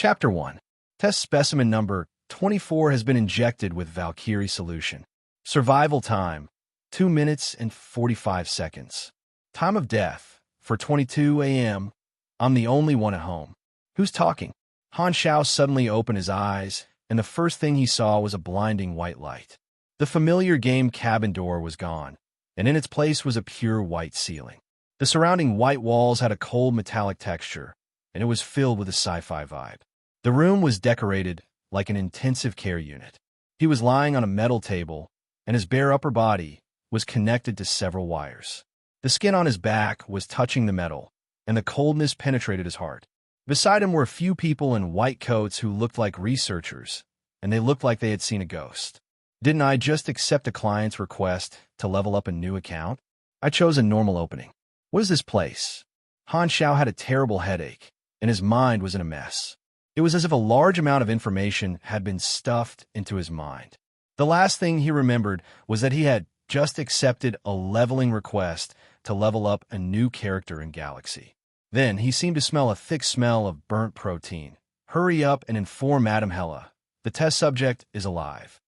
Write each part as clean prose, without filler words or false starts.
Chapter 1. Test specimen number 24 has been injected with Valkyrie solution. Survival time, 2 minutes and 45 seconds. Time of death, for 22 a.m. I'm the only one at home. Who's talking? Han Xiao suddenly opened his eyes, and the first thing he saw was a blinding white light. The familiar game cabin door was gone, and in its place was a pure white ceiling. The surrounding white walls had a cold metallic texture, and it was filled with a sci-fi vibe. The room was decorated like an intensive care unit. He was lying on a metal table, and his bare upper body was connected to several wires. The skin on his back was touching the metal, and the coldness penetrated his heart. Beside him were a few people in white coats who looked like researchers, and they looked like they had seen a ghost. Didn't I just accept a client's request to level up a new account? I chose a normal opening. What is this place? Han Xiao had a terrible headache, and his mind was in a mess. It was as if a large amount of information had been stuffed into his mind. The last thing he remembered was that he had just accepted a leveling request to level up a new character in Galaxy. Then he seemed to smell a thick smell of burnt protein. Hurry up and inform Madam Hella. The test subject is alive.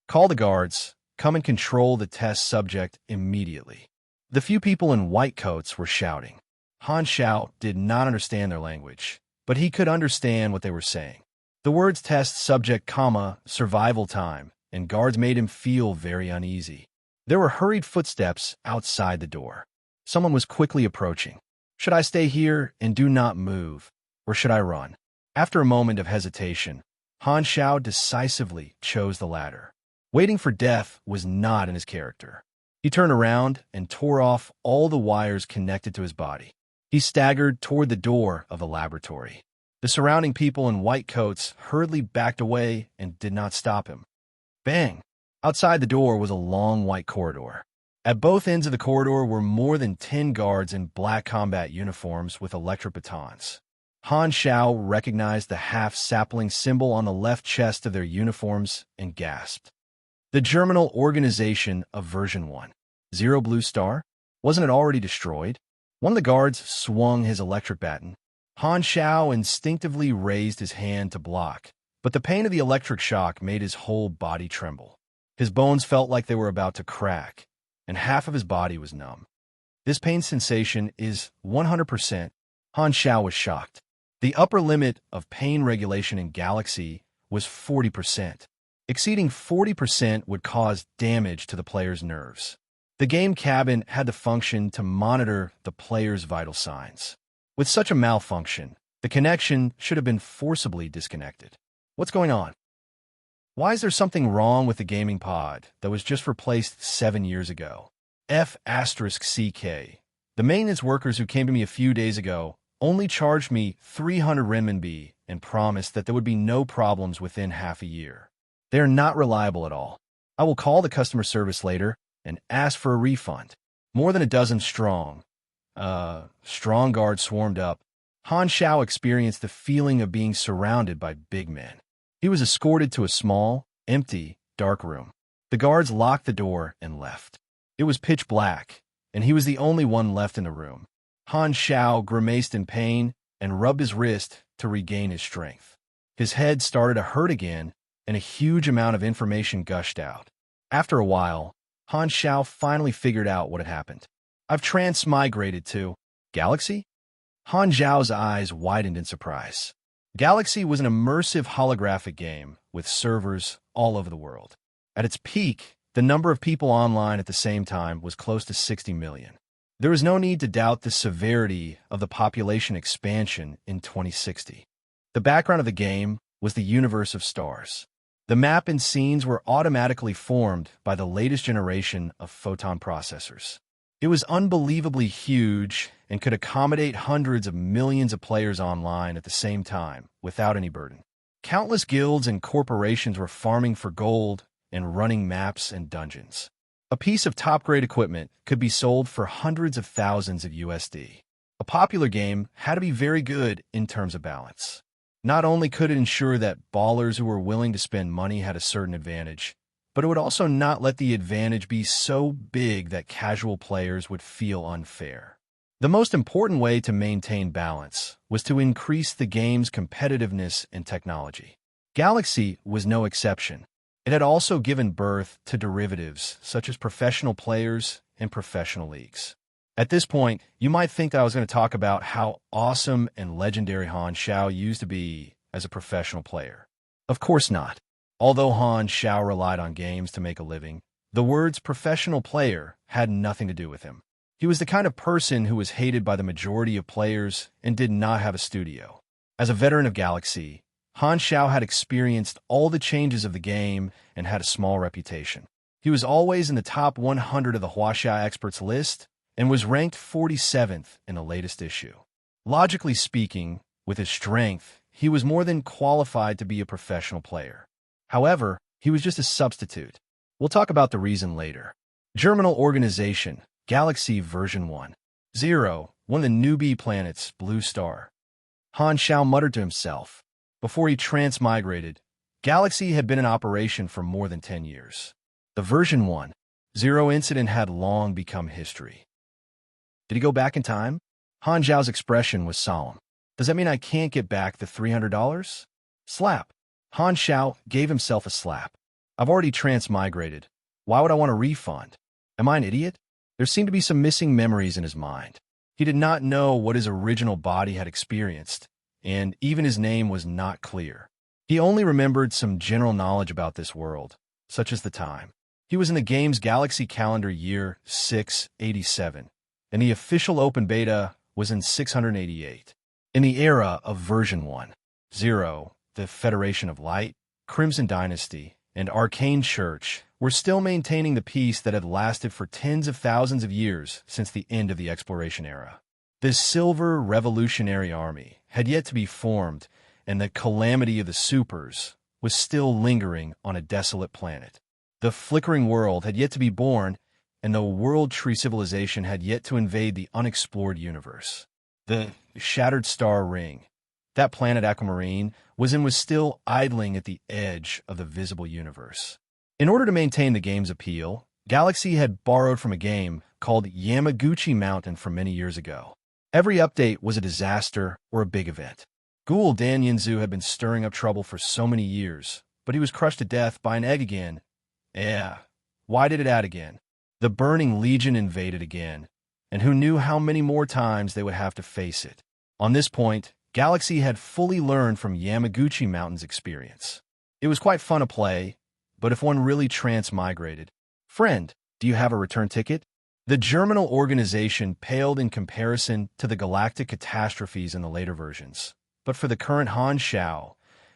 Call the guards. Come and control the test subject immediately. The few people in white coats were shouting. Han Xiao did not understand their language, but he could understand what they were saying. The words test subject, survival time, and guards made him feel very uneasy. There were hurried footsteps outside the door. Someone was quickly approaching. Should I stay here and do not move, or should I run? After a moment of hesitation, Han Xiao decisively chose the latter. Waiting for death was not in his character. He turned around and tore off all the wires connected to his body. He staggered toward the door of the laboratory. The surrounding people in white coats hurriedly backed away and did not stop him. Bang! Outside the door was a long white corridor. At both ends of the corridor were more than 10 guards in black combat uniforms with electric batons. Han Xiao recognized the half-sapling symbol on the left chest of their uniforms and gasped. The Germinal Organization of Version 1. 0 Blue Star? Wasn't it already destroyed? One of the guards swung his electric baton. Han Xiao instinctively raised his hand to block, but the pain of the electric shock made his whole body tremble. His bones felt like they were about to crack, and half of his body was numb. This pain sensation is 100%. Han Xiao was shocked. The upper limit of pain regulation in Galaxy was 40%. Exceeding 40% would cause damage to the player's nerves. The game cabin had the function to monitor the player's vital signs. With such a malfunction, the connection should have been forcibly disconnected. What's going on? Why is there something wrong with the gaming pod that was just replaced 7 years ago? F***CK. The maintenance workers who came to me a few days ago only charged me 300 renminbi and promised that there would be no problems within half a year. They are not reliable at all. I will call the customer service later and ask for a refund. More than a dozen strong guards swarmed up. Han Xiao experienced the feeling of being surrounded by big men. He was escorted to a small, empty, dark room. The guards locked the door and left. It was pitch black, and he was the only one left in the room. Han Xiao grimaced in pain and rubbed his wrist to regain his strength. His head started to hurt again, and a huge amount of information gushed out. After a while, Han Xiao finally figured out what had happened. I've transmigrated to Galaxy? Han Xiao's eyes widened in surprise. Galaxy was an immersive holographic game with servers all over the world. At its peak, the number of people online at the same time was close to 60 million. There is no need to doubt the severity of the population expansion in 2060. The background of the game was the universe of stars. The map and scenes were automatically formed by the latest generation of photon processors. It was unbelievably huge and could accommodate hundreds of millions of players online at the same time without any burden. Countless guilds and corporations were farming for gold and running maps and dungeons. A piece of top-grade equipment could be sold for hundreds of thousands of USD. A popular game had to be very good in terms of balance. Not only could it ensure that ballers who were willing to spend money had a certain advantage, but it would also not let the advantage be so big that casual players would feel unfair. The most important way to maintain balance was to increase the game's competitiveness and technology. Galaxy was no exception. It had also given birth to derivatives such as professional players and professional leagues. At this point, you might think that I was going to talk about how awesome and legendary Han Xiao used to be as a professional player. Of course not. Although Han Xiao relied on games to make a living, the words professional player had nothing to do with him. He was the kind of person who was hated by the majority of players and did not have a studio. As a veteran of Galaxy, Han Xiao had experienced all the changes of the game and had a small reputation. He was always in the top 100 of the Huaxia experts list and was ranked 47th in the latest issue. Logically speaking, with his strength, he was more than qualified to be a professional player. However, he was just a substitute. We'll talk about the reason later. Germinal Organization, Galaxy version 1.0, one of the newbie planets, Blue Star. Han Xiao muttered to himself. Before he transmigrated, Galaxy had been in operation for more than 10 years. The version 1.0 incident had long become history. Did he go back in time? Han Xiao's expression was solemn. Does that mean I can't get back the $300? Slap. Han Xiao gave himself a slap. I've already transmigrated. Why would I want a refund? Am I an idiot? There seemed to be some missing memories in his mind. He did not know what his original body had experienced, and even his name was not clear. He only remembered some general knowledge about this world, such as the time. He was in the game's Galaxy calendar year 687, and the official open beta was in 688. In the era of version 1.0, the Federation of Light, Crimson Dynasty, and Arcane Church were still maintaining the peace that had lasted for tens of thousands of years since the end of the exploration era. This Silver Revolutionary Army had yet to be formed, and the calamity of the supers was still lingering on a desolate planet. The flickering world had yet to be born, and the World Tree civilization had yet to invade the unexplored universe. The Shattered Star Ring, that planet Aquamarine, was still idling at the edge of the visible universe. In order to maintain the game's appeal, Galaxy had borrowed from a game called Yamaguchi Mountain from many years ago. Every update was a disaster or a big event. Ghoul Dan Yinzu had been stirring up trouble for so many years, but he was crushed to death by an egg again. Why did it add again? The Burning Legion invaded again, and who knew how many more times they would have to face it. On this point, Galaxy had fully learned from Yamaguchi Mountain's experience. It was quite fun to play, but if one really transmigrated, friend, do you have a return ticket? The Germinal Organization paled in comparison to the galactic catastrophes in the later versions, but for the current Han Xiao,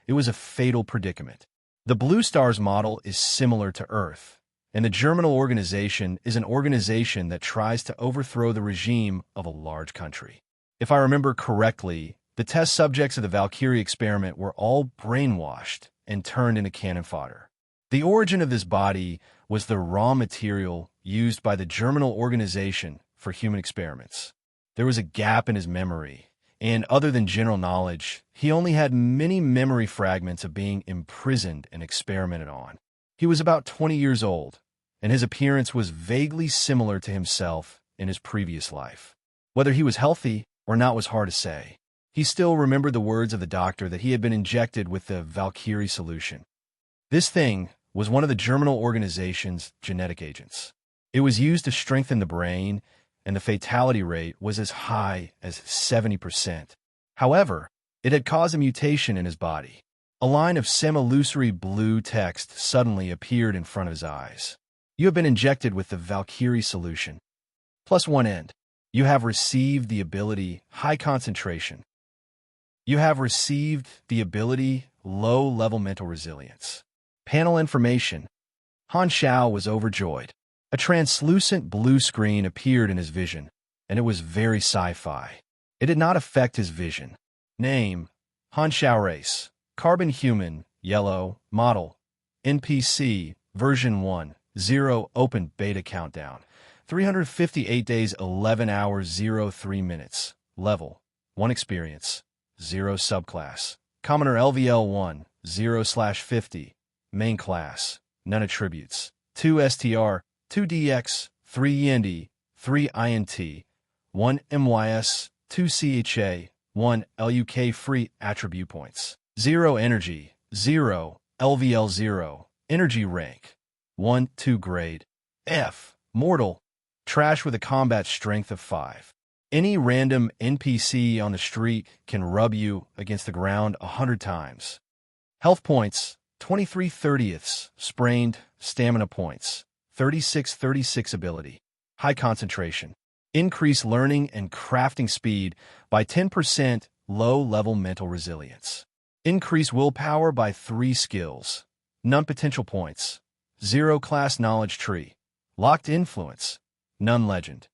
it was a fatal predicament. The Blue Star's model is similar to Earth, and the Germinal Organization is an organization that tries to overthrow the regime of a large country. If I remember correctly, the test subjects of the Valkyrie experiment were all brainwashed and turned into cannon fodder. The origin of this body was the raw material used by the Germinal Organization for human experiments. There was a gap in his memory, and other than general knowledge, he only had many memory fragments of being imprisoned and experimented on. He was about 20 years old, and his appearance was vaguely similar to himself in his previous life. Whether he was healthy or not was hard to say. He still remembered the words of the doctor that he had been injected with the Valkyrie solution. This thing was one of the Germinal Organization's genetic agents. It was used to strengthen the brain, and the fatality rate was as high as 70%. However, it had caused a mutation in his body. A line of semi-illusory blue text suddenly appeared in front of his eyes. You have been injected with the Valkyrie solution. +1 end. You have received the ability High Concentration. You have received the ability Low-Level Mental Resilience. Panel information. Han Xiao was overjoyed. A translucent blue screen appeared in his vision, and it was very sci-fi. It did not affect his vision. Name: Han Xiao Race. Carbon Human, Yellow, Model. NPC, version 1.0 Open Beta Countdown. 358 days, 11 hours, 03 minutes. Level: 1 Experience. 0 Subclass. Commoner LVL1, 0/50. Main Class. None Attributes. 2 STR, 2 DX, 3 END, 3 INT, 1 MYS, 2 CHA, 1 LUK free attribute points. 0 energy, 0 LVL 0, energy rank. 1, 2 grade. F, mortal, trash with a combat strength of 5. Any random NPC on the street can rub you against the ground 100 times. Health points, 23/30ths, sprained, stamina points, 36/36 ability. High concentration. Increase learning and crafting speed by 10%, low-level mental resilience. Increase willpower by 3 skills. None potential points. 0 class knowledge tree. Locked influence. None legend.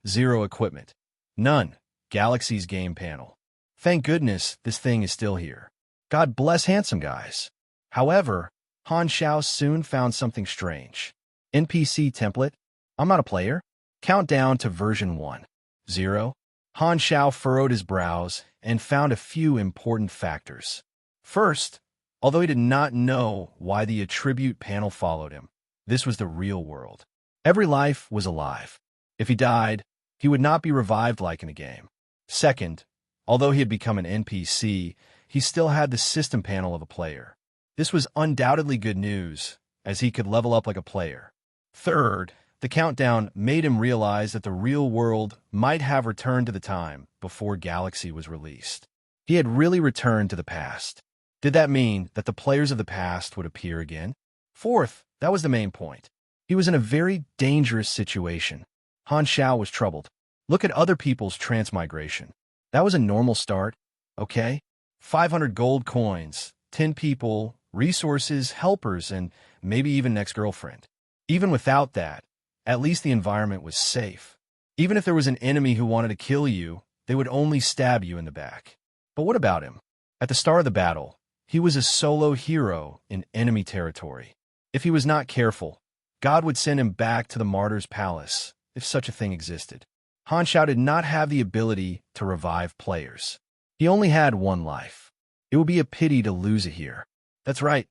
0 equipment. None Galaxy's game panel. Thank goodness this thing is still here. God bless handsome guys. However, Han Xiao soon found something strange. NPC template. I'm not a player. Countdown to version 1. 0. Han Xiao furrowed his brows and found a few important factors. First, although he did not know why the attribute panel followed him, this was the real world. Every life was alive. If he died, he would not be revived like in a game. Second, although he had become an NPC, he still had the system panel of a player. This was undoubtedly good news, as he could level up like a player. Third, the countdown made him realize that the real world might have returned to the time before Galaxy was released. He had really returned to the past. Did that mean that the players of the past would appear again? Fourth, that was the main point. He was in a very dangerous situation. Han Xiao was troubled. Look at other people's transmigration. That was a normal start, okay? 500 gold coins, 10 people, resources, helpers, and maybe even next girlfriend. Even without that, at least the environment was safe. Even if there was an enemy who wanted to kill you, they would only stab you in the back. But what about him? At the start of the battle, he was a solo hero in enemy territory. If he was not careful, God would send him back to the martyr's palace, if such a thing existed. Han Xiao did not have the ability to revive players. He only had one life. It would be a pity to lose it here. That's right.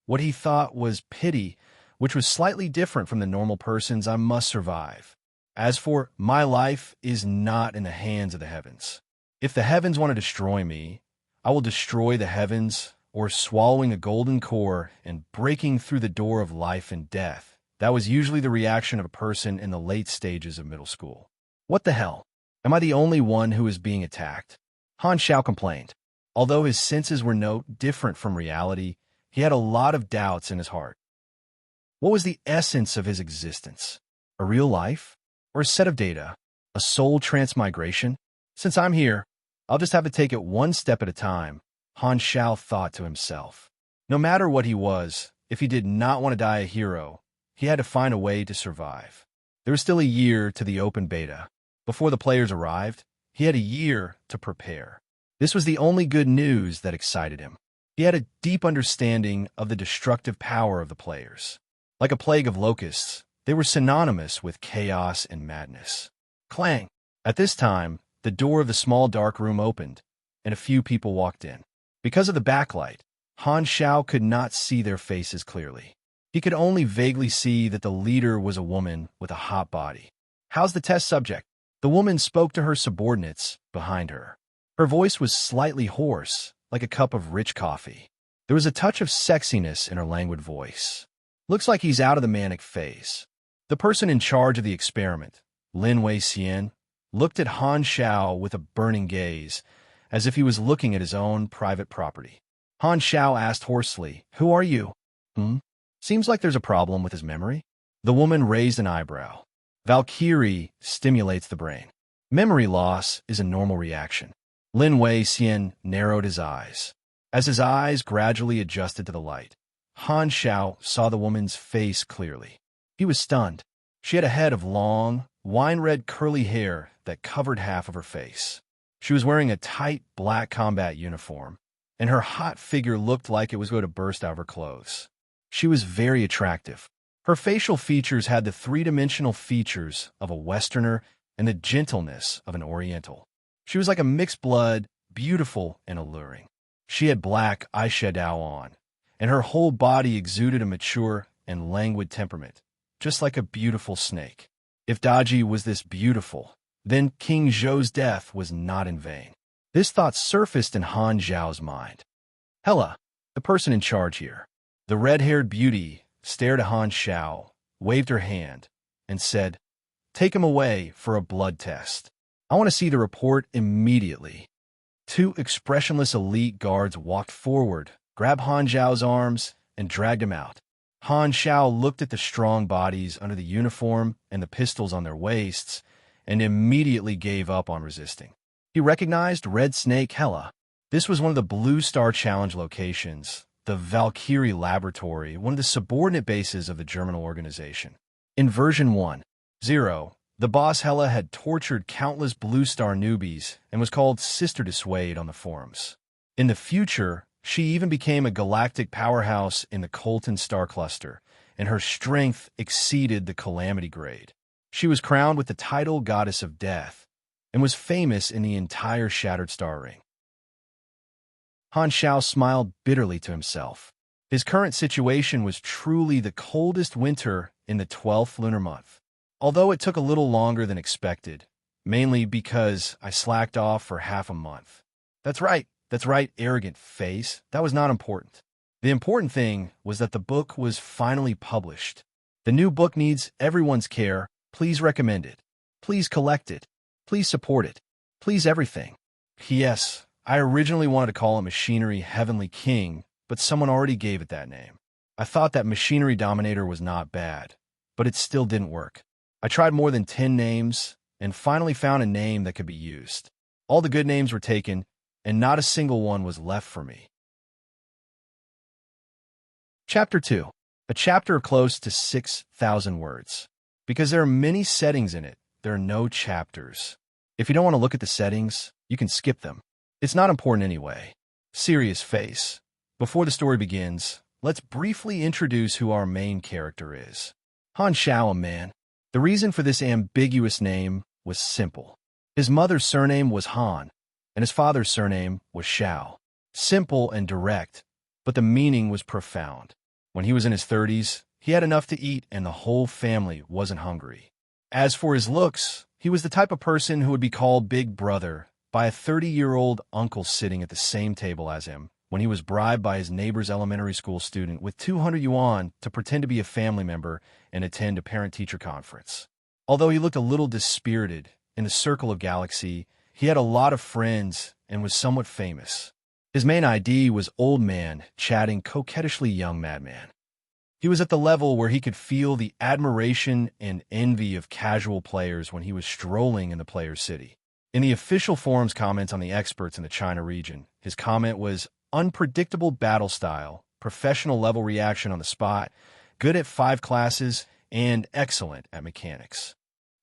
What he thought was pity, which was slightly different from the normal person's I must survive. As for my life is not in the hands of the heavens. If the heavens want to destroy me, I will destroy the heavens, or swallowing a golden core and breaking through the door of life and death. That was usually the reaction of a person in the late stages of middle school. What the hell? Am I the only one who is being attacked? Han Xiao complained. Although his senses were no different from reality, he had a lot of doubts in his heart. What was the essence of his existence? A real life? Or a set of data? A soul transmigration? Since I'm here, I'll just have to take it one step at a time, Han Xiao thought to himself. No matter what he was, if he did not want to die a hero, he had to find a way to survive. There was still a year to the open beta. Before the players arrived, he had a year to prepare. This was the only good news that excited him. He had a deep understanding of the destructive power of the players. Like a plague of locusts, they were synonymous with chaos and madness. Clang! At this time, the door of the small dark room opened, and a few people walked in. Because of the backlight, Han Xiao could not see their faces clearly. He could only vaguely see that the leader was a woman with a hot body. How's the test subject? The woman spoke to her subordinates behind her. Her voice was slightly hoarse, like a cup of rich coffee. There was a touch of sexiness in her languid voice. Looks like he's out of the manic phase. The person in charge of the experiment, Lin Wei Xian, looked at Han Xiao with a burning gaze, as if he was looking at his own private property. Han Xiao asked hoarsely, "Who are you?" Seems like there's a problem with his memory. The woman raised an eyebrow. Valkyrie stimulates the brain. Memory loss is a normal reaction. Lin Wei Xian narrowed his eyes. As his eyes gradually adjusted to the light, Han Xiao saw the woman's face clearly. He was stunned. She had a head of long, wine-red curly hair that covered half of her face. She was wearing a tight black combat uniform, and her hot figure looked like it was going to burst out of her clothes. She was very attractive. Her facial features had the three-dimensional features of a Westerner and the gentleness of an Oriental. She was like a mixed blood, beautiful and alluring. She had black eyeshadow on, and her whole body exuded a mature and languid temperament, just like a beautiful snake. If Daji was this beautiful, Then King Zhou's death was not in vain. This thought surfaced in Han Zhao's mind. Hela, the person in charge here. The red-haired beauty stared at Han Zhao, waved her hand, and said, "Take him away for a blood test. I want to see the report immediately." Two expressionless elite guards walked forward, grabbed Han Zhao's arms, and dragged him out. Han Zhao looked at the strong bodies under the uniform and the pistols on their waists, and immediately gave up on resisting. He recognized Red Snake Hela. This was one of the Blue Star Challenge locations, the Valkyrie Laboratory, one of the subordinate bases of the German organization. In version 1.0, the boss Hela had tortured countless Blue Star newbies and was called Sister Dissuade on the forums. In the future, she even became a galactic powerhouse in the Colton star cluster, and her strength exceeded the Calamity grade. She was crowned with the title Goddess of Death, and was famous in the entire Shattered Star Ring. Han Zhao smiled bitterly to himself. His current situation was truly the coldest winter in the 12th lunar month. Although it took a little longer than expected, mainly because I slacked off for half a month. That's right, arrogant face. That was not important. The important thing was that the book was finally published. The new book needs everyone's care. Please recommend it. Please collect it. Please support it. Please everything. P.S. I originally wanted to call it Machinery Heavenly King, but someone already gave it that name. I thought that Machinery Dominator was not bad, but it still didn't work. I tried more than 10 names and finally found a name that could be used. All the good names were taken, and not a single one was left for me. Chapter 2. A chapter of close to 6,000 words. Because there are many settings in it, there are no chapters. If you don't want to look at the settings, you can skip them. It's not important anyway. Serious face. Before the story begins, let's briefly introduce who our main character is. Han Zhao, man. The reason for this ambiguous name was simple. His mother's surname was Han, and his father's surname was Zhao. Simple and direct, but the meaning was profound. When he was in his 30s, he had enough to eat and the whole family wasn't hungry. As for his looks, he was the type of person who would be called Big Brother by a 30-year-old uncle sitting at the same table as him when he was bribed by his neighbor's elementary school student with 200 yuan to pretend to be a family member and attend a parent-teacher conference. Although he looked a little dispirited in the circle of Galaxy, he had a lot of friends and was somewhat famous. His main ID was Old Man, chatting coquettishly young madman. He was at the level where he could feel the admiration and envy of casual players when he was strolling in the player's city. In the official forum's comments on the experts in the China region, his comment was unpredictable battle style, professional level reaction on the spot, good at 5 classes, and excellent at mechanics.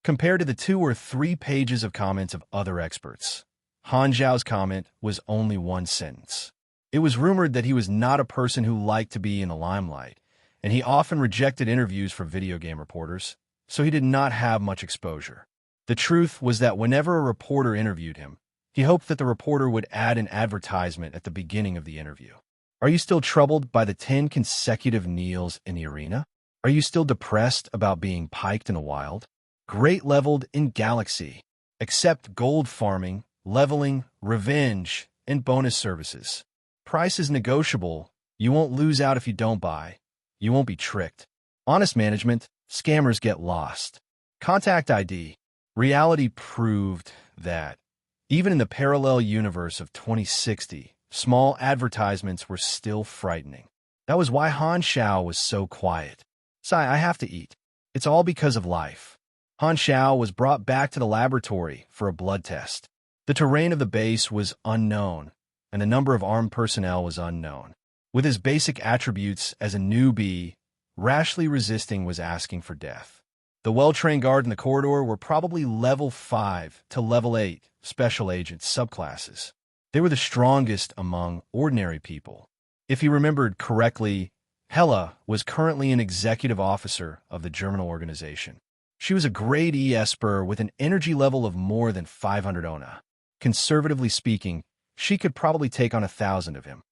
Compared to the 2 or 3 pages of comments of other experts, Han Zhao's comment was only 1 sentence. It was rumored that he was not a person who liked to be in the limelight, and he often rejected interviews for video game reporters, so he did not have much exposure. The truth was that whenever a reporter interviewed him, he hoped that the reporter would add an advertisement at the beginning of the interview. Are you still troubled by the 10 consecutive kneels in the arena? Are you still depressed about being piked in the wild? Great leveled in Galaxy. Accept gold farming, leveling, revenge, and bonus services. Price is negotiable. You won't lose out if you don't buy. You won't be tricked. Honest management. Scammers get lost. Contact ID. Reality proved that, even in the parallel universe of 2060, small advertisements were still frightening. That was why Han Zhao was so quiet. "Sai, I have to eat. It's all because of life." Han Zhao was brought back to the laboratory for a blood test. The terrain of the base was unknown, and the number of armed personnel was unknown. With his basic attributes as a newbie, rashly resisting was asking for death. The well-trained guard in the corridor were probably level 5 to level 8 special agent subclasses. They were the strongest among ordinary people. If he remembered correctly, Hela was currently an executive officer of the German organization. She was a grade E Esper with an energy level of more than 500 Ona. Conservatively speaking, she could probably take on 1,000 of him.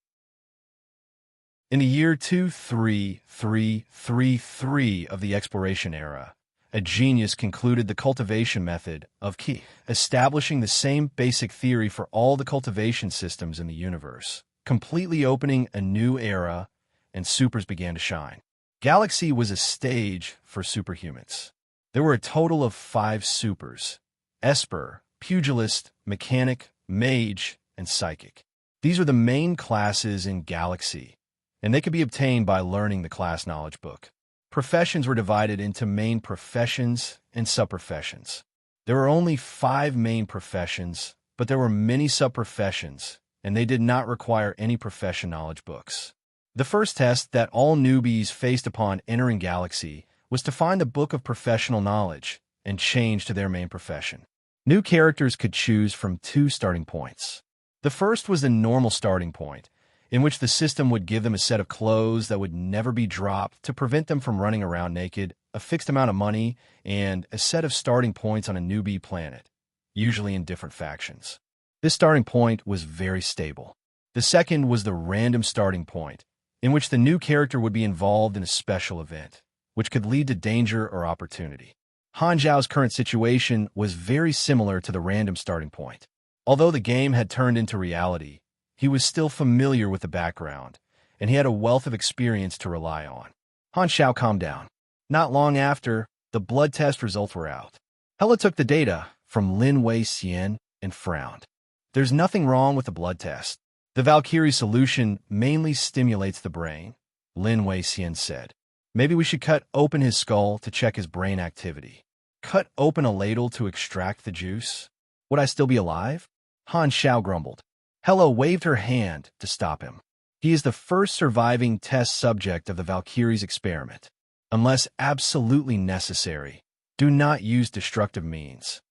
In the year 23333 of the exploration era, A genius concluded the cultivation method of key, establishing the same basic theory for all the cultivation systems in the universe, completely opening a new era, and supers began to shine. Galaxy was a stage for superhumans. There were a total of 5 supers: Esper, Pugilist, Mechanic, Mage, and Psychic. These are the main classes in Galaxy, and they could be obtained by learning the class knowledge book. Professions were divided into main professions and subprofessions. There were only 5 main professions, but there were many subprofessions, and they did not require any profession knowledge books. The first test that all newbies faced upon entering Galaxy was to find the book of professional knowledge and change to their main profession. New characters could choose from 2 starting points. The first was the normal starting point, in which the system would give them a set of clothes that would never be dropped to prevent them from running around naked, a fixed amount of money, and a set of starting points on a newbie planet, usually in different factions. This starting point was very stable. The second was the random starting point, in which the new character would be involved in a special event, which could lead to danger or opportunity. Han Zhao's current situation was very similar to the random starting point. Although the game had turned into reality, he was still familiar with the background, and he had a wealth of experience to rely on. Han Zhao calmed down. Not long after, the blood test results were out. Hela took the data from Lin Wei Xian and frowned. There's nothing wrong with the blood test. The Valkyrie solution mainly stimulates the brain, Lin Wei Xian said. Maybe we should cut open his skull to check his brain activity. Cut open a ladle to extract the juice? Would I still be alive? Han Zhao grumbled. Hela waved her hand to stop him. He is the first surviving test subject of the Valkyrie's experiment. Unless absolutely necessary, do not use destructive means.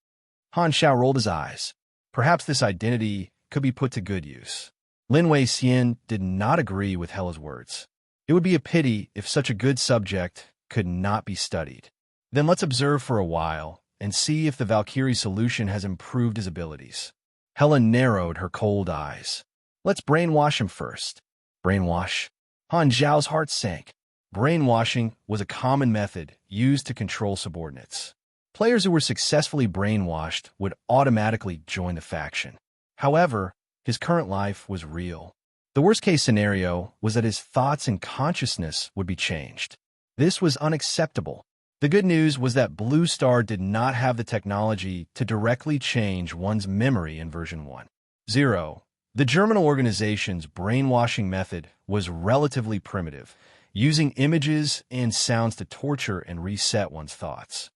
Han Zhao rolled his eyes. Perhaps this identity could be put to good use. Lin Wei Xian did not agree with Hela's words. It would be a pity if such a good subject could not be studied. Then let's observe for a while and see if the Valkyrie solution has improved his abilities. Hela narrowed her cold eyes. Let's brainwash him first. Brainwash? Han Zhao's heart sank. Brainwashing was a common method used to control subordinates. Players who were successfully brainwashed would automatically join the faction. However, his current life was real. The worst-case scenario was that his thoughts and consciousness would be changed. This was unacceptable. The good news was that Blue Star did not have the technology to directly change one's memory in version 1.0. The German organization's brainwashing method was relatively primitive, using images and sounds to torture and reset one's thoughts.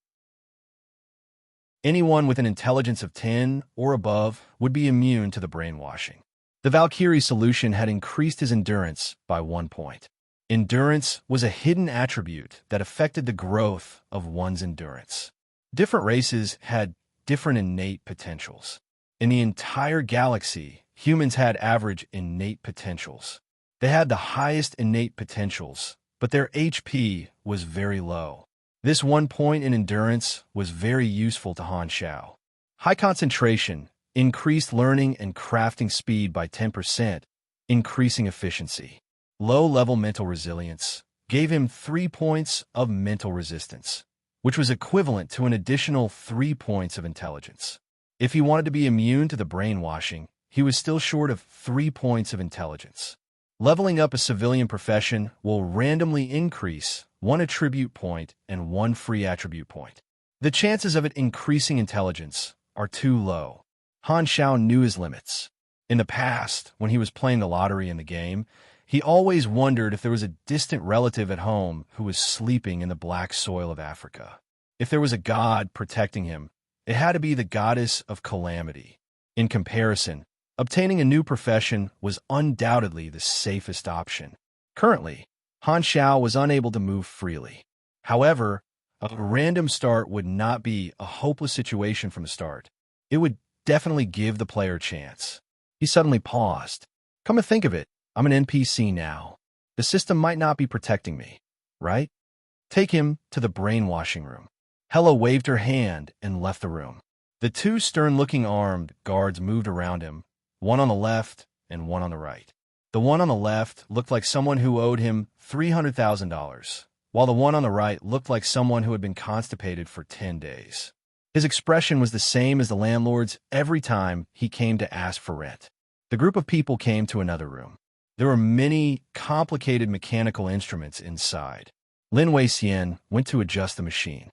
Anyone with an intelligence of 10 or above would be immune to the brainwashing. The Valkyrie solution had increased his endurance by 1 point. Endurance was a hidden attribute that affected the growth of one's endurance. Different races had different innate potentials. In the entire galaxy, humans had average innate potentials. They had the highest innate potentials, but their HP was very low. This 1 point in endurance was very useful to Han Zhao. High concentration increased learning and crafting speed by 10%, increasing efficiency. Low-level mental resilience gave him 3 points of mental resistance, which was equivalent to an additional 3 points of intelligence. If he wanted to be immune to the brainwashing, he was still short of 3 points of intelligence. Leveling up a civilian profession will randomly increase 1 attribute point and 1 free attribute point. The chances of it increasing intelligence are too low. Han Zhao knew his limits. In the past, when he was playing the lottery in the game, he always wondered if there was a distant relative at home who was sleeping in the black soil of Africa. If there was a god protecting him, it had to be the goddess of calamity. In comparison, obtaining a new profession was undoubtedly the safest option. Currently, Han Zhao was unable to move freely. However, a random start would not be a hopeless situation from the start. It would definitely give the player a chance. He suddenly paused. Come to think of it, I'm an NPC now. The system might not be protecting me, right? Take him to the brainwashing room. Hela waved her hand and left the room. The 2 stern-looking armed guards moved around him, one on the left and one on the right. The one on the left looked like someone who owed him $300,000, while the one on the right looked like someone who had been constipated for 10 days. His expression was the same as the landlord's every time he came to ask for rent. The group of people came to another room. There were many complicated mechanical instruments inside. Lin Wei-Xian went to adjust the machine.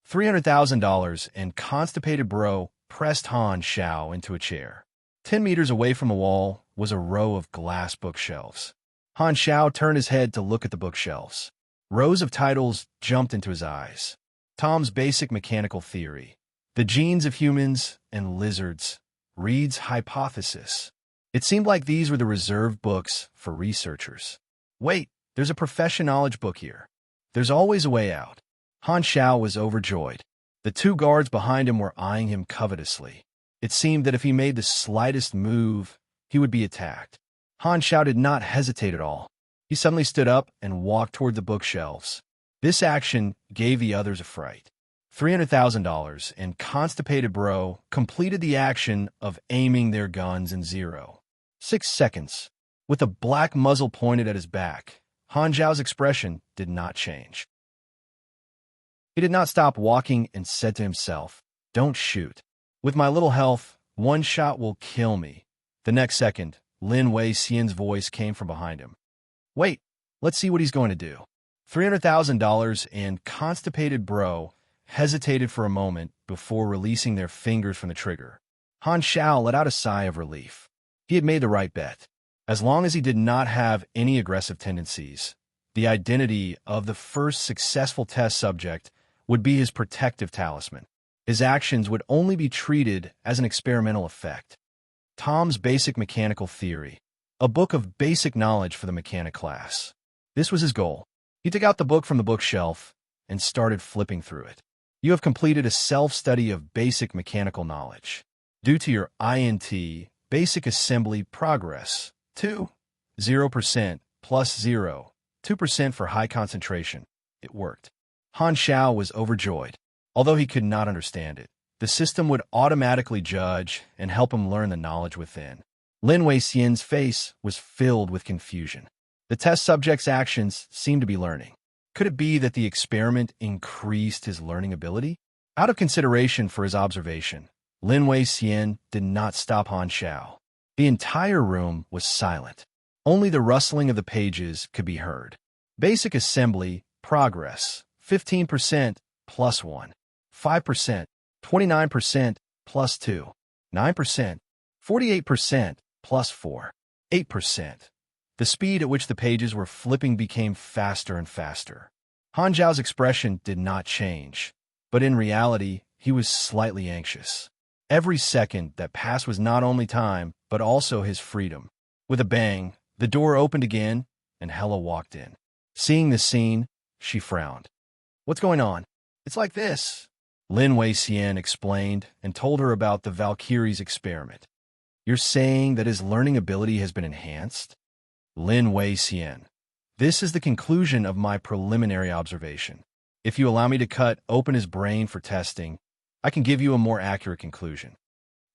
$300,000 and constipated bro pressed Han Xiao into a chair. 10 meters away from the wall was a row of glass bookshelves. Han Xiao turned his head to look at the bookshelves. Rows of titles jumped into his eyes. Tom's Basic Mechanical Theory, The Genes of Humans and Lizards, Reed's Hypothesis. It seemed like these were the reserved books for researchers. Wait, there's a profession knowledge book here. There's always a way out. Han Xiao was overjoyed. The two guards behind him were eyeing him covetously. It seemed that if he made the slightest move, he would be attacked. Han Xiao did not hesitate at all. He suddenly stood up and walked toward the bookshelves. This action gave the others a fright. $300,000 and constipated bro completed the action of aiming their guns in 0.6 seconds. With a black muzzle pointed at his back, Han Xiao's expression did not change. He did not stop walking and said to himself, "Don't shoot. With my little health, one shot will kill me." The next second, Lin Wei-Xian's voice came from behind him. "Wait, let's see what he's going to do." $300,000 and constipated bro hesitated for a moment before releasing their fingers from the trigger. Han Xiao let out a sigh of relief. He had made the right bet. As long as he did not have any aggressive tendencies, the identity of the first successful test subject would be his protective talisman. His actions would only be treated as an experimental effect. Tom's Basic Mechanical Theory, a book of basic knowledge for the mechanic class. This was his goal. He took out the book from the bookshelf and started flipping through it. You have completed a self-study of basic mechanical knowledge. Due to your INT, Basic Assembly Progress, 0% plus 0, 2% for high concentration. It worked. Han Xiao was overjoyed. Although he could not understand it, the system would automatically judge and help him learn the knowledge within. Lin Wei-Xian's face was filled with confusion. The test subject's actions seemed to be learning. Could it be that the experiment increased his learning ability? Out of consideration for his observation, Lin Wei-Xian did not stop Han Xiao. The entire room was silent. Only the rustling of the pages could be heard. Basic Assembly Progress, 15% plus 1, 5%, 29% plus 2, 9%, 48% plus 4, 8%. The speed at which the pages were flipping became faster and faster. Han Xiao's expression did not change, but in reality, he was slightly anxious. Every second that passed was not only time, but also his freedom. With a bang, the door opened again, and Hella walked in. Seeing the scene, she frowned. "What's going on?" "It's like this," Lin Wei-Xian explained and told her about the Valkyrie's experiment. "You're saying that his learning ability has been enhanced?" Lin Wei-Xian, this is the conclusion of my preliminary observation. If you allow me to cut open his brain for testing, I can give you a more accurate conclusion.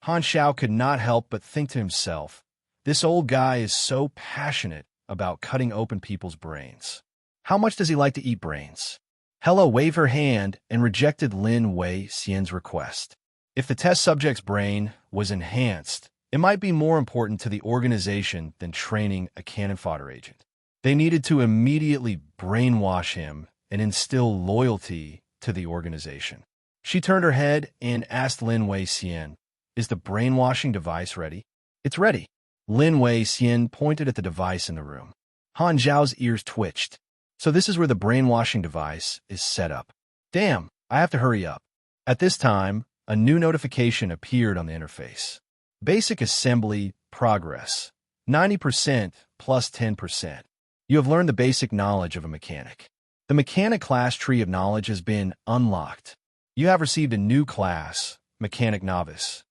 Han Xiao could not help but think to himself, this old guy is so passionate about cutting open people's brains. How much does he like to eat brains? Hella waved her hand and rejected Lin Wei-Xian's request. If the test subject's brain was enhanced, it might be more important to the organization than training a cannon fodder agent. They needed to immediately brainwash him and instill loyalty to the organization. She turned her head and asked Lin Wei-Xian, "Is the brainwashing device ready?" "It's ready." Lin Wei-Xian pointed at the device in the room. Han Zhao's ears twitched. So this is where the brainwashing device is set up. Damn, I have to hurry up. At this time, a new notification appeared on the interface. Basic Assembly Progress, 90% plus 10%. You have learned the basic knowledge of a mechanic. The mechanic class tree of knowledge has been unlocked. You have received a new class, Mechanic Novice.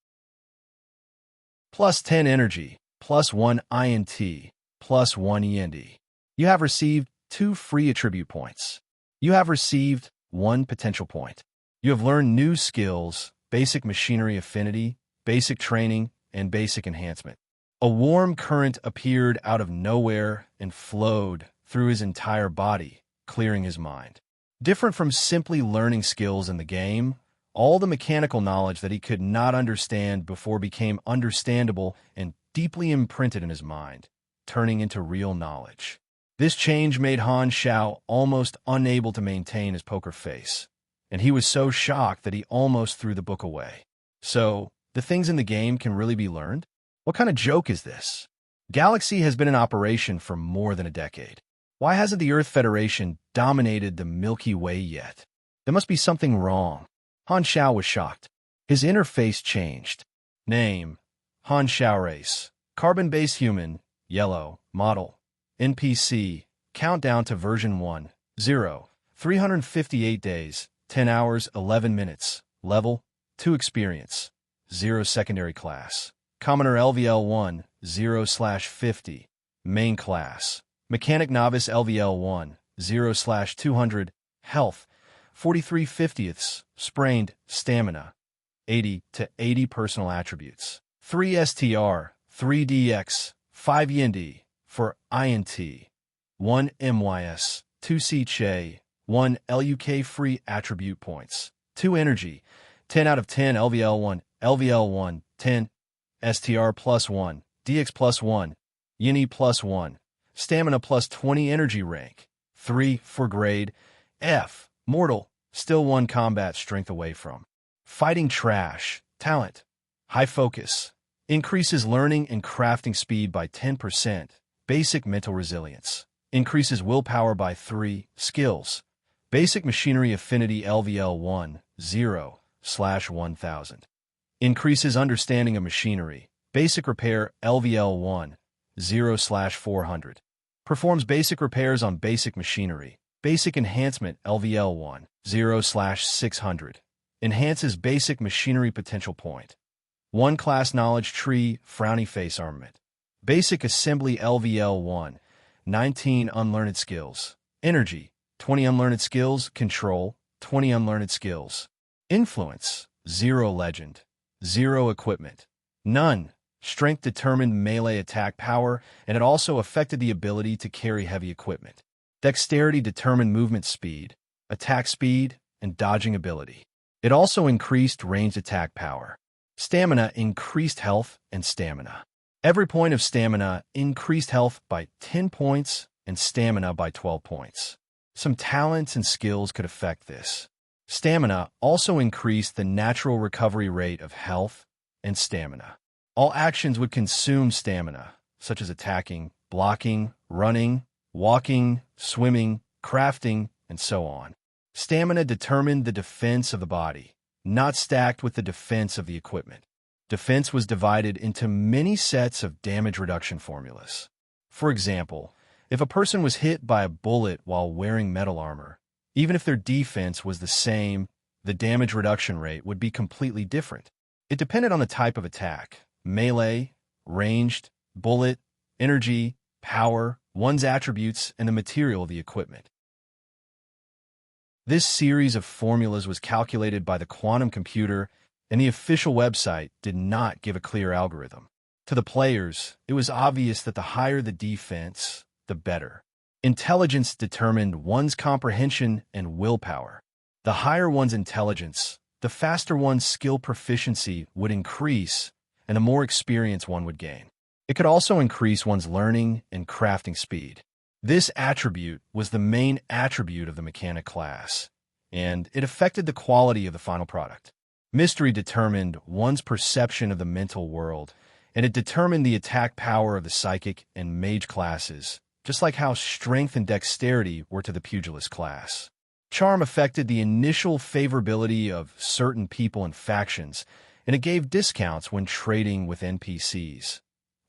Plus 10 energy, plus 1 INT, plus 1 END. You have received 2 free attribute points. You have received 1 potential point. You have learned new skills, basic machinery affinity, basic training, and basic enhancement. A warm current appeared out of nowhere and flowed through his entire body, clearing his mind. Different from simply learning skills in the game, all the mechanical knowledge that he could not understand before became understandable and deeply imprinted in his mind, turning into real knowledge. This change made Han Xiao almost unable to maintain his poker face, and he was so shocked that he almost threw the book away. So, the things in the game can really be learned? What kind of joke is this? Galaxy has been in operation for more than a decade. Why hasn't the Earth Federation dominated the Milky Way yet? There must be something wrong. Han Xiao was shocked. His interface changed. Name: Han Xiao race. Carbon-based human, yellow, model. NPC, countdown to version 1, 0, 358 days, 10 hours, 11 minutes. Level: 2 experience. 0 secondary class. Commoner LVL1, 0/50. Main class. Mechanic Novice LVL1, 0/200. Health, 43/50. Sprained. Stamina, 80 to 80. Personal attributes: 3 STR, 3 DX, 5 YND for INT, 1 MYS, 2 C Che, 1 LUK free attribute points, 2 energy, 10 out of 10 LVL1, 10, STR +1, DX +1, YNI +1, stamina +20. Energy rank 3 for grade F. Mortal, still 1 combat strength away from fighting trash. Talent: high focus, increases learning and crafting speed by 10%. Basic mental resilience, increases willpower by 3. Skills: basic machinery affinity LVL1, 0/1000. Increases understanding of machinery. Basic repair LVL1, 0/400. Performs basic repairs on basic machinery. Basic enhancement LVL1, 0/600. Enhances basic machinery potential point. 1 class knowledge tree frowny face armament. Basic assembly LVL1, 19 unlearned skills. Energy, 20 unlearned skills. Control, 20 unlearned skills. Influence, 0 legend. 0 equipment. None. Strength determined melee attack power, and it also affected the ability to carry heavy equipment. Dexterity determined movement speed, attack speed, and dodging ability. It also increased ranged attack power. Stamina increased health and stamina. Every point of stamina increased health by 10 points and stamina by 12 points. Some talents and skills could affect this. Stamina also increased the natural recovery rate of health and stamina. All actions would consume stamina, such as attacking, blocking, running, walking, swimming, crafting, and so on. Stamina determined the defense of the body, not stacked with the defense of the equipment. Defense was divided into many sets of damage reduction formulas. For example, if a person was hit by a bullet while wearing metal armor, even if their defense was the same, the damage reduction rate would be completely different. It depended on the type of attack: melee, ranged, bullet, energy, power, one's attributes, and the material of the equipment. This series of formulas was calculated by the quantum computer, and the official website did not give a clear algorithm. To the players, it was obvious that the higher the defense, the better. Intelligence determined one's comprehension and willpower. The higher one's intelligence, the faster one's skill proficiency would increase, and the more experience one would gain. It could also increase one's learning and crafting speed. This attribute was the main attribute of the mechanic class, and it affected the quality of the final product. Mystery determined one's perception of the mental world, and it determined the attack power of the psychic and mage classes, just like how strength and dexterity were to the pugilist class. Charm affected the initial favorability of certain people and factions, and it gave discounts when trading with NPCs.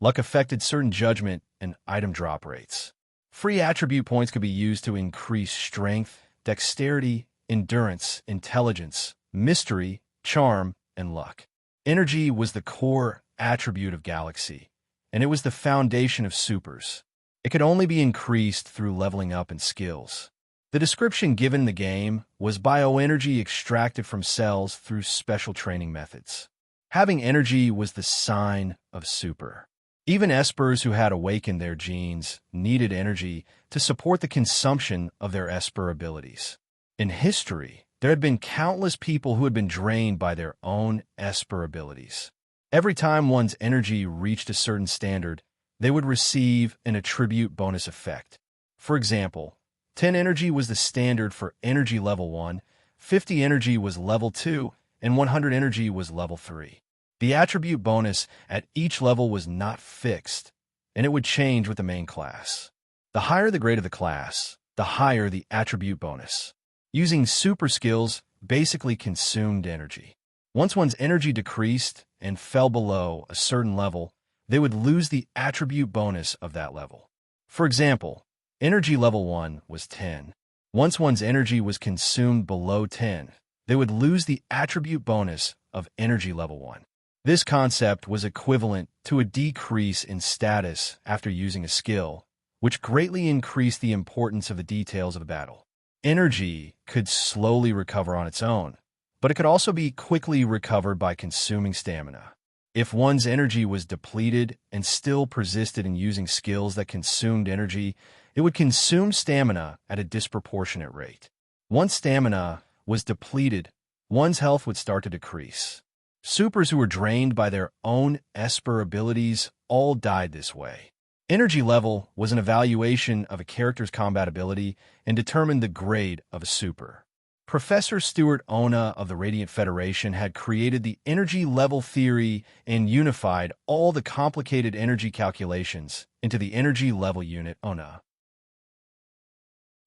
Luck affected certain judgment and item drop rates. Free attribute points could be used to increase strength, dexterity, endurance, intelligence, mystery, charm, and luck. Energy was the core attribute of Galaxy, and it was the foundation of supers. It could only be increased through leveling up in skills. The description given in the game was bioenergy extracted from cells through special training methods. Having energy was the sign of super. Even espers who had awakened their genes needed energy to support the consumption of their esper abilities. In history, there had been countless people who had been drained by their own esper abilities. Every time one's energy reached a certain standard, they would receive an attribute bonus effect. For example, 10 energy was the standard for energy level 1, 50 energy was level 2, and 100 energy was level 3. The attribute bonus at each level was not fixed, and it would change with the main class. The higher the grade of the class, the higher the attribute bonus. Using super skills basically consumed energy. Once one's energy decreased and fell below a certain level, they would lose the attribute bonus of that level. For example, energy level 1 was 10. Once one's energy was consumed below 10, they would lose the attribute bonus of energy level 1. This concept was equivalent to a decrease in status after using a skill, which greatly increased the importance of the details of the battle. Energy could slowly recover on its own, but it could also be quickly recovered by consuming stamina. If one's energy was depleted and still persisted in using skills that consumed energy, it would consume stamina at a disproportionate rate. Once stamina was depleted, one's health would start to decrease. Supers who were drained by their own esper abilities all died this way. Energy level was an evaluation of a character's combat ability and determined the grade of a super. Professor Stuart Ona of the Radiant Federation had created the energy level theory and unified all the complicated energy calculations into the energy level unit Ona.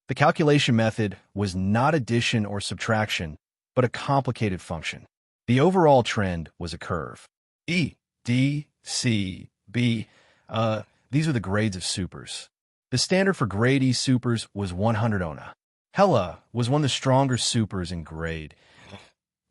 The calculation method was not addition or subtraction, but a complicated function. The overall trend was a curve. E, D, C, B, these are the grades of supers. The standard for grade E supers was 100 Ona. Hela was one of the stronger supers in grade.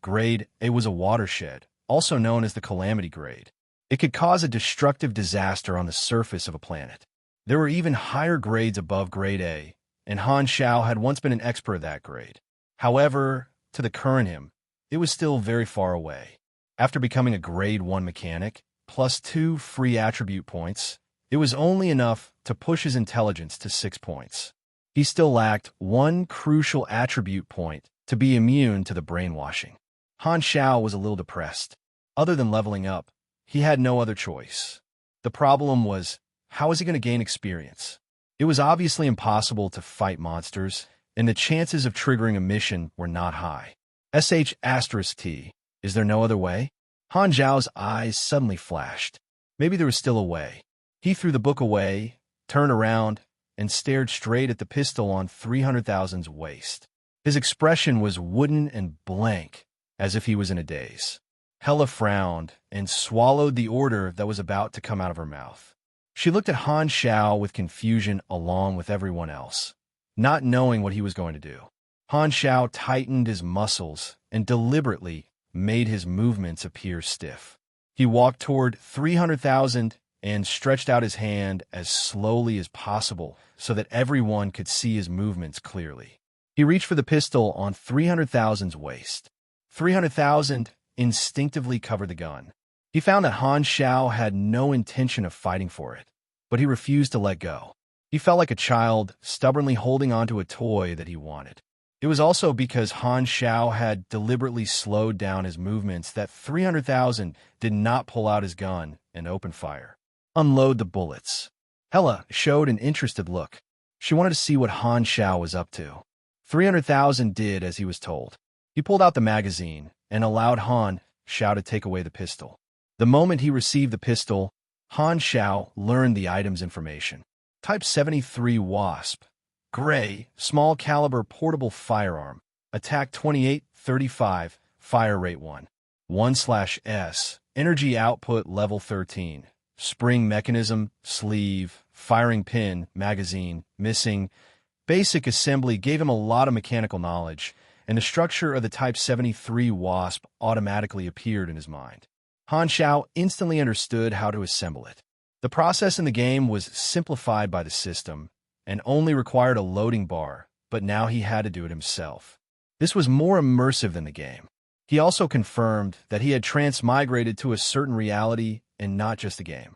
Grade A was a watershed, also known as the calamity grade. It could cause a destructive disaster on the surface of a planet. There were even higher grades above grade A, and Han Xiao had once been an expert at that grade. However, to the current him, it was still very far away. After becoming a grade 1 mechanic, plus 2 free attribute points, it was only enough to push his intelligence to 6 points. He still lacked one crucial attribute point to be immune to the brainwashing. Han Xiao was a little depressed. Other than leveling up, he had no other choice. The problem was, how was he going to gain experience? It was obviously impossible to fight monsters, and the chances of triggering a mission were not high. *T. Is there no other way? Han Zhao's eyes suddenly flashed. Maybe there was still a way. He threw the book away, turned around, and stared straight at the pistol on 300,000's waist. His expression was wooden and blank, as if he was in a daze. Hela frowned and swallowed the order that was about to come out of her mouth. She looked at Han Xiao with confusion along with everyone else, not knowing what he was going to do. Han Xiao tightened his muscles and deliberately made his movements appear stiff. He walked toward 300,000 and stretched out his hand as slowly as possible so that everyone could see his movements clearly. He reached for the pistol on 300,000's waist. 300,000 instinctively covered the gun. He found that Han Xiao had no intention of fighting for it, but he refused to let go. He felt like a child stubbornly holding onto a toy that he wanted. It was also because Han Xiao had deliberately slowed down his movements that 300,000 did not pull out his gun and open fire. Unload the bullets. Hela showed an interested look. She wanted to see what Han Xiao was up to. 300,000 did as he was told. He pulled out the magazine and allowed Han Xiao to take away the pistol. The moment he received the pistol, Han Xiao learned the item's information. Type 73 Wasp. Gray, small caliber portable firearm. Attack 28-35, fire rate 1. 1/S. Energy output level 13. Spring mechanism, sleeve, firing pin, magazine, missing. Basic assembly gave him a lot of mechanical knowledge, and the structure of the Type 73 Wasp automatically appeared in his mind. Han Xiao instantly understood how to assemble it. The process in the game was simplified by the system and only required a loading bar, but now he had to do it himself. This was more immersive than the game. He also confirmed that he had transmigrated to a certain reality and not just a game.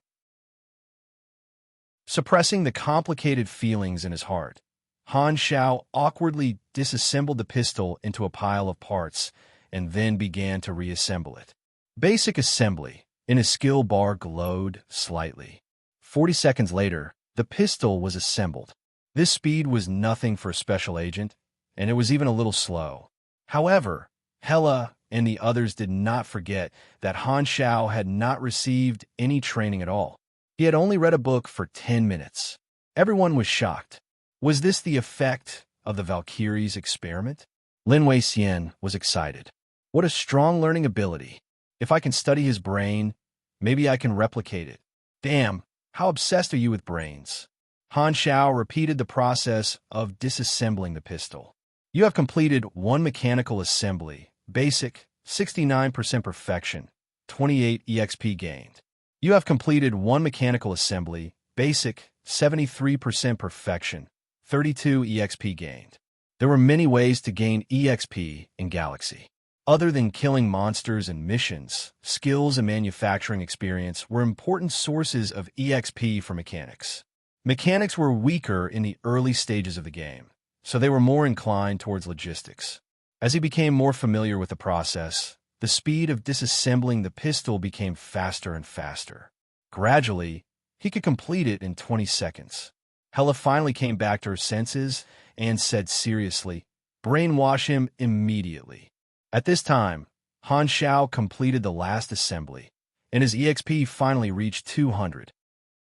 Suppressing the complicated feelings in his heart, Han Xiao awkwardly disassembled the pistol into a pile of parts and then began to reassemble it. Basic assembly, and his skill bar glowed slightly. 40 seconds later, the pistol was assembled. This speed was nothing for a special agent, and it was even a little slow. However, Hela and the others did not forget that Han Xiao had not received any training at all. He had only read a book for 10 minutes. Everyone was shocked. Was this the effect of the Valkyrie's experiment? Lin Weixian was excited. What a strong learning ability. If I can study his brain, maybe I can replicate it. Damn, how obsessed are you with brains? Han Xiao repeated the process of disassembling the pistol. You have completed one mechanical assembly, basic, 69% perfection, 28 EXP gained. You have completed one mechanical assembly, basic, 73% perfection, 32 EXP gained. There were many ways to gain EXP in Galaxy. Other than killing monsters and missions, skills and manufacturing experience were important sources of EXP for mechanics. Mechanics were weaker in the early stages of the game, so they were more inclined towards logistics. As he became more familiar with the process, the speed of disassembling the pistol became faster and faster. Gradually, he could complete it in 20 seconds. Hela finally came back to her senses and said seriously, "Brainwash him immediately." At this time, Han Xiao completed the last assembly, and his EXP finally reached 200.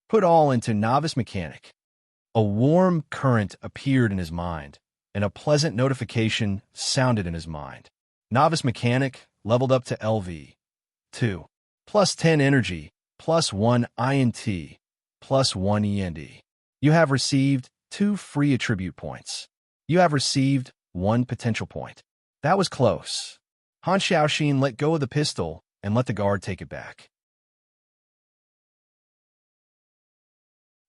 Put all into Novice Mechanic. A warm current appeared in his mind, and a pleasant notification sounded in his mind. Novice Mechanic leveled up to LV. 2. Plus 10 energy, plus 1 INT, plus 1 END. You have received 2 free attribute points. You have received 1 potential point. That was close. Han Xiaoxin let go of the pistol and let the guard take it back.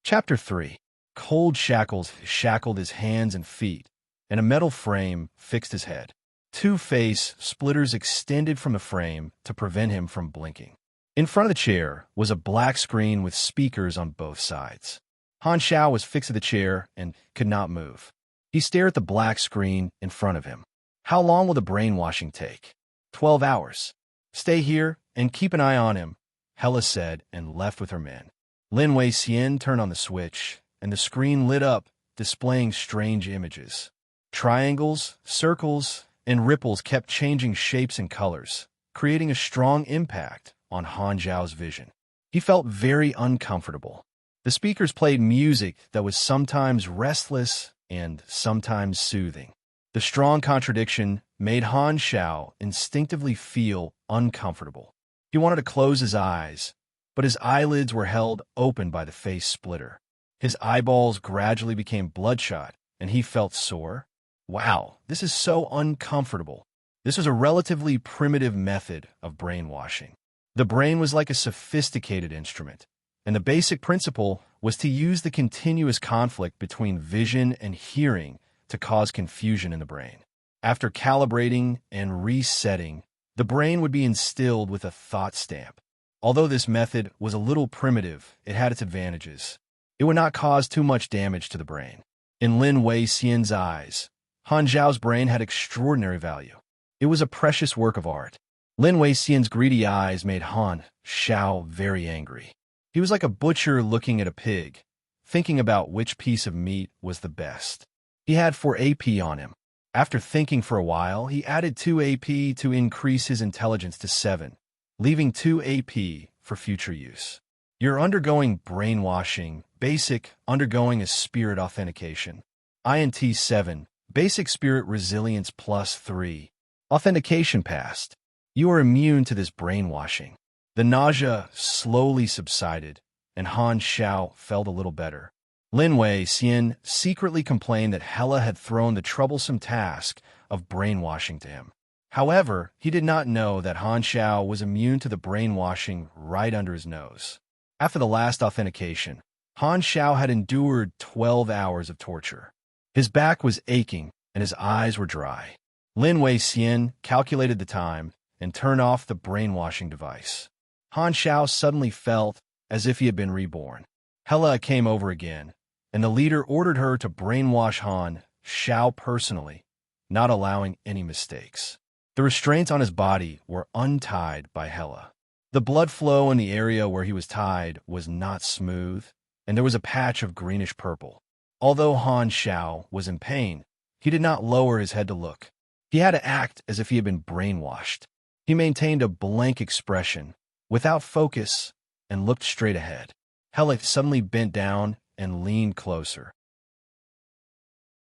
Chapter 3. Cold shackles shackled his hands and feet, and a metal frame fixed his head. 2 face splitters extended from the frame to prevent him from blinking. In front of the chair was a black screen with speakers on both sides. Han Xiao was fixed to the chair and could not move. He stared at the black screen in front of him. How long will the brainwashing take? 12 hours. Stay here and keep an eye on him, Hela said and left with her men. Lin Weixian turned on the switch, and the screen lit up, displaying strange images. Triangles, circles, and ripples kept changing shapes and colors, creating a strong impact on Han Xiao's vision. He felt very uncomfortable. The speakers played music that was sometimes restless and sometimes soothing. The strong contradiction made Han Xiao instinctively feel uncomfortable. He wanted to close his eyes, but his eyelids were held open by the face splitter. His eyeballs gradually became bloodshot, and he felt sore. Wow, this is so uncomfortable. This was a relatively primitive method of brainwashing. The brain was like a sophisticated instrument, and the basic principle was to use the continuous conflict between vision and hearing to cause confusion in the brain. After calibrating and resetting, the brain would be instilled with a thought stamp. Although this method was a little primitive, it had its advantages. It would not cause too much damage to the brain. In Lin Weixian's eyes, Han Zhao's brain had extraordinary value. It was a precious work of art. Lin Weixian's greedy eyes made Han Xiao very angry. He was like a butcher looking at a pig, thinking about which piece of meat was the best. He had 4 AP on him. After thinking for a while, he added 2 AP to increase his intelligence to 7, leaving 2 AP for future use. You're undergoing brainwashing, basic, undergoing a spirit authentication. INT 7, basic spirit resilience plus 3. Authentication passed. You are immune to this brainwashing. The nausea slowly subsided, and Han Xiao felt a little better. Lin Weixian secretly complained that Hela had thrown the troublesome task of brainwashing to him. However, he did not know that Han Xiao was immune to the brainwashing right under his nose. After the last authentication, Han Xiao had endured 12 hours of torture. His back was aching, and his eyes were dry. Lin Weixian calculated the time and turned off the brainwashing device. Han Xiao suddenly felt as if he had been reborn. Hela came over again, and the leader ordered her to brainwash Han Xiao personally, not allowing any mistakes. The restraints on his body were untied by Hela. The blood flow in the area where he was tied was not smooth, and there was a patch of greenish-purple. Although Han Xiao was in pain, he did not lower his head to look. He had to act as if he had been brainwashed. He maintained a blank expression, without focus, and looked straight ahead. Hela suddenly bent down and leaned closer.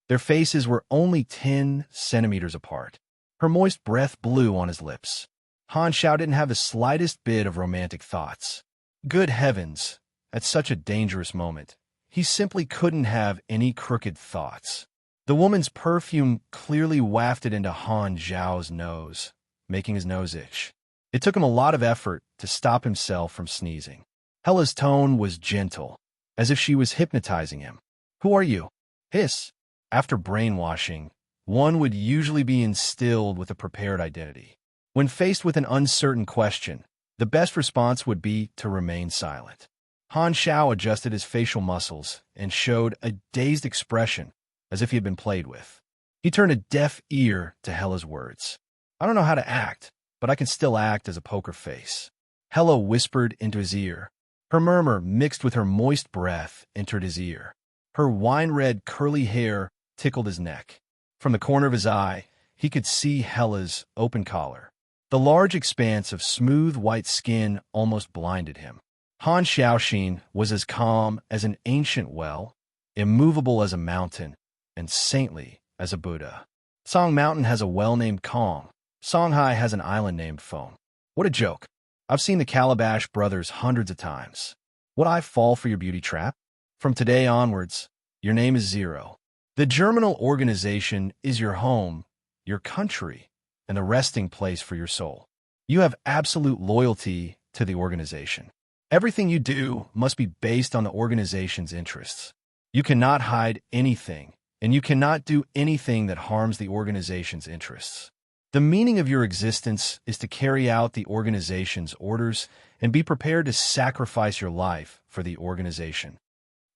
Their faces were only 10 centimeters apart. Her moist breath blew on his lips. Han Xiao didn't have the slightest bit of romantic thoughts. Good heavens, at such a dangerous moment, he simply couldn't have any crooked thoughts. The woman's perfume clearly wafted into Han Xiao's nose, making his nose itch. It took him a lot of effort to stop himself from sneezing. Hela's tone was gentle, as if she was hypnotizing him. "Who are you?" "Hiss." After brainwashing, one would usually be instilled with a prepared identity. When faced with an uncertain question, the best response would be to remain silent. Han Xiao adjusted his facial muscles and showed a dazed expression, as if he had been played with. He turned a deaf ear to Hela's words. "I don't know how to act, but I can still act as a poker face." Hela whispered into his ear. Her murmur, mixed with her moist breath, entered his ear. Her wine-red curly hair tickled his neck. From the corner of his eye, he could see Hela's open collar. The large expanse of smooth white skin almost blinded him. Han Xiaoxin was as calm as an ancient well, immovable as a mountain, and saintly as a Buddha. Song Mountain has a well named Kong. Songhai has an island named Feng. What a joke. I've seen the Calabash Brothers hundreds of times. Would I fall for your beauty trap? From today onwards, your name is Zero. The germinal organization is your home, your country, and the resting place for your soul. You have absolute loyalty to the organization. Everything you do must be based on the organization's interests. You cannot hide anything, and you cannot do anything that harms the organization's interests. The meaning of your existence is to carry out the organization's orders and be prepared to sacrifice your life for the organization.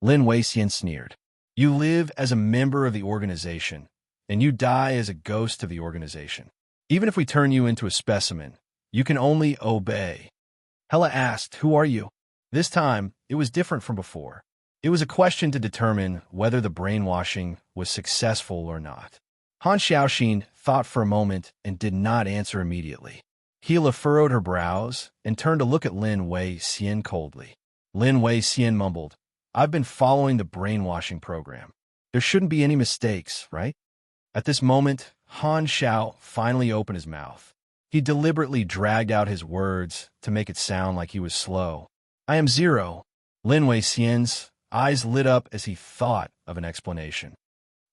Lin Weixian sneered. You live as a member of the organization, and you die as a ghost of the organization. Even if we turn you into a specimen, you can only obey. Hela asked, "Who are you?" This time, it was different from before. It was a question to determine whether the brainwashing was successful or not. Han Xiaoxin thought for a moment and did not answer immediately. Hela furrowed her brows and turned to look at Lin Weixian coldly. Lin Weixian mumbled, "I've been following the brainwashing program. There shouldn't be any mistakes, right?" At this moment, Han Xiao finally opened his mouth. He deliberately dragged out his words to make it sound like he was slow. "I am Zero." Lin Weixian's eyes lit up as he thought of an explanation.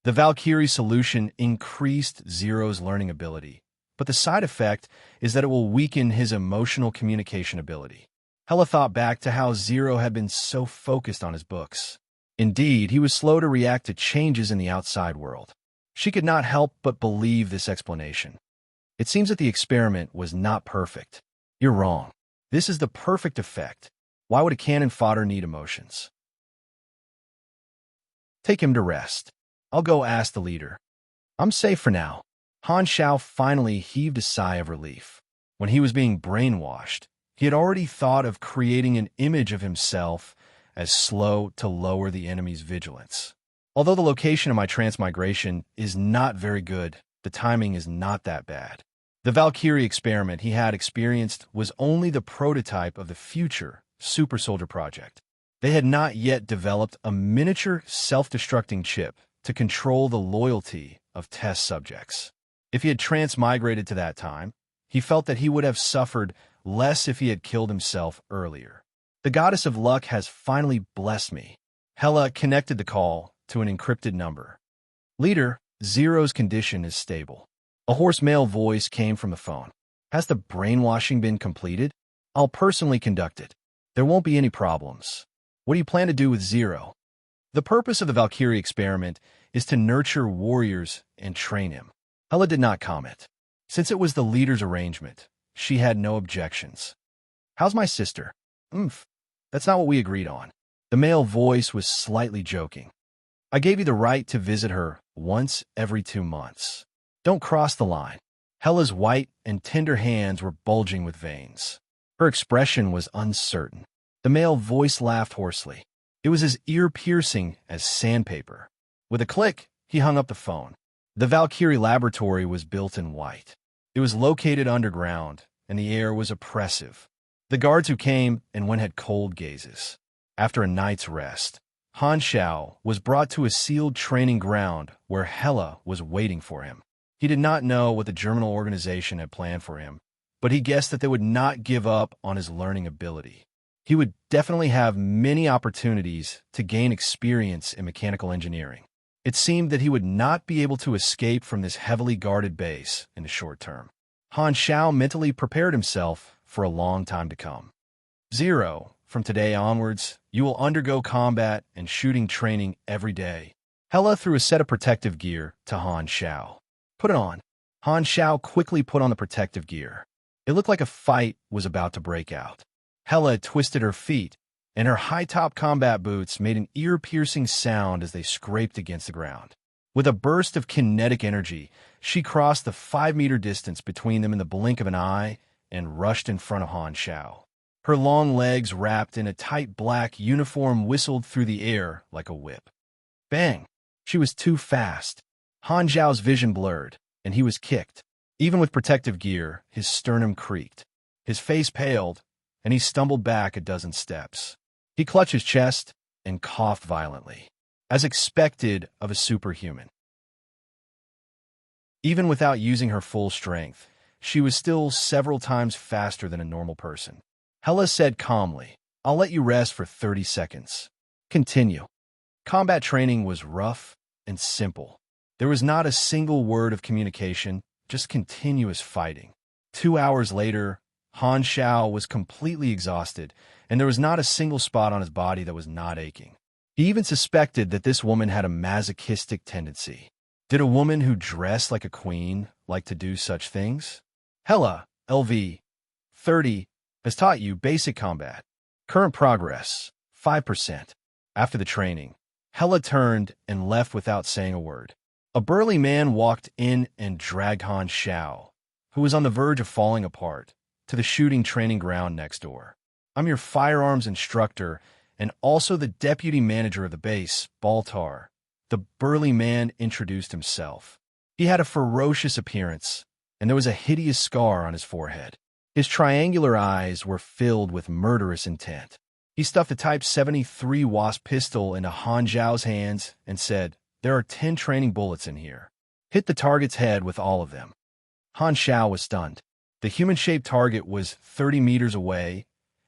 The Valkyrie solution increased Zero's learning ability, but the side effect is that it will weaken his emotional communication ability. Hela thought back to how Zero had been so focused on his books. Indeed, he was slow to react to changes in the outside world. She could not help but believe this explanation. It seems that the experiment was not perfect. You're wrong. This is the perfect effect. Why would a cannon fodder need emotions? Take him to rest. I'll go ask the leader. I'm safe for now. Han Xiao finally heaved a sigh of relief. When he was being brainwashed, he had already thought of creating an image of himself as slow to lower the enemy's vigilance. Although the location of my transmigration is not very good, the timing is not that bad. The Valkyrie experiment he had experienced was only the prototype of the future Super Soldier project. They had not yet developed a miniature self-destructing chip to control the loyalty of test subjects. If he had transmigrated to that time, he felt that he would have suffered less if he had killed himself earlier. The goddess of luck has finally blessed me. Hela connected the call to an encrypted number. Leader, Zero's condition is stable. A hoarse male voice came from the phone. Has the brainwashing been completed? I'll personally conduct it. There won't be any problems. What do you plan to do with Zero? The purpose of the Valkyrie experiment is to nurture warriors and train him. Hela did not comment. Since it was the leader's arrangement, she had no objections. How's my sister? That's not what we agreed on. The male voice was slightly joking. I gave you the right to visit her once every 2 months. Don't cross the line. Hella's white and tender hands were bulging with veins. Her expression was uncertain. The male voice laughed hoarsely. It was as ear-piercing as sandpaper. With a click, he hung up the phone. The Valkyrie laboratory was built in white. It was located underground, and the air was oppressive. The guards who came and went had cold gazes. After a night's rest, Han Xiao was brought to a sealed training ground where Hella was waiting for him. He did not know what the Germinal organization had planned for him, but he guessed that they would not give up on his learning ability. He would definitely have many opportunities to gain experience in mechanical engineering. It seemed that he would not be able to escape from this heavily guarded base in the short term. Han Xiao mentally prepared himself for a long time to come. 0. From today onwards, you will undergo combat and shooting training every day. Hella threw a set of protective gear to Han Xiao. Put it on. Han Xiao quickly put on the protective gear. It looked like a fight was about to break out. Hella twisted her feet, and her high-top combat boots made an ear-piercing sound as they scraped against the ground. With a burst of kinetic energy, she crossed the 5-meter distance between them in the blink of an eye and rushed in front of Han Xiao. Her long legs wrapped in a tight black uniform whistled through the air like a whip. Bang! She was too fast. Han Xiao's vision blurred, and he was kicked. Even with protective gear, his sternum creaked. His face paled, and he stumbled back a dozen steps. He clutched his chest and coughed violently, as expected of a superhuman. Even without using her full strength, she was still several times faster than a normal person. Hella said calmly, I'll let you rest for 30 seconds. Continue. Combat training was rough and simple. There was not a single word of communication, just continuous fighting. 2 hours later, Han Xiao was completely exhausted, and there was not a single spot on his body that was not aching. He even suspected that this woman had a masochistic tendency. Did a woman who dressed like a queen like to do such things? Hella, LV 30, has taught you basic combat. Current progress, 5%. After the training, Hella turned and left without saying a word. A burly man walked in and dragged Han Xiao, who was on the verge of falling apart, to the shooting training ground next door. I'm your firearms instructor and also the deputy manager of the base, Baltar. The burly man introduced himself. He had a ferocious appearance, and there was a hideous scar on his forehead. His triangular eyes were filled with murderous intent. He stuffed a Type 73 Wasp pistol into Han Xiao's hands and said, There are 10 training bullets in here. Hit the target's head with all of them. Han Xiao was stunned. The human-shaped target was 30 meters away,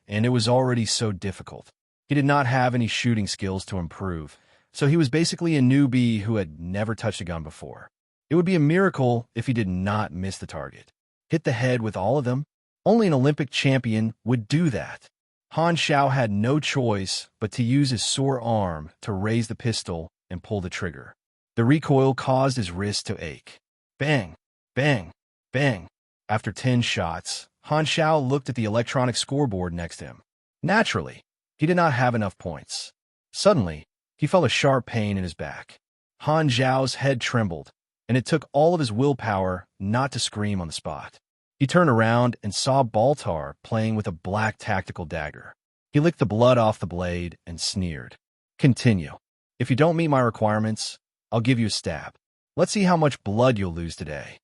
and it was already so difficult. He did not have any shooting skills to improve, so he was basically a newbie who had never touched a gun before. It would be a miracle if he did not miss the target. Hit the head with all of them? Only an Olympic champion would do that. Han Xiao had no choice but to use his sore arm to raise the pistol and pull the trigger. The recoil caused his wrist to ache. Bang, bang, bang. After 10 shots, Han Xiao looked at the electronic scoreboard next to him. Naturally, he did not have enough points. Suddenly, he felt a sharp pain in his back. Han Xiao's head trembled, and it took all of his willpower not to scream on the spot. He turned around and saw Baltar playing with a black tactical dagger. He licked the blood off the blade and sneered. Continue. If you don't meet my requirements, I'll give you a stab. Let's see how much blood you'll lose today.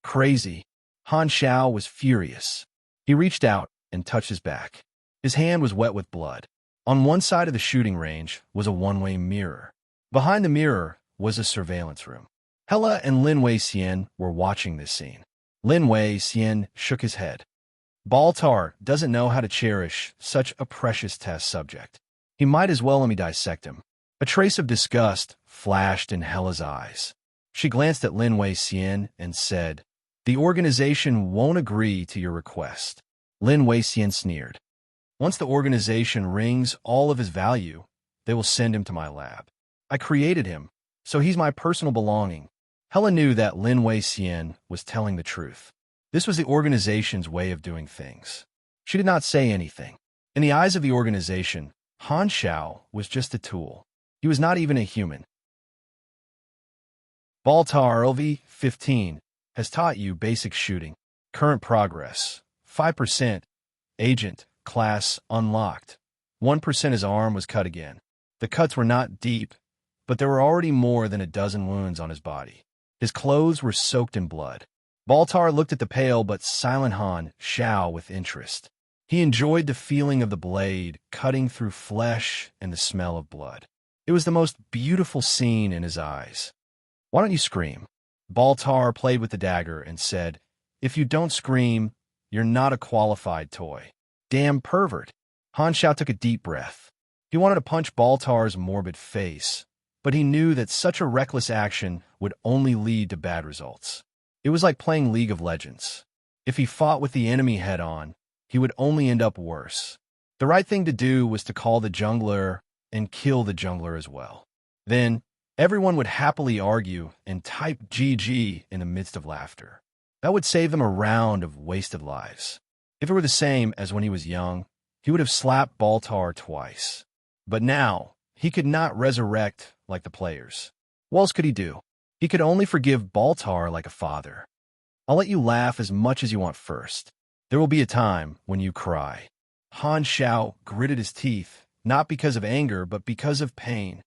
Crazy. Han Xiao was furious. He reached out and touched his back. His hand was wet with blood. On one side of the shooting range was a one-way mirror. Behind the mirror was a surveillance room. Hella and Lin Wei Xian were watching this scene. Lin Wei Xian shook his head. Baltar doesn't know how to cherish such a precious test subject. He might as well let me dissect him. A trace of disgust flashed in Hella's eyes. She glanced at Lin Wei Xian and said, The organization won't agree to your request. Lin Wei Xian sneered. Once the organization wrings all of his value, they will send him to my lab. I created him, so he's my personal belonging. Hella knew that Lin Wei Xian was telling the truth. This was the organization's way of doing things. She did not say anything. In the eyes of the organization, Han Xiao was just a tool. He was not even a human. Baltar LV-15 has taught you basic shooting. Current progress, 5%. Agent, class, unlocked. 1% his arm was cut again. The cuts were not deep, but there were already more than a dozen wounds on his body. His clothes were soaked in blood. Baltar looked at the pale but silent Han Xiao with interest. He enjoyed the feeling of the blade cutting through flesh and the smell of blood. It was the most beautiful scene in his eyes. "Why don't you scream?" Baltar played with the dagger and said, "If you don't scream, you're not a qualified toy." "Damn pervert." Han Xiao took a deep breath. He wanted to punch Baltar's morbid face, but he knew that such a reckless action would only lead to bad results. It was like playing League of Legends. If he fought with the enemy head-on, he would only end up worse. The right thing to do was to call the jungler and kill the jungler as well. Then, everyone would happily argue and type GG in the midst of laughter. That would save them a round of wasted lives. If it were the same as when he was young, he would have slapped Baltar twice. But now, he could not resurrect like the players. What else could he do? He could only forgive Baltar like a father. "I'll let you laugh as much as you want first. There will be a time when you cry." Han Xiao gritted his teeth, not because of anger, but because of pain.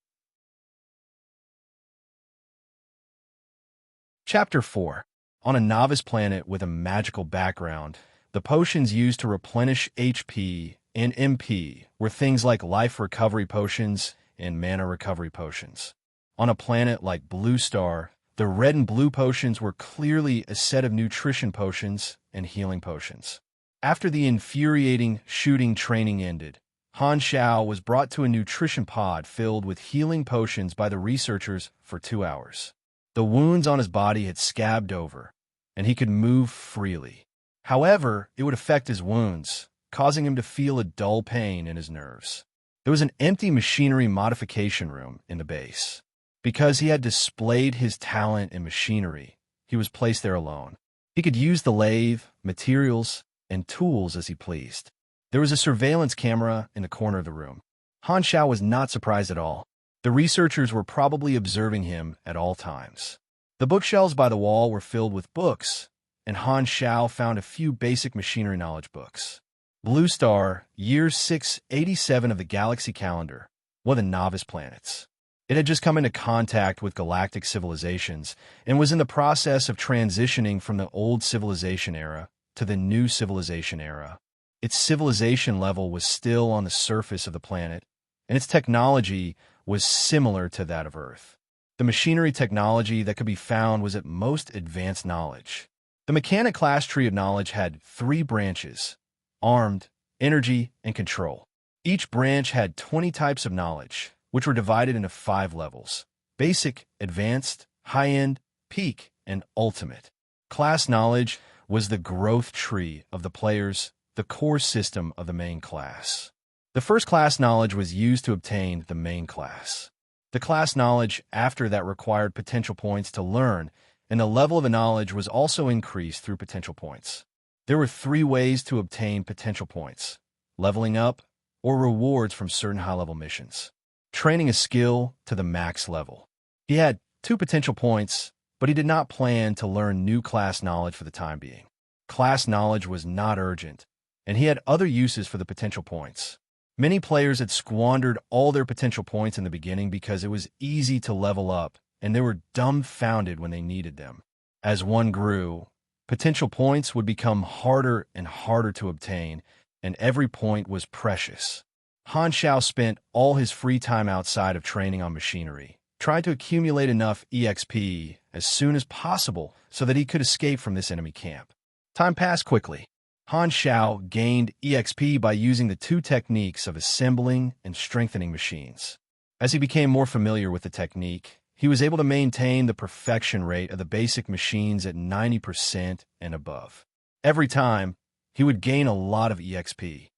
Chapter 4. On a novice planet with a magical background, the potions used to replenish HP and MP were things like life recovery potions and mana recovery potions. On a planet like Blue Star, the red and blue potions were clearly a set of nutrition potions and healing potions. After the infuriating shooting training ended, Han Xiao was brought to a nutrition pod filled with healing potions by the researchers for 2 hours. The wounds on his body had scabbed over, and he could move freely. However, it would affect his wounds, causing him to feel a dull pain in his nerves. There was an empty machinery modification room in the base. Because he had displayed his talent in machinery, he was placed there alone. He could use the lathe, materials, and tools as he pleased. There was a surveillance camera in the corner of the room. Han Xiao was not surprised at all. The researchers were probably observing him at all times. The bookshelves by the wall were filled with books, and Han Xiao found a few basic machinery knowledge books. Blue Star, year 687 of the galaxy calendar, one of the novice planets. It had just come into contact with galactic civilizations and was in the process of transitioning from the old civilization era to the new civilization era. Its civilization level was still on the surface of the planet, and its technology was similar to that of Earth. The machinery technology that could be found was at most advanced knowledge. The mechanic class tree of knowledge had 3 branches: armed, energy, and control. Each branch had 20 types of knowledge, which were divided into 5 levels: basic, advanced, high-end, peak, and ultimate. Class knowledge was the growth tree of the players, the core system of the main class. The first class knowledge was used to obtain the main class. The class knowledge after that required potential points to learn, and the level of the knowledge was also increased through potential points. There were 3 ways to obtain potential points: leveling up, or rewards from certain high-level missions. Training a skill to the max level. He had 2 potential points, but he did not plan to learn new class knowledge for the time being. Class knowledge was not urgent, and he had other uses for the potential points. Many players had squandered all their potential points in the beginning because it was easy to level up, and they were dumbfounded when they needed them. As one grew, potential points would become harder and harder to obtain, and every point was precious. Han Xiao spent all his free time outside of training on machinery, trying to accumulate enough EXP as soon as possible so that he could escape from this enemy camp. Time passed quickly. Han Xiao gained EXP by using the 2 techniques of assembling and strengthening machines. As he became more familiar with the technique, he was able to maintain the perfection rate of the basic machines at 90% and above. Every time, he would gain a lot of EXP.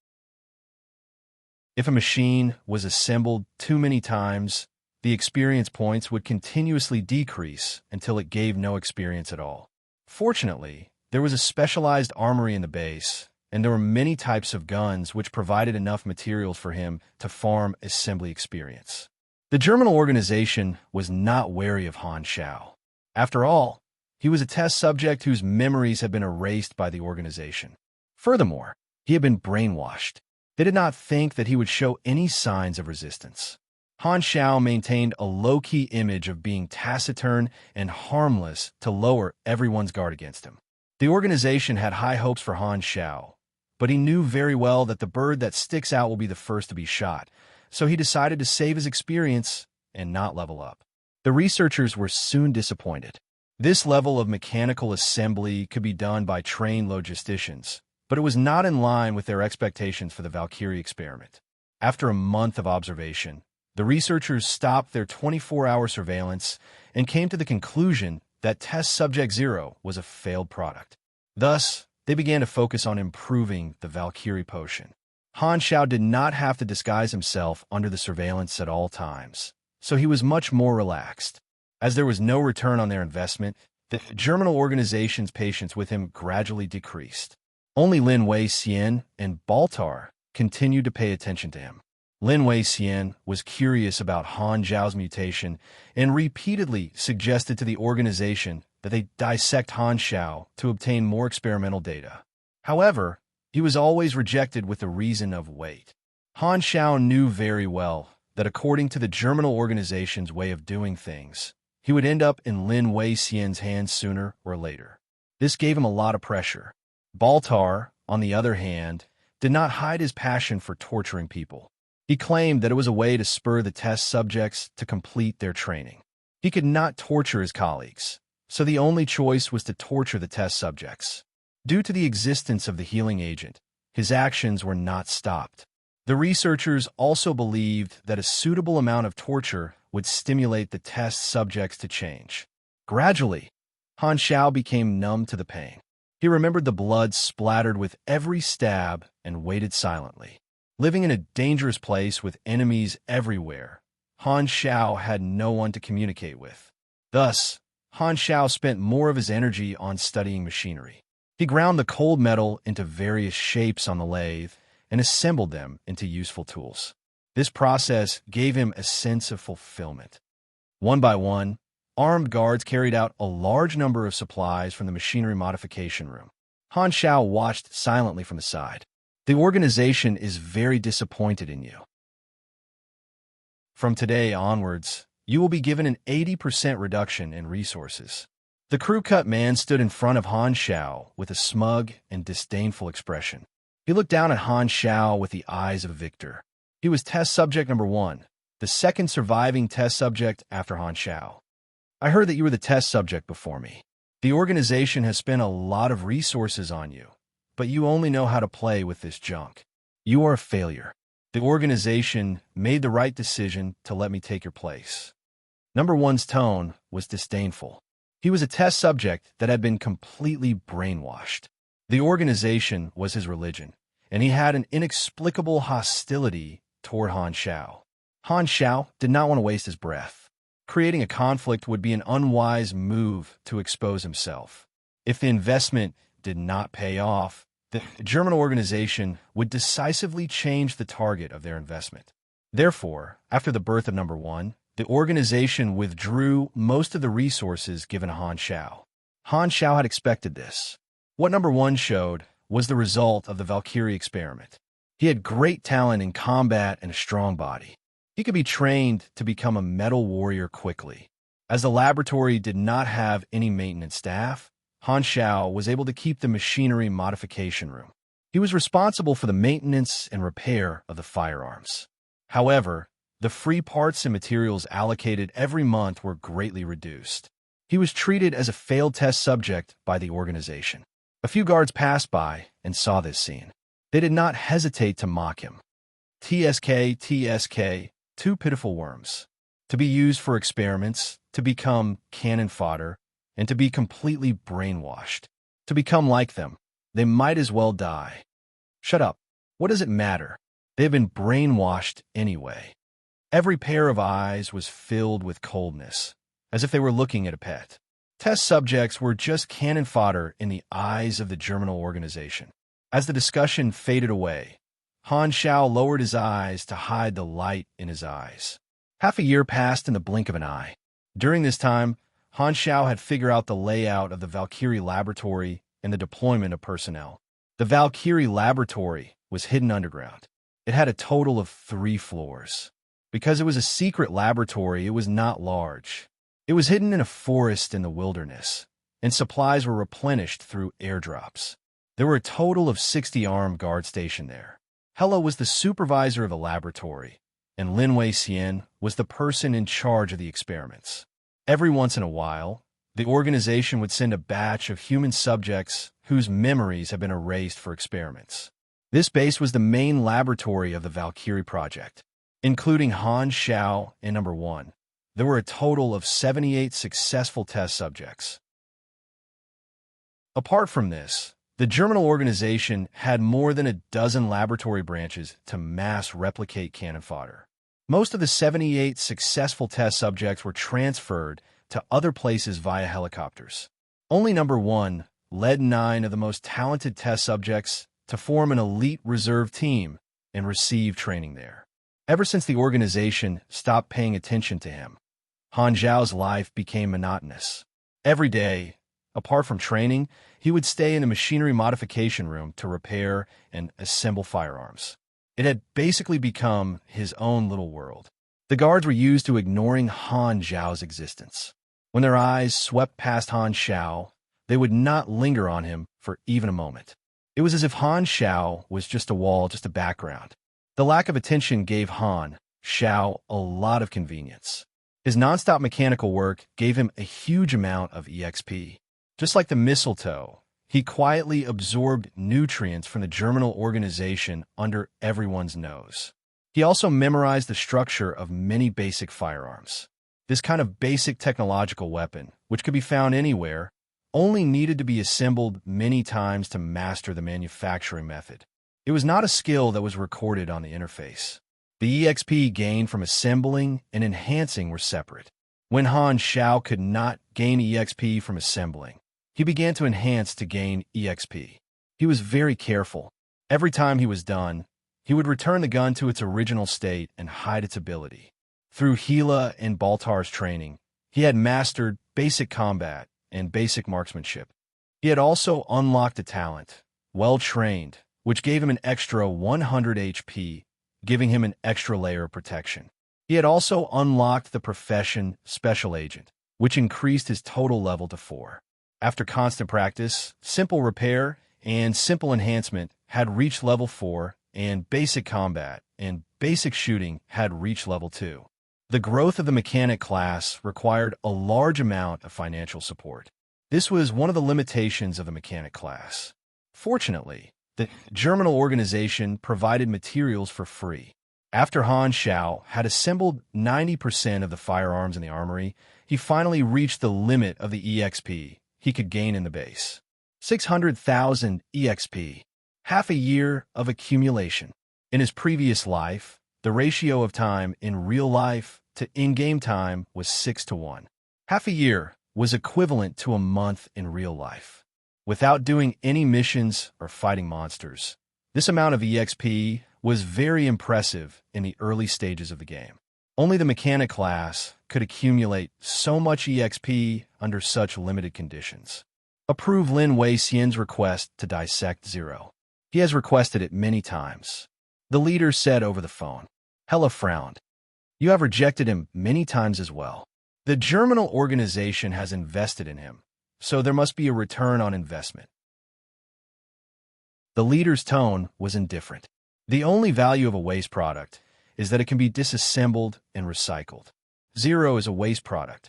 If a machine was assembled too many times, the experience points would continuously decrease until it gave no experience at all. Fortunately, there was a specialized armory in the base, and there were many types of guns which provided enough materials for him to farm assembly experience. The German organization was not wary of Han Shao. After all, he was a test subject whose memories had been erased by the organization. Furthermore, he had been brainwashed. They did not think that he would show any signs of resistance. Han Shao maintained a low-key image of being taciturn and harmless to lower everyone's guard against him. The organization had high hopes for Han Shao, but he knew very well that the bird that sticks out will be the first to be shot, so he decided to save his experience and not level up. The researchers were soon disappointed. This level of mechanical assembly could be done by trained logisticians, but it was not in line with their expectations for the Valkyrie experiment. After a month of observation, the researchers stopped their 24-hour surveillance and came to the conclusion that Test Subject 0 was a failed product. Thus, they began to focus on improving the Valkyrie potion. Han Shao did not have to disguise himself under the surveillance at all times, so he was much more relaxed. As there was no return on their investment, the German organization's patience with him gradually decreased. Only Lin Wei-Xian and Baltar continued to pay attention to him. Lin Wei-Xian was curious about Han Zhao's mutation and repeatedly suggested to the organization that they dissect Han Shao to obtain more experimental data. However, he was always rejected with the reason of weight. Han Shao knew very well that according to the German organization's way of doing things, he would end up in Lin Wei-Xian's hands sooner or later. This gave him a lot of pressure. Baltar, on the other hand, did not hide his passion for torturing people. He claimed that it was a way to spur the test subjects to complete their training. He could not torture his colleagues, so the only choice was to torture the test subjects. Due to the existence of the healing agent, his actions were not stopped. The researchers also believed that a suitable amount of torture would stimulate the test subjects to change. Gradually, Han Shao became numb to the pain. He remembered the blood splattered with every stab and waited silently. Living in a dangerous place with enemies everywhere, Han Shao had no one to communicate with. Thus, Han Shao spent more of his energy on studying machinery. He ground the cold metal into various shapes on the lathe and assembled them into useful tools. This process gave him a sense of fulfillment. One by one, armed guards carried out a large number of supplies from the machinery modification room. Han Shao watched silently from the side. The organization is very disappointed in you. From today onwards, you will be given an 80% reduction in resources. The crew-cut man stood in front of Han Shao with a smug and disdainful expression. He looked down at Han Shao with the eyes of a victor. He was test subject number 1, the second surviving test subject after Han Shao. I heard that you were the test subject before me. The organization has spent a lot of resources on you, but you only know how to play with this junk. You are a failure. The organization made the right decision to let me take your place. Number 1's tone was disdainful. He was a test subject that had been completely brainwashed. The organization was his religion, and he had an inexplicable hostility toward Han Shao. Han Shao did not want to waste his breath. Creating a conflict would be an unwise move to expose himself. If the investment did not pay off, the German organization would decisively change the target of their investment. Therefore, after the birth of number 1, the organization withdrew most of the resources given to Han Shao. Han Shao had expected this. What number 1 showed was the result of the Valkyrie experiment. He had great talent in combat and a strong body. He could be trained to become a metal warrior quickly. As the laboratory did not have any maintenance staff, Han Shao was able to keep the machinery modification room. He was responsible for the maintenance and repair of the firearms. However, the free parts and materials allocated every month were greatly reduced. He was treated as a failed test subject by the organization. A few guards passed by and saw this scene. They did not hesitate to mock him. TSK, TSK, two pitiful worms. To be used for experiments, to become cannon fodder, and to be completely brainwashed. To become like them, they might as well die. Shut up. What does it matter? They have been brainwashed anyway. Every pair of eyes was filled with coldness, as if they were looking at a pet. Test subjects were just cannon fodder in the eyes of the Germinal organization. As the discussion faded away, Han Xiao lowered his eyes to hide the light in his eyes. Half a year passed in the blink of an eye. During this time, Han Xiao had figured out the layout of the Valkyrie laboratory and the deployment of personnel. The Valkyrie laboratory was hidden underground. It had a total of 3 floors. Because it was a secret laboratory, it was not large. It was hidden in a forest in the wilderness, and supplies were replenished through airdrops. There were a total of 60 armed guards stationed there. Hela was the supervisor of the laboratory, and Lin Wei-Xian was the person in charge of the experiments. Every once in a while, the organization would send a batch of human subjects whose memories had been erased for experiments. This base was the main laboratory of the Valkyrie project, including Han Xiao and Number 1. There were a total of 78 successful test subjects. Apart from this, the German organization had more than a dozen laboratory branches to mass replicate cannon fodder. Most of the 78 successful test subjects were transferred to other places via helicopters. Only Number 1 led 9 of the most talented test subjects to form an elite reserve team and receive training there. Ever since the organization stopped paying attention to him, Han Zhao's life became monotonous. Every day, apart from training, he would stay in a machinery modification room to repair and assemble firearms. It had basically become his own little world. The guards were used to ignoring Han Zhao's existence. When their eyes swept past Han Xiao, they would not linger on him for even a moment. It was as if Han Xiao was just a wall, just a background. The lack of attention gave Han Xiao a lot of convenience. His nonstop mechanical work gave him a huge amount of EXP. Just like the mistletoe, he quietly absorbed nutrients from the germinal organization under everyone's nose. He also memorized the structure of many basic firearms. This kind of basic technological weapon, which could be found anywhere, only needed to be assembled many times to master the manufacturing method. It was not a skill that was recorded on the interface. The EXP gained from assembling and enhancing were separate. When Han Xiao could not gain EXP from assembling, he began to enhance to gain EXP. He was very careful. Every time he was done, he would return the gun to its original state and hide its ability. Through Hela and Baltar's training, he had mastered basic combat and basic marksmanship. He had also unlocked a talent, well-trained, which gave him an extra 100 HP, giving him an extra layer of protection. He had also unlocked the profession Special Agent, which increased his total level to 4. After constant practice, simple repair and simple enhancement had reached level 4, and basic combat and basic shooting had reached level 2. The growth of the mechanic class required a large amount of financial support. This was one of the limitations of the mechanic class. Fortunately, the Germinal organization provided materials for free. After Han Xiao had assembled 90% of the firearms in the armory, he finally reached the limit of the EXP he could gain in the base. 600,000 EXP, half a year of accumulation. In his previous life, the ratio of time in real life to in-game time was 6-1. Half a year was equivalent to a month in real life. Without doing any missions or fighting monsters, this amount of EXP was very impressive in the early stages of the game. Only the mechanic class could accumulate so much EXP under such limited conditions. Approve Lin Wei-Xian's request to dissect Zero. He has requested it many times. The leader said over the phone. Hela frowned. You have rejected him many times as well. The Germinal organization has invested in him, so there must be a return on investment. The leader's tone was indifferent. The only value of a waste product is that it can be disassembled and recycled. Zero is a waste product.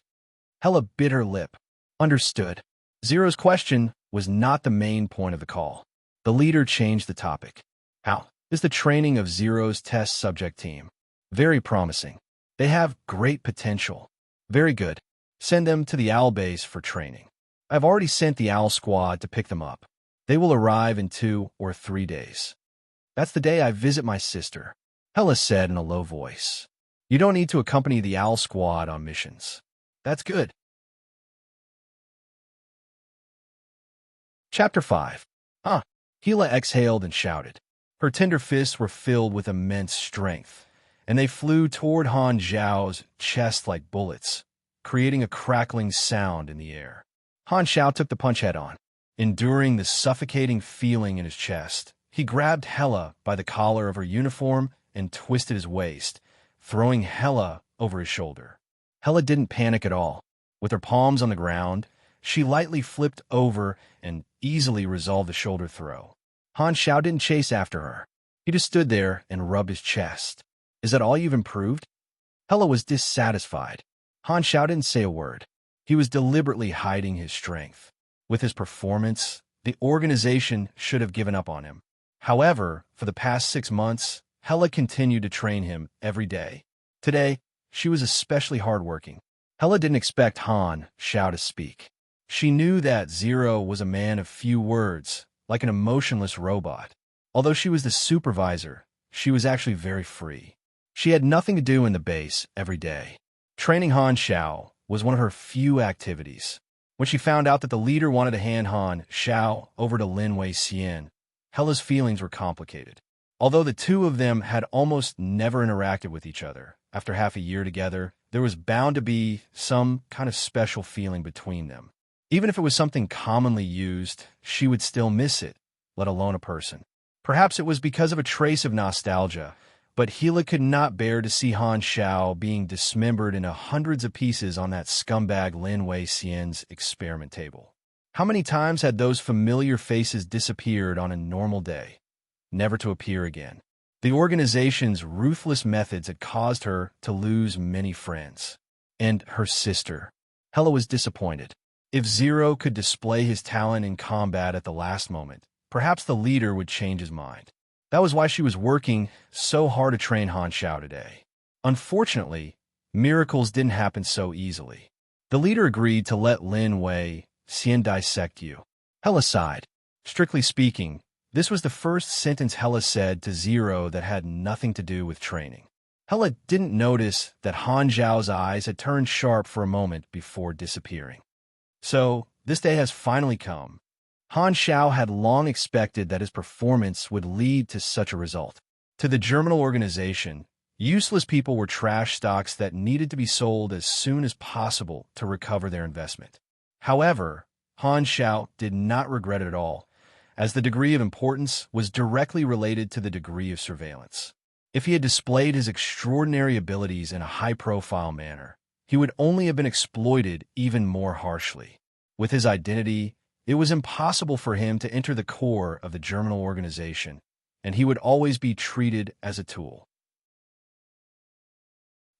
Hela bit her lip. Understood. Zero's question was not the main point of the call. The leader changed the topic. How is the training of Zero's test subject team? Very promising. They have great potential. Very good. Send them to the Owl base for training. I've already sent the Owl squad to pick them up. They will arrive in 2 or 3 days. That's the day I visit my sister, Hela said in a low voice. You don't need to accompany the Owl squad on missions. That's good. Chapter 5. Hela exhaled and shouted. Her tender fists were filled with immense strength, and they flew toward Han Zhao's chest like bullets, creating a crackling sound in the air. Han Zhao took the punch head-on. Enduring the suffocating feeling in his chest, he grabbed Hela by the collar of her uniform and twisted his waist, throwing Hela over his shoulder. Hela didn't panic at all. With her palms on the ground, she lightly flipped over and easily resolved the shoulder throw. Han Zhao didn't chase after her. He just stood there and rubbed his chest. Is that all you've improved? Hela was dissatisfied. Han Zhao didn't say a word. He was deliberately hiding his strength. With his performance, the organization should have given up on him. However, for the past 6 months, Hela continued to train him every day. Today, she was especially hardworking. Hela didn't expect Han Zhao to speak. She knew that Zero was a man of few words, like an emotionless robot. Although she was the supervisor, she was actually very free. She had nothing to do in the base every day. Training Han Zhao was one of her few activities. When she found out that the leader wanted to hand Han Zhao over to Lin Wei Xian, Hela's feelings were complicated. Although the two of them had almost never interacted with each other, after half a year together, there was bound to be some kind of special feeling between them. Even if it was something commonly used, she would still miss it, let alone a person. Perhaps it was because of a trace of nostalgia, but Hela could not bear to see Han Zhao being dismembered into hundreds of pieces on that scumbag Lin Wei Xian's experiment table. How many times had those familiar faces disappeared on a normal day, never to appear again? The organization's ruthless methods had caused her to lose many friends. And her sister. Hela was disappointed. If Zero could display his talent in combat at the last moment, perhaps the leader would change his mind. That was why she was working so hard to train Han Zhao today. Unfortunately, miracles didn't happen so easily. The leader agreed to let Lin Wei Xian dissect you. Hela sighed. Strictly speaking, this was the first sentence Hela said to Zero that had nothing to do with training. Hela didn't notice that Han Zhao's eyes had turned sharp for a moment before disappearing. So, this day has finally come. Han Zhao had long expected that his performance would lead to such a result. To the Germinal organization, useless people were trash stocks that needed to be sold as soon as possible to recover their investment. However, Han Zhao did not regret it at all, as the degree of importance was directly related to the degree of surveillance. If he had displayed his extraordinary abilities in a high-profile manner, he would only have been exploited even more harshly. With his identity, it was impossible for him to enter the core of the Germinal organization, and he would always be treated as a tool.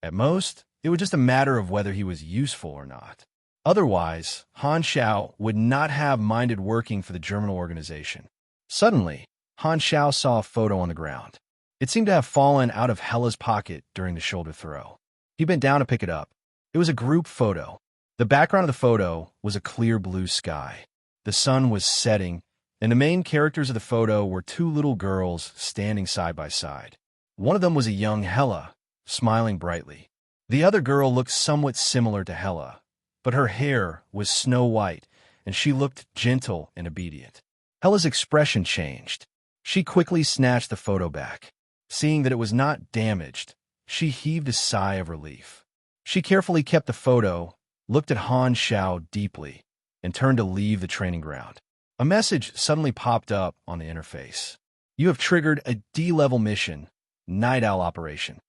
At most, it was just a matter of whether he was useful or not. Otherwise, Han Zhao would not have minded working for the Germinal organization. Suddenly, Han Zhao saw a photo on the ground. It seemed to have fallen out of Hela's pocket during the shoulder throw. He bent down to pick it up. It was a group photo. The background of the photo was a clear blue sky. The sun was setting, and the main characters of the photo were two little girls standing side by side. One of them was a young Hela, smiling brightly. The other girl looked somewhat similar to Hela, but her hair was snow white, and she looked gentle and obedient. Hela's expression changed. She quickly snatched the photo back. Seeing that it was not damaged, she heaved a sigh of relief. She carefully kept the photo, looked at Han Zhao deeply, and turned to leave the training ground. A message suddenly popped up on the interface. You have triggered a D-level mission, Night Owl Operation.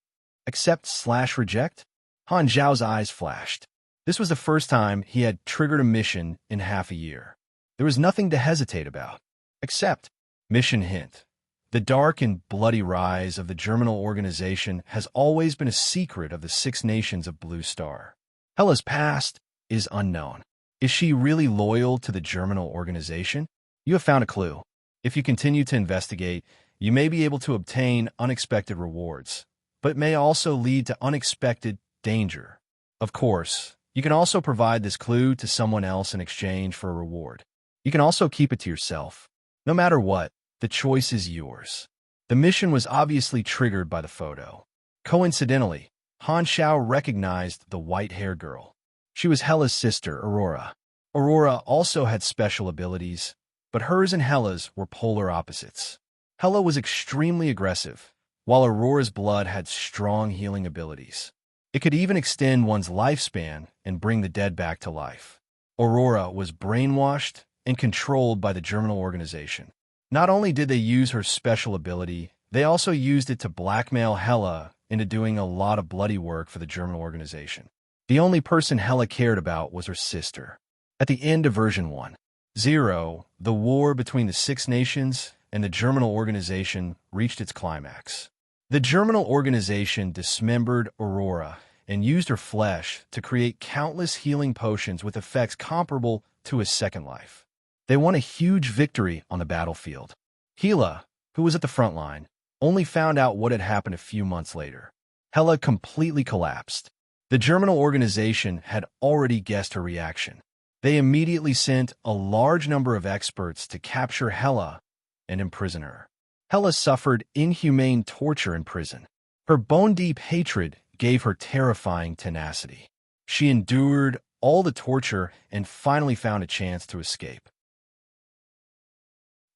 Accept/reject? Han Zhao's eyes flashed. This was the first time he had triggered a mission in half a year. There was nothing to hesitate about. Accept. Mission hint. The dark and bloody rise of the Germinal organization has always been a secret of the 6 nations of Blue Star. Hela's past is unknown. Is she really loyal to the Germinal organization? You have found a clue. If you continue to investigate, you may be able to obtain unexpected rewards, but it may also lead to unexpected danger. Of course, you can also provide this clue to someone else in exchange for a reward. You can also keep it to yourself. No matter what, the choice is yours. The mission was obviously triggered by the photo. Coincidentally, Han Zhao recognized the white-haired girl. She was Hela's sister, Aurora. Aurora also had special abilities, but hers and Hela's were polar opposites. Hela was extremely aggressive, while Aurora's blood had strong healing abilities. It could even extend one's lifespan and bring the dead back to life. Aurora was brainwashed and controlled by the Germinal organization. Not only did they use her special ability, they also used it to blackmail Hela into doing a lot of bloody work for the Germinal organization. The only person Hela cared about was her sister. At the end of version 1.0, the war between the Six Nations and the Germinal organization reached its climax. The Germinal organization dismembered Aurora and used her flesh to create countless healing potions with effects comparable to a second life. They won a huge victory on the battlefield. Hela, who was at the front line, only found out what had happened a few months later. Hela completely collapsed. The Germinal organization had already guessed her reaction. They immediately sent a large number of experts to capture Hela and imprison her. Hela suffered inhumane torture in prison. Her bone-deep hatred gave her terrifying tenacity. She endured all the torture and finally found a chance to escape.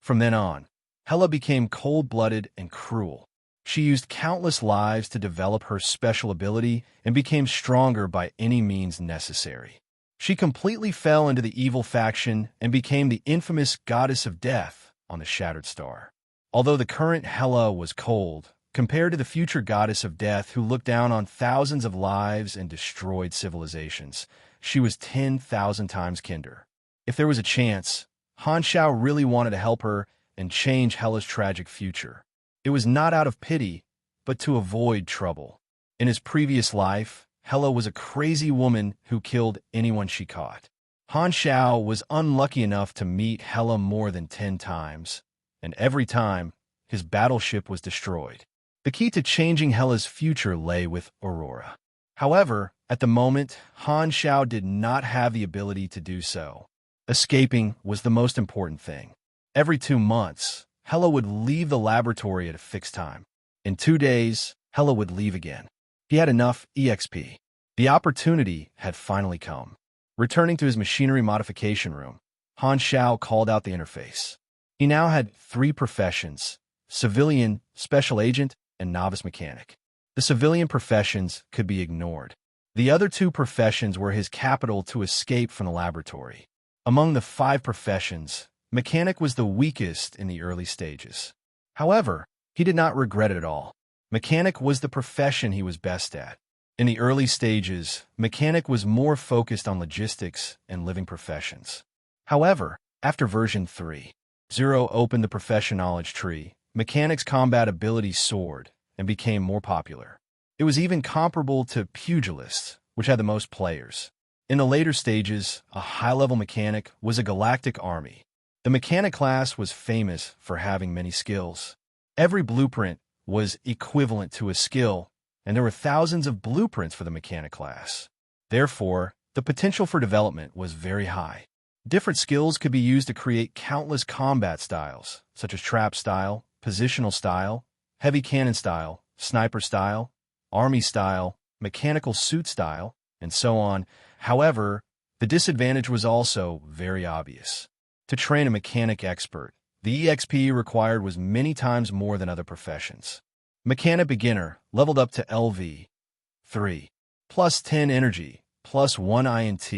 From then on, Hela became cold-blooded and cruel. She used countless lives to develop her special ability and became stronger by any means necessary. She completely fell into the evil faction and became the infamous Goddess of Death on the Shattered Star. Although the current Hela was cold, compared to the future Goddess of Death who looked down on thousands of lives and destroyed civilizations, she was 10,000 times kinder. If there was a chance, Han Shao really wanted to help her and change Hela's tragic future. It was not out of pity, but to avoid trouble. In his previous life, Hela was a crazy woman who killed anyone she caught. Han Shao was unlucky enough to meet Hela more than 10 times, and every time, his battleship was destroyed. The key to changing Hela's future lay with Aurora. However, at the moment, Han Shao did not have the ability to do so. Escaping was the most important thing. Every 2 months, Hela would leave the laboratory at a fixed time. In 2 days, Hela would leave again. He had enough EXP. The opportunity had finally come. Returning to his machinery modification room, Han Shao called out the interface. He now had 3 professions: civilian, special agent, and novice mechanic. The civilian professions could be ignored. The other 2 professions were his capital to escape from the laboratory. Among the 5 professions, mechanic was the weakest in the early stages. However, he did not regret it at all. Mechanic was the profession he was best at. In the early stages, mechanic was more focused on logistics and living professions. However, after version 3.0 opened the profession knowledge tree, mechanic's combat ability soared and became more popular. It was even comparable to pugilists, which had the most players. In the later stages, a high-level mechanic was a galactic army. The mechanic class was famous for having many skills. Every blueprint was equivalent to a skill, and there were thousands of blueprints for the mechanic class. Therefore, the potential for development was very high. Different skills could be used to create countless combat styles, such as trap style, positional style, heavy cannon style, sniper style, army style, mechanical suit style, and so on. However, the disadvantage was also very obvious. To train a mechanic expert, the EXP required was many times more than other professions. Mechanic beginner leveled up to LV3, plus 10 energy, plus 1 INT,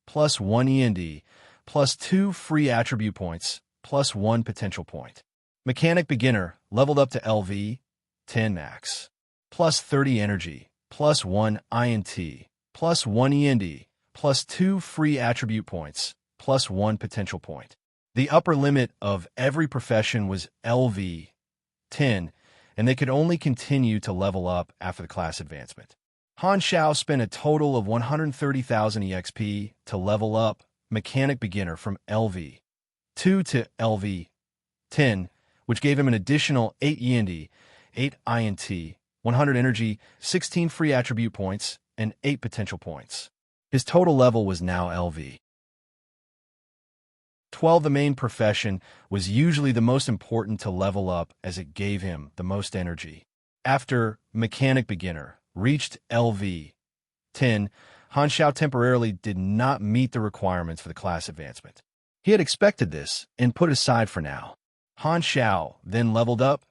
plus 1 END, plus 2 free attribute points, plus 1 potential point. Mechanic beginner leveled up to LV10 max, plus 30 energy, plus 1 INT, plus 1 END, plus 2 free attribute points, plus 1 potential point. The upper limit of every profession was LV10, and they could only continue to level up after the class advancement. Han Shao spent a total of 130,000 EXP to level up Mechanic Beginner from LV2 to LV10, which gave him an additional 8 END, 8 INT, 100 energy, 16 free attribute points, and 8 potential points. His total level was now LV12. The main profession was usually the most important to level up as it gave him the most energy. After Mechanic Beginner reached LV10, Han Shao temporarily did not meet the requirements for the class advancement. He had expected this and put it aside for now. Han Xiao then leveled up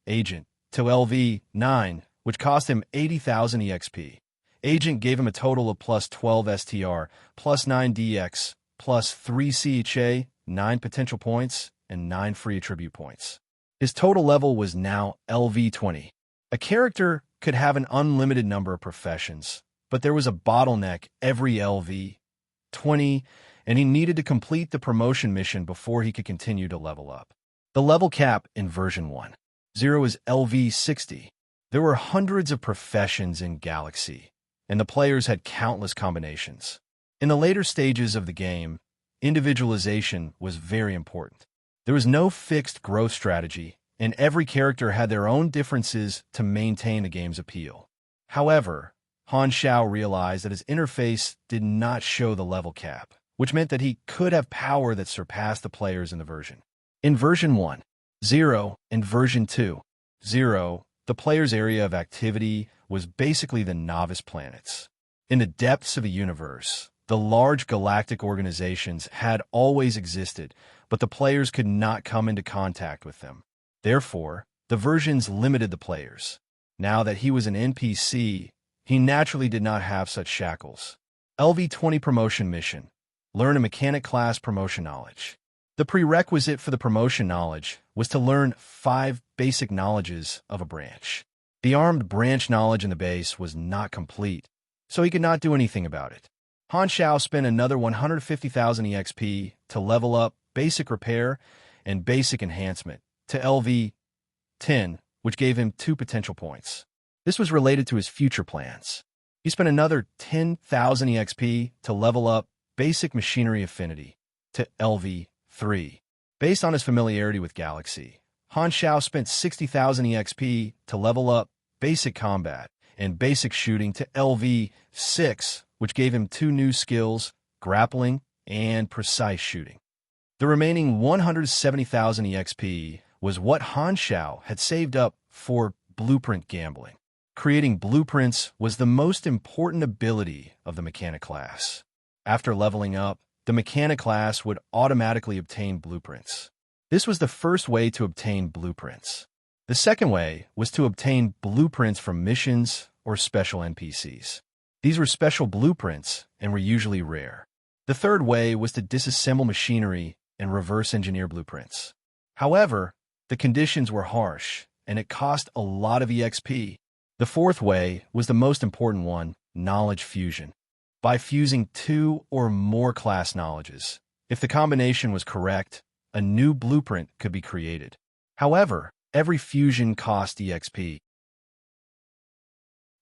Agent to LV9, which cost him 80,000 EXP. Agent gave him a total of plus 12 STR, plus 9 DX, plus 3 CHA, 9 potential points, and 9 free attribute points. His total level was now LV20. A character could have an unlimited number of professions, but there was a bottleneck every LV20, and he needed to complete the promotion mission before he could continue to level up. The level cap in version 1.0 is LV60. There were hundreds of professions in Galaxy, and the players had countless combinations. In the later stages of the game, individualization was very important. There was no fixed growth strategy, and every character had their own differences to maintain the game's appeal. However, Han Xiao realized that his interface did not show the level cap, which meant that he could have power that surpassed the players in the version. In version 1.0 and version 2.0, the player's area of activity was basically the novice planets. In the depths of the universe, the large galactic organizations had always existed, but the players could not come into contact with them. Therefore, the versions limited the players. Now that he was an NPC, he naturally did not have such shackles. LV20 Promotion Mission. Learn a mechanic class promotion knowledge. The prerequisite for the promotion knowledge was to learn 5 basic knowledges of a branch. The armed branch knowledge in the base was not complete, so he could not do anything about it. Han Xiao spent another 150,000 EXP to level up Basic Repair and Basic Enhancement to LV10, which gave him 2 potential points. This was related to his future plans. He spent another 10,000 EXP to level up Basic Machinery Affinity to LV3. Based on his familiarity with Galaxy, Han Xiao spent 60,000 EXP to level up Basic Combat and Basic Shooting to LV6, which gave him 2 new skills, Grappling and Precise Shooting. The remaining 170,000 EXP was what Han Xiao had saved up for Blueprint Gambling. Creating blueprints was the most important ability of the mechanic class. After leveling up, the mechanic class would automatically obtain blueprints. This was the first way to obtain blueprints. The second way was to obtain blueprints from missions or special NPCs. These were special blueprints and were usually rare. The third way was to disassemble machinery and reverse engineer blueprints. However, the conditions were harsh, and it cost a lot of EXP. The fourth way was the most important one, knowledge fusion. By fusing 2 or more class knowledges, if the combination was correct, a new blueprint could be created. However, every fusion cost EXP.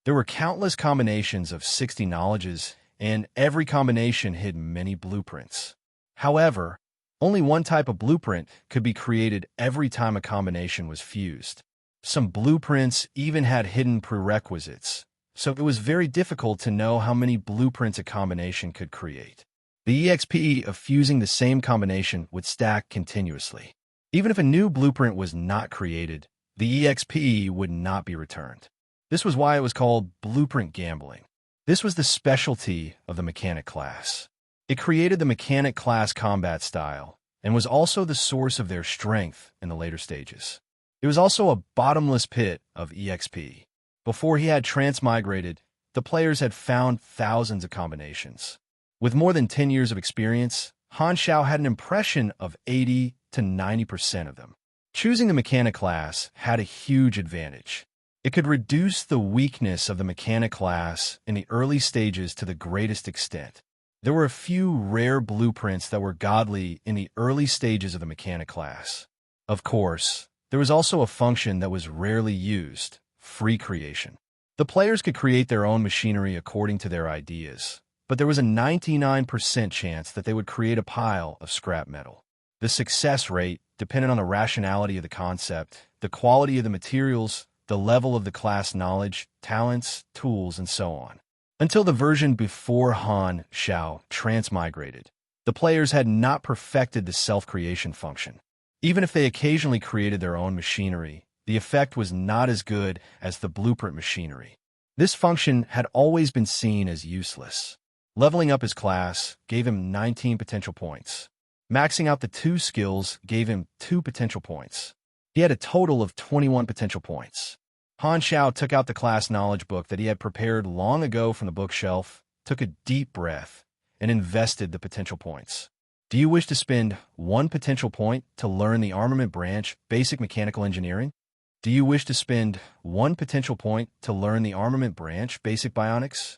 There were countless combinations of 60 knowledges, and every combination hid many blueprints. However, only one type of blueprint could be created every time a combination was fused. Some blueprints even had hidden prerequisites, so it was very difficult to know how many blueprints a combination could create. The EXP of fusing the same combination would stack continuously. Even if a new blueprint was not created, the EXP would not be returned. This was why it was called Blueprint Gambling. This was the specialty of the mechanic class. It created the mechanic class combat style and was also the source of their strength in the later stages. It was also a bottomless pit of EXP. Before he had transmigrated, the players had found thousands of combinations. With more than 10 years of experience, Han Xiao had an impression of 80 to 90% of them. Choosing the mechanic class had a huge advantage. It could reduce the weakness of the mechanic class in the early stages to the greatest extent. There were a few rare blueprints that were godly in the early stages of the mechanic class. Of course, there was also a function that was rarely used, free creation. The players could create their own machinery according to their ideas, but there was a 99% chance that they would create a pile of scrap metal. The success rate depended on the rationality of the concept, the quality of the materials, the level of the class knowledge, talents, tools, and so on. Until the version before Han Xiao transmigrated, the players had not perfected the self-creation function. Even if they occasionally created their own machinery, the effect was not as good as the blueprint machinery. This function had always been seen as useless. Leveling up his class gave him 19 potential points. Maxing out the 2 skills gave him 2 potential points. He had a total of 21 potential points. Han Xiao took out the class knowledge book that he had prepared long ago from the bookshelf, took a deep breath, and invested the potential points. Do you wish to spend 1 potential point to learn the armament branch, basic mechanical engineering? Do you wish to spend 1 potential point to learn the armament branch, basic bionics?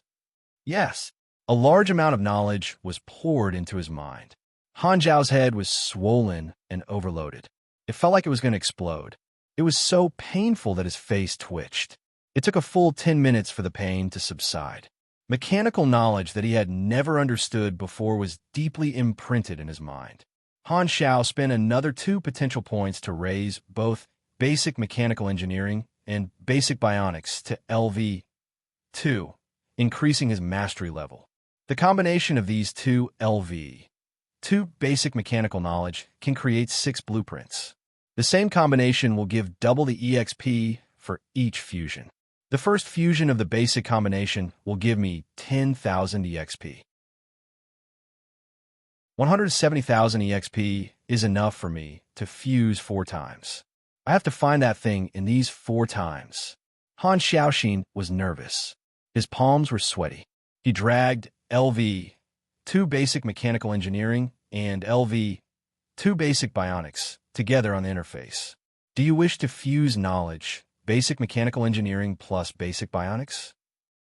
Yes. A large amount of knowledge was poured into his mind. Han Zhao's head was swollen and overloaded. It felt like it was going to explode. It was so painful that his face twitched. It took a full 10 minutes for the pain to subside. Mechanical knowledge that he had never understood before was deeply imprinted in his mind. Han Xiao spent another 2 potential points to raise both basic mechanical engineering and basic bionics to LV2, increasing his mastery level. The combination of these 2 LV2 basic mechanical knowledge can create 6 blueprints. The same combination will give double the EXP for each fusion. The first fusion of the basic combination will give me 10,000 EXP. 170,000 EXP is enough for me to fuse 4 times. I have to find that thing in these 4 times. Han Xiaoxin was nervous. His palms were sweaty. He dragged LV2 basic mechanical engineering and LV2 basic bionics together on the interface. Do you wish to fuse knowledge, basic mechanical engineering plus basic bionics?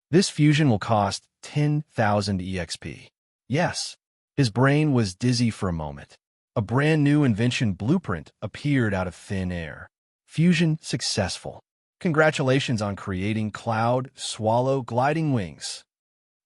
This fusion will cost 10,000 EXP. Yes. His brain was dizzy for a moment. A brand new invention blueprint appeared out of thin air. Fusion successful. Congratulations on creating cloud, swallow, gliding wings.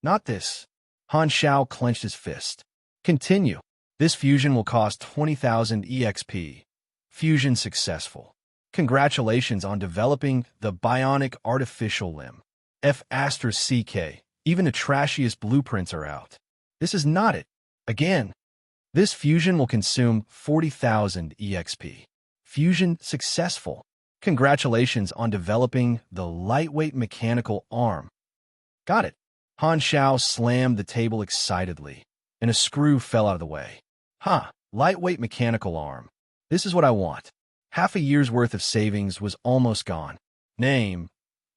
Not this. Han Xiao clenched his fist. Continue. This fusion will cost 20,000 EXP. Fusion successful. Congratulations on developing the bionic artificial limb. F***CK. Even the trashiest blueprints are out. This is not it. Again. This fusion will consume 40,000 EXP. Fusion successful. Congratulations on developing the lightweight mechanical arm. Got it. Han Xiao slammed the table excitedly, and a screw fell out of the way. Lightweight mechanical arm. This is what I want. Half a year's worth of savings was almost gone. Name,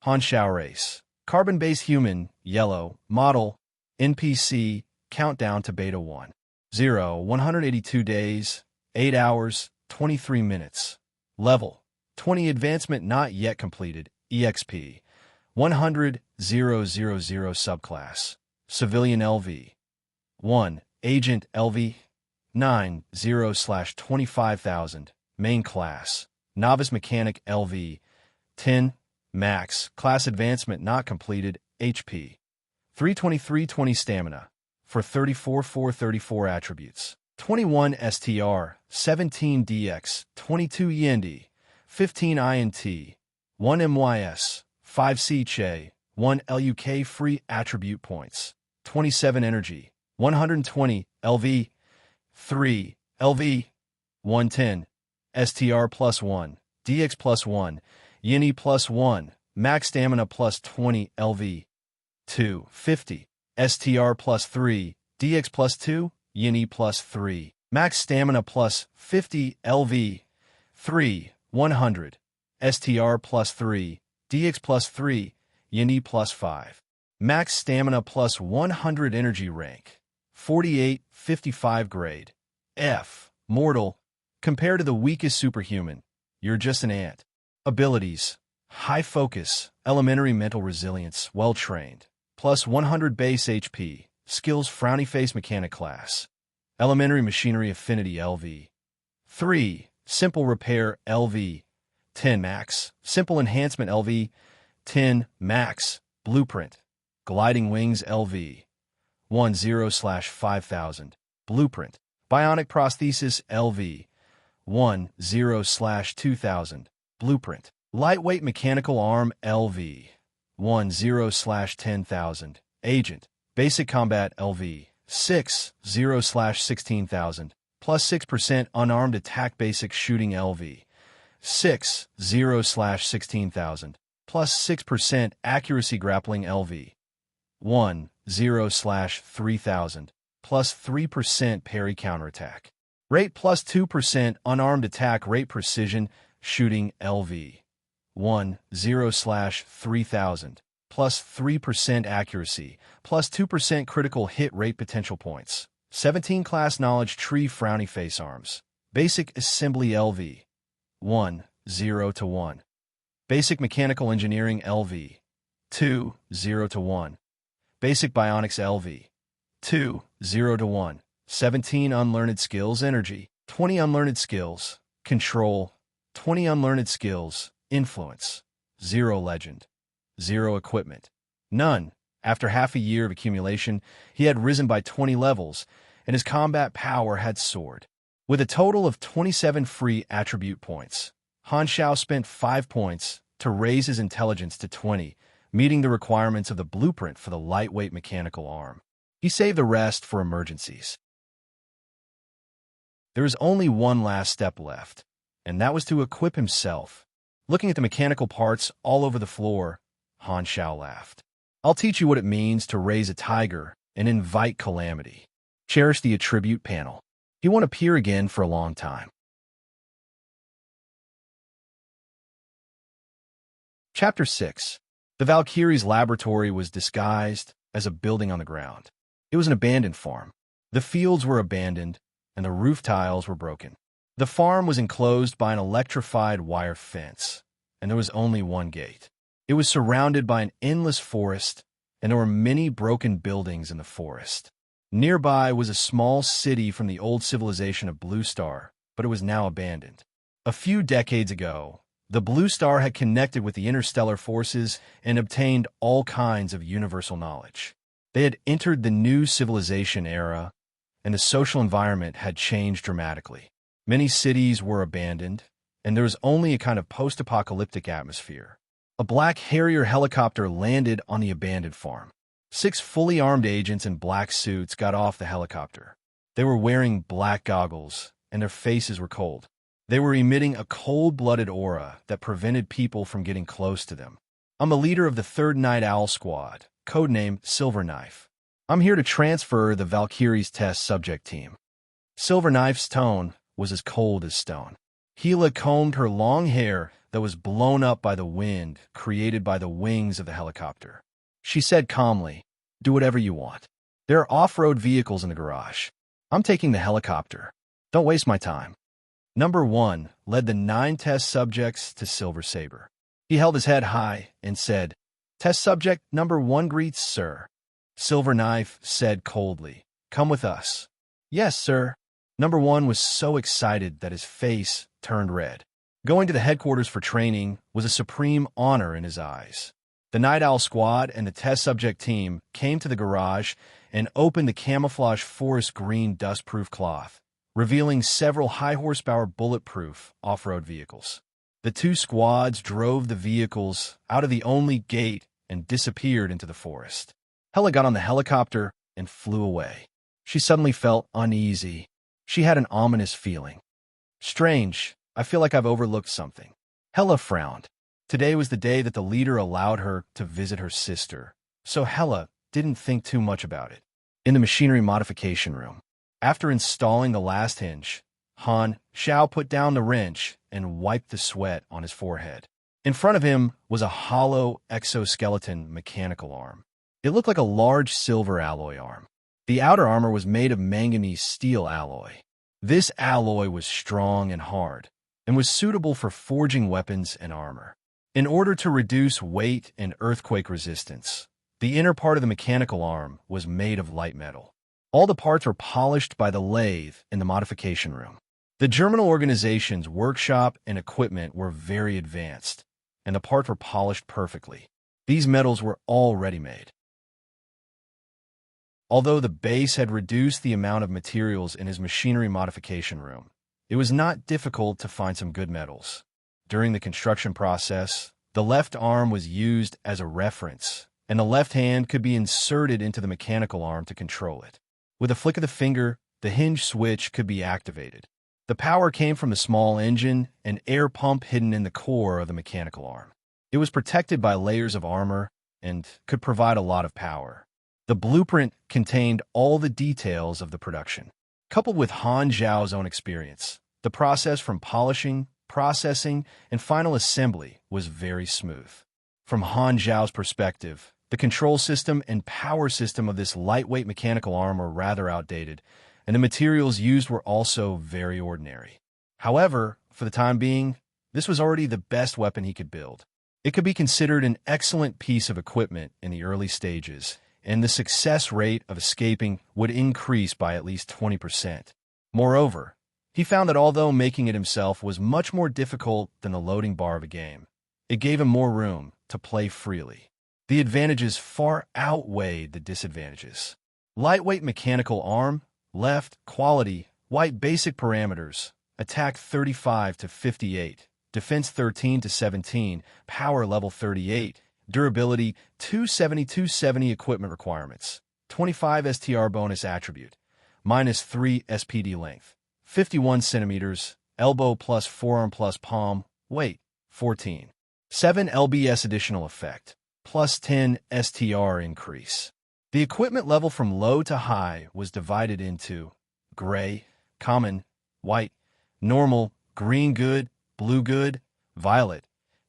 Han Xiao race. Carbon-based human, yellow, model, NPC, countdown to beta 1. 182 days, 8 hours, 23 minutes. Level, 20 advancement not yet completed, EXP. 100,000 subclass. Civilian LV. 1. Agent LV. 90/25,000. Main class. Novice Mechanic LV. 10. Max. Class advancement not completed, HP. 32320 stamina. For 34,434 attributes. 21 STR. 17 DX. 22 END. 15 INT. 1 MYS. 5 CCHE. 1 LUK free attribute points. 27 energy. 120 LV. 3 LV. 110 STR plus 1. DX plus 1. Yini plus 1. Max stamina plus 20 LV. 2 50 STR plus 3. DX plus 2. Yini plus 3. Max stamina plus 50 LV. 3 100 STR plus 3. DX plus 3. Yini plus 5. Max stamina plus 100 energy rank. 48 55 grade. F. Mortal. Compared to the weakest superhuman, you're just an ant. Abilities. High focus. Elementary mental resilience. Well trained. Plus 100 base HP. Skills frowny face mechanic class. Elementary machinery affinity LV. 3. Simple repair LV. 10 max. Simple enhancement LV. 10 max. Blueprint. Gliding wings LV. 10/5000. Blueprint. Bionic prosthesis LV. 10/2000. Blueprint. Lightweight mechanical arm LV. 10/10,000. Agent. Basic combat LV. 60/16,000. Plus 6% unarmed attack basic shooting LV. 60/16,000. Plus 6% accuracy grappling LV. 10/3000. Plus 3% parry counterattack. Rate plus 2% unarmed attack rate precision shooting LV. 1-0/3000. Plus 3% accuracy. Plus 2% critical hit rate potential points. 17 class knowledge tree frowny face arms. Basic assembly LV. 1-0/1. Basic mechanical engineering LV. 2-0/1. Basic bionics LV. 2-0/1. 17 unlearned skills energy. 20 unlearned skills control. 20 unlearned skills influence. 0 legend. 0 equipment. None. After half a year of accumulation, he had risen by 20 levels, and his combat power had soared. With a total of 27 free attribute points, Han Xiao spent 5 points to raise his intelligence to 20, meeting the requirements of the blueprint for the lightweight mechanical arm. He saved the rest for emergencies. There was only one last step left, and that was to equip himself. Looking at the mechanical parts all over the floor, Han Xiao laughed. I'll teach you what it means to raise a tiger and invite calamity. Cherish the attribute panel. He won't appear again for a long time. Chapter 6. The Valkyrie's laboratory was disguised as a building on the ground. It was an abandoned farm. The fields were abandoned, and the roof tiles were broken. The farm was enclosed by an electrified wire fence, and there was only one gate. It was surrounded by an endless forest, and there were many broken buildings in the forest. Nearby was a small city from the old civilization of Blue Star, but it was now abandoned. A few decades ago, the Blue Star had connected with the interstellar forces and obtained all kinds of universal knowledge. They had entered the new civilization era, and the social environment had changed dramatically. Many cities were abandoned, and there was only a kind of post-apocalyptic atmosphere. A black Harrier helicopter landed on the abandoned farm. 6 fully armed agents in black suits got off the helicopter. They were wearing black goggles, and their faces were cold. They were emitting a cold-blooded aura that prevented people from getting close to them. I'm the leader of the 3rd Night Owl Squad, codenamed Silver Knife. I'm here to transfer the Valkyrie's test subject team. Silver Knife's tone was as cold as stone. Gila combed her long hair that was blown up by the wind created by the wings of the helicopter. She said calmly, "Do whatever you want. There are off-road vehicles in the garage. I'm taking the helicopter. Don't waste my time." Number 1 led the 9 test subjects to Silver Saber. He held his head high and said, "Test subject number 1 greets, sir." Silver Knife said coldly, "Come with us." "Yes, sir." Number 1 was so excited that his face turned red. Going to the headquarters for training was a supreme honor in his eyes. The Night Owl Squad and the test subject team came to the garage and opened the camouflage forest green dustproof cloth, revealing several high-horsepower bulletproof off-road vehicles. The 2 squads drove the vehicles out of the only gate and disappeared into the forest. Hella got on the helicopter and flew away. She suddenly felt uneasy. She had an ominous feeling. Strange, I feel like I've overlooked something. Hella frowned. Today was the day that the leader allowed her to visit her sister, so Hella didn't think too much about it. In the machinery modification room, after installing the last hinge, Han Xiao put down the wrench and wiped the sweat on his forehead. In front of him was a hollow exoskeleton mechanical arm. It looked like a large silver alloy arm. The outer armor was made of manganese steel alloy. This alloy was strong and hard, and was suitable for forging weapons and armor. In order to reduce weight and earthquake resistance, the inner part of the mechanical arm was made of light metal. All the parts were polished by the lathe in the modification room. The German organization's workshop and equipment were very advanced, and the parts were polished perfectly. These metals were all ready-made. Although the base had reduced the amount of materials in his machinery modification room, it was not difficult to find some good metals. During the construction process, the left arm was used as a reference, and the left hand could be inserted into the mechanical arm to control it. With a flick of the finger, the hinge switch could be activated. The power came from the small engine and air pump hidden in the core of the mechanical arm. It was protected by layers of armor and could provide a lot of power. The blueprint contained all the details of the production. Coupled with Han Zhao's own experience, the process from polishing, processing, and final assembly was very smooth. From Han Zhao's perspective, the control system and power system of this lightweight mechanical arm were rather outdated, and the materials used were also very ordinary. However, for the time being, this was already the best weapon he could build. It could be considered an excellent piece of equipment in the early stages, and the success rate of escaping would increase by at least 20%. Moreover, he found that although making it himself was much more difficult than the loading bar of a game, it gave him more room to play freely. The advantages far outweighed the disadvantages. Lightweight mechanical arm, left, quality, white basic parameters, attack 35 to 58, defense 13 to 17, power level 38, durability 270 equipment requirements, 25 STR bonus attribute, -3 SPD length, 51 centimeters, elbow plus forearm plus palm, weight 14. 7 lbs additional effect, plus 10 STR increase. The equipment level from low to high was divided into gray, common, white, normal, green good, blue good, violet,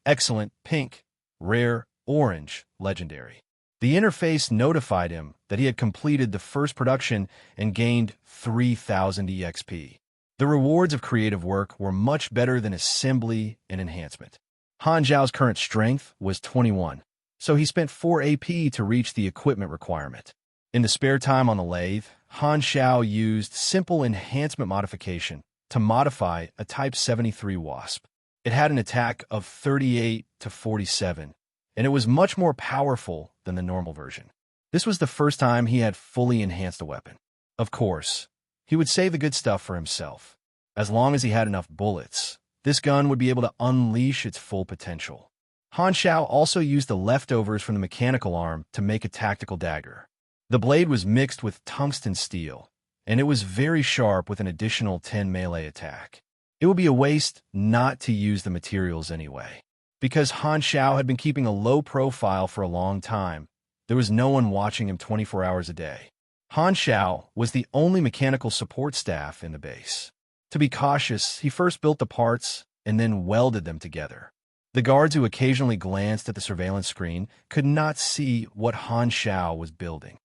excellent, pink, rare, orange, legendary. The interface notified him that he had completed the first production and gained 3,000 EXP. The rewards of creative work were much better than assembly and enhancement. Han Zhao's current strength was 21, so he spent 4 AP to reach the equipment requirement. In the spare time on the lathe, Han Zhao used simple enhancement modification to modify a Type 73 Wasp. It had an attack of 38 to 47, and it was much more powerful than the normal version. This was the first time he had fully enhanced a weapon. Of course, he would save the good stuff for himself. As long as he had enough bullets, this gun would be able to unleash its full potential. Han Zhao also used the leftovers from the mechanical arm to make a tactical dagger. The blade was mixed with tungsten steel, and it was very sharp with an additional 10 melee attack. It would be a waste not to use the materials anyway. Because Han Zhao had been keeping a low profile for a long time, there was no one watching him 24 hours a day. Han Zhao was the only mechanical support staff in the base. To be cautious, he first built the parts and then welded them together. The guards who occasionally glanced at the surveillance screen could not see what Han Zhao was building.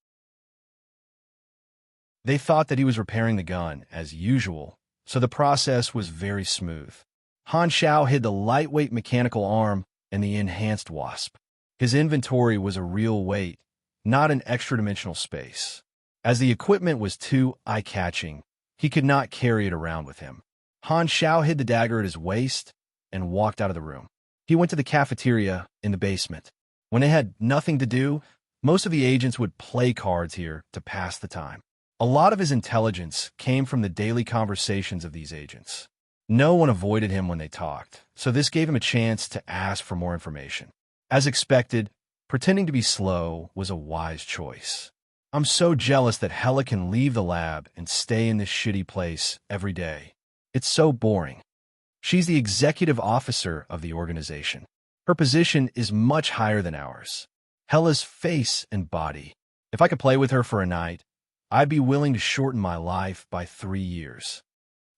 They thought that he was repairing the gun, as usual, so the process was very smooth. Han Zhao hid the lightweight mechanical arm and the enhanced Wasp. His inventory was a real weight, not an extra-dimensional space. As the equipment was too eye-catching, he could not carry it around with him. Han Zhao hid the dagger at his waist and walked out of the room. He went to the cafeteria in the basement. When they had nothing to do, most of the agents would play cards here to pass the time. A lot of his intelligence came from the daily conversations of these agents. No one avoided him when they talked, so this gave him a chance to ask for more information. As expected, pretending to be slow was a wise choice. I'm so jealous that Hella can leave the lab and stay in this shitty place every day. It's so boring. She's the executive officer of the organization. Her position is much higher than ours. Hella's face and body. If I could play with her for a night, I'd be willing to shorten my life by 3 years.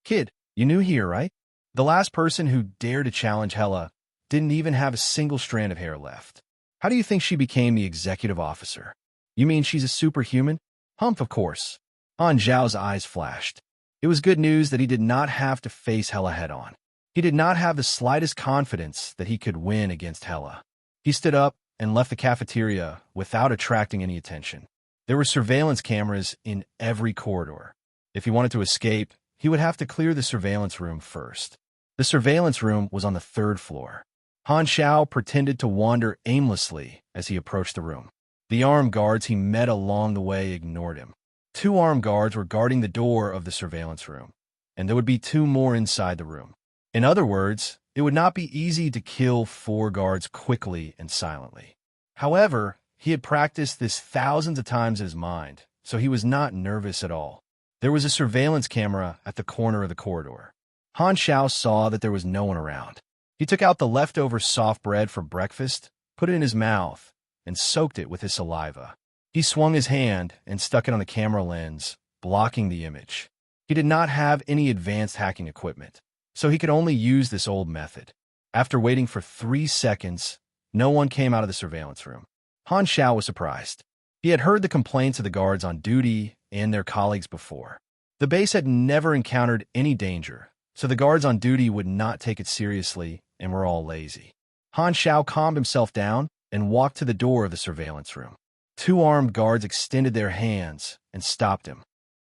Kid, you new here, right? The last person who dared to challenge Hella didn't even have a single strand of hair left. How do you think she became the executive officer? You mean she's a superhuman? Humph, of course. Han Zhao's eyes flashed. It was good news that he did not have to face Hella head-on. He did not have the slightest confidence that he could win against Hella. He stood up and left the cafeteria without attracting any attention. There were surveillance cameras in every corridor. If he wanted to escape, he would have to clear the surveillance room first. The surveillance room was on the 3rd floor. Han Zhao pretended to wander aimlessly as he approached the room. The armed guards he met along the way ignored him. 2 armed guards were guarding the door of the surveillance room, and there would be 2 more inside the room. In other words, it would not be easy to kill 4 guards quickly and silently. However, he had practiced this thousands of times in his mind, so he was not nervous at all. There was a surveillance camera at the corner of the corridor. Han Zhao saw that there was no one around. He took out the leftover soft bread for breakfast, put it in his mouth, and soaked it with his saliva. He swung his hand and stuck it on the camera lens, blocking the image. He did not have any advanced hacking equipment, so he could only use this old method. After waiting for 3 seconds, no one came out of the surveillance room. Han Xiao was surprised. He had heard the complaints of the guards on duty and their colleagues before. The base had never encountered any danger, so the guards on duty would not take it seriously and were all lazy. Han Xiao calmed himself down and walked to the door of the surveillance room. 2 armed guards extended their hands and stopped him.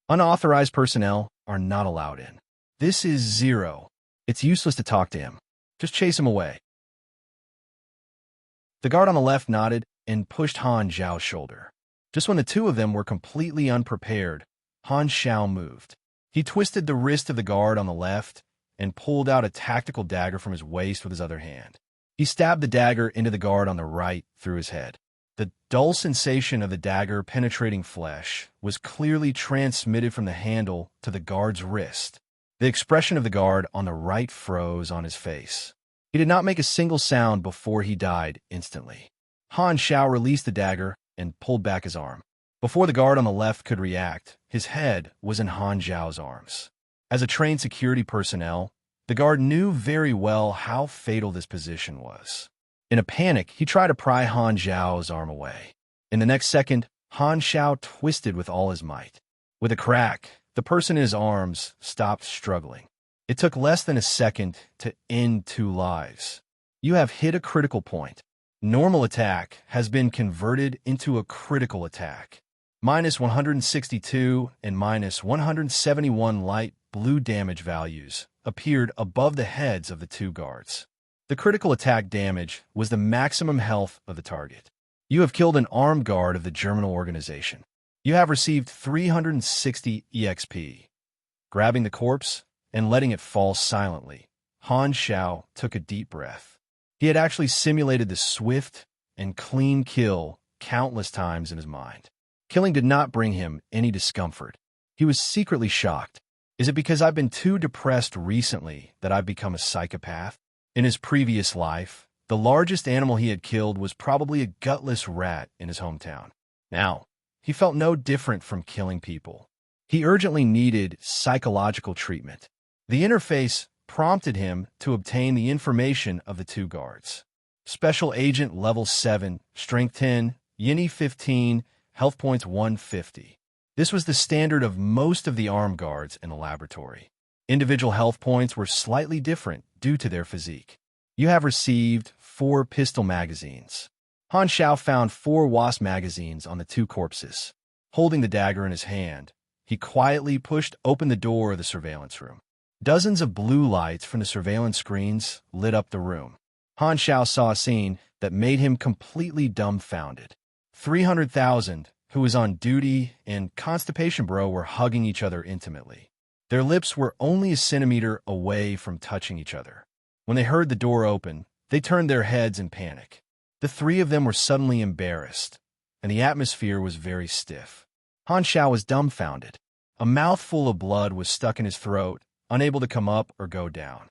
Unauthorized personnel are not allowed in. This is Zero. It's useless to talk to him. Just chase him away. The guard on the left nodded and pushed Han Xiao's shoulder. Just when the two of them were completely unprepared, Han Xiao moved. He twisted the wrist of the guard on the left and pulled out a tactical dagger from his waist with his other hand. He stabbed the dagger into the guard on the right through his head. The dull sensation of the dagger penetrating flesh was clearly transmitted from the handle to the guard's wrist. The expression of the guard on the right froze on his face. He did not make a single sound before he died instantly. Han Xiao released the dagger and pulled back his arm. Before the guard on the left could react, his head was in Han Xiao's arms. As a trained security personnel, the guard knew very well how fatal this position was. In a panic, he tried to pry Han Xiao's arm away. In the next second, Han Xiao twisted with all his might. With a crack, the person in his arms stopped struggling. It took less than a second to end 2 lives. You have hit a critical point. Normal attack has been converted into a critical attack. -162 and -171 light blue damage values appeared above the heads of the 2 guards. The critical attack damage was the maximum health of the target. You have killed an armed guard of the Germinal organization. You have received 360 EXP. Grabbing the corpse and letting it fall silently, Han Xiao took a deep breath. He had actually simulated the swift and clean kill countless times in his mind. Killing did not bring him any discomfort. He was secretly shocked. Is it because I've been too depressed recently that I've become a psychopath? In his previous life, the largest animal he had killed was probably a gutless rat in his hometown. Now, he felt no different from killing people. He urgently needed psychological treatment. The interface prompted him to obtain the information of the 2 guards. Special Agent Level 7, Strength 10, Yini 15, Health Points 150. This was the standard of most of the armed guards in the laboratory. Individual health points were slightly different due to their physique. You have received 4 pistol magazines. Han Xiao found 4 Wasp magazines on the 2 corpses. Holding the dagger in his hand, he quietly pushed open the door of the surveillance room. Dozens of blue lights from the surveillance screens lit up the room. Han Xiao saw a scene that made him completely dumbfounded. 300,000, who was on duty, and Constipation Bro were hugging each other intimately. Their lips were only a centimeter away from touching each other. When they heard the door open, they turned their heads in panic. The 3 of them were suddenly embarrassed, and the atmosphere was very stiff. Han Xiao was dumbfounded. A mouthful of blood was stuck in his throat, unable to come up or go down.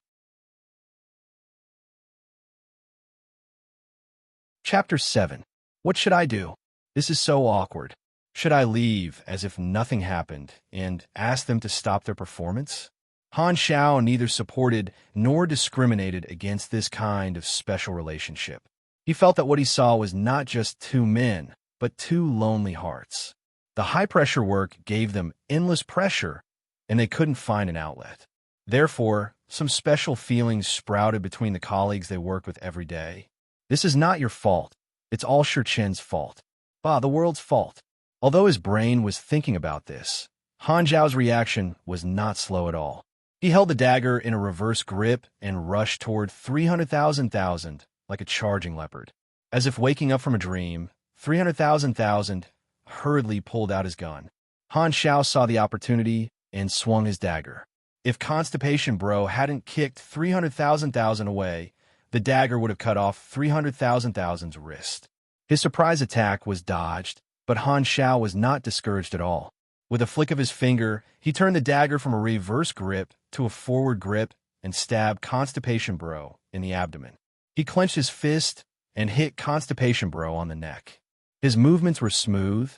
Chapter 7. What should I do? This is so awkward. Should I leave as if nothing happened and ask them to stop their performance? Han Xiao neither supported nor discriminated against this kind of special relationship. He felt that what he saw was not just 2 men, but 2 lonely hearts. The high-pressure work gave them endless pressure, and they couldn't find an outlet. Therefore, some special feelings sprouted between the colleagues they worked with every day. This is not your fault. It's all Shichen's fault. The world's fault. Although his brain was thinking about this, Han Xiao's reaction was not slow at all. He held the dagger in a reverse grip and rushed toward 300,000 like a charging leopard. As if waking up from a dream, 300,000 hurriedly pulled out his gun. Han Xiao saw the opportunity and swung his dagger. If Constipation Bro hadn't kicked 300,000 away, the dagger would have cut off 300,000's wrist. His surprise attack was dodged, but Han Xiao was not discouraged at all. With a flick of his finger, he turned the dagger from a reverse grip to a forward grip and stabbed Constipation Bro in the abdomen. He clenched his fist and hit Constipation Bro on the neck. His movements were smooth,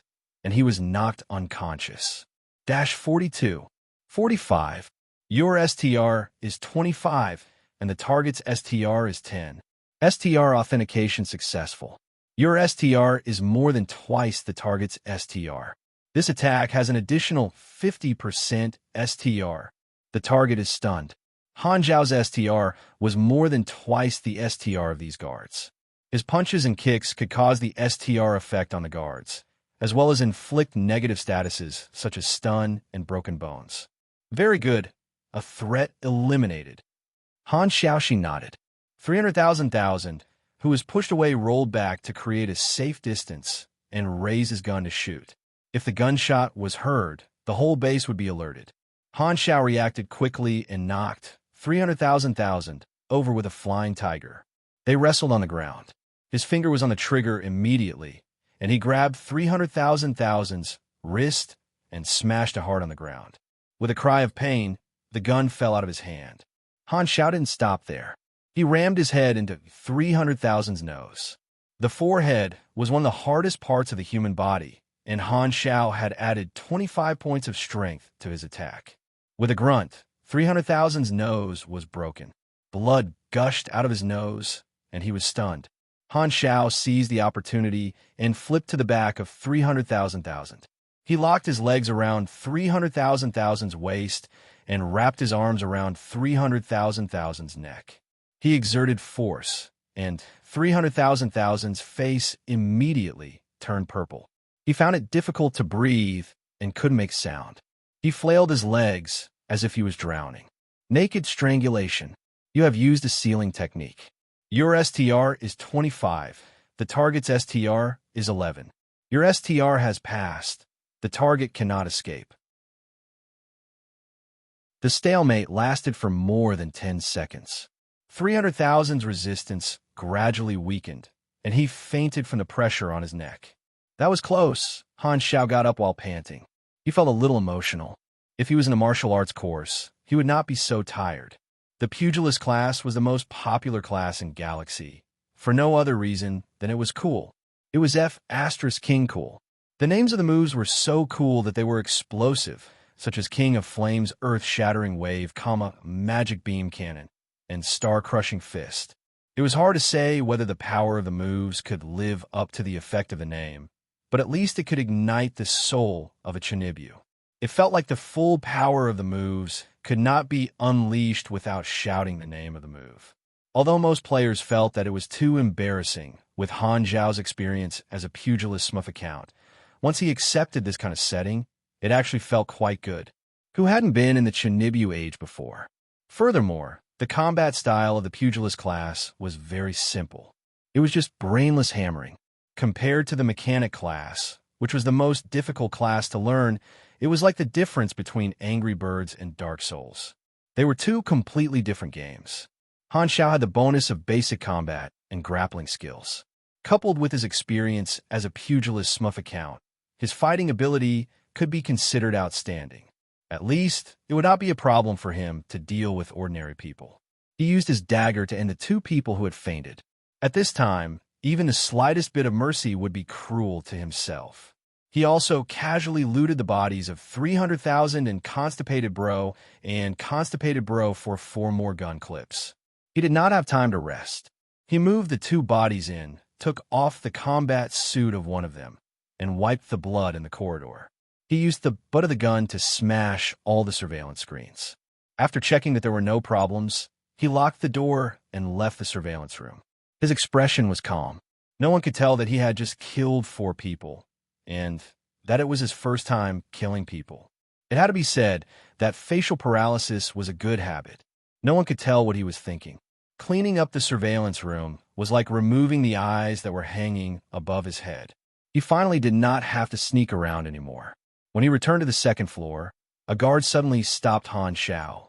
and he was knocked unconscious. 42. 45. Your STR is 25, and the target's STR is 10. STR authentication successful. Your STR is more than twice the target's STR. This attack has an additional 50% STR. The target is stunned. Han Zhao's STR was more than twice the STR of these guards. His punches and kicks could cause the STR effect on the guards, as well as inflict negative statuses such as stun and broken bones. Very good. A threat eliminated. Han Xiaoxi nodded. 300,000, who was pushed away, rolled back to create a safe distance and raise his gun to shoot. If the gunshot was heard, the whole base would be alerted. Han Xiao reacted quickly and knocked 300,000 over with a flying tiger. They wrestled on the ground. His finger was on the trigger immediately, and he grabbed 300,000's wrist and smashed it hard on the ground. With a cry of pain, the gun fell out of his hand. Han Xiao didn't stop there. He rammed his head into 300,000's nose. The forehead was one of the hardest parts of the human body, and Han Xiao had added 25 points of strength to his attack. With a grunt, 300,000's nose was broken. Blood gushed out of his nose, and he was stunned. Han Xiao seized the opportunity and flipped to the back of 300,000. He locked his legs around 300,000's waist and wrapped his arms around 300,000's neck. He exerted force, and 300,000's face immediately turned purple. He found it difficult to breathe and couldn't make sound. He flailed his legs as if he was drowning. Naked strangulation. You have used a sealing technique. Your STR is 25. The target's STR is 11. Your STR has passed. The target cannot escape. The stalemate lasted for more than 10 seconds. 300,000's resistance gradually weakened, and he fainted from the pressure on his neck. That was close. Han Xiao got up while panting. He felt a little emotional. If he was in a martial arts course, he would not be so tired. The pugilist class was the most popular class in Galaxy, for no other reason than it was cool. It was F*King cool. The names of the moves were so cool that they were explosive, such as King of Flames Earth-Shattering Wave, Magic Beam Cannon, and Star-Crushing Fist. It was hard to say whether the power of the moves could live up to the effect of the name, but at least it could ignite the soul of a Chinibyu. It felt like the full power of the moves could not be unleashed without shouting the name of the move. Although most players felt that it was too embarrassing with Han Zhao's experience as a pugilist smurf account, once he accepted this kind of setting, it actually felt quite good. Who hadn't been in the Chinibyu age before? Furthermore, the combat style of the pugilist class was very simple. It was just brainless hammering. Compared to the mechanic class, which was the most difficult class to learn, it was like the difference between Angry Birds and Dark Souls. They were two completely different games. Han Xiao had the bonus of basic combat and grappling skills. Coupled with his experience as a pugilist smurf account, his fighting ability could be considered outstanding. At least, it would not be a problem for him to deal with ordinary people. He used his dagger to end the two people who had fainted. At this time, even the slightest bit of mercy would be cruel to himself. He also casually looted the bodies of 300,000 and Constipated Bro for 4 more gun clips. He did not have time to rest. He moved the 2 bodies in, took off the combat suit of one of them, and wiped the blood in the corridor. He used the butt of the gun to smash all the surveillance screens. After checking that there were no problems, he locked the door and left the surveillance room. His expression was calm. No one could tell that he had just killed 4 people, and that it was his first time killing people. It had to be said that facial paralysis was a good habit. No one could tell what he was thinking. Cleaning up the surveillance room was like removing the eyes that were hanging above his head. He finally did not have to sneak around anymore. When he returned to the 2nd floor, a guard suddenly stopped Han Xiao.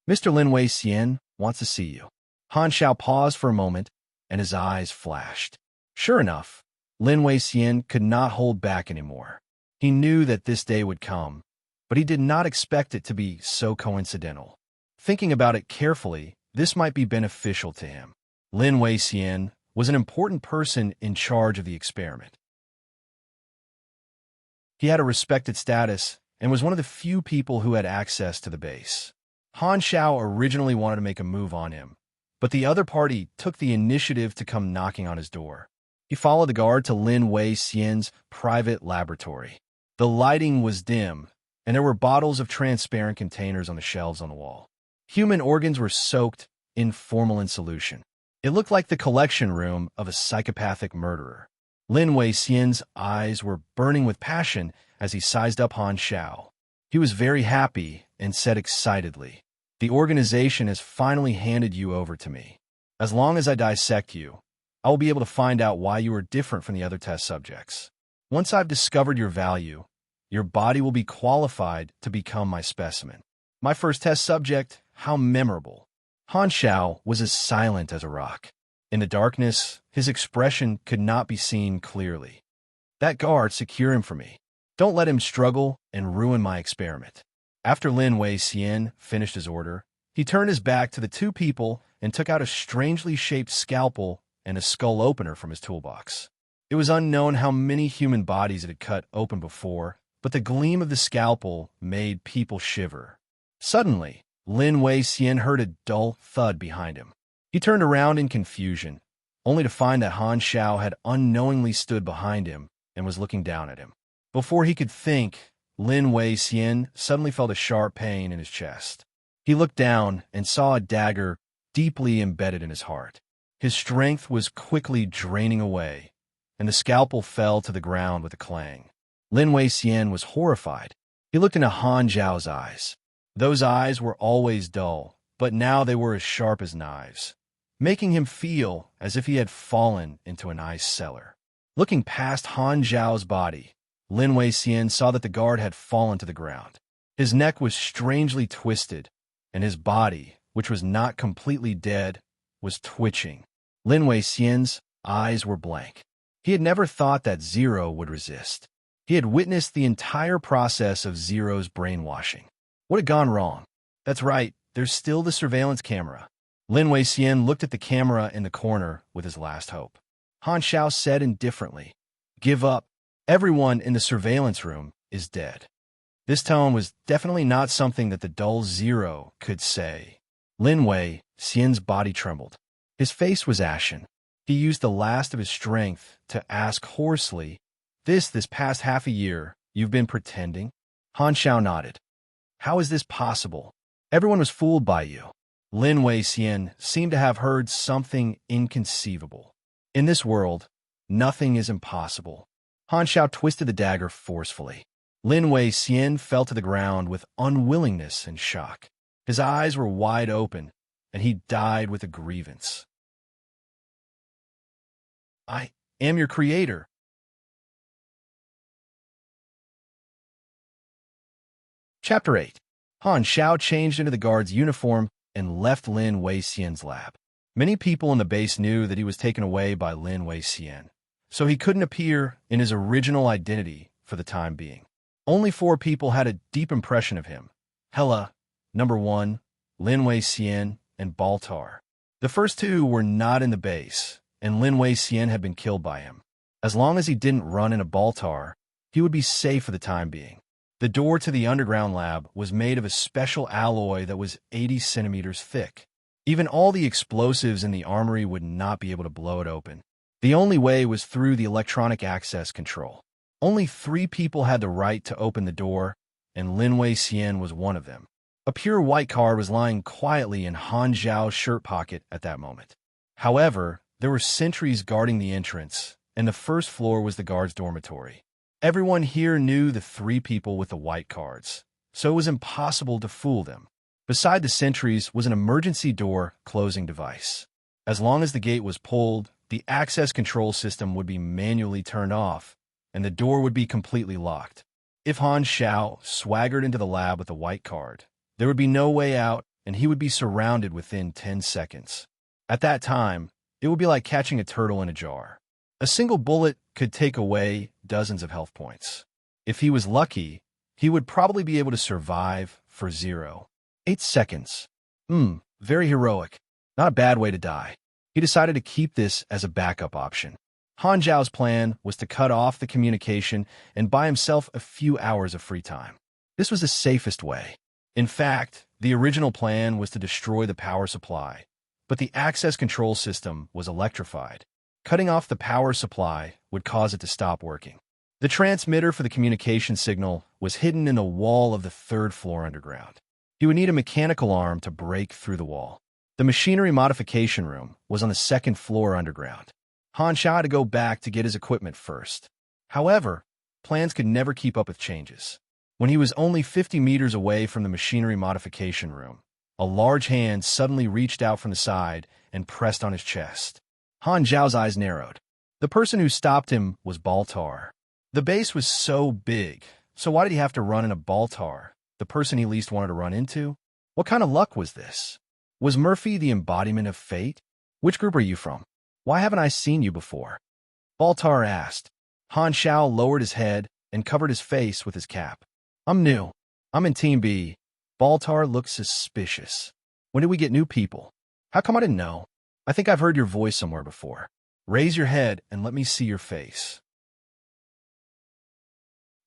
"Mr. Lin Wei Xian wants to see you." Han Xiao paused for a moment, and his eyes flashed. Sure enough, Lin Wei Xian could not hold back anymore. He knew that this day would come, but he did not expect it to be so coincidental. Thinking about it carefully, this might be beneficial to him. Lin Wei Xian was an important person in charge of the experiment. He had a respected status and was one of the few people who had access to the base. Han Xiao originally wanted to make a move on him, but the other party took the initiative to come knocking on his door. He followed the guard to Lin Wei Xian's private laboratory. The lighting was dim, and there were bottles of transparent containers on the shelves on the wall. Human organs were soaked in formalin solution. It looked like the collection room of a psychopathic murderer. Lin Wei Xian's eyes were burning with passion as he sized up Han Xiao. He was very happy and said excitedly, "The organization has finally handed you over to me. As long as I dissect you, I will be able to find out why you are different from the other test subjects. Once I've discovered your value, your body will be qualified to become my specimen." My first test subject, how memorable. Han Xiao was as silent as a rock. In the darkness, his expression could not be seen clearly. "That guard, secure him for me. Don't let him struggle and ruin my experiment." After Lin Wei Xian finished his order, he turned his back to the two people and took out a strangely shaped scalpel and a skull opener from his toolbox. It was unknown how many human bodies it had cut open before, but the gleam of the scalpel made people shiver. Suddenly, Lin Wei Xian heard a dull thud behind him. He turned around in confusion, only to find that Han Xiao had unknowingly stood behind him and was looking down at him. Before he could think, Lin Wei Xian suddenly felt a sharp pain in his chest. He looked down and saw a dagger deeply embedded in his heart. His strength was quickly draining away, and the scalpel fell to the ground with a clang. Lin Wei Xian was horrified. He looked into Han Zhao's eyes. Those eyes were always dull, but now they were as sharp as knives, making him feel as if he had fallen into an ice cellar. Looking past Han Zhao's body, Lin Wei Xian saw that the guard had fallen to the ground. His neck was strangely twisted, and his body, which was not completely dead, was twitching. Lin Wei Xian's eyes were blank. He had never thought that Zero would resist. He had witnessed the entire process of Zero's brainwashing. What had gone wrong? That's right, there's still the surveillance camera. Lin Wei Xian looked at the camera in the corner with his last hope. Han Xiao said indifferently, "Give up. Everyone in the surveillance room is dead." This tone was definitely not something that the dull Zero could say. Lin Wei Xian's body trembled. His face was ashen. He used the last of his strength to ask hoarsely, This past half a year, you've been pretending?" Han Xiao nodded. "How is this possible? Everyone was fooled by you." Lin Wei Xian seemed to have heard something inconceivable. "In this world, nothing is impossible." Han Xiao twisted the dagger forcefully. Lin Wei Xian fell to the ground with unwillingness and shock. His eyes were wide open, and he died with a grievance. "I am your creator." Chapter 8. Han Xiao changed into the guard's uniform and left Lin Wei Xian's lab. Many people in the base knew that he was taken away by Lin Wei Xian, so he couldn't appear in his original identity for the time being. Only 4 people had a deep impression of him: Hela, Number 1, Lin Wei Xian, and Baltar. The first 2 were not in the base, and Lin Wei Xian had been killed by him. As long as he didn't run into Baltar, he would be safe for the time being. The door to the underground lab was made of a special alloy that was 80 centimeters thick. Even all the explosives in the armory would not be able to blow it open. The only way was through the electronic access control. Only 3 people had the right to open the door, and Lin Wei Xian was one of them. A pure white card was lying quietly in Han Zhao's shirt pocket at that moment. However, there were sentries guarding the entrance, and the first floor was the guards' dormitory. Everyone here knew the 3 people with the white cards, so it was impossible to fool them. Beside the sentries was an emergency door closing device. As long as the gate was pulled, the access control system would be manually turned off, and the door would be completely locked. If Han Xiao swaggered into the lab with a white card, there would be no way out, and he would be surrounded within 10 seconds. At that time, it would be like catching a turtle in a jar. A single bullet could take away dozens of health points. If he was lucky, he would probably be able to survive for 0.8 seconds. Very heroic. Not a bad way to die. He decided to keep this as a backup option. Han Zhao's plan was to cut off the communication and buy himself a few hours of free time. This was the safest way. In fact, the original plan was to destroy the power supply, but the access control system was electrified. Cutting off the power supply would cause it to stop working. The transmitter for the communication signal was hidden in the wall of the third floor underground. He would need a mechanical arm to break through the wall. The machinery modification room was on the second floor underground. Han Xiao had to go back to get his equipment first. However, plans could never keep up with changes. When he was only 50 meters away from the machinery modification room, a large hand suddenly reached out from the side and pressed on his chest. Han Xiao's eyes narrowed. The person who stopped him was Baltar. The base was so big, so why did he have to run in a Baltar, the person he least wanted to run into? What kind of luck was this? Was Murphy the embodiment of fate? Which group are you from? Why haven't I seen you before? Baltar asked. Han Xiao lowered his head and covered his face with his cap. I'm new. I'm in Team B. Baltar looked suspicious. When did we get new people? How come I didn't know? I think I've heard your voice somewhere before. Raise your head and let me see your face.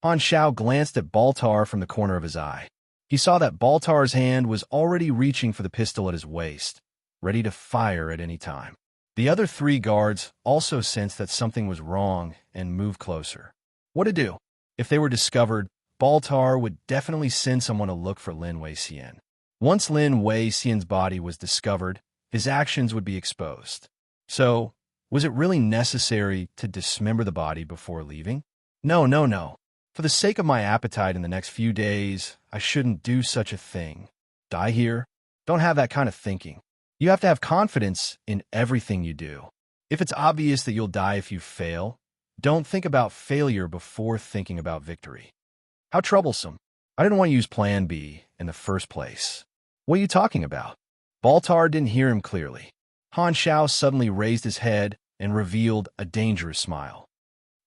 Han Xiao glanced at Baltar from the corner of his eye. He saw that Baltar's hand was already reaching for the pistol at his waist, ready to fire at any time. The other three guards also sensed that something was wrong and moved closer. What to do? If they were discovered, Baltar would definitely send someone to look for Lin Wei-Xian. Once Lin Wei-Xian's body was discovered, his actions would be exposed. So, was it really necessary to dismember the body before leaving? No. For the sake of my appetite in the next few days, I shouldn't do such a thing. Die here? Don't have that kind of thinking. You have to have confidence in everything you do. If it's obvious that you'll die if you fail, don't think about failure before thinking about victory. How troublesome. I didn't want to use Plan B in the first place. What are you talking about? Baltar didn't hear him clearly. Han Xiao suddenly raised his head and revealed a dangerous smile.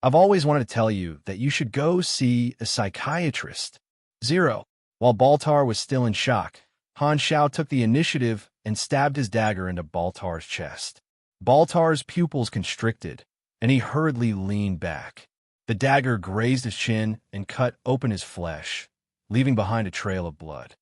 I've always wanted to tell you that you should go see a psychiatrist. 0. While Baltar was still in shock, Han Xiao took the initiative and stabbed his dagger into Baltar's chest. Baltar's pupils constricted, and he hurriedly leaned back. The dagger grazed his chin and cut open his flesh, leaving behind a trail of blood.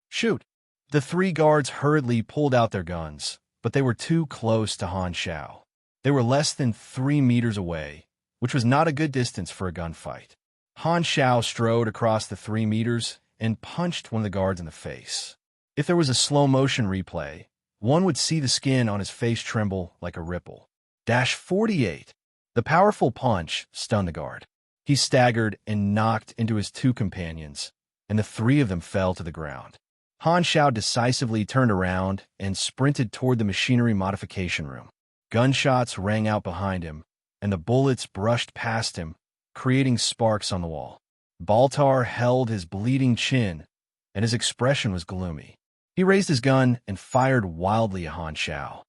Shoot! The three guards hurriedly pulled out their guns, but they were too close to Han Xiao. They were less than 3 meters away, which was not a good distance for a gunfight. Han Xiao strode across the 3 meters and punched one of the guards in the face. If there was a slow-motion replay, one would see the skin on his face tremble like a ripple. 48. The powerful punch stunned the guard. He staggered and knocked into his 2 companions, and the 3 of them fell to the ground. Han Xiao decisively turned around and sprinted toward the machinery modification room. Gunshots rang out behind him, and the bullets brushed past him, creating sparks on the wall. Baltar held his bleeding chin, and his expression was gloomy. He raised his gun and fired wildly at Han Xiao.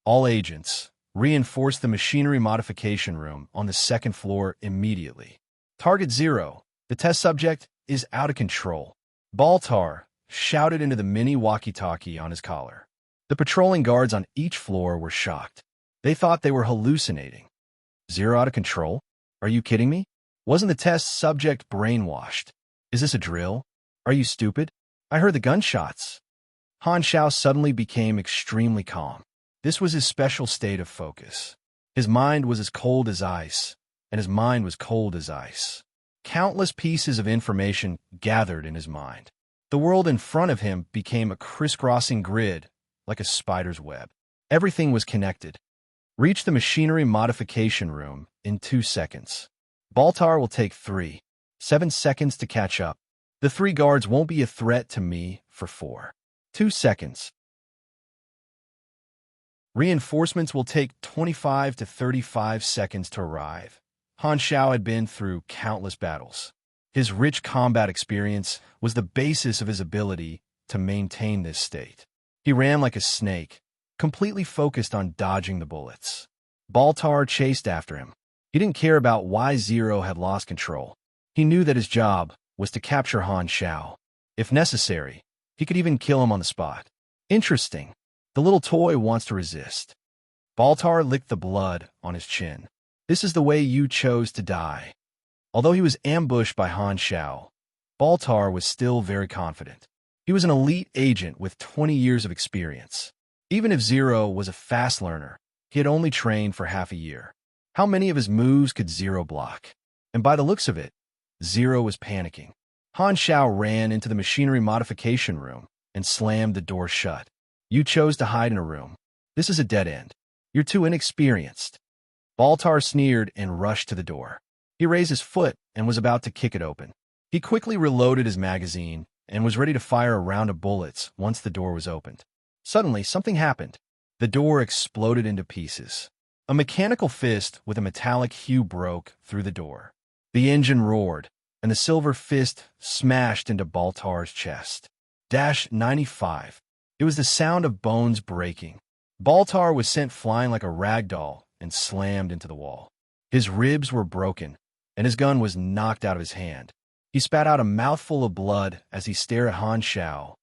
All agents, reinforce the machinery modification room on the 2nd floor immediately. Target 0. The test subject is out of control. Baltar shouted into the mini walkie-talkie on his collar. The patrolling guards on each floor were shocked. They thought they were hallucinating. 0 out of control? Are you kidding me? Wasn't the test subject brainwashed? Is this a drill? Are you stupid? I heard the gunshots. Han Xiao suddenly became extremely calm. This was his special state of focus. His mind was as cold as ice, and his mind was cold as ice. Countless pieces of information gathered in his mind. The world in front of him became a crisscrossing grid, like a spider's web. Everything was connected. Reach the machinery modification room in 2 seconds. Baltar will take 7 seconds to catch up. The 3 guards won't be a threat to me for 2 seconds. Reinforcements will take 25 to 35 seconds to arrive. Han Xiao had been through countless battles. His rich combat experience was the basis of his ability to maintain this state. He ran like a snake, completely focused on dodging the bullets. Baltar chased after him. He didn't care about why 0 had lost control. He knew that his job was to capture Han Xiao. If necessary, he could even kill him on the spot. Interesting. The little toy wants to resist. Baltar licked the blood on his chin. This is the way you chose to die. Although he was ambushed by Han Xiao, Baltar was still very confident. He was an elite agent with 20 years of experience. Even if Zero was a fast learner, he had only trained for half a year. How many of his moves could Zero block? And by the looks of it, Zero was panicking. Han Xiao ran into the machinery modification room and slammed the door shut. You chose to hide in a room. This is a dead end. You're too inexperienced. Baltar sneered and rushed to the door. He raised his foot and was about to kick it open. He quickly reloaded his magazine and was ready to fire a round of bullets once the door was opened. Suddenly, something happened. The door exploded into pieces. A mechanical fist with a metallic hue broke through the door. The engine roared, and the silver fist smashed into Baltar's chest. -95. It was the sound of bones breaking. Baltar was sent flying like a rag doll and slammed into the wall. His ribs were broken, and his gun was knocked out of his hand. He spat out a mouthful of blood as he stared at Han Xiao,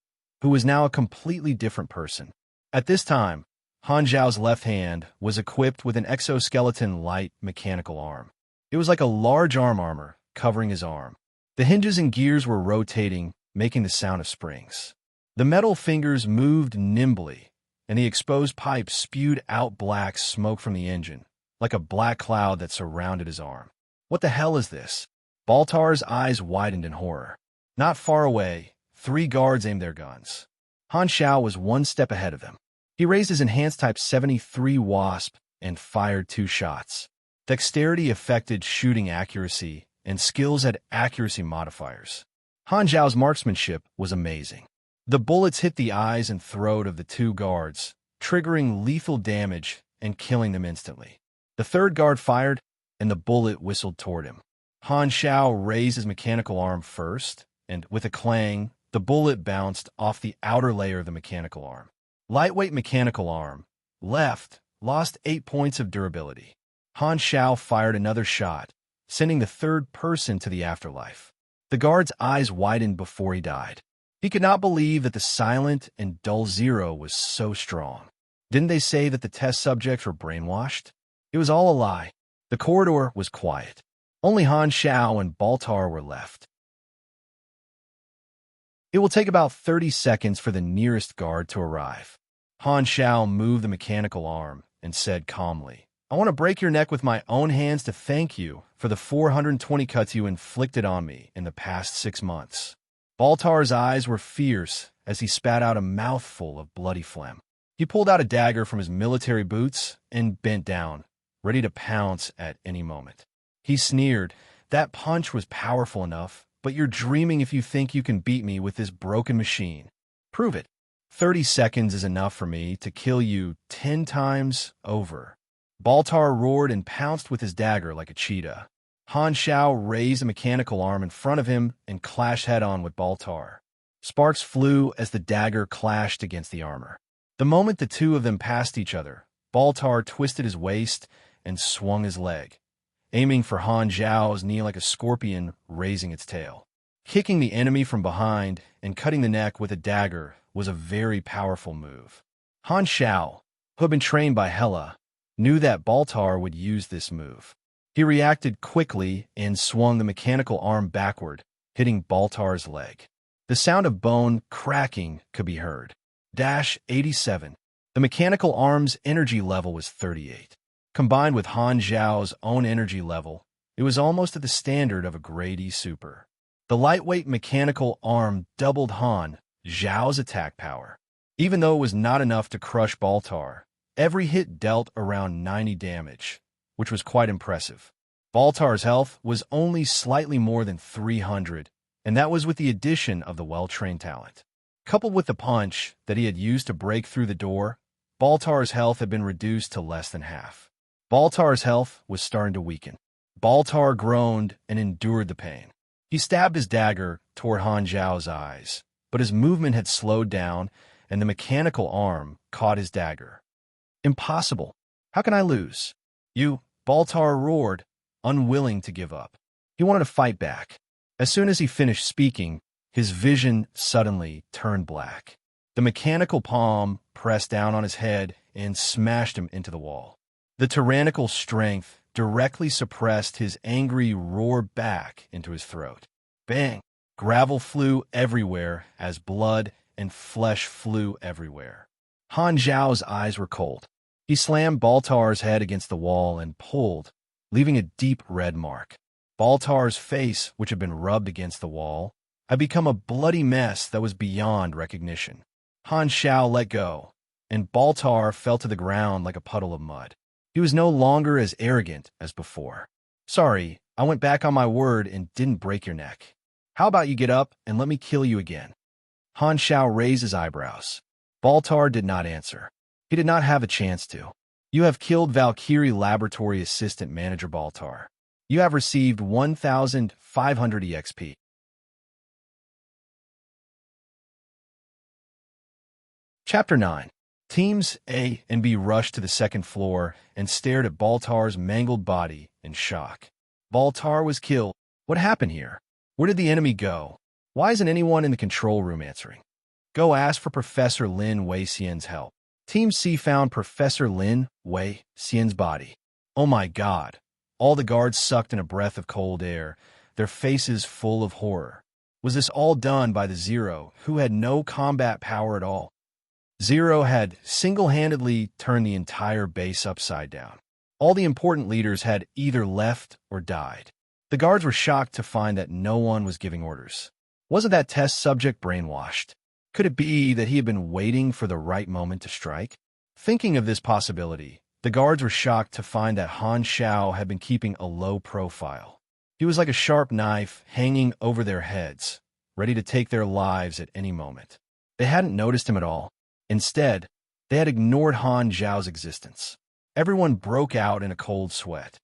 who was now a completely different person. At this time, Han Xiao's left hand was equipped with an exoskeleton light mechanical arm. It was like a large arm armor covering his arm. The hinges and gears were rotating, making the sound of springs. The metal fingers moved nimbly, and the exposed pipe spewed out black smoke from the engine, like a black cloud that surrounded his arm. What the hell is this? Baltar's eyes widened in horror. Not far away, 3 guards aimed their guns. Han Xiao was 1 step ahead of them. He raised his enhanced Type 73 Wasp and fired 2 shots. Dexterity affected shooting accuracy, and skills had accuracy modifiers. Han Xiao's marksmanship was amazing. The bullets hit the eyes and throat of the 2 guards, triggering lethal damage and killing them instantly. The 3rd guard fired, and the bullet whistled toward him. Han Xiao raised his mechanical arm first, and with a clang, the bullet bounced off the outer layer of the mechanical arm. Lightweight mechanical arm, left, lost 8 points of durability. Han Xiao fired another shot, sending the 3rd person to the afterlife. The guard's eyes widened before he died. He could not believe that the silent and dull Zero was so strong. Didn't they say that the test subjects were brainwashed? It was all a lie. The corridor was quiet. Only Han Xiao and Baltar were left. It will take about 30 seconds for the nearest guard to arrive. Han Xiao moved the mechanical arm and said calmly, "I want to break your neck with my own hands to thank you for the 420 cuts you inflicted on me in the past 6 months." Baltar's eyes were fierce as he spat out a mouthful of bloody phlegm. He pulled out a dagger from his military boots and bent down, ready to pounce at any moment. He sneered, "That punch was powerful enough, but you're dreaming if you think you can beat me with this broken machine. Prove it. 30 seconds is enough for me to kill you 10 times over." Baltar roared and pounced with his dagger like a cheetah. Han Xiao raised a mechanical arm in front of him and clashed head-on with Baltar. Sparks flew as the dagger clashed against the armor. The moment the 2 of them passed each other, Baltar twisted his waist and swung his leg, aiming for Han Xiao's knee like a scorpion raising its tail. Kicking the enemy from behind and cutting the neck with a dagger was a very powerful move. Han Xiao, who had been trained by Hela, knew that Baltar would use this move. He reacted quickly and swung the mechanical arm backward, hitting Baltar's leg. The sound of bone cracking could be heard. -87. The mechanical arm's energy level was 38. Combined with Han Xiao's own energy level, it was almost at the standard of a Grade E Super. The lightweight mechanical arm doubled Han Xiao's attack power. Even though it was not enough to crush Baltar, every hit dealt around 90 damage, which was quite impressive. Baltar's health was only slightly more than 300, and that was with the addition of the well-trained talent. Coupled with the punch that he had used to break through the door, Baltar's health had been reduced to less than half. Baltar's health was starting to weaken. Baltar groaned and endured the pain. He stabbed his dagger toward Han Xiao's eyes, but his movement had slowed down, and the mechanical arm caught his dagger. "Impossible. How can I lose?" "You," Baltar roared, unwilling to give up. He wanted to fight back. As soon as he finished speaking, his vision suddenly turned black. The mechanical palm pressed down on his head and smashed him into the wall. The tyrannical strength directly suppressed his angry roar back into his throat. Bang! Gravel flew everywhere as blood and flesh flew everywhere. Han Zhao's eyes were cold. He slammed Baltar's head against the wall and pulled, leaving a deep red mark. Baltar's face, which had been rubbed against the wall, had become a bloody mess that was beyond recognition. Han Zhao let go, and Baltar fell to the ground like a puddle of mud. He was no longer as arrogant as before. "Sorry, I went back on my word and didn't break your neck. How about you get up and let me kill you again?" Han Zhao raised his eyebrows. Baltar did not answer. He did not have a chance to. "You have killed Valkyrie Laboratory Assistant Manager Baltar. You have received 1,500 EXP. Chapter 9. Teams A and B rushed to the second floor and stared at Baltar's mangled body in shock. Baltar was killed. What happened here? Where did the enemy go? Why isn't anyone in the control room answering? Go ask for Professor Lin Wei-Xian's help. Team C found Professor Lin Wei-Xian's body. Oh my God. All the guards sucked in a breath of cold air, their faces full of horror. Was this all done by the Zero, who had no combat power at all? Zero had single-handedly turned the entire base upside down. All the important leaders had either left or died. The guards were shocked to find that no one was giving orders. Wasn't that test subject brainwashed? Could it be that he had been waiting for the right moment to strike? Thinking of this possibility, the guards were shocked to find that Han Zhao had been keeping a low profile. He was like a sharp knife hanging over their heads, ready to take their lives at any moment. They hadn't noticed him at all. Instead, they had ignored Han Zhao's existence. Everyone broke out in a cold sweat.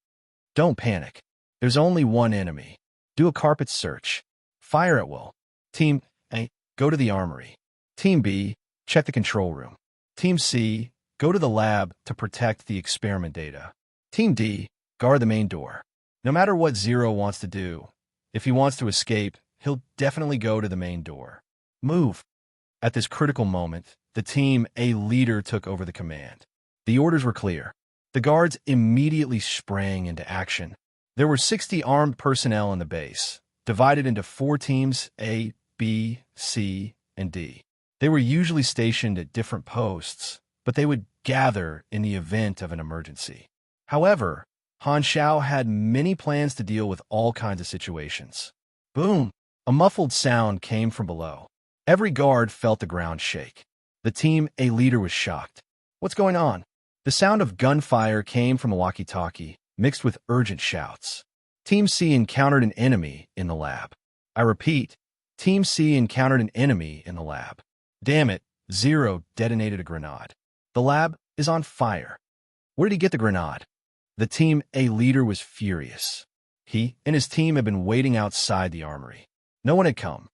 Don't panic. There's only one enemy. Do a carpet search. Fire at will. Team A, go to the armory. Team B, check the control room. Team C, go to the lab to protect the experiment data. Team D, guard the main door. No matter what Zero wants to do, if he wants to escape, he'll definitely go to the main door. Move. At this critical moment, the Team A leader took over the command. The orders were clear. The guards immediately sprang into action. There were 60 armed personnel in the base, divided into 4 teams, A, B, C, and D. They were usually stationed at different posts, but they would gather in the event of an emergency. However, Han Zhao had many plans to deal with all kinds of situations. Boom! A muffled sound came from below. Every guard felt the ground shake. The Team A leader was shocked. What's going on? The sound of gunfire came from a walkie-talkie, mixed with urgent shouts. Team C encountered an enemy in the lab. I repeat, Team C encountered an enemy in the lab. Damn it, Zero detonated a grenade. The lab is on fire. Where did he get the grenade? The Team A leader was furious. He and his team had been waiting outside the armory. No one had come.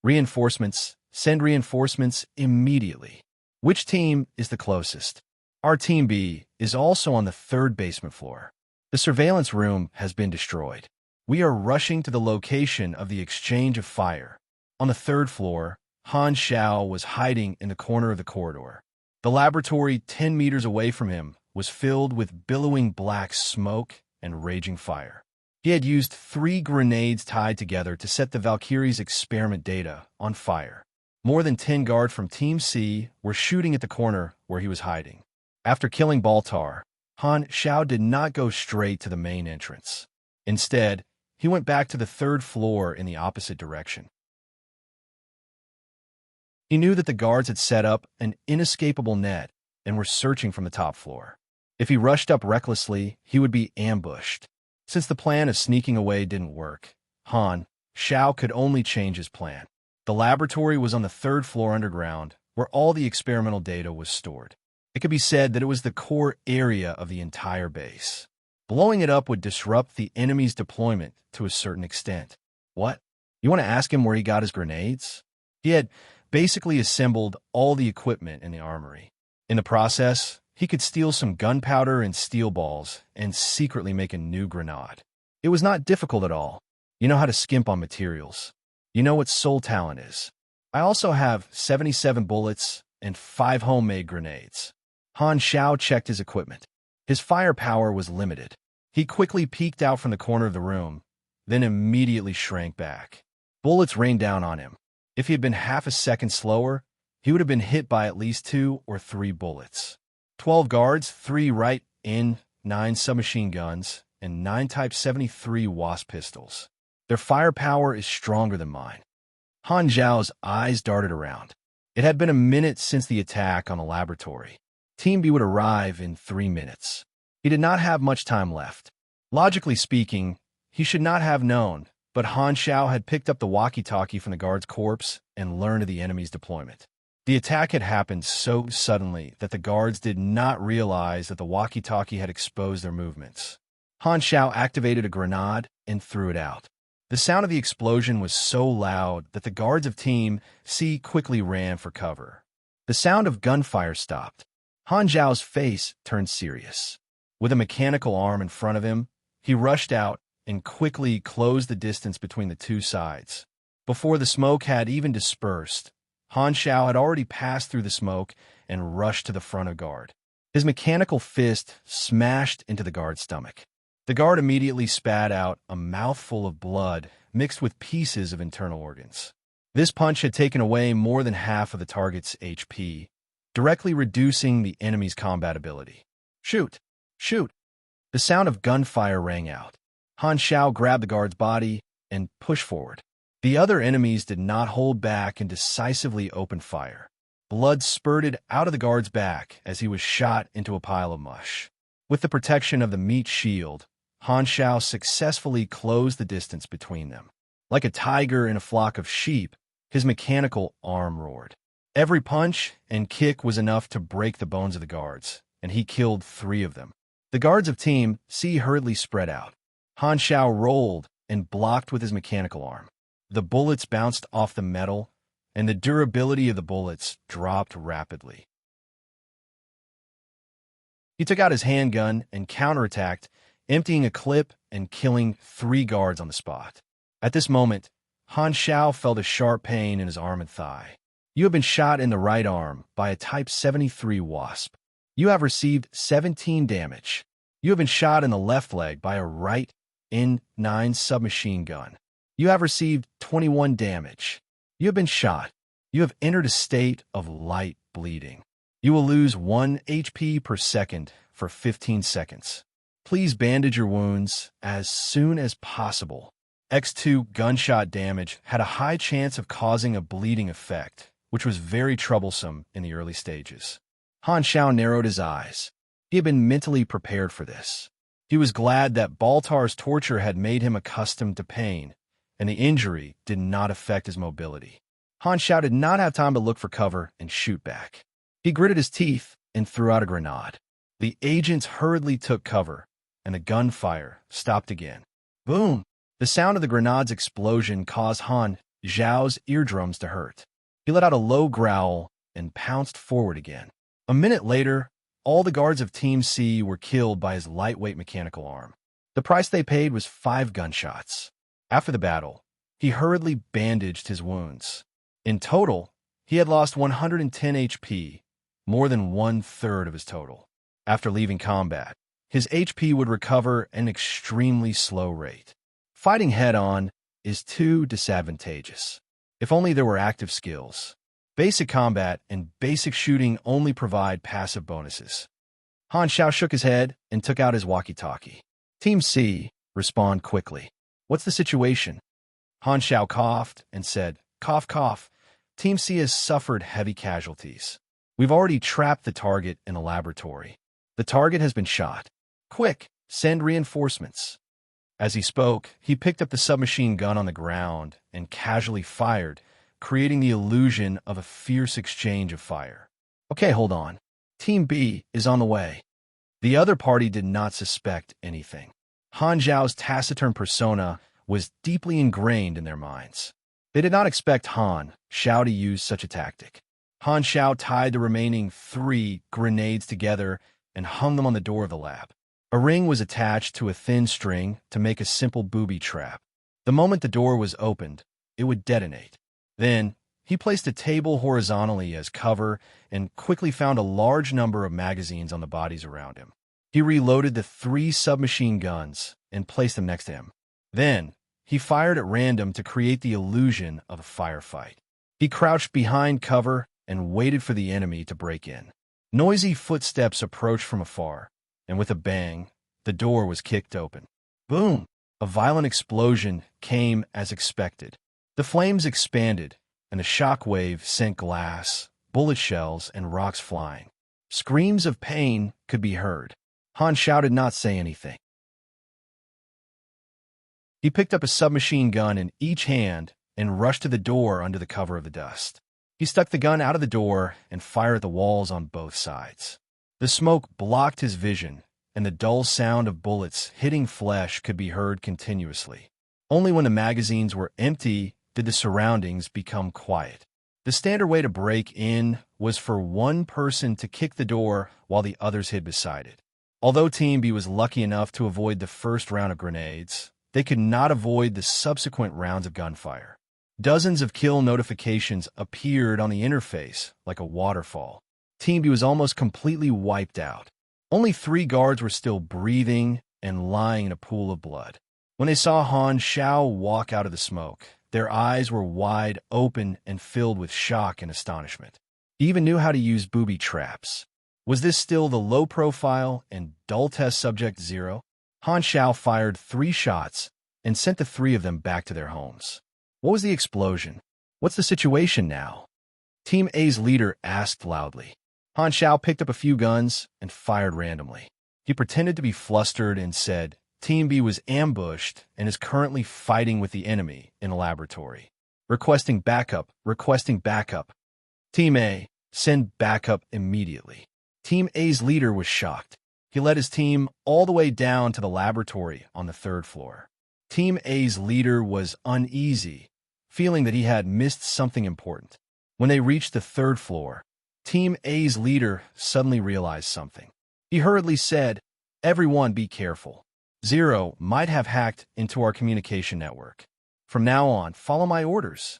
Reinforcements. Send reinforcements immediately. Which team is the closest? Our Team B is also on the 3rd basement floor. The surveillance room has been destroyed. We are rushing to the location of the exchange of fire. On the 3rd floor, Han Zhao was hiding in the corner of the corridor. The laboratory 10 meters away from him was filled with billowing black smoke and raging fire. He had used 3 grenades tied together to set the Valkyrie's experiment data on fire. More than 10 guards from Team C were shooting at the corner where he was hiding. After killing Baltar, Han Zhao did not go straight to the main entrance. Instead, he went back to the 3rd floor in the opposite direction. He knew that the guards had set up an inescapable net and were searching from the top floor. If he rushed up recklessly, he would be ambushed. Since the plan of sneaking away didn't work, Han Zhao could only change his plan. The laboratory was on the 3rd floor underground, where all the experimental data was stored. It could be said that it was the core area of the entire base. Blowing it up would disrupt the enemy's deployment to a certain extent. What? You want to ask him where he got his grenades? He had basically assembled all the equipment in the armory. In the process, he could steal some gunpowder and steel balls and secretly make a new grenade. It was not difficult at all. You know how to skimp on materials. You know what soul talent is. I also have 77 bullets and 5 homemade grenades. Han Zhao checked his equipment. His firepower was limited. He quickly peeked out from the corner of the room, then immediately shrank back. Bullets rained down on him. If he had been half a second slower, he would have been hit by at least 2 or 3 bullets. 12 guards, 3 right in, 9 submachine guns, and 9 Type 73 Wasp pistols. Their firepower is stronger than mine. Han Zhao's eyes darted around. It had been a minute since the attack on the laboratory. Team B would arrive in 3 minutes. He did not have much time left. Logically speaking, he should not have known, but Han Zhao had picked up the walkie-talkie from the guard's corpse and learned of the enemy's deployment. The attack had happened so suddenly that the guards did not realize that the walkie-talkie had exposed their movements. Han Zhao activated a grenade and threw it out. The sound of the explosion was so loud that the guards of Team C quickly ran for cover. The sound of gunfire stopped. Han Zhao's face turned serious. With a mechanical arm in front of him, he rushed out and quickly closed the distance between the two sides. Before the smoke had even dispersed, Han Zhao had already passed through the smoke and rushed to the front of guard. His mechanical fist smashed into the guard's stomach. The guard immediately spat out a mouthful of blood mixed with pieces of internal organs. This punch had taken away more than half of the target's HP, directly reducing the enemy's combat ability. Shoot! Shoot! The sound of gunfire rang out. Han Zhao grabbed the guard's body and pushed forward. The other enemies did not hold back and decisively opened fire. Blood spurted out of the guard's back as he was shot into a pile of mush. With the protection of the meat shield, Han Zhao successfully closed the distance between them. Like a tiger in a flock of sheep, his mechanical arm roared. Every punch and kick was enough to break the bones of the guards, and he killed 3 of them. The guards of Team C hurriedly spread out. Han Zhao rolled and blocked with his mechanical arm. The bullets bounced off the metal, and the durability of the bullets dropped rapidly. He took out his handgun and counterattacked, emptying a clip and killing 3 guards on the spot. At this moment, Han Zhao felt a sharp pain in his arm and thigh. You have been shot in the right arm by a Type 73 Wasp. You have received 17 damage. You have been shot in the left leg by a right N9 submachine gun. You have received 21 damage. You have been shot. You have entered a state of light bleeding. You will lose 1 HP per second for 15 seconds. Please bandage your wounds as soon as possible. X2 gunshot damage had a high chance of causing a bleeding effect, which was very troublesome in the early stages. Han Zhao narrowed his eyes. He had been mentally prepared for this. He was glad that Baltar's torture had made him accustomed to pain, and the injury did not affect his mobility. Han Zhao did not have time to look for cover and shoot back. He gritted his teeth and threw out a grenade. The agents hurriedly took cover, and the gunfire stopped again. Boom! The sound of the grenade's explosion caused Han Zhao's eardrums to hurt. He let out a low growl and pounced forward again. A minute later, all the guards of Team C were killed by his lightweight mechanical arm. The price they paid was 5 gunshots. After the battle, he hurriedly bandaged his wounds. In total, he had lost 110 HP, more than 1/3 of his total. After leaving combat, his HP would recover at an extremely slow rate. Fighting head-on is too disadvantageous. If only there were active skills. Basic combat and basic shooting only provide passive bonuses. Han Zhao shook his head and took out his walkie-talkie. Team C, respond quickly. What's the situation? Han Zhao coughed and said, cough, cough. Team C has suffered heavy casualties. We've already trapped the target in a laboratory. The target has been shot. Quick, send reinforcements. As he spoke, he picked up the submachine gun on the ground and casually fired, creating the illusion of a fierce exchange of fire. Okay, hold on. Team B is on the way. The other party did not suspect anything. Han Zhao's taciturn persona was deeply ingrained in their minds. They did not expect Han Zhao to use such a tactic. Han Zhao tied the remaining 3 grenades together and hung them on the door of the lab. A ring was attached to a thin string to make a simple booby trap. The moment the door was opened, it would detonate. Then, he placed a table horizontally as cover and quickly found a large number of magazines on the bodies around him. He reloaded the 3 submachine guns and placed them next to him. Then, he fired at random to create the illusion of a firefight. He crouched behind cover and waited for the enemy to break in. Noisy footsteps approached from afar, and with a bang, the door was kicked open. Boom! A violent explosion came as expected. The flames expanded, and the shock wave sent glass, bullet shells, and rocks flying. Screams of pain could be heard. Han Xiao did not say anything. He picked up a submachine gun in each hand and rushed to the door under the cover of the dust. He stuck the gun out of the door and fired at the walls on both sides. The smoke blocked his vision, and the dull sound of bullets hitting flesh could be heard continuously. Only when the magazines were empty did the surroundings become quiet. The standard way to break in was for one person to kick the door while the others hid beside it. Although Team B was lucky enough to avoid the first round of grenades, they could not avoid the subsequent rounds of gunfire. Dozens of kill notifications appeared on the interface like a waterfall. Team B was almost completely wiped out. Only 3 guards were still breathing and lying in a pool of blood. When they saw Han Xiao walk out of the smoke, their eyes were wide open and filled with shock and astonishment. He even knew how to use booby traps. Was this still the low-profile and dull test subject 0? Han Xiao fired 3 shots and sent the 3 of them back to their homes. What was the explosion? What's the situation now? Team A's leader asked loudly. Han Xiao picked up a few guns and fired randomly. He pretended to be flustered and said, Team B was ambushed and is currently fighting with the enemy in a laboratory. Requesting backup, requesting backup. Team A, send backup immediately. Team A's leader was shocked. He led his team all the way down to the laboratory on the 3rd floor. Team A's leader was uneasy, feeling that he had missed something important. When they reached the 3rd floor, Team A's leader suddenly realized something. He hurriedly said, Everyone be careful. 0 might have hacked into our communication network. From now on, follow my orders.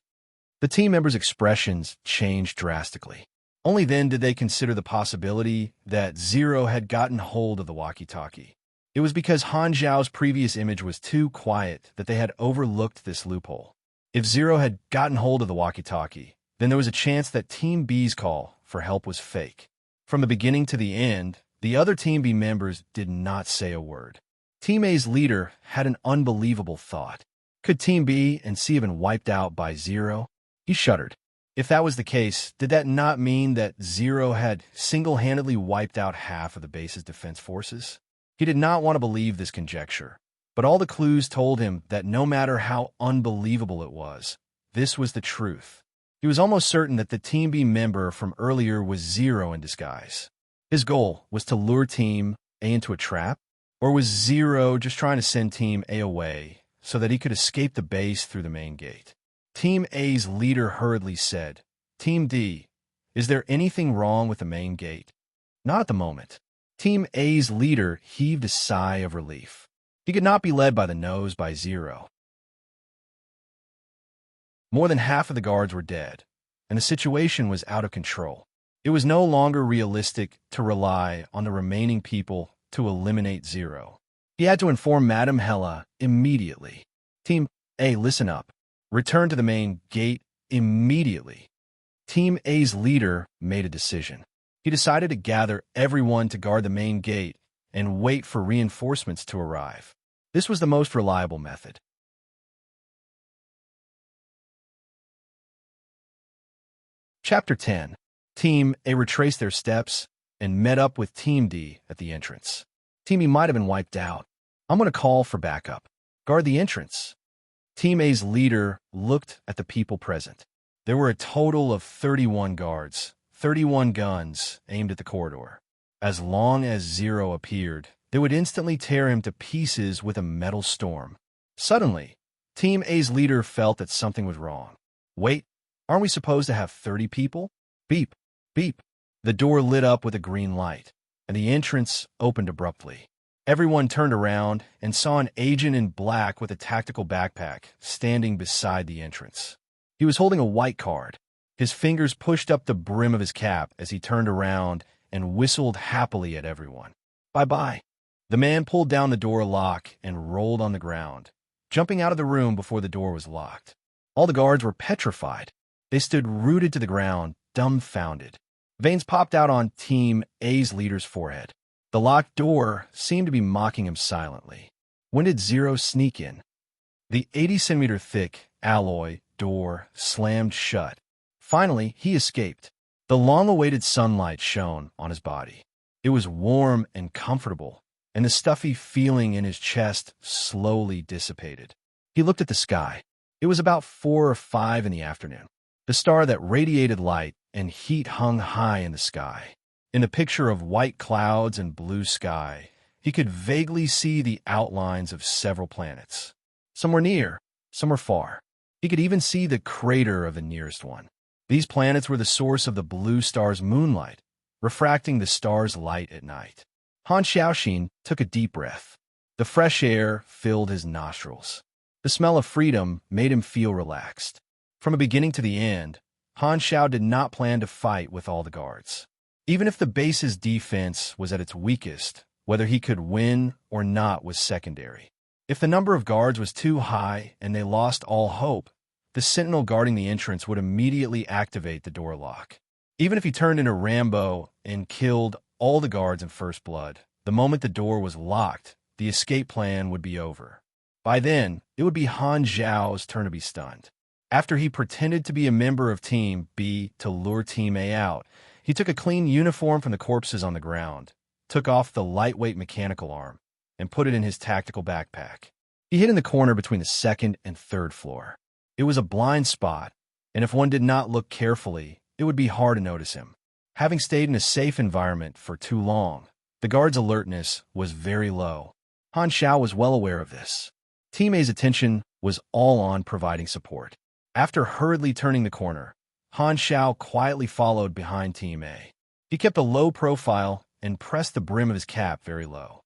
The team members' expressions changed drastically. Only then did they consider the possibility that 0 had gotten hold of the walkie-talkie. It was because Han Xiao's previous image was too quiet that they had overlooked this loophole. If 0 had gotten hold of the walkie-talkie, then there was a chance that Team B's call for help was fake. From the beginning to the end, the other Team B members did not say a word. Team A's leader had an unbelievable thought. Could Team B and C have been wiped out by 0? He shuddered. If that was the case, did that not mean that 0 had single-handedly wiped out half of the base's defense forces? He did not want to believe this conjecture, but all the clues told him that no matter how unbelievable it was, this was the truth. He was almost certain that the Team B member from earlier was 0 in disguise. His goal was to lure Team A into a trap? Or was 0 just trying to send Team A away so that he could escape the base through the main gate? Team A's leader hurriedly said, Team D, is there anything wrong with the main gate? Not at the moment. Team A's leader heaved a sigh of relief. He could not be led by the nose by 0. More than half of the guards were dead, and the situation was out of control. It was no longer realistic to rely on the remaining people to eliminate 0. He had to inform Madame Hella immediately. Team A, listen up. Return to the main gate immediately. Team A's leader made a decision. He decided to gather everyone to guard the main gate and wait for reinforcements to arrive. This was the most reliable method. Chapter 10. Team A retraced their steps and met up with Team D at the entrance. Team E might have been wiped out. I'm going to call for backup. Guard the entrance. Team A's leader looked at the people present. There were a total of 31 guards, 31 guns aimed at the corridor. As long as 0 appeared, they would instantly tear him to pieces with a metal storm. Suddenly, Team A's leader felt that something was wrong. Wait, aren't we supposed to have 30 people? Beep, beep. The door lit up with a green light, and the entrance opened abruptly. Everyone turned around and saw an agent in black with a tactical backpack standing beside the entrance. He was holding a white card. His fingers pushed up the brim of his cap as he turned around and whistled happily at everyone. Bye-bye. The man pulled down the door lock and rolled on the ground, jumping out of the room before the door was locked. All the guards were petrified. They stood rooted to the ground, dumbfounded. Veins popped out on Team A's leader's forehead. The locked door seemed to be mocking him silently. When did Zero sneak in? The 80-centimeter thick alloy door slammed shut. Finally, he escaped. The long-awaited sunlight shone on his body. It was warm and comfortable, and the stuffy feeling in his chest slowly dissipated. He looked at the sky. It was about 4 or 5 in the afternoon. The star that radiated light and heat hung high in the sky. In the picture of white clouds and blue sky, he could vaguely see the outlines of several planets. Some were near, some were far. He could even see the crater of the nearest one. These planets were the source of the blue star's moonlight, refracting the star's light at night. Han Xiaoxin took a deep breath. The fresh air filled his nostrils. The smell of freedom made him feel relaxed. From the beginning to the end, Han Xiao did not plan to fight with all the guards. Even if the base's defense was at its weakest, whether he could win or not was secondary. If the number of guards was too high and they lost all hope, the sentinel guarding the entrance would immediately activate the door lock. Even if he turned into Rambo and killed all the guards in first blood, the moment the door was locked, the escape plan would be over. By then, it would be Han Zhao's turn to be stunned. After he pretended to be a member of Team B to lure Team A out, he took a clean uniform from the corpses on the ground, took off the lightweight mechanical arm, and put it in his tactical backpack. He hid in the corner between the second and third floor. It was a blind spot, and if one did not look carefully, it would be hard to notice him. Having stayed in a safe environment for too long, the guard's alertness was very low. Han Xiao was well aware of this. Team A's attention was all on providing support. After hurriedly turning the corner, Han Xiao quietly followed behind Team A. He kept a low profile and pressed the brim of his cap very low.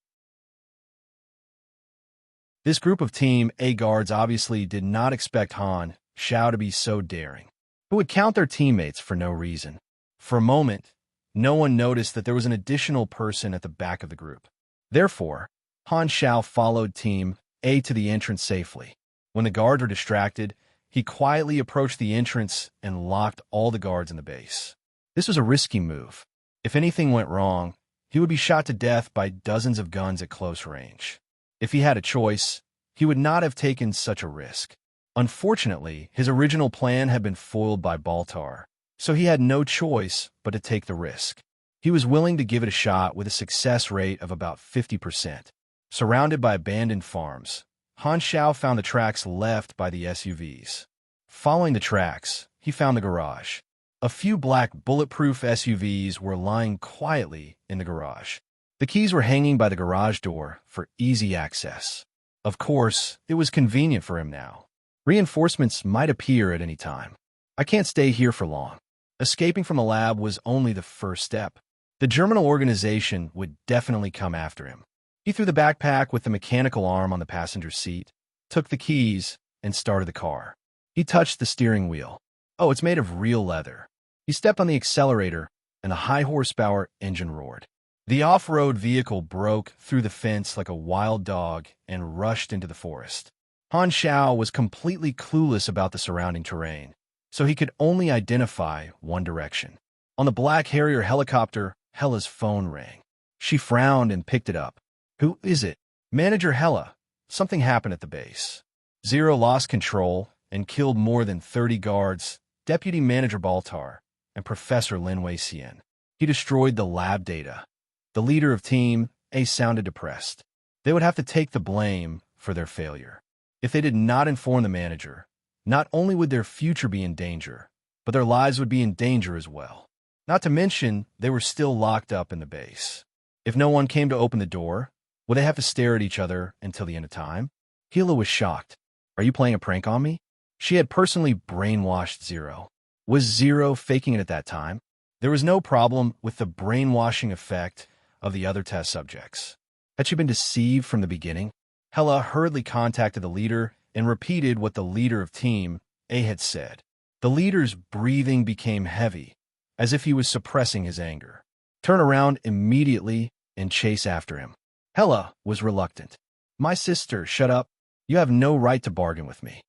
This group of Team A guards obviously did not expect Han Xiao to be so daring, who would count their teammates for no reason. For a moment, no one noticed that there was an additional person at the back of the group. Therefore, Han Xiao followed Team A to the entrance safely. When the guards were distracted, he quietly approached the entrance and locked all the guards in the base. This was a risky move. If anything went wrong, he would be shot to death by dozens of guns at close range. If he had a choice, he would not have taken such a risk. Unfortunately, his original plan had been foiled by Baltar, so he had no choice but to take the risk. He was willing to give it a shot with a success rate of about 50%. Surrounded by abandoned farms, Han Xiao found the tracks left by the SUVs. Following the tracks, he found the garage. A few black bulletproof SUVs were lying quietly in the garage. The keys were hanging by the garage door for easy access. Of course, it was convenient for him now. Reinforcements might appear at any time. I can't stay here for long. Escaping from the lab was only the first step. The Germinal organization would definitely come after him. He threw the backpack with the mechanical arm on the passenger seat, took the keys, and started the car. He touched the steering wheel. Oh, it's made of real leather. He stepped on the accelerator, and the high-horsepower engine roared. The off-road vehicle broke through the fence like a wild dog and rushed into the forest. Han Xiao was completely clueless about the surrounding terrain, so he could only identify one direction. On the Black Harrier helicopter, Hella's phone rang. She frowned and picked it up. "Who is it?" "Manager Hella. Something happened at the base. Zero lost control and killed more than 30 guards, Deputy Manager Baltar, and Professor Lin Wei-Xian. He destroyed the lab data." The leader of Team A sounded depressed. They would have to take the blame for their failure. If they did not inform the manager, not only would their future be in danger, but their lives would be in danger as well. Not to mention, they were still locked up in the base. If no one came to open the door, would they have to stare at each other until the end of time? Hila was shocked. "Are you playing a prank on me?" She had personally brainwashed Zero. Was Zero faking it at that time? There was no problem with the brainwashing effect of the other test subjects. Had she been deceived from the beginning? Hella hurriedly contacted the leader and repeated what the leader of Team A had said. The leader's breathing became heavy, as if he was suppressing his anger. "Turn around immediately and chase after him." Hella was reluctant. "My sister, shut up." You have no right to bargain with me.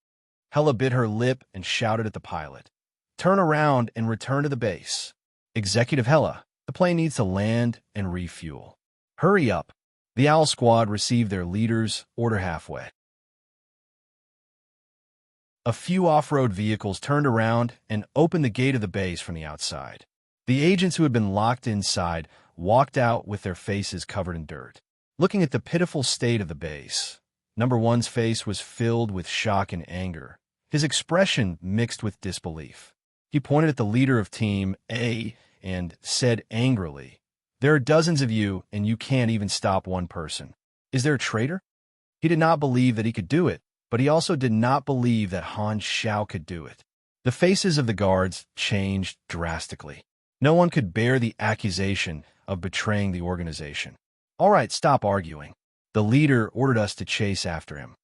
Hela bit her lip and shouted at the pilot. Turn around and return to the base. Executive Hela, the plane needs to land and refuel. Hurry up. The Owl Squad received their leader's order halfway. A few off-road vehicles turned around and opened the gate of the base from the outside. The agents who had been locked inside walked out with their faces covered in dirt. Looking at the pitiful state of the base, Number One's face was filled with shock and anger, his expression mixed with disbelief. He pointed at the leader of Team A and said angrily, "There are dozens of you, and you can't even stop one person. Is there a traitor?" He did not believe that he could do it, but he also did not believe that Han Xiao could do it. The faces of the guards changed drastically. No one could bear the accusation of betraying the organization. "All right, stop arguing." The leader ordered us to chase after him.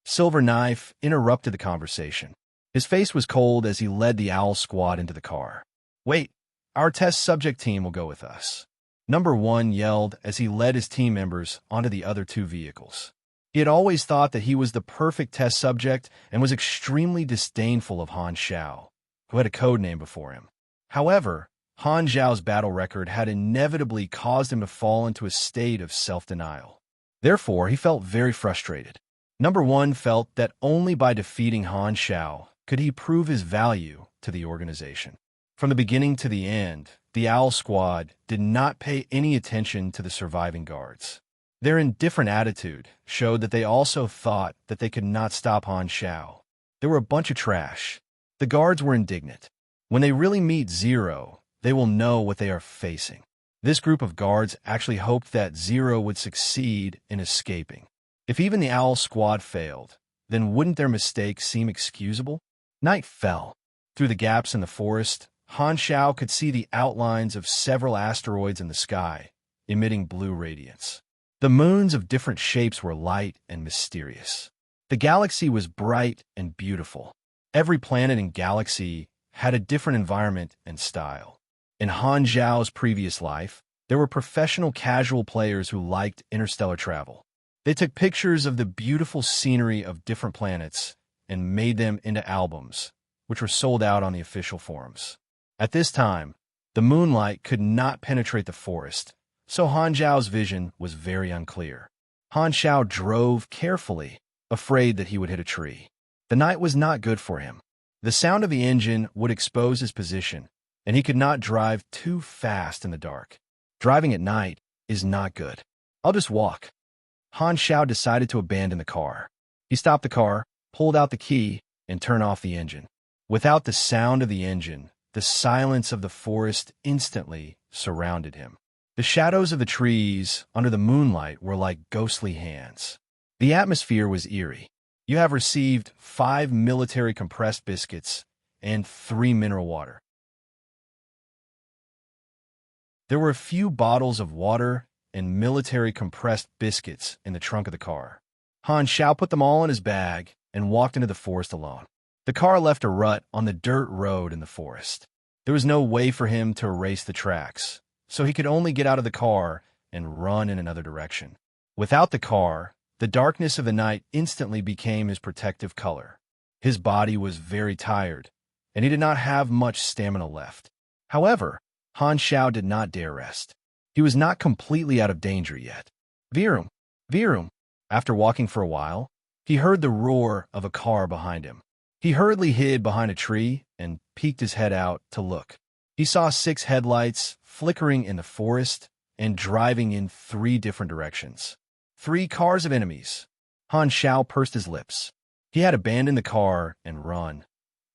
Silver Knife interrupted the conversation. His face was cold as he led the Owl Squad into the car. "Wait, our test subject team will go with us." Number One yelled as he led his team members onto the other two vehicles. He had always thought that he was the perfect test subject and was extremely disdainful of Han Xiao, who had a code name before him. However, Han Xiao's battle record had inevitably caused him to fall into a state of self-denial. Therefore, he felt very frustrated. Number One felt that only by defeating Han Xiao could he prove his value to the organization. From the beginning to the end, the Owl Squad did not pay any attention to the surviving guards. Their indifferent attitude showed that they also thought that they could not stop Han Xiao. They were a bunch of trash. The guards were indignant. When they really meet Zero, they will know what they are facing. This group of guards actually hoped that Zero would succeed in escaping. If even the Owl Squad failed, then wouldn't their mistake seem excusable? Night fell. Through the gaps in the forest, Han Xiao could see the outlines of several asteroids in the sky, emitting blue radiance. The moons of different shapes were light and mysterious. The galaxy was bright and beautiful. Every planet and galaxy had a different environment and style. In Han Xiao's previous life, there were professional casual players who liked interstellar travel. They took pictures of the beautiful scenery of different planets and made them into albums, which were sold out on the official forums. At this time, the moonlight could not penetrate the forest, so Han Xiao's vision was very unclear. Han Xiao drove carefully, afraid that he would hit a tree. The night was not good for him. The sound of the engine would expose his position, and he could not drive too fast in the dark. Driving at night is not good. "I'll just walk." Han Xiao decided to abandon the car. He stopped the car, pulled out the key, and turned off the engine. Without the sound of the engine, the silence of the forest instantly surrounded him. The shadows of the trees under the moonlight were like ghostly hands. The atmosphere was eerie. "You have received 5 military compressed biscuits and 3 mineral water." There were a few bottles of water and military compressed biscuits in the trunk of the car. Han Xiao put them all in his bag and walked into the forest alone. The car left a rut on the dirt road in the forest. There was no way for him to erase the tracks, so he could only get out of the car and run in another direction. Without the car, the darkness of the night instantly became his protective color. His body was very tired, and he did not have much stamina left. However, Han Xiao did not dare rest. He was not completely out of danger yet. Virum, Virum. After walking for a while, he heard the roar of a car behind him. He hurriedly hid behind a tree and peeked his head out to look. He saw 6 headlights flickering in the forest and driving in 3 different directions. 3 cars of enemies. Han Xiao pursed his lips. He had abandoned the car and run,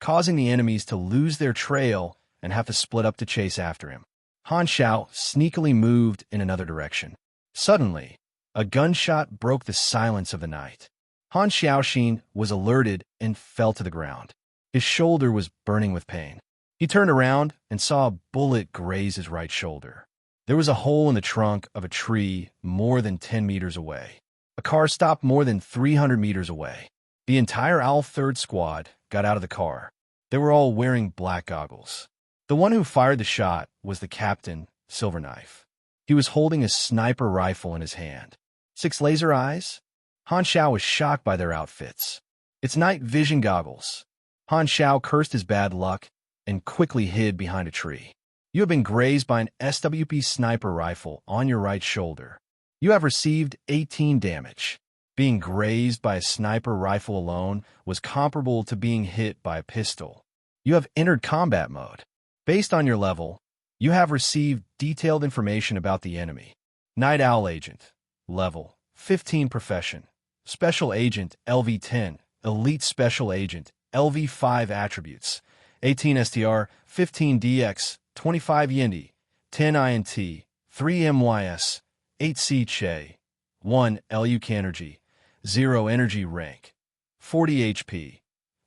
causing the enemies to lose their trail and have to split up to chase after him. Han Xiao sneakily moved in another direction. Suddenly, a gunshot broke the silence of the night. Han Xiaoxin was alerted and fell to the ground. His shoulder was burning with pain. He turned around and saw a bullet graze his right shoulder. There was a hole in the trunk of a tree more than 10 meters away. A car stopped more than 300 meters away. The entire Owl Third Squad got out of the car. They were all wearing black goggles. The one who fired the shot was the captain, Silver Knife. He was holding a sniper rifle in his hand. 6 laser eyes? Han Xiao was shocked by their outfits. It's night vision goggles. Han Xiao cursed his bad luck and quickly hid behind a tree. You have been grazed by an SWP sniper rifle on your right shoulder. You have received 18 damage. Being grazed by a sniper rifle alone was comparable to being hit by a pistol. You have entered combat mode. Based on your level, you have received detailed information about the enemy. Night Owl Agent. Level 15 Profession. Special Agent LV10. Elite Special Agent LV5 Attributes. 18 STR, 15 DX, 25 Yindi, 10 INT, 3 MYS, 8 C Che, 1 LUK Energy, 0 Energy Rank, 40 HP,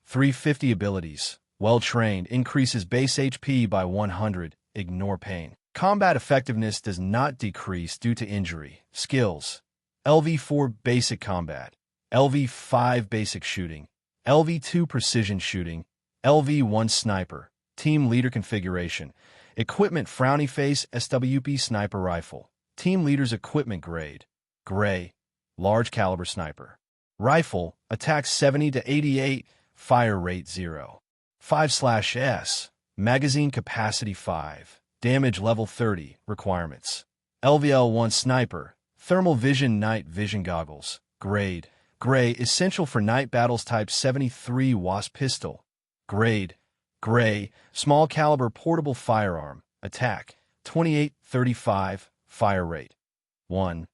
350 Abilities. Well-trained, increases base HP by 100, ignore pain. Combat effectiveness does not decrease due to injury. Skills: LV4 Basic Combat, LV5 Basic Shooting, LV2 Precision Shooting, LV1 Sniper, Team Leader Configuration, Equipment Frowny Face SWP Sniper Rifle, Team Leader's Equipment Grade, Gray, Large Caliber Sniper. Rifle, Attack 70 to 88, Fire Rate 0. 5/S, Magazine Capacity 5, Damage Level 30, Requirements. LVL1 Sniper, Thermal Vision Night Vision Goggles, Grade, Gray, essential for night battles. Type 73 Wasp Pistol. Grade, Gray, Small Caliber Portable Firearm, Attack, 28-35, Fire Rate, 1.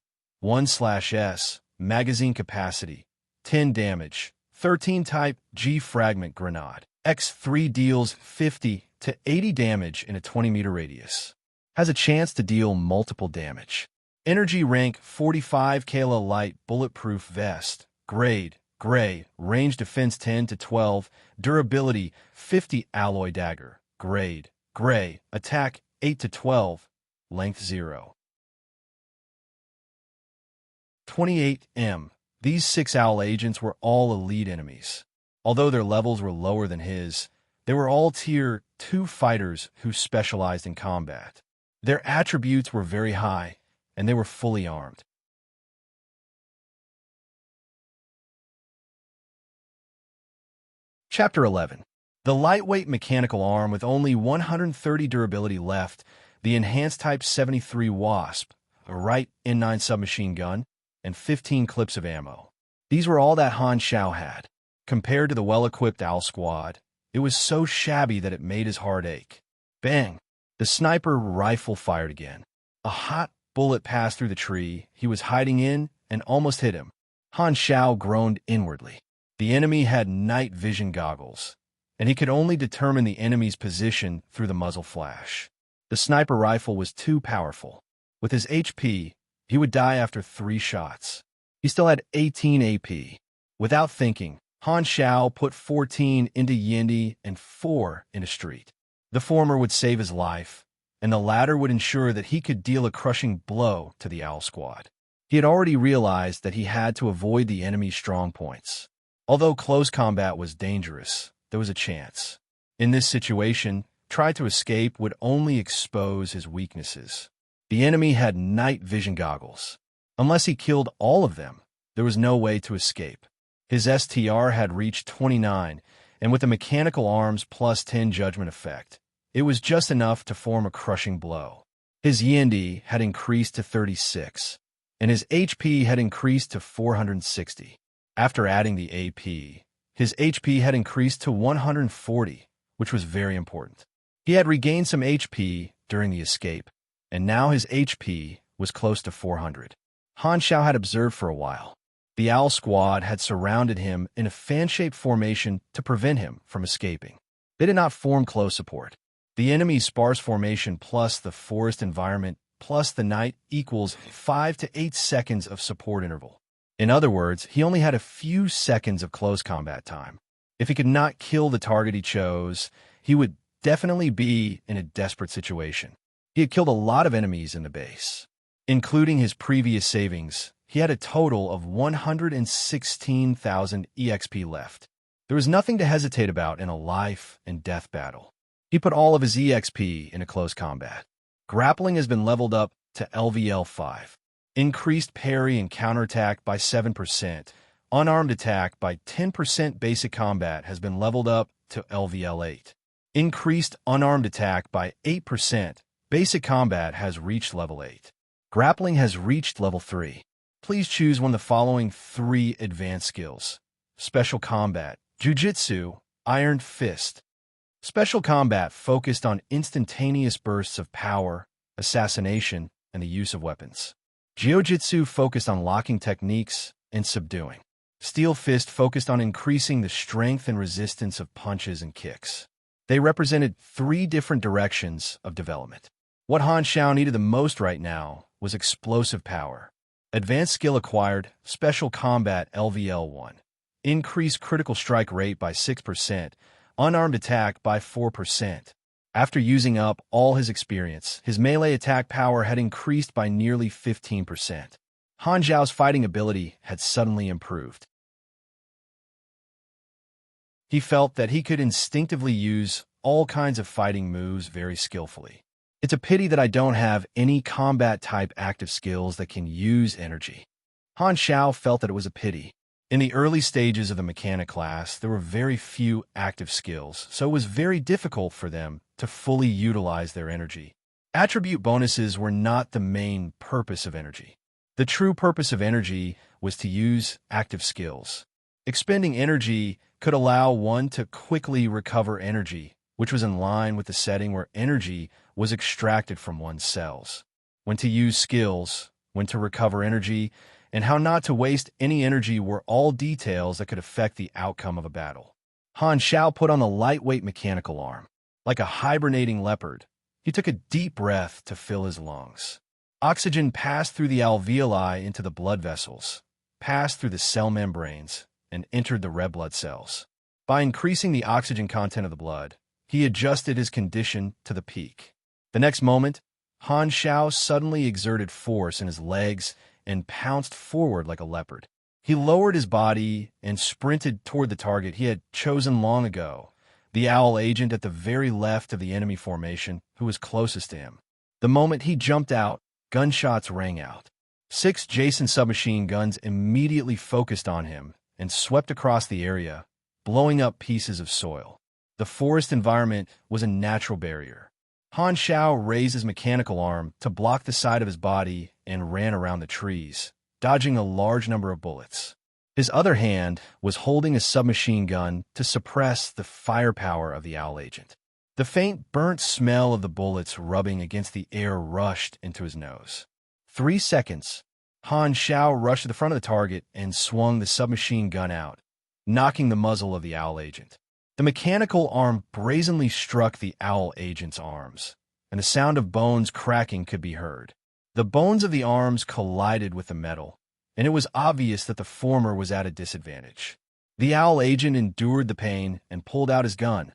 1/S, Magazine Capacity, 10 damage, 13 Type G Fragment Grenade. X3 deals 50 to 80 damage in a 20-meter radius. Has a chance to deal multiple damage. Energy Rank 45 Kala Light Bulletproof Vest. Grade, Gray, Range Defense 10 to 12, Durability 50 Alloy Dagger. Grade, Gray, Attack 8 to 12, Length 0. 28 M. These 6 Owl agents were all elite enemies. Although their levels were lower than his, they were all Tier 2 fighters who specialized in combat. Their attributes were very high, and they were fully armed. Chapter 11. The lightweight mechanical arm with only 130 durability left, the enhanced Type 73 Wasp, a Wright N9 submachine gun, and 15 clips of ammo. These were all that Han Xiao had. Compared to the well-equipped Owl Squad, it was so shabby that it made his heart ache. Bang! The sniper rifle fired again. A hot bullet passed through the tree he was hiding in and almost hit him. Han Xiao groaned inwardly. The enemy had night vision goggles, and he could only determine the enemy's position through the muzzle flash. The sniper rifle was too powerful. With his HP, he would die after 3 shots. He still had 18 AP. Without thinking, Han Xiao put 14 into Yindi and 4 into Street. The former would save his life, and the latter would ensure that he could deal a crushing blow to the Owl Squad. He had already realized that he had to avoid the enemy's strong points. Although close combat was dangerous, there was a chance. In this situation, try to escape would only expose his weaknesses. The enemy had night vision goggles. Unless he killed all of them, there was no way to escape. His STR had reached 29, and with the mechanical arms plus 10 judgment effect, it was just enough to form a crushing blow. His Yindi had increased to 36, and his HP had increased to 460. After adding the AP, his HP had increased to 140, which was very important. He had regained some HP during the escape, and now his HP was close to 400. Han Xiao had observed for a while. The Owl Squad had surrounded him in a fan-shaped formation to prevent him from escaping. They did not form close support. The enemy's sparse formation plus the forest environment plus the night equals 5 to 8 seconds of support interval. In other words, he only had a few seconds of close combat time. If he could not kill the target he chose, he would definitely be in a desperate situation. He had killed a lot of enemies in the base. Including his previous savings, he had a total of 116,000 EXP left. There was nothing to hesitate about in a life and death battle. He put all of his EXP into close combat. Grappling has been leveled up to LVL5. Increased parry and counterattack by 7%. Unarmed attack by 10%. Basic combat has been leveled up to LVL 8. Increased unarmed attack by 8%. Basic combat has reached level 8. Grappling has reached level 3. Please choose one of the following 3 advanced skills. Special combat, Jiu-Jitsu, Iron Fist. Special combat focused on instantaneous bursts of power, assassination, and the use of weapons. Jiu-Jitsu focused on locking techniques and subduing. Steel Fist focused on increasing the strength and resistance of punches and kicks. They represented 3 different directions of development. What Han Xiao needed the most right now was explosive power. Advanced skill acquired, Special Combat LVL 1. Increased critical strike rate by 6%, unarmed attack by 4%. After using up all his experience, his melee attack power had increased by nearly 15%. Han Xiao's fighting ability had suddenly improved. He felt that he could instinctively use all kinds of fighting moves very skillfully. It's a pity that I don't have any combat-type active skills that can use energy. Han Xiao felt that it was a pity. In the early stages of the mechanic class, there were very few active skills, so it was very difficult for them to fully utilize their energy. Attribute bonuses were not the main purpose of energy. The true purpose of energy was to use active skills. Expending energy could allow one to quickly recover energy, which was in line with the setting where energy was extracted from one's cells. When to use skills, when to recover energy, and how not to waste any energy were all details that could affect the outcome of a battle. Han Xiao put on the lightweight mechanical arm. Like a hibernating leopard, he took a deep breath to fill his lungs. Oxygen passed through the alveoli into the blood vessels, passed through the cell membranes, and entered the red blood cells. By increasing the oxygen content of the blood, he adjusted his condition to the peak. The next moment, Han Xiao suddenly exerted force in his legs and pounced forward like a leopard. He lowered his body and sprinted toward the target he had chosen long ago, the owl agent at the very left of the enemy formation who was closest to him. The moment he jumped out, gunshots rang out. 6 Jason submachine guns immediately focused on him and swept across the area, blowing up pieces of soil. The forest environment was a natural barrier. Han Xiao raised his mechanical arm to block the side of his body and ran around the trees, dodging a large number of bullets. His other hand was holding a submachine gun to suppress the firepower of the owl agent. The faint, burnt smell of the bullets rubbing against the air rushed into his nose. 3 seconds. Han Xiao rushed to the front of the target and swung the submachine gun out, knocking the muzzle of the owl agent. The mechanical arm brazenly struck the owl agent's arms, and the sound of bones cracking could be heard. The bones of the arms collided with the metal, and it was obvious that the former was at a disadvantage. The owl agent endured the pain and pulled out his gun,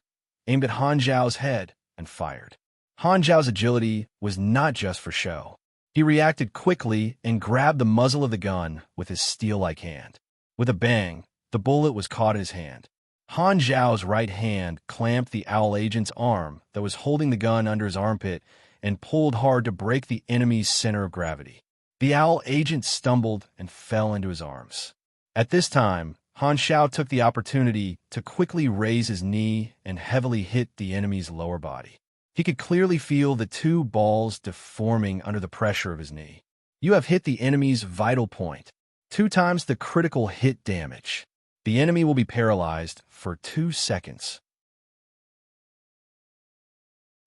aimed at Han Xiao's head, and fired. Han Xiao's agility was not just for show. He reacted quickly and grabbed the muzzle of the gun with his steel-like hand. With a bang, the bullet was caught in his hand. Han Xiao's right hand clamped the owl agent's arm that was holding the gun under his armpit and pulled hard to break the enemy's center of gravity. The owl agent stumbled and fell into his arms. At this time, Han Xiao took the opportunity to quickly raise his knee and heavily hit the enemy's lower body. He could clearly feel the 2 balls deforming under the pressure of his knee. You have hit the enemy's vital point. 2 times the critical hit damage. The enemy will be paralyzed for 2 seconds.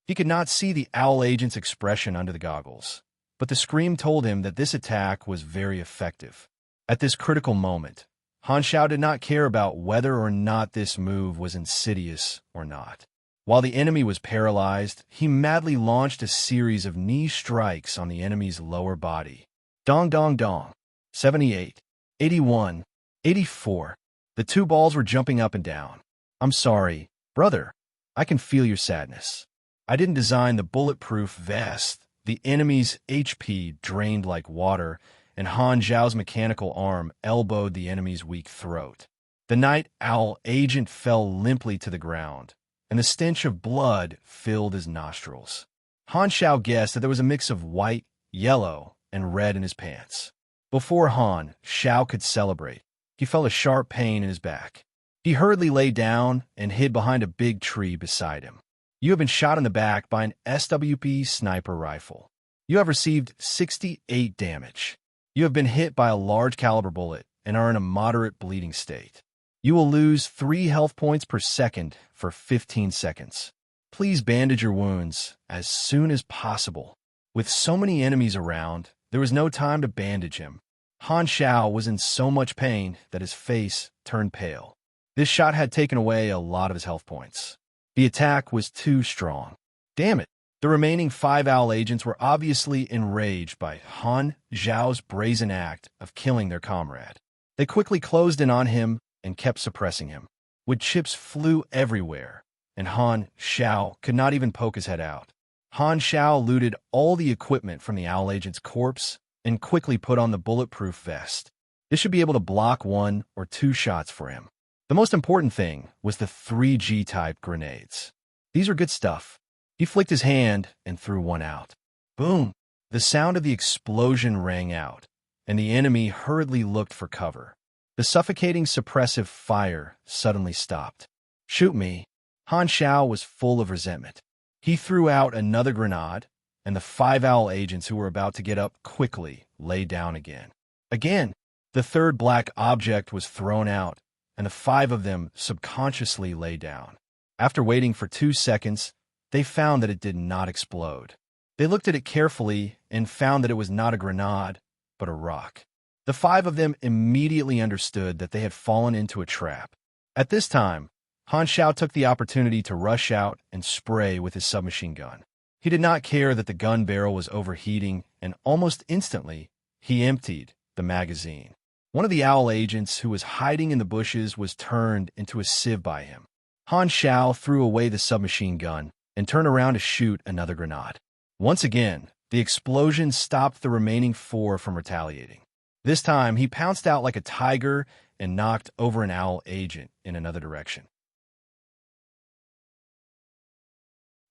He could not see the owl agent's expression under the goggles, but the scream told him that this attack was very effective. At this critical moment, Han Xiao did not care about whether or not this move was insidious or not. While the enemy was paralyzed, he madly launched a series of knee strikes on the enemy's lower body. Dong dong dong. 78. 81. 84. The 2 balls were jumping up and down. I'm sorry, brother. I can feel your sadness. I didn't design the bulletproof vest. The enemy's HP drained like water, and Han Xiao's mechanical arm elbowed the enemy's weak throat. The night owl agent fell limply to the ground, and the stench of blood filled his nostrils. Han Xiao guessed that there was a mix of white, yellow, and red in his pants. Before Han Xiao could celebrate, he felt a sharp pain in his back. He hurriedly lay down and hid behind a big tree beside him. You have been shot in the back by an SWP sniper rifle. You have received 68 damage. You have been hit by a large caliber bullet and are in a moderate bleeding state. You will lose 3 health points per second for 15 seconds. Please bandage your wounds as soon as possible. With so many enemies around, there was no time to bandage him. Han Xiao was in so much pain that his face turned pale. This shot had taken away a lot of his health points. The attack was too strong. Damn it! The remaining 5 owl agents were obviously enraged by Han Xiao's brazen act of killing their comrade. They quickly closed in on him and kept suppressing him. Wood chips flew everywhere, and Han Xiao could not even poke his head out. Han Xiao looted all the equipment from the owl agent's corpse and quickly put on the bulletproof vest. This should be able to block 1 or 2 shots for him. The most important thing was the 3G-type grenades. These are good stuff. He flicked his hand and threw one out. Boom! The sound of the explosion rang out, and the enemy hurriedly looked for cover. The suffocating suppressive fire suddenly stopped. Shoot me! Han Xiao was full of resentment. He threw out another grenade, and the 5 owl agents who were about to get up quickly lay down again. Again, the third black object was thrown out, and the 5 of them subconsciously lay down. After waiting for 2 seconds, they found that it did not explode. They looked at it carefully and found that it was not a grenade, but a rock. The 5 of them immediately understood that they had fallen into a trap. At this time, Han Xiao took the opportunity to rush out and spray with his submachine gun. He did not care that the gun barrel was overheating, and almost instantly, he emptied the magazine. One of the owl agents who was hiding in the bushes was turned into a sieve by him. Han Xiao threw away the submachine gun and turned around to shoot another grenade. Once again, the explosion stopped the remaining 4 from retaliating. This time, he pounced out like a tiger and knocked over an owl agent in another direction.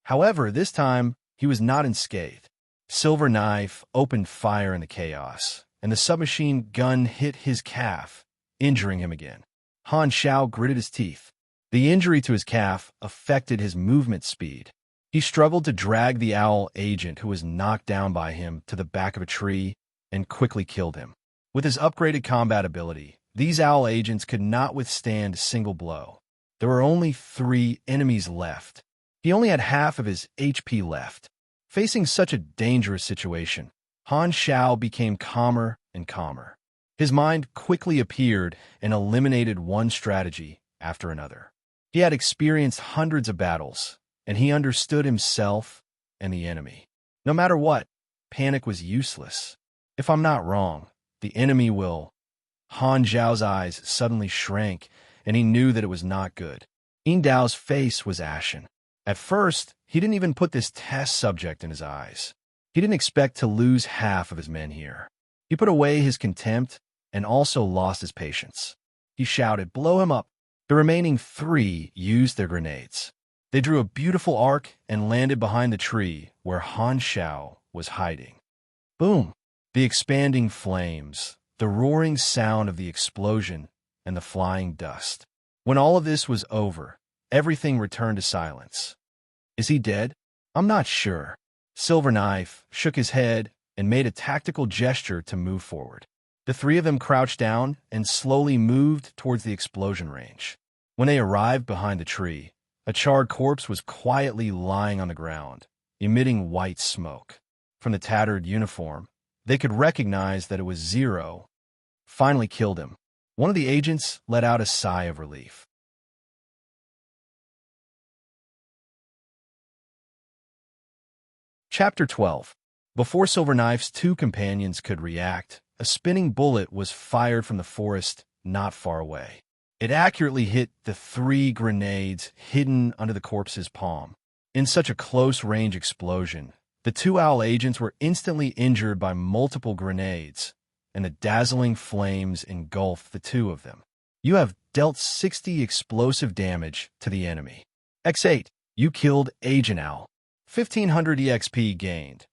However, this time, he was not unscathed. Silver Knife opened fire in the chaos, and the submachine gun hit his calf, injuring him again. Han Xiao gritted his teeth. The injury to his calf affected his movement speed. He struggled to drag the owl agent who was knocked down by him to the back of a tree and quickly killed him. With his upgraded combat ability, these owl agents could not withstand a single blow. There were only 3 enemies left. He only had half of his HP left. Facing such a dangerous situation, Han Xiao became calmer and calmer. His mind quickly appeared and eliminated one strategy after another. He had experienced hundreds of battles, and he understood himself and the enemy. No matter what, panic was useless. If I'm not wrong, the enemy will. Han Xiao's eyes suddenly shrank, and he knew that it was not good. Yin Dao's face was ashen. At first, he didn't even put this test subject in his eyes. He didn't expect to lose half of his men here. He put away his contempt and also lost his patience. He shouted, "Blow him up!" The remaining 3 used their grenades. They drew a beautiful arc and landed behind the tree where Han Xiao was hiding. Boom! The expanding flames, the roaring sound of the explosion, and the flying dust. When all of this was over, everything returned to silence. Is he dead? I'm not sure. Silver Knife shook his head and made a tactical gesture to move forward. The 3 of them crouched down and slowly moved towards the explosion range. When they arrived behind the tree, a charred corpse was quietly lying on the ground, emitting white smoke. From the tattered uniform, they could recognize that it was Zero. Finally killed him. One of the agents let out a sigh of relief. Chapter 12. Before Silver Knife's 2 companions could react, a spinning bullet was fired from the forest not far away. It accurately hit the 3 grenades hidden under the corpse's palm. In such a close-range explosion, the 2 owl agents were instantly injured by multiple grenades, and the dazzling flames engulfed the 2 of them. You have dealt 60 explosive damage to the enemy. X8, you killed Agent Owl. 1500 EXP gained.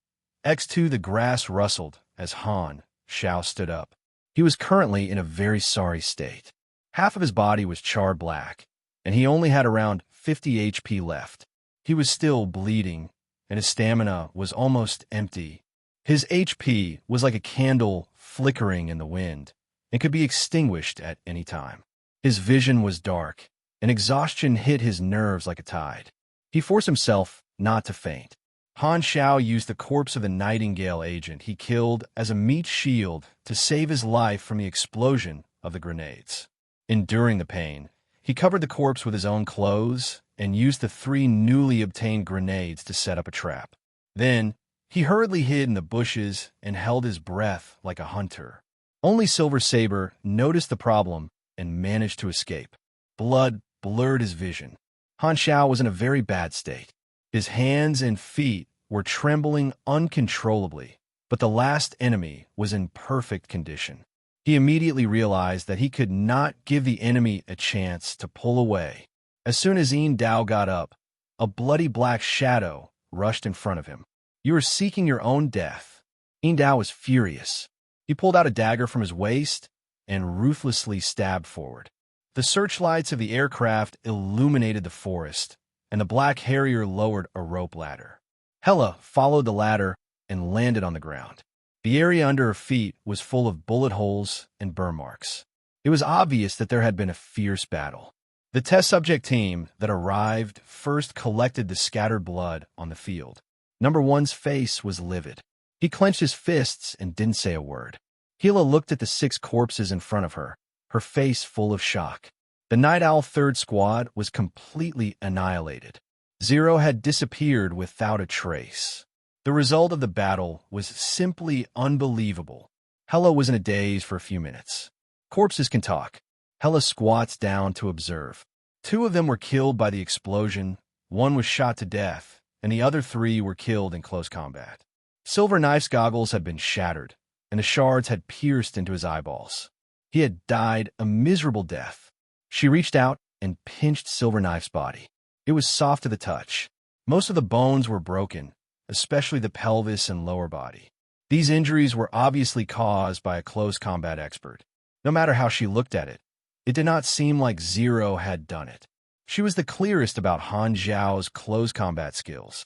X2, the grass rustled as Han Xiao stood up. He was currently in a very sorry state. Half of his body was charred black, and he only had around 50 HP left. He was still bleeding, and his stamina was almost empty. His HP was like a candle flickering in the wind and could be extinguished at any time. His vision was dark, and exhaustion hit his nerves like a tide. He forced himself not to faint. Han Xiao used the corpse of the Nightingale agent he killed as a meat shield to save his life from the explosion of the grenades. Enduring the pain, he covered the corpse with his own clothes and used the 3 newly obtained grenades to set up a trap. Then, he hurriedly hid in the bushes and held his breath like a hunter. Only Silver Saber noticed the problem and managed to escape. Blood blurred his vision. Han Xiao was in a very bad state. His hands and feet were trembling uncontrollably, but the last enemy was in perfect condition. He immediately realized that he could not give the enemy a chance to pull away. As soon as Yin Dao got up, a bloody black shadow rushed in front of him. "You are seeking your own death." Yin Dao was furious. He pulled out a dagger from his waist and ruthlessly stabbed forward. The searchlights of the aircraft illuminated the forest, and the Black Harrier lowered a rope ladder. Hela followed the ladder and landed on the ground. The area under her feet was full of bullet holes and burn marks. It was obvious that there had been a fierce battle. The test subject team that arrived first collected the scattered blood on the field. Number 1's face was livid. He clenched his fists and didn't say a word. Hela looked at the 6 corpses in front of her, her face full of shock. The Night Owl 3rd Squad was completely annihilated. Zero had disappeared without a trace. The result of the battle was simply unbelievable. Hela was in a daze for a few minutes. Corpses can talk. Hela squats down to observe. 2 of them were killed by the explosion, 1 was shot to death, and the other 3 were killed in close combat. Silver Knife's goggles had been shattered, and the shards had pierced into his eyeballs. He had died a miserable death. She reached out and pinched Silver Knife's body. It was soft to the touch. Most of the bones were broken, especially the pelvis and lower body. These injuries were obviously caused by a close combat expert. No matter how she looked at it, it did not seem like Zero had done it. She was the clearest about Han Zhao's close combat skills.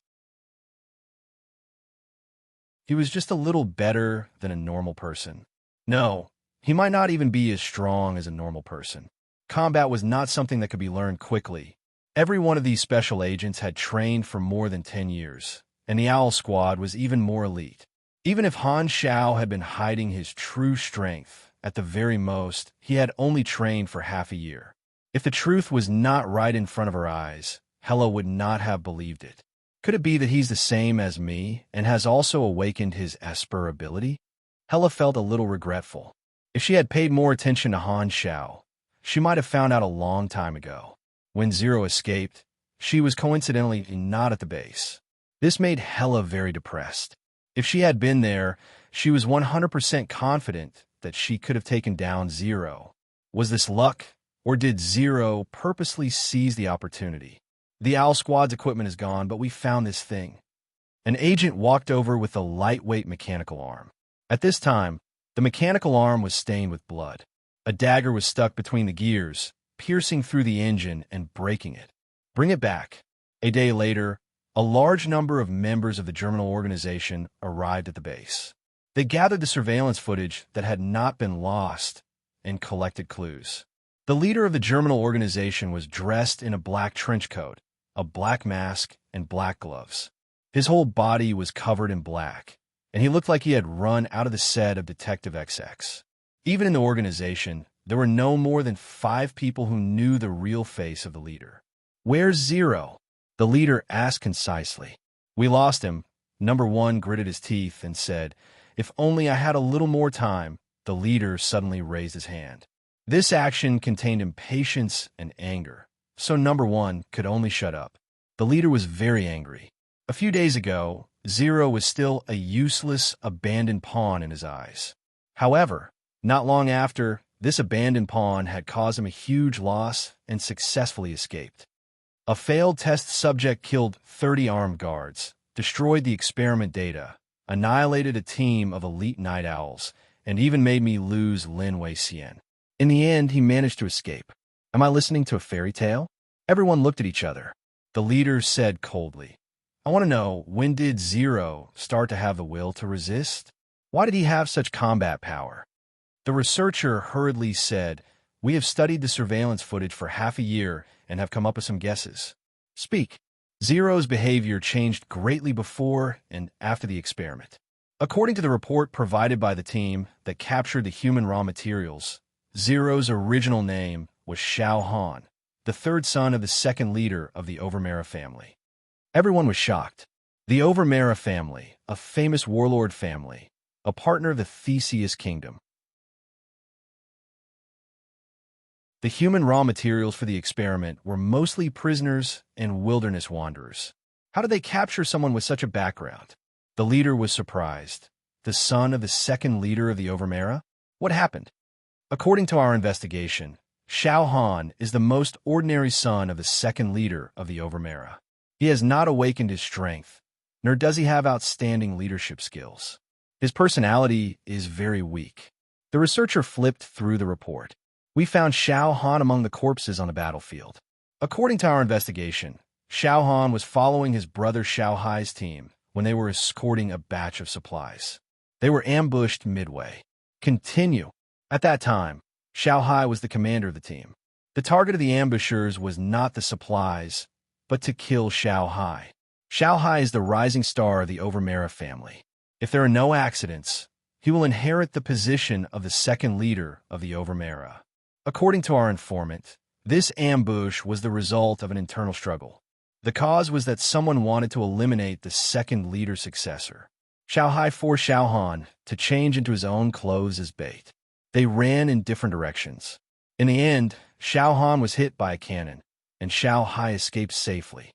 He was just a little better than a normal person. No, he might not even be as strong as a normal person. Combat was not something that could be learned quickly. Every one of these special agents had trained for more than 10 years, and the Owl Squad was even more elite. Even if Han Xiao had been hiding his true strength, at the very most, he had only trained for half a year. If the truth was not right in front of her eyes, Hela would not have believed it. Could it be that he's the same as me and has also awakened his Esper ability? Hela felt a little regretful. If she had paid more attention to Han Xiao, she might have found out a long time ago. When Zero escaped, she was coincidentally not at the base. This made Hela very depressed. If she had been there, she was 100% confident that she could have taken down Zero. Was this luck, or did Zero purposely seize the opportunity? The Owl Squad's equipment is gone, but we found this thing. An agent walked over with a lightweight mechanical arm. At this time, the mechanical arm was stained with blood. A dagger was stuck between the gears, piercing through the engine and breaking it. Bring it back. A day later, a large number of members of the Germinal organization arrived at the base. They gathered the surveillance footage that had not been lost and collected clues. The leader of the Germinal organization was dressed in a black trench coat, a black mask, and black gloves. His whole body was covered in black, and he looked like he had run out of the set of Detective XX. Even in the organization, there were no more than 5 people who knew the real face of the leader. "Where's Zero?" the leader asked concisely. "We lost him." Number 1 gritted his teeth and said, "If only I had a little more time." The leader suddenly raised his hand. This action contained impatience and anger, so Number 1 could only shut up. The leader was very angry. A few days ago, Zero was still a useless, abandoned pawn in his eyes. However, not long after, this abandoned pawn had caused him a huge loss and successfully escaped. A failed test subject killed 30 armed guards, destroyed the experiment data, annihilated a team of elite night owls, and even made me lose Lin Wei-Xian. In the end, he managed to escape. Am I listening to a fairy tale? Everyone looked at each other. The leader said coldly, I want to know, when did Zero start to have the will to resist? Why did he have such combat power? The researcher hurriedly said, we have studied the surveillance footage for half a year and have come up with some guesses. Speak. Zero's behavior changed greatly before and after the experiment. According to the report provided by the team that captured the human raw materials, Zero's original name was Xiao Han, the third son of the second leader of the Overmera family. Everyone was shocked. The Overmera family, a famous warlord family, a partner of the Theseus kingdom. The human raw materials for the experiment were mostly prisoners and wilderness wanderers. How did they capture someone with such a background? The leader was surprised. The son of the second leader of the Overmera? What happened? According to our investigation, Xiao Han is the most ordinary son of the second leader of the Overmera. He has not awakened his strength, nor does he have outstanding leadership skills. His personality is very weak. The researcher flipped through the report. We found Xiao Han among the corpses on the battlefield. According to our investigation, Xiao Han was following his brother Xiao Hai's team when they were escorting a batch of supplies. They were ambushed midway. Continue. At that time, Xiao Hai was the commander of the team. The target of the ambushers was not the supplies, but to kill Xiao Hai. Xiao Hai is the rising star of the Overmera family. If there are no accidents, he will inherit the position of the second leader of the Overmera. According to our informant, this ambush was the result of an internal struggle. The cause was that someone wanted to eliminate the second leader successor. Xiao Hai forced Xiao Han to change into his own clothes as bait. They ran in different directions. In the end, Xiao Han was hit by a cannon, and Xiao Hai escaped safely.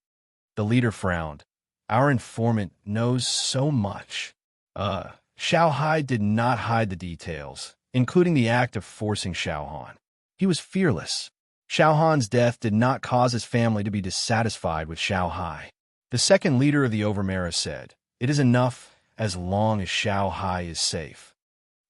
The leader frowned. Our informant knows so much. Xiao Hai did not hide the details, including the act of forcing Xiao Han. He was fearless. Xiao Han's death did not cause his family to be dissatisfied with Xiao Hai. The second leader of the Overmera said, it is enough as long as Xiao Hai is safe.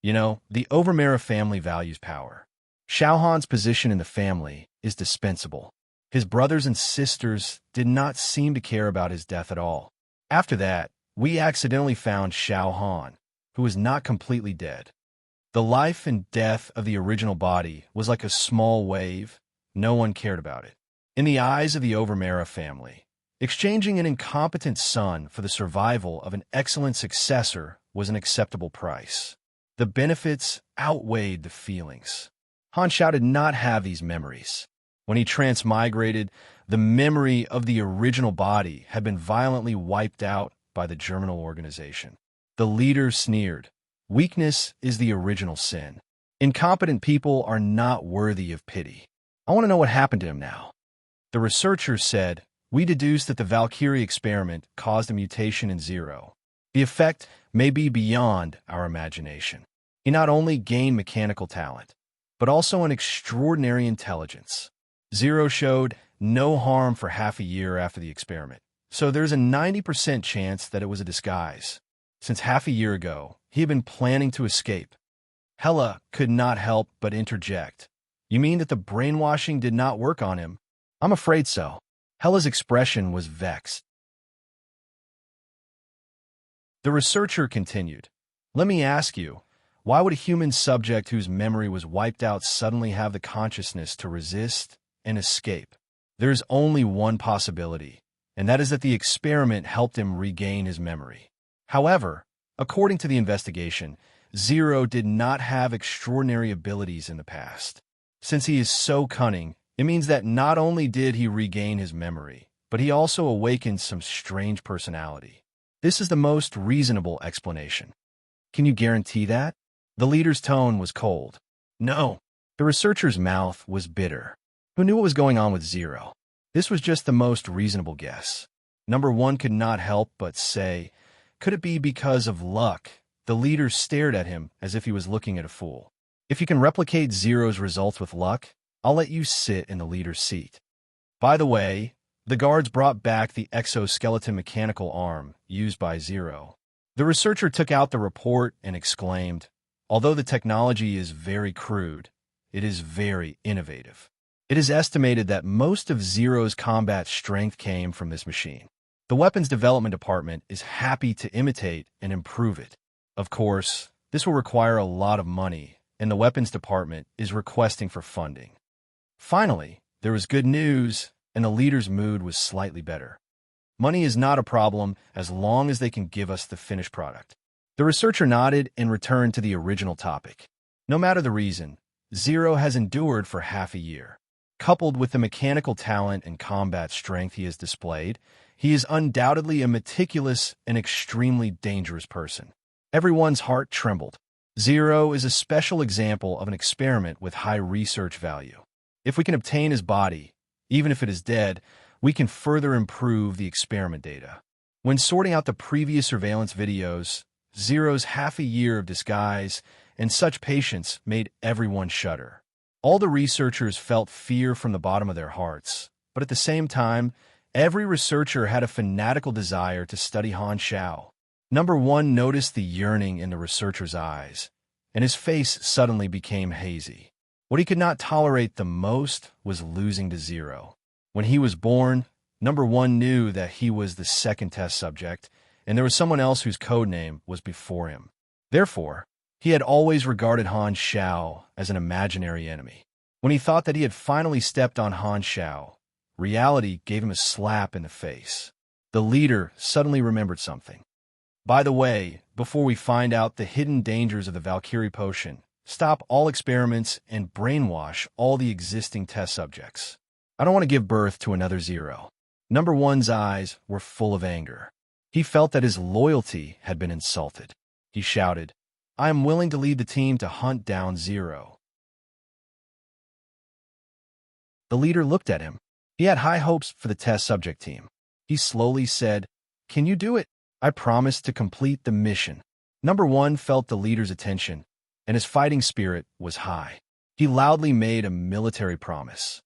You know, the Overmera family values power. Xiao Han's position in the family is dispensable. His brothers and sisters did not seem to care about his death at all. After that, we accidentally found Xiao Han, who was not completely dead. The life and death of the original body was like a small wave. No one cared about it. In the eyes of the Overmera family, exchanging an incompetent son for the survival of an excellent successor was an acceptable price. The benefits outweighed the feelings. Han Xiao did not have these memories. When he transmigrated, the memory of the original body had been violently wiped out by the germinal organization. The leader sneered. Weakness is the original sin. Incompetent people are not worthy of pity. I want to know what happened to him now. The researchers said, we deduced that the Valkyrie experiment caused a mutation in Zero. The effect may be beyond our imagination. He not only gained mechanical talent, but also an extraordinary intelligence. Zero showed no harm for half a year after the experiment, so there's a 90% chance that it was a disguise. Since half a year ago, he had been planning to escape. Hela could not help but interject. You mean that the brainwashing did not work on him? I'm afraid so. Hela's expression was vexed. The researcher continued. Let me ask you, why would a human subject whose memory was wiped out suddenly have the consciousness to resist and escape? There is only one possibility, and that is that the experiment helped him regain his memory. However, according to the investigation, Zero did not have extraordinary abilities in the past. Since he is so cunning, it means that not only did he regain his memory, but he also awakened some strange personality. This is the most reasonable explanation. Can you guarantee that? The leader's tone was cold. No. The researcher's mouth was bitter. Who knew what was going on with Zero? This was just the most reasonable guess. Number one could not help but say, could it be because of luck? The leader stared at him as if he was looking at a fool. If you can replicate Zero's results with luck, I'll let you sit in the leader's seat. By the way, the guards brought back the exoskeleton mechanical arm used by Zero. The researcher took out the report and exclaimed, "Although the technology is very crude, it is very innovative. It is estimated that most of Zero's combat strength came from this machine. The weapons development department is happy to imitate and improve it. Of course, this will require a lot of money, and the weapons department is requesting for funding." Finally, there was good news, and the leader's mood was slightly better. Money is not a problem as long as they can give us the finished product. The researcher nodded and returned to the original topic. No matter the reason, Zero has endured for half a year. Coupled with the mechanical talent and combat strength he has displayed, he is undoubtedly a meticulous and extremely dangerous person. Everyone's heart trembled. Zero is a special example of an experiment with high research value. If we can obtain his body, even if it is dead, we can further improve the experiment data. When sorting out the previous surveillance videos, Zero's half a year of disguise and such patience made everyone shudder. All the researchers felt fear from the bottom of their hearts, but at the same time, every researcher had a fanatical desire to study Han Xiao. Number 1 noticed the yearning in the researcher's eyes, and his face suddenly became hazy. What he could not tolerate the most was losing to Zero. When he was born, Number 1 knew that he was the second test subject, and there was someone else whose code name was before him. Therefore, he had always regarded Han Xiao as an imaginary enemy. When he thought that he had finally stepped on Han Xiao, reality gave him a slap in the face. The leader suddenly remembered something. "By the way, before we find out the hidden dangers of the Valkyrie potion, stop all experiments and brainwash all the existing test subjects. I don't want to give birth to another Zero." Number 1's eyes were full of anger. He felt that his loyalty had been insulted. He shouted, "I am willing to lead the team to hunt down Zero." The leader looked at him. He had high hopes for the test subject team. He slowly said, "Can you do it? I promise to complete the mission." Number 1 felt the leader's attention, and his fighting spirit was high. He loudly made a military promise.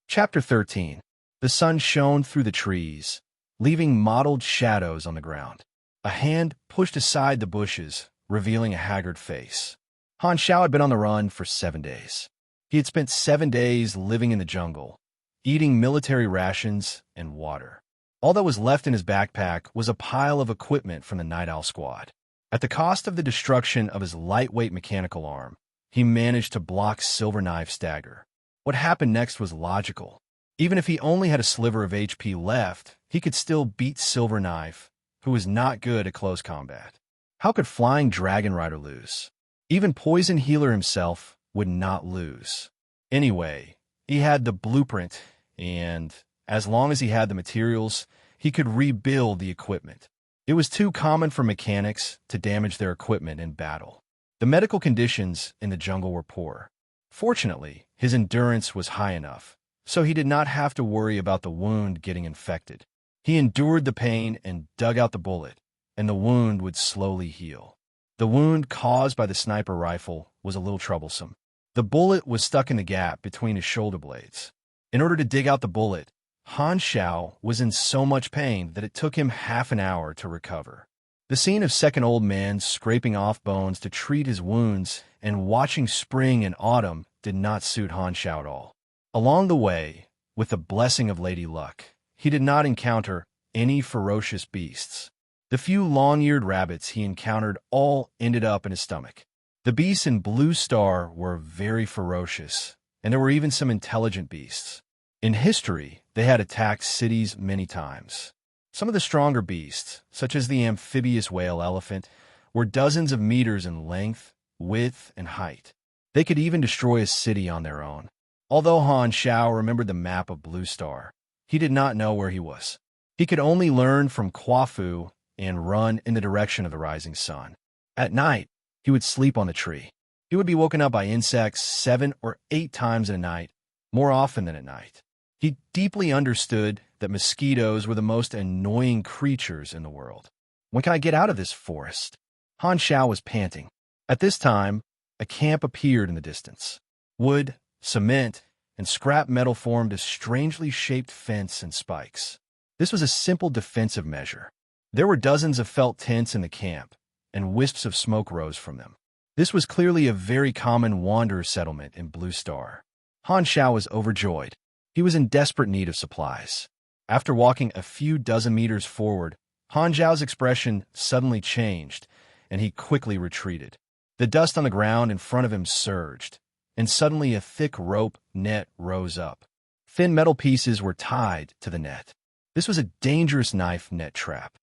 Chapter 13. The sun shone through the trees, leaving mottled shadows on the ground. A hand pushed aside the bushes, revealing a haggard face. Han Xiao had been on the run for 7 days. He had spent 7 days living in the jungle, eating military rations and water. All that was left in his backpack was a pile of equipment from the Night Owl Squad. At the cost of the destruction of his lightweight mechanical arm, he managed to block Silverknife's dagger. What happened next was logical. Even if he only had a sliver of HP left, he could still beat Silverknife, who was not good at close combat. How could Flying Dragon Rider lose? Even Poison Healer himself would not lose. Anyway, he had the blueprint, and as long as he had the materials, he could rebuild the equipment. It was too common for mechanics to damage their equipment in battle. The medical conditions in the jungle were poor. Fortunately, his endurance was high enough, so he did not have to worry about the wound getting infected. He endured the pain and dug out the bullet, and the wound would slowly heal. The wound caused by the sniper rifle was a little troublesome. The bullet was stuck in the gap between his shoulder blades. In order to dig out the bullet, Han Xiao was in so much pain that it took him half an hour to recover. The scene of second old man scraping off bones to treat his wounds and watching spring and autumn did not suit Han Xiao at all. Along the way, with the blessing of Lady Luck, he did not encounter any ferocious beasts. The few long-eared rabbits he encountered all ended up in his stomach. The beasts in Blue Star were very ferocious, and there were even some intelligent beasts. In history, they had attacked cities many times. Some of the stronger beasts, such as the amphibious whale elephant, were dozens of meters in length, width, and height. They could even destroy a city on their own. Although Han Xiao remembered the map of Blue Star, he did not know where he was. He could only learn from Kwafu and run in the direction of the rising sun. At night, he would sleep on the tree. He would be woken up by insects 7 or 8 times in a night, more often than at night. He deeply understood that mosquitoes were the most annoying creatures in the world. When can I get out of this forest? Han Xiao was panting. At this time, a camp appeared in the distance. Wood, cement, and scrap metal formed a strangely shaped fence and spikes. This was a simple defensive measure. There were dozens of felt tents in the camp, and wisps of smoke rose from them. This was clearly a very common wanderer settlement in Blue Star. Han Xiao was overjoyed. He was in desperate need of supplies. After walking a few dozen meters forward, Han Xiao's expression suddenly changed, and he quickly retreated. The dust on the ground in front of him surged, and suddenly a thick rope net rose up. Thin metal pieces were tied to the net. This was a dangerous knife net trap.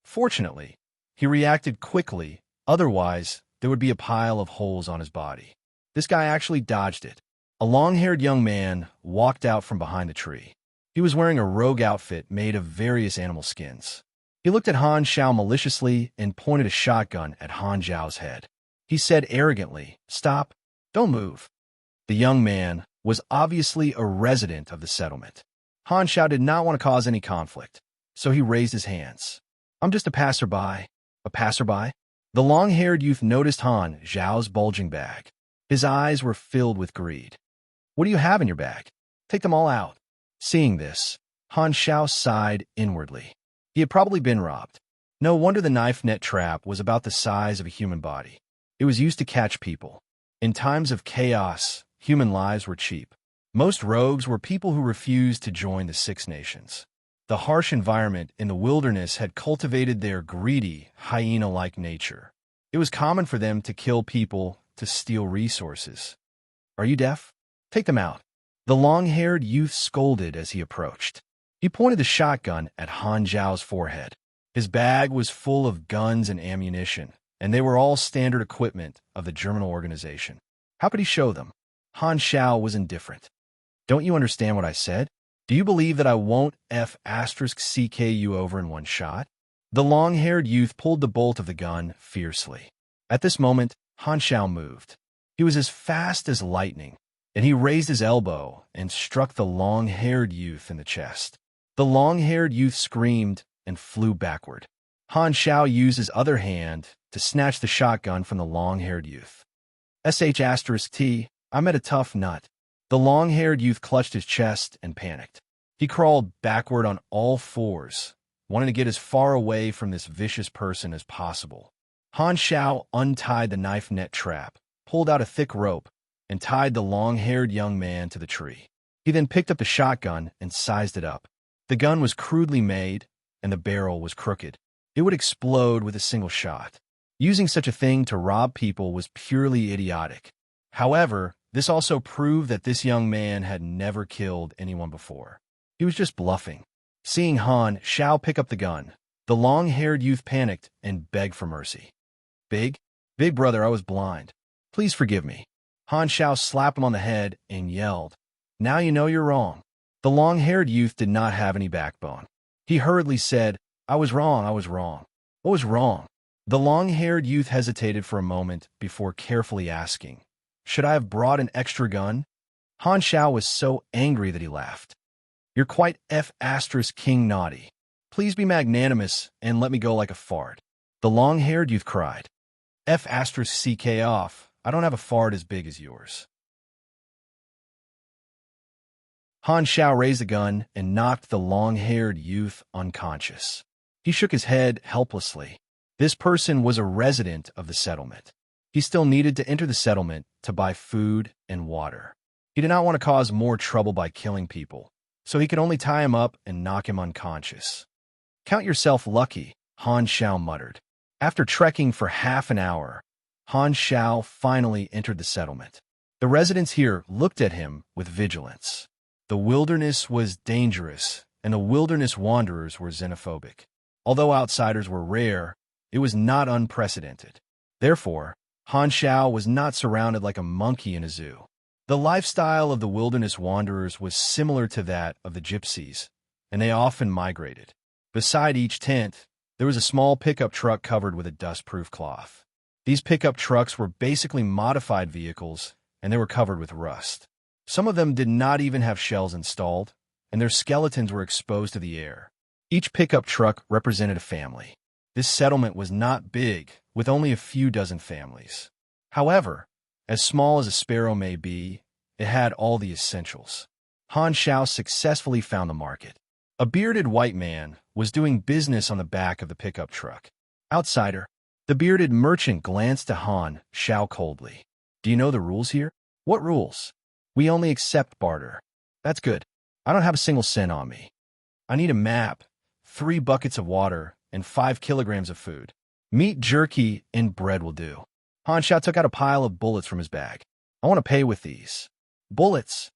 Fortunately, he reacted quickly, otherwise there would be a pile of holes on his body. This guy actually dodged it. A long-haired young man walked out from behind the tree. He was wearing a rogue outfit made of various animal skins. He looked at Han Xiao maliciously and pointed a shotgun at Han Xiao's head. He said arrogantly, "Stop, don't move." The young man was obviously a resident of the settlement. Han Xiao did not want to cause any conflict, so he raised his hands. "I'm just a passerby." A passerby? The long-haired youth noticed Han Xiao's bulging bag. His eyes were filled with greed. "What do you have in your bag? Take them all out." Seeing this, Han Xiao sighed inwardly. He had probably been robbed. No wonder the knife net trap was about the size of a human body. It was used to catch people. In times of chaos, human lives were cheap. Most rogues were people who refused to join the Six Nations. The harsh environment in the wilderness had cultivated their greedy, hyena-like nature. It was common for them to kill people to steal resources. "Are you deaf? Take them out." The long-haired youth scolded as he approached. He pointed the shotgun at Han Xiao's forehead. His bag was full of guns and ammunition, and they were all standard equipment of the German organization. How could he show them? Han Xiao was indifferent. "Don't you understand what I said? Do you believe that I won't *CK you over in one shot?" The long-haired youth pulled the bolt of the gun fiercely. At this moment, Han Xiao moved. He was as fast as lightning, and he raised his elbow and struck the long-haired youth in the chest. The long-haired youth screamed and flew backward. Han Xiao used his other hand to snatch the shotgun from the long-haired youth. *T, I met a tough nut. The long-haired youth clutched his chest and panicked. He crawled backward on all fours, wanting to get as far away from this vicious person as possible. Han Xiao untied the knife net trap, pulled out a thick rope, and tied the long-haired young man to the tree. He then picked up the shotgun and sized it up. The gun was crudely made, and the barrel was crooked. It would explode with a single shot. Using such a thing to rob people was purely idiotic. However, this also proved that this young man had never killed anyone before. He was just bluffing. Seeing Han Xiao pick up the gun, the long-haired youth panicked and begged for mercy. Big brother, I was blind. Please forgive me." Han Xiao slapped him on the head and yelled, "Now you know you're wrong." The long-haired youth did not have any backbone. He hurriedly said, I was wrong. What was wrong?" The long-haired youth hesitated for a moment before carefully asking, "Should I have brought an extra gun?" Han Xiao was so angry that he laughed. "You're quite *King naughty. Please be magnanimous and let me go like a fart." The long-haired youth cried, *CK off. I don't have a fart as big as yours." Han Xiao raised the gun and knocked the long-haired youth unconscious. He shook his head helplessly. This person was a resident of the settlement. He still needed to enter the settlement to buy food and water. He did not want to cause more trouble by killing people, so he could only tie him up and knock him unconscious. "Count yourself lucky," Han Xiao muttered. After trekking for half an hour, Han Xiao finally entered the settlement. The residents here looked at him with vigilance. The wilderness was dangerous, and the wilderness wanderers were xenophobic. Although outsiders were rare, it was not unprecedented. Therefore, Han Xiao was not surrounded like a monkey in a zoo. The lifestyle of the wilderness wanderers was similar to that of the gypsies, and they often migrated. Beside each tent, there was a small pickup truck covered with a dust-proof cloth. These pickup trucks were basically modified vehicles, and they were covered with rust. Some of them did not even have shells installed, and their skeletons were exposed to the air. Each pickup truck represented a family. This settlement was not big, with only a few dozen families. However, As small as a sparrow may be, it had all the essentials. Han Xiao successfully found the market. A bearded white man was doing business on the back of the pickup truck. Outsider, the bearded merchant glanced at Han Xiao coldly. Do you know the rules here? What rules? We only accept barter. That's good. I don't have a single cent on me. I need a map, 3 buckets of water, and 5 kilograms of food. Meat, jerky, and bread will do. Han Xiao took out a pile of bullets from his bag. I want to pay with these. Bullets.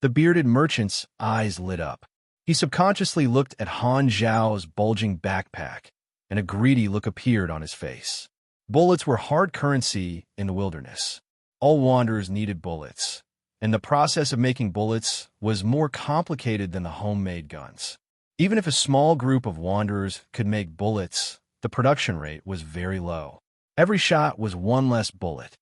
The bearded merchant's eyes lit up. He subconsciously looked at Han Xiao's bulging backpack, and a greedy look appeared on his face. Bullets were hard currency in the wilderness. All wanderers needed bullets, and the process of making bullets was more complicated than the homemade guns. Even if a small group of wanderers could make bullets, the production rate was very low. Every shot was one less bullet.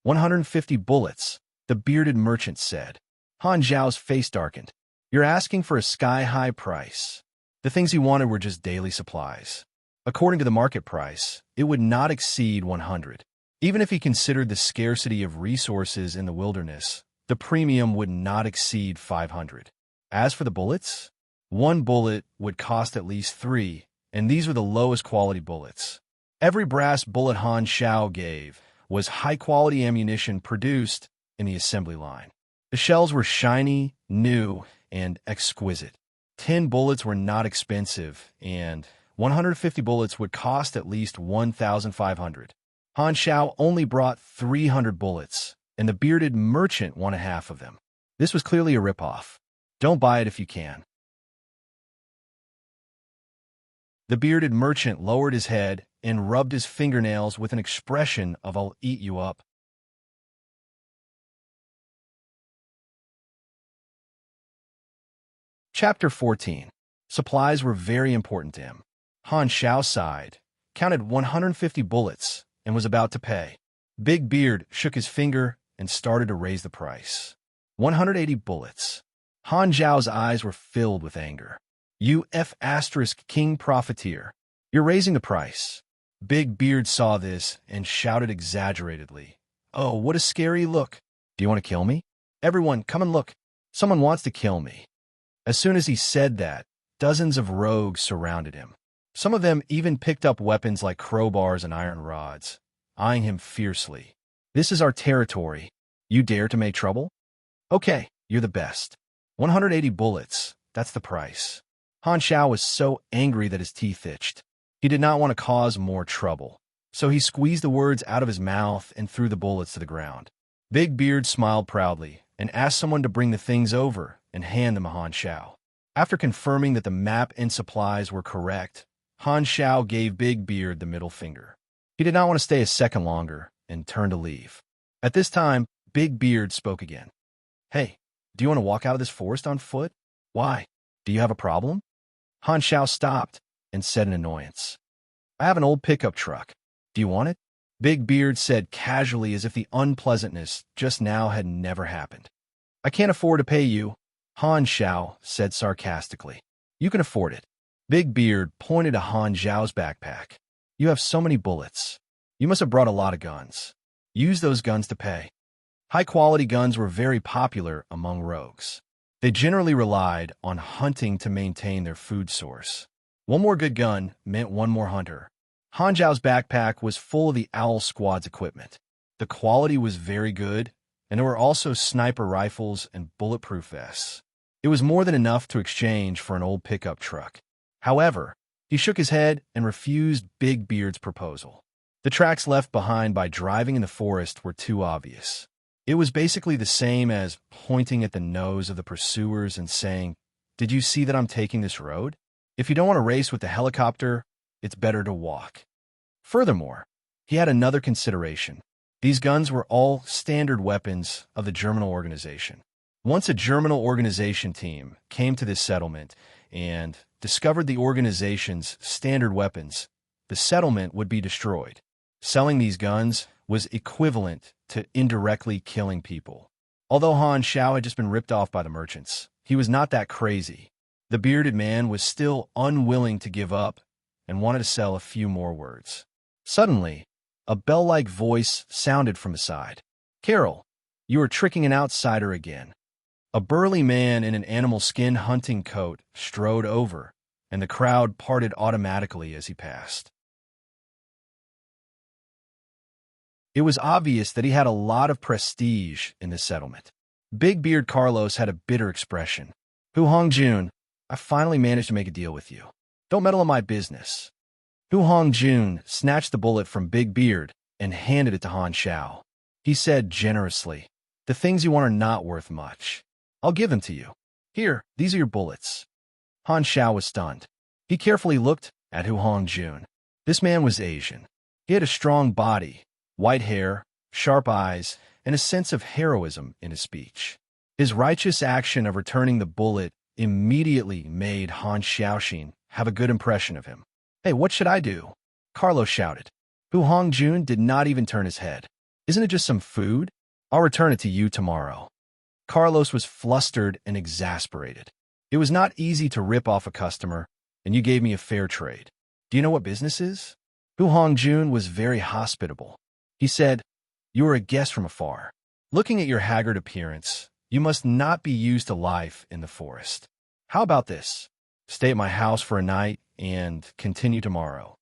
150 bullets, the bearded merchant said. Han Xiao's face darkened. You're asking for a sky-high price. The things he wanted were just daily supplies. According to the market price, it would not exceed 100. Even if he considered the scarcity of resources in the wilderness, the premium would not exceed 500. As for the bullets, 1 bullet would cost at least 3, and these were the lowest quality bullets. Every brass bullet Han Xiao gave was high-quality ammunition produced in the assembly line. The shells were shiny, new, and exquisite. 10 bullets were not expensive, and 150 bullets would cost at least 1,500. Han Xiao only brought 300 bullets, and the bearded merchant wanted half of them. This was clearly a ripoff. Don't buy it if you can. The bearded merchant lowered his head and rubbed his fingernails with an expression of "I'll eat you up." Chapter 14. Supplies were very important to him. Han Xiao sighed, counted 150 bullets, and was about to pay. Big Beard shook his finger and started to raise the price. 180 bullets. Han Xiao's eyes were filled with anger. You King profiteer. You're raising the price. Big Beard saw this and shouted exaggeratedly. Oh, what a scary look. Do you want to kill me? Everyone, come and look. Someone wants to kill me. As soon as he said that, dozens of rogues surrounded him. Some of them even picked up weapons like crowbars and iron rods, eyeing him fiercely. This is our territory. You dare to make trouble? Okay, you're the best. 180 bullets, that's the price. Han Xiao was so angry that his teeth itched. He did not want to cause more trouble, so he squeezed the words out of his mouth and threw the bullets to the ground. Big Beard smiled proudly and asked someone to bring the things over and hand them to Han Xiao. After confirming that the map and supplies were correct, Han Xiao gave Big Beard the middle finger. He did not want to stay a second longer and turned to leave. At this time, Big Beard spoke again. Hey, do you want to walk out of this forest on foot? Why? Do you have a problem? Han Xiao stopped and said in annoyance. I have an old pickup truck. Do you want it? Big Beard said casually as if the unpleasantness just now had never happened. I can't afford to pay you, Han Xiao said sarcastically. You can afford it. Big Beard pointed to Han Xiao's backpack. You have so many bullets. You must have brought a lot of guns. Use those guns to pay. High-quality guns were very popular among rogues. They generally relied on hunting to maintain their food source. One more good gun meant one more hunter. Han Xiao's backpack was full of the Owl Squad's equipment. The quality was very good, and there were also sniper rifles and bulletproof vests. It was more than enough to exchange for an old pickup truck. However, he shook his head and refused Big Beard's proposal. The tracks left behind by driving in the forest were too obvious. It was basically the same as pointing at the nose of the pursuers and saying, "Did you see that I'm taking this road? If you don't want to race with the helicopter, it's better to walk." Furthermore, he had another consideration. These guns were all standard weapons of the Germinal Organization. Once a Germinal Organization team came to this settlement and discovered the organization's standard weapons, the settlement would be destroyed. Selling these guns was equivalent to indirectly killing people. Although Han Xiao had just been ripped off by the merchants, he was not that crazy. The bearded man was still unwilling to give up and wanted to sell a few more words. Suddenly, a bell-like voice sounded from his side. Carol, you are tricking an outsider again. A burly man in an animal skin hunting coat strode over, and the crowd parted automatically as he passed. It was obvious that he had a lot of prestige in this settlement. Big Beard Carlos had a bitter expression. Hu Hongjun, I finally managed to make a deal with you. Don't meddle in my business. Hu Hongjun snatched the bullet from Big Beard and handed it to Han Xiao. He said generously, the things you want are not worth much. I'll give them to you. Here, these are your bullets. Han Xiao was stunned. He carefully looked at Hu Hongjun. This man was Asian. He had a strong body, white hair, sharp eyes, and a sense of heroism in his speech. His righteous action of returning the bullet immediately made Han Xiaoxin have a good impression of him. Hey, what should I do? Carlos shouted. Hu Hongjun did not even turn his head. Isn't it just some food? I'll return it to you tomorrow. Carlos was flustered and exasperated. It was not easy to rip off a customer, and you gave me a fair trade. Do you know what business is? Hu Hongjun was very hospitable. He said, you are a guest from afar. Looking at your haggard appearance, you must not be used to life in the forest. How about this? Stay at my house for a night and continue tomorrow.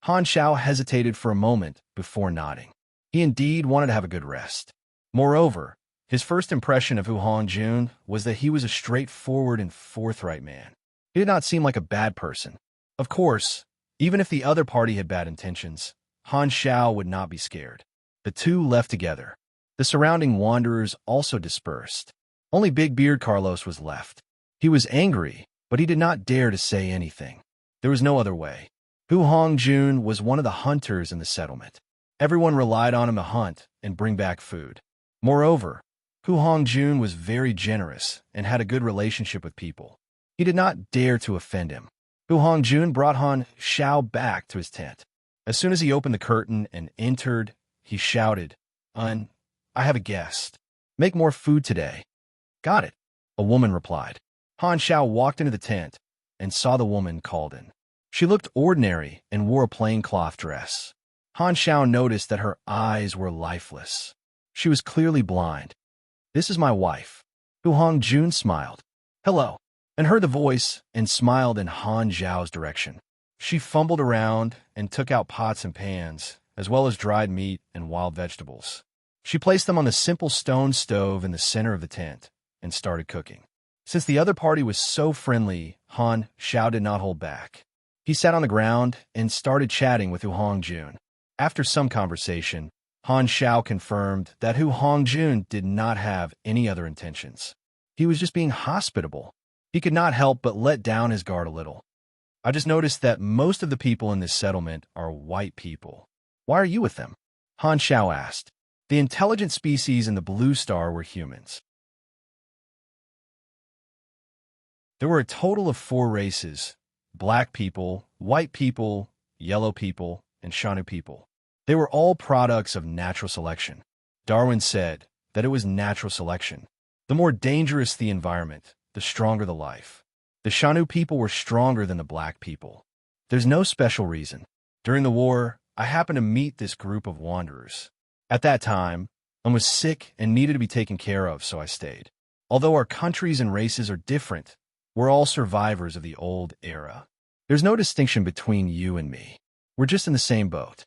Han Xiao hesitated for a moment before nodding. He indeed wanted to have a good rest. Moreover, his first impression of Hu Hongjun was that he was a straightforward and forthright man. He did not seem like a bad person. Of course, even if the other party had bad intentions, Han Xiao would not be scared. The two left together. The surrounding wanderers also dispersed. Only Big Beard Carlos was left. He was angry, but he did not dare to say anything. There was no other way. Hu Hongjun was one of the hunters in the settlement. Everyone relied on him to hunt and bring back food. Moreover, Hu Hongjun was very generous and had a good relationship with people. He did not dare to offend him. Hu Hongjun brought Han Xiao back to his tent. As soon as he opened the curtain and entered, he shouted, I have a guest. Make more food today. Got it, a woman replied. Han Xiao walked into the tent and saw the woman called in. She looked ordinary and wore a plain cloth dress. Han Xiao noticed that her eyes were lifeless. She was clearly blind. This is my wife. Hu Hongjun smiled. Hello, and heard the voice and smiled in Han Xiao's direction. She fumbled around and took out pots and pans, as well as dried meat and wild vegetables. She placed them on the simple stone stove in the center of the tent and started cooking. Since the other party was so friendly, Han Xiao did not hold back. He sat on the ground and started chatting with Hu Hongjun. After some conversation, Han Xiao confirmed that Hu Hongjun did not have any other intentions. He was just being hospitable. He could not help but let down his guard a little. I just noticed that most of the people in this settlement are white people. Why are you with them? Han Xiao asked. The intelligent species in the Blue Star were humans. There were a total of 4 races: black people, white people, yellow people, and Shanu people. They were all products of natural selection. Darwin said that it was natural selection. The more dangerous the environment, the stronger the life. The Shanu people were stronger than the black people. There's no special reason. During the war, I happened to meet this group of wanderers. At that time, I was sick and needed to be taken care of, so I stayed. Although our countries and races are different, we're all survivors of the old era. There's no distinction between you and me. We're just in the same boat.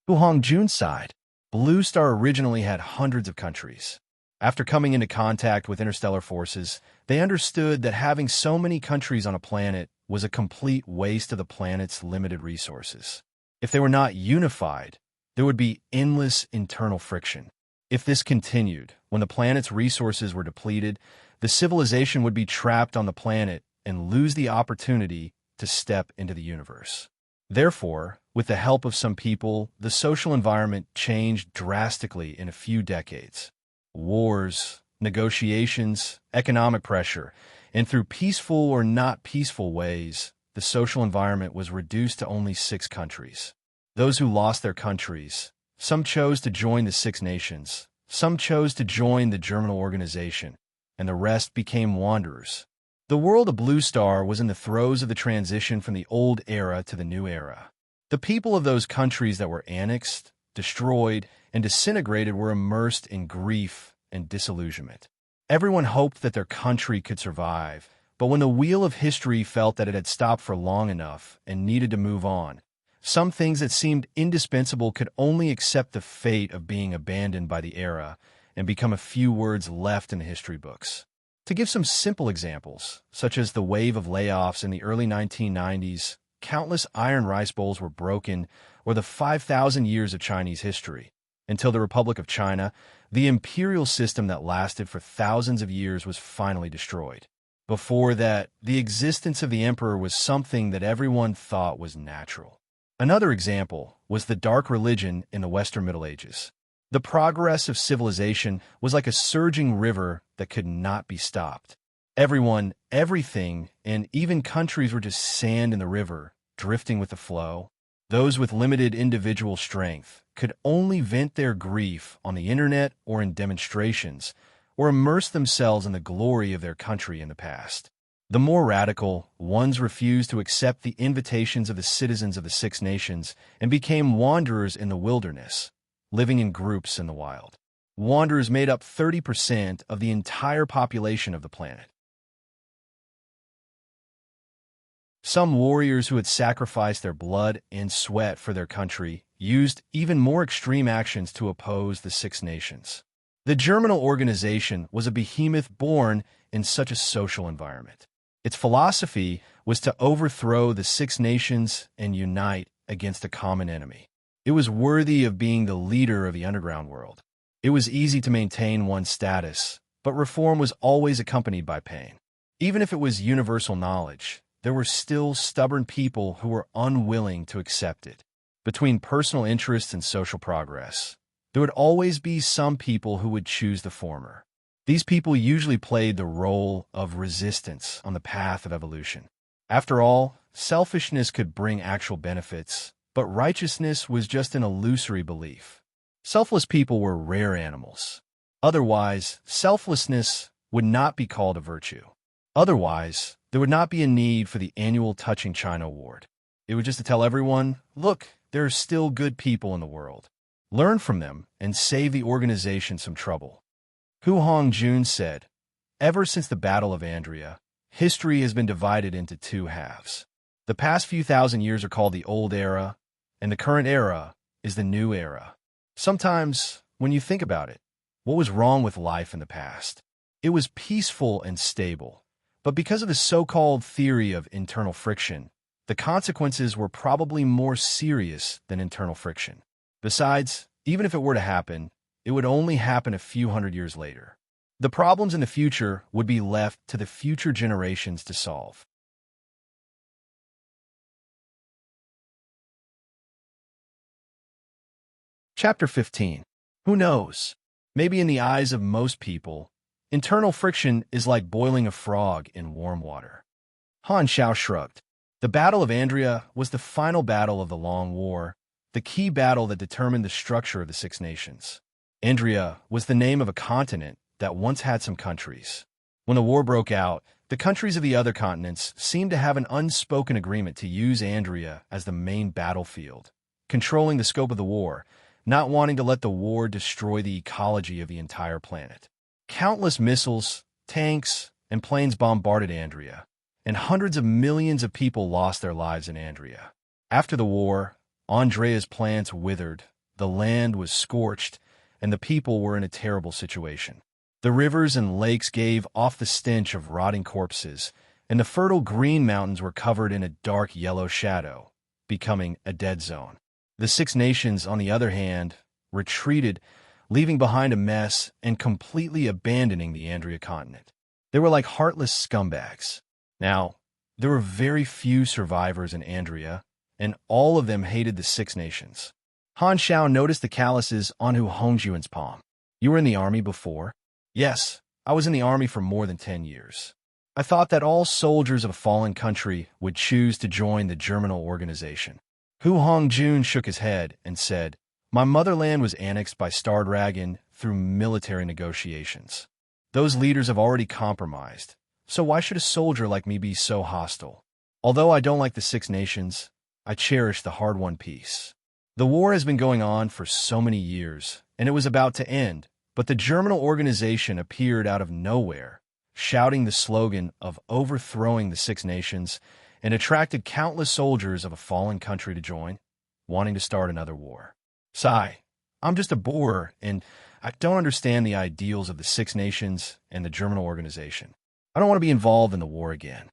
Hu Hongjun sighed. Blue Star originally had hundreds of countries. After coming into contact with interstellar forces, they understood that having so many countries on a planet was a complete waste of the planet's limited resources. If they were not unified, there would be endless internal friction. If this continued, when the planet's resources were depleted, the civilization would be trapped on the planet and lose the opportunity to step into the universe. Therefore, with the help of some people, the social environment changed drastically in a few decades. Wars, negotiations, economic pressure, and through peaceful or not peaceful ways, the social environment was reduced to only 6 countries. Those who lost their countries, some chose to join the 6 nations, some chose to join the German organization, and the rest became wanderers. The world of Blue Star was in the throes of the transition from the old era to the new era. The people of those countries that were annexed destroyed, and disintegrated were immersed in grief and disillusionment. Everyone hoped that their country could survive, but when the wheel of history felt that it had stopped for long enough and needed to move on, some things that seemed indispensable could only accept the fate of being abandoned by the era and become a few words left in the history books. To give some simple examples, such as the wave of layoffs in the early 1990s, countless iron rice bowls were broken, or the 5,000 years of Chinese history. Until the Republic of China, the imperial system that lasted for thousands of years was finally destroyed. Before that, the existence of the emperor was something that everyone thought was natural. Another example was the dark religion in the Western Middle Ages. The progress of civilization was like a surging river that could not be stopped. Everyone, everything, and even countries were just sand in the river, drifting with the flow. Those with limited individual strength could only vent their grief on the internet or in demonstrations, or immerse themselves in the glory of their country in the past. The more radical ones refused to accept the invitations of the citizens of the Six Nations and became wanderers in the wilderness, living in groups in the wild. Wanderers made up 30% of the entire population of the planet. Some warriors who had sacrificed their blood and sweat for their country used even more extreme actions to oppose the Six Nations. The Germinal organization was a behemoth born in such a social environment. Its philosophy was to overthrow the Six Nations and unite against a common enemy. It was worthy of being the leader of the underground world. It was easy to maintain one's status, but reform was always accompanied by pain. Even if it was universal knowledge, there were still stubborn people who were unwilling to accept it. Between personal interests and social progress, there would always be some people who would choose the former. These people usually played the role of resistance on the path of evolution. After all, selfishness could bring actual benefits, but righteousness was just an illusory belief. Selfless people were rare animals. Otherwise, selflessness would not be called a virtue. Otherwise, there would not be a need for the annual Touching China Award. It was just to tell everyone, look, there are still good people in the world. Learn from them and save the organization some trouble. Hu Hongjun said, ever since the Battle of Andria, history has been divided into two halves. The past few thousand years are called the Old Era, and the current era is the New Era. Sometimes, when you think about it, what was wrong with life in the past? It was peaceful and stable, but because of the so-called theory of internal friction, the consequences were probably more serious than internal friction. Besides, even if it were to happen, it would only happen a few hundred years later. The problems in the future would be left to the future generations to solve. Chapter 15. Who knows? Maybe in the eyes of most people, internal friction is like boiling a frog in warm water. Han Xiao shrugged. The Battle of Andria was the final battle of the Long War, the key battle that determined the structure of the Six Nations. Andria was the name of a continent that once had some countries. When the war broke out, the countries of the other continents seemed to have an unspoken agreement to use Andria as the main battlefield, controlling the scope of the war, not wanting to let the war destroy the ecology of the entire planet. Countless missiles, tanks, and planes bombarded Andria, and hundreds of millions of people lost their lives in Andria. After the war, Andrea's plants withered, the land was scorched, and the people were in a terrible situation. The rivers and lakes gave off the stench of rotting corpses, and the fertile green mountains were covered in a dark yellow shadow, becoming a dead zone. The Six Nations, on the other hand, retreated, leaving behind a mess and completely abandoning the Andria continent. They were like heartless scumbags. Now, there were very few survivors in Andria, and all of them hated the Six Nations. Han Xiao noticed the calluses on Hu Hongjuan's palm. You were in the army before? Yes, I was in the army for more than 10 years. I thought that all soldiers of a fallen country would choose to join the Germinal organization. Hu Hongjun shook his head and said, my motherland was annexed by Star Dragon through military negotiations. Those leaders have already compromised, so why should a soldier like me be so hostile? Although I don't like the Six Nations, I cherish the hard-won peace. The war has been going on for so many years, and it was about to end, but the German organization appeared out of nowhere, shouting the slogan of overthrowing the Six Nations, and attracted countless soldiers of a fallen country to join, wanting to start another war. Sigh, I'm just a boor, and I don't understand the ideals of the Six Nations and the German organization. I don't want to be involved in the war again.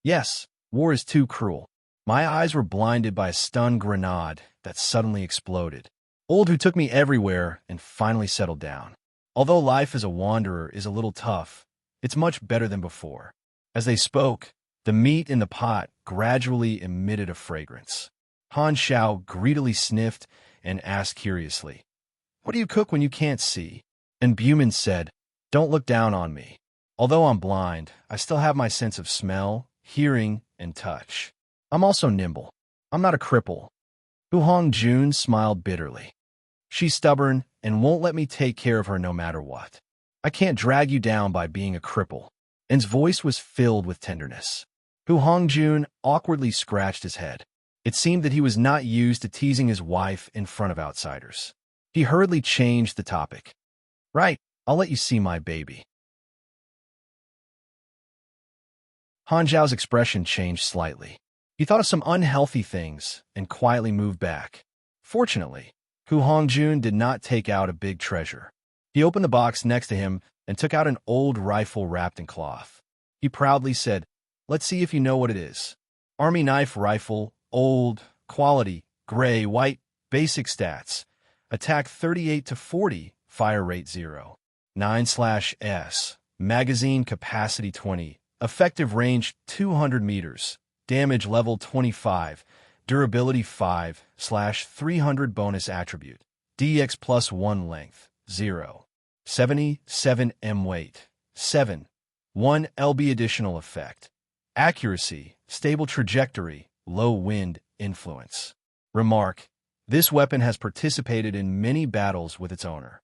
Yes, war is too cruel. My eyes were blinded by a stun grenade that suddenly exploded. Old who took me everywhere and finally settled down. Although life as a wanderer is a little tough, it's much better than before. As they spoke, the meat in the pot gradually emitted a fragrance. Han Xiao greedily sniffed and asked curiously, "What do you cook when you can't see?" And Buman said, "Don't look down on me. Although I'm blind, I still have my sense of smell, hearing, and touch. I'm also nimble. I'm not a cripple." Hu Hongjun smiled bitterly. "She's stubborn and won't let me take care of her no matter what. I can't drag you down by being a cripple." En's voice was filled with tenderness. Hu Hongjun awkwardly scratched his head. It seemed that he was not used to teasing his wife in front of outsiders. He hurriedly changed the topic. "Right, I'll let you see my baby." Han Zhao's expression changed slightly. He thought of some unhealthy things and quietly moved back. Fortunately, Hu Hongjun did not take out a big treasure. He opened the box next to him and took out an old rifle wrapped in cloth. He proudly said, "Let's see if you know what it is. Army knife rifle, old, quality, gray, white, basic stats. Attack 38 to 40, fire rate 0. 9/S. Magazine capacity 20. Effective range 200 meters. Damage level 25. Durability 5/300 bonus attribute. DX plus 1 length 0. 77 M weight 7. 1 lb additional effect. Accuracy, stable trajectory, low wind influence. Remark: this weapon has participated in many battles with its owner.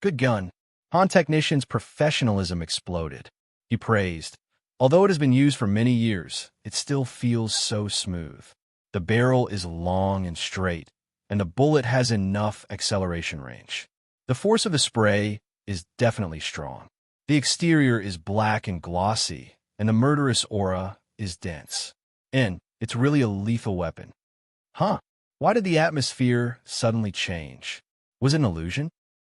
Good gun." Han Technician's professionalism exploded. He praised, "Although it has been used for many years, it still feels so smooth. The barrel is long and straight, and the bullet has enough acceleration range. The force of the spray is definitely strong. The exterior is black and glossy, and the murderous aura is dense. And it's really a lethal weapon." Huh? Why did the atmosphere suddenly change? Was it an illusion?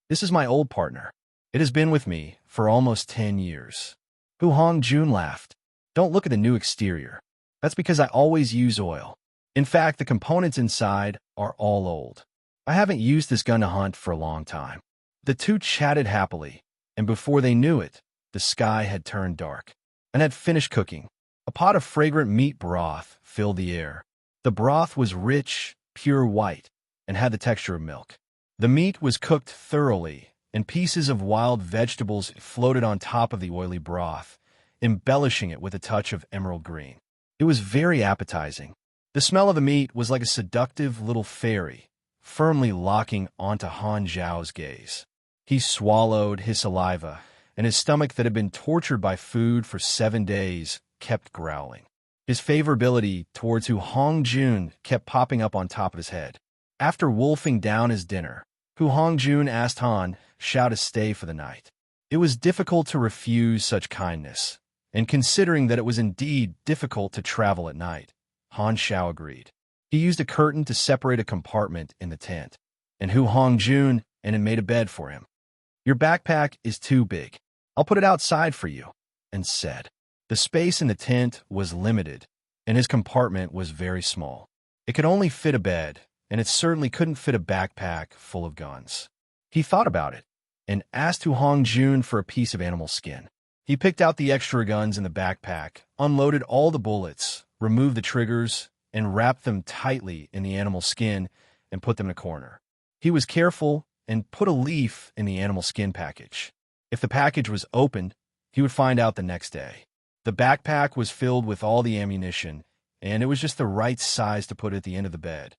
This is my old partner. It has been with me for almost 10 years. Hu Hongjun laughed. "Don't look at the new exterior. That's because I always use oil. In fact, the components inside are all old. I haven't used this gun to hunt for a long time." The two chatted happily, and before they knew it, the sky had turned dark and had finished cooking. A pot of fragrant meat broth filled the air. The broth was rich, pure white, and had the texture of milk. The meat was cooked thoroughly, and pieces of wild vegetables floated on top of the oily broth, embellishing it with a touch of emerald green. It was very appetizing. The smell of the meat was like a seductive little fairy, firmly locking onto Han Zhao's gaze. He swallowed his saliva, and his stomach that had been tortured by food for 7 days kept growling. His favorability towards Hu Hongjun kept popping up on top of his head. After wolfing down his dinner, Hu Hongjun asked Han Xiao to stay for the night. It was difficult to refuse such kindness, and considering that it was indeed difficult to travel at night, Han Xiao agreed. He used a curtain to separate a compartment in the tent, and Hu Hongjun and made a bed for him. "Your backpack is too big. I'll put it outside for you," and said. The space in the tent was limited, and his compartment was very small. It could only fit a bed, and it certainly couldn't fit a backpack full of guns. He thought about it, and asked Hu Hongjun for a piece of animal skin. He picked out the extra guns in the backpack, unloaded all the bullets, removed the triggers, and wrapped them tightly in the animal skin and put them in a corner. He was careful and put a leaf in the animal skin package. If the package was opened, he would find out the next day. The backpack was filled with all the ammunition, and it was just the right size to put at the end of the bed.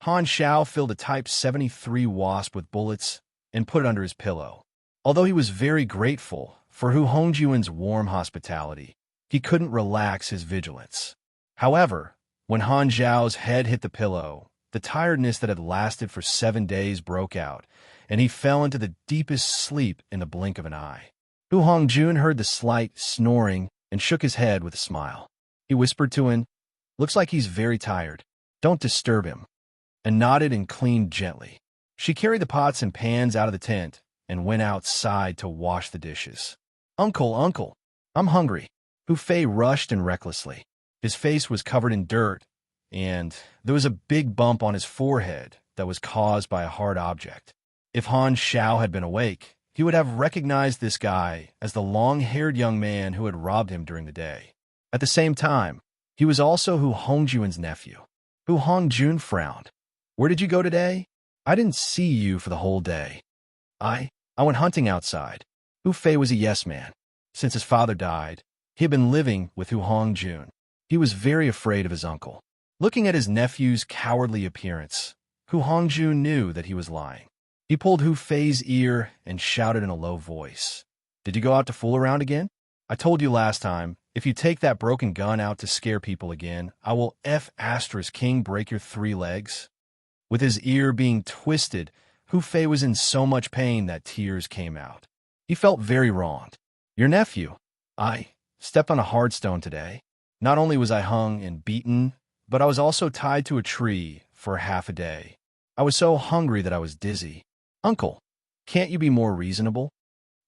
Han Xiao filled a Type 73 Wasp with bullets and put it under his pillow. Although he was very grateful for Hu Hongjun's warm hospitality, he couldn't relax his vigilance. However, When Han Zhao's head hit the pillow, the tiredness that had lasted for 7 days broke out, and he fell into the deepest sleep in the blink of an eye. Hu Hongjun heard the slight snoring and shook his head with a smile. He whispered to him, "Looks like he's very tired. Don't disturb him," and nodded and cleaned gently. She carried the pots and pans out of the tent and went outside to wash the dishes. Uncle, I'm hungry." Hu Fei rushed in recklessly. His face was covered in dirt, and there was a big bump on his forehead that was caused by a hard object. If Han Xiao had been awake, he would have recognized this guy as the long-haired young man who had robbed him during the day. At the same time, he was also Hu Hongjuan's nephew. Hu Hongjun frowned. "Where did you go today? I didn't see you for the whole day." I went hunting outside." Hu Fei was a yes man. Since his father died, he had been living with Hu Hongjun. He was very afraid of his uncle. Looking at his nephew's cowardly appearance, Hu Hongjun knew that he was lying. He pulled Hu Fei's ear and shouted in a low voice, "Did you go out to fool around again? I told you last time, if you take that broken gun out to scare people again, I will King break your 3 legs." With his ear being twisted, Hu Fei was in so much pain that tears came out. He felt very wronged. "Your nephew. I stepped on a hard stone today. Not only was I hung and beaten, but I was also tied to a tree for half a day. I was so hungry that I was dizzy. Uncle, can't you be more reasonable?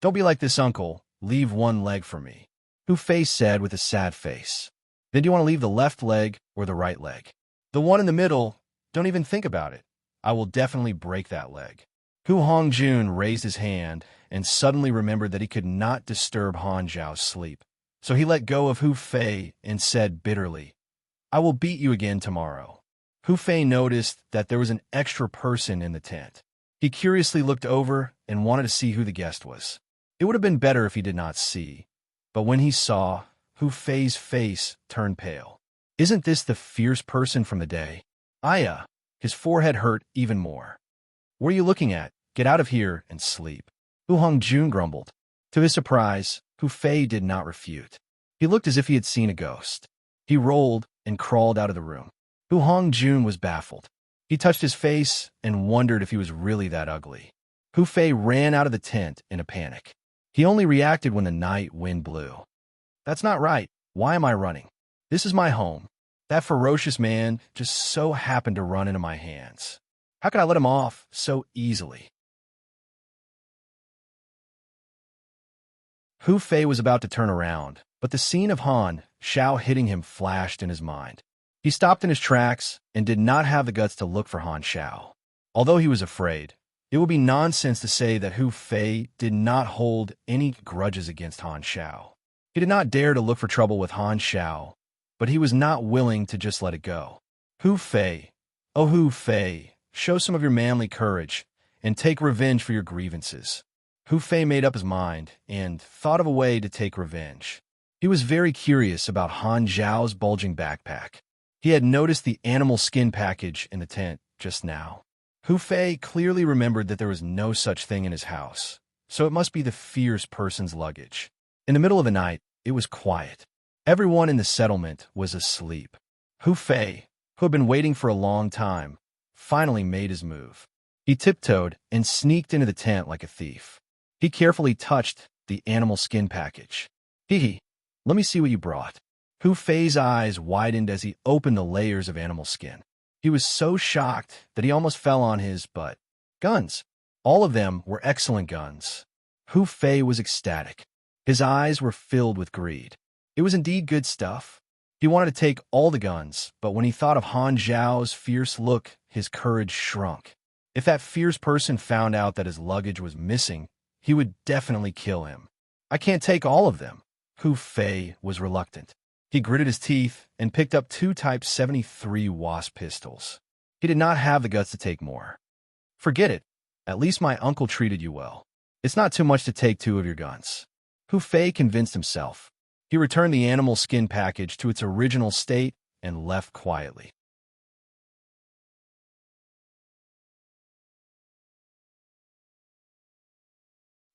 Don't be like this, uncle. Leave 1 leg for me." Hu Fei said with a sad face. "Then do you want to leave the left leg or the right leg?" "The one in the middle. Don't even think about it. I will definitely break that leg." Hu Hongjun raised his hand and suddenly remembered that he could not disturb Han Zhao's sleep. So he let go of Hu Fei and said bitterly, "I will beat you again tomorrow." Hu Fei noticed that there was an extra person in the tent. He curiously looked over and wanted to see who the guest was. It would have been better if he did not see, but when he saw, Hu Fei's face turned pale. "Isn't this the fierce person from the day?" Aya. His forehead hurt even more. "What are you looking at? Get out of here and sleep." Hu Hongjun grumbled. To his surprise, Hu Fei did not refute. He looked as if he had seen a ghost. He rolled and crawled out of the room. Hu Hongjun was baffled. He touched his face and wondered if he was really that ugly. Hu Fei ran out of the tent in a panic. He only reacted when the night wind blew. "That's not right. Why am I running? This is my home. That ferocious man just so happened to run into my hands. How could I let him off so easily?" Hu Fei was about to turn around, but the scene of Han Xiao hitting him flashed in his mind. He stopped in his tracks and did not have the guts to look for Han Xiao. Although he was afraid, it would be nonsense to say that Hu Fei did not hold any grudges against Han Xiao. He did not dare to look for trouble with Han Xiao, but he was not willing to just let it go. "Hu Fei, oh Hu Fei, show some of your manly courage and take revenge for your grievances." Hu Fei made up his mind and thought of a way to take revenge. He was very curious about Han Zhao's bulging backpack. He had noticed the animal skin package in the tent just now. Hu Fei clearly remembered that there was no such thing in his house, so it must be the fierce person's luggage. In the middle of the night, it was quiet. Everyone in the settlement was asleep. Hu Fei, who had been waiting for a long time, finally made his move. He tiptoed and sneaked into the tent like a thief. He carefully touched the animal skin package. "Hee, let me see what you brought." Hu Fei's eyes widened as he opened the layers of animal skin. He was so shocked that he almost fell on his butt. Guns. All of them were excellent guns. Hu Fei was ecstatic. His eyes were filled with greed. It was indeed good stuff. He wanted to take all the guns, but when he thought of Han Zhao's fierce look, his courage shrunk. If that fierce person found out that his luggage was missing, he would definitely kill him. "I can't take all of them." Hu Fei was reluctant. He gritted his teeth and picked up 2 Type 73 Wasp pistols. He did not have the guts to take more. "Forget it. At least my uncle treated you well. It's not too much to take 2 of your guns." Hu Fei convinced himself. He returned the animal skin package to its original state and left quietly.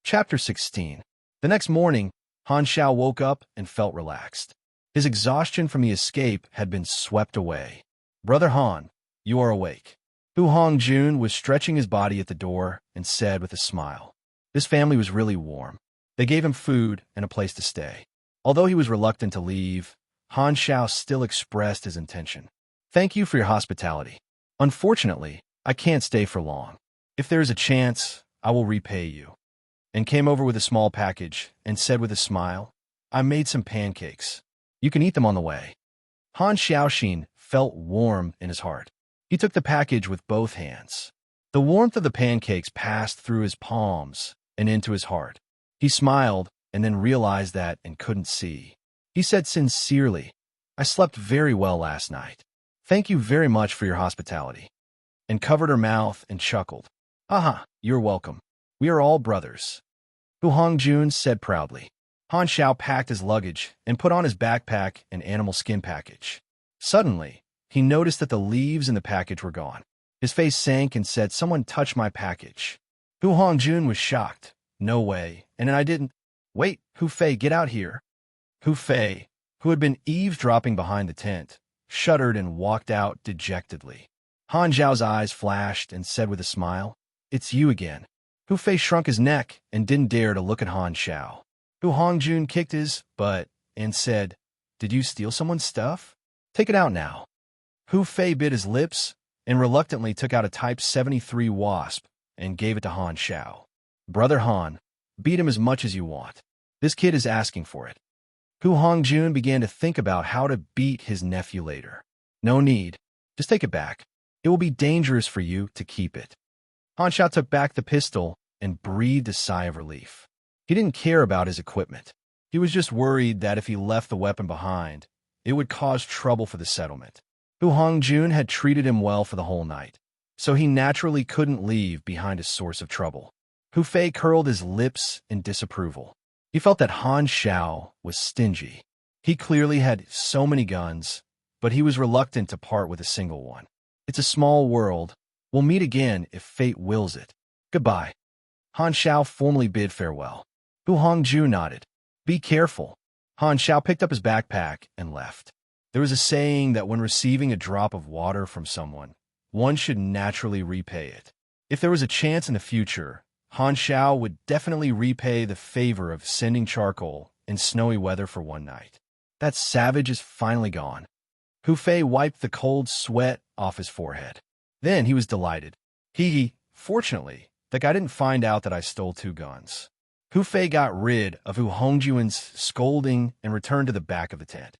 Chapter 16. The next morning, Han Xiao woke up and felt relaxed. His exhaustion from the escape had been swept away. "Brother Han, you are awake." Hu Hongjun was stretching his body at the door and said with a smile. His family was really warm. They gave him food and a place to stay. Although he was reluctant to leave, Han Xiao still expressed his intention. "Thank you for your hospitality. Unfortunately, I can't stay for long. If there is a chance, I will repay you." And came over with a small package and said with a smile, "I made some pancakes. You can eat them on the way." Han Xiaoxin felt warm in his heart. He took the package with both hands. The warmth of the pancakes passed through his palms and into his heart. He smiled and then realized that and couldn't see. He said sincerely, "I slept very well last night. Thank you very much for your hospitality," and covered her mouth and chuckled. "Aha, you're welcome. We are all brothers," Hu Hongjun said proudly. Han Xiao packed his luggage and put on his backpack and animal skin package. Suddenly, he noticed that the leaves in the package were gone. His face sank and said, "Someone touched my package." Hu Hongjun was shocked. "No way, and I didn't." "Wait, Hu Fei, get out here." Hu Fei, who had been eavesdropping behind the tent, shuddered and walked out dejectedly. Han Zhao's eyes flashed and said with a smile, "It's you again." Hu Fei shrunk his neck and didn't dare to look at Han Xiao. Hu Hongjun kicked his butt and said, "Did you steal someone's stuff? Take it out now." Hu Fei bit his lips and reluctantly took out a Type 73 wasp and gave it to Han Xiao. "Brother Han, beat him as much as you want. This kid is asking for it." Hu Hongjun began to think about how to beat his nephew later. "No need. Just take it back. It will be dangerous for you to keep it." Han Xiao took back the pistol and breathed a sigh of relief. He didn't care about his equipment. He was just worried that if he left the weapon behind, it would cause trouble for the settlement. Hu Hongjun had treated him well for the whole night, so he naturally couldn't leave behind a source of trouble. Hu Fei curled his lips in disapproval. He felt that Han Xiao was stingy. He clearly had so many guns, but he was reluctant to part with a single one. "It's a small world. We'll meet again if fate wills it. Goodbye." Han Xiao formally bid farewell. Hu Hongju nodded. "Be careful." Han Xiao picked up his backpack and left. There was a saying that when receiving a drop of water from someone, one should naturally repay it. If there was a chance in the future, Han Xiao would definitely repay the favor of sending charcoal in snowy weather for one night. That savage is finally gone. Hu Fei wiped the cold sweat off his forehead. Then he was delighted. Fortunately, the guy didn't find out that I stole 2 guns. Hu Fei got rid of Hu Hongjuan's scolding and returned to the back of the tent.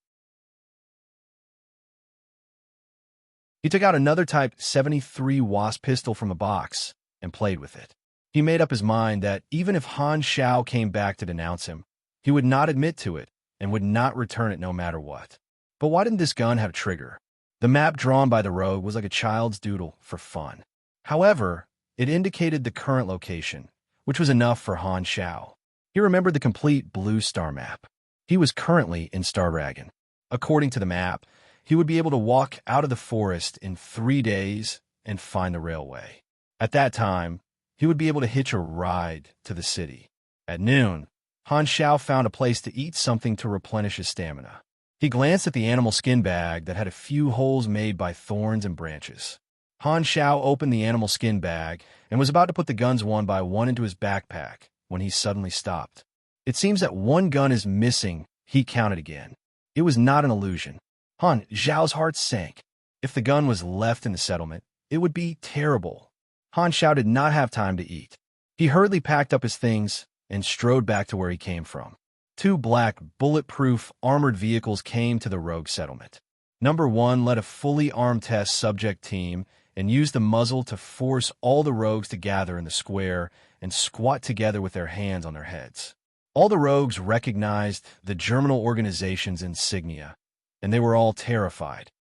He took out another Type 73 Wasp pistol from a box and played with it. He made up his mind that even if Han Xiao came back to denounce him, he would not admit to it and would not return it no matter what. But why didn't this gun have a trigger? The map drawn by the rogue was like a child's doodle for fun. However, it indicated the current location, which was enough for Han Xiao. He remembered the complete blue star map. He was currently in Star Dragon. According to the map, he would be able to walk out of the forest in 3 days and find the railway. At that time, he would be able to hitch a ride to the city. At noon, Han Xiao found a place to eat something to replenish his stamina. He glanced at the animal skin bag that had a few holes made by thorns and branches. Han Xiao opened the animal skin bag and was about to put the guns one by one into his backpack when he suddenly stopped. It seems that 1 gun is missing, he counted again. It was not an illusion. Han Xiao's heart sank. If the gun was left in the settlement, it would be terrible. Han Xiao did not have time to eat. He hurriedly packed up his things and strode back to where he came from. 2 black, bulletproof, armored vehicles came to the rogue settlement. Number 1 led a fully armed test subject team and used the muzzle to force all the rogues to gather in the square and squat together with their hands on their heads. All the rogues recognized the germinal organization's insignia, and they were all terrified.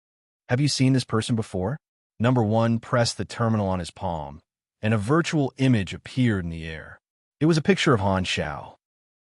"Have you seen this person before?" Number 1 pressed the terminal on his palm, and a virtual image appeared in the air. It was a picture of Han Xiao.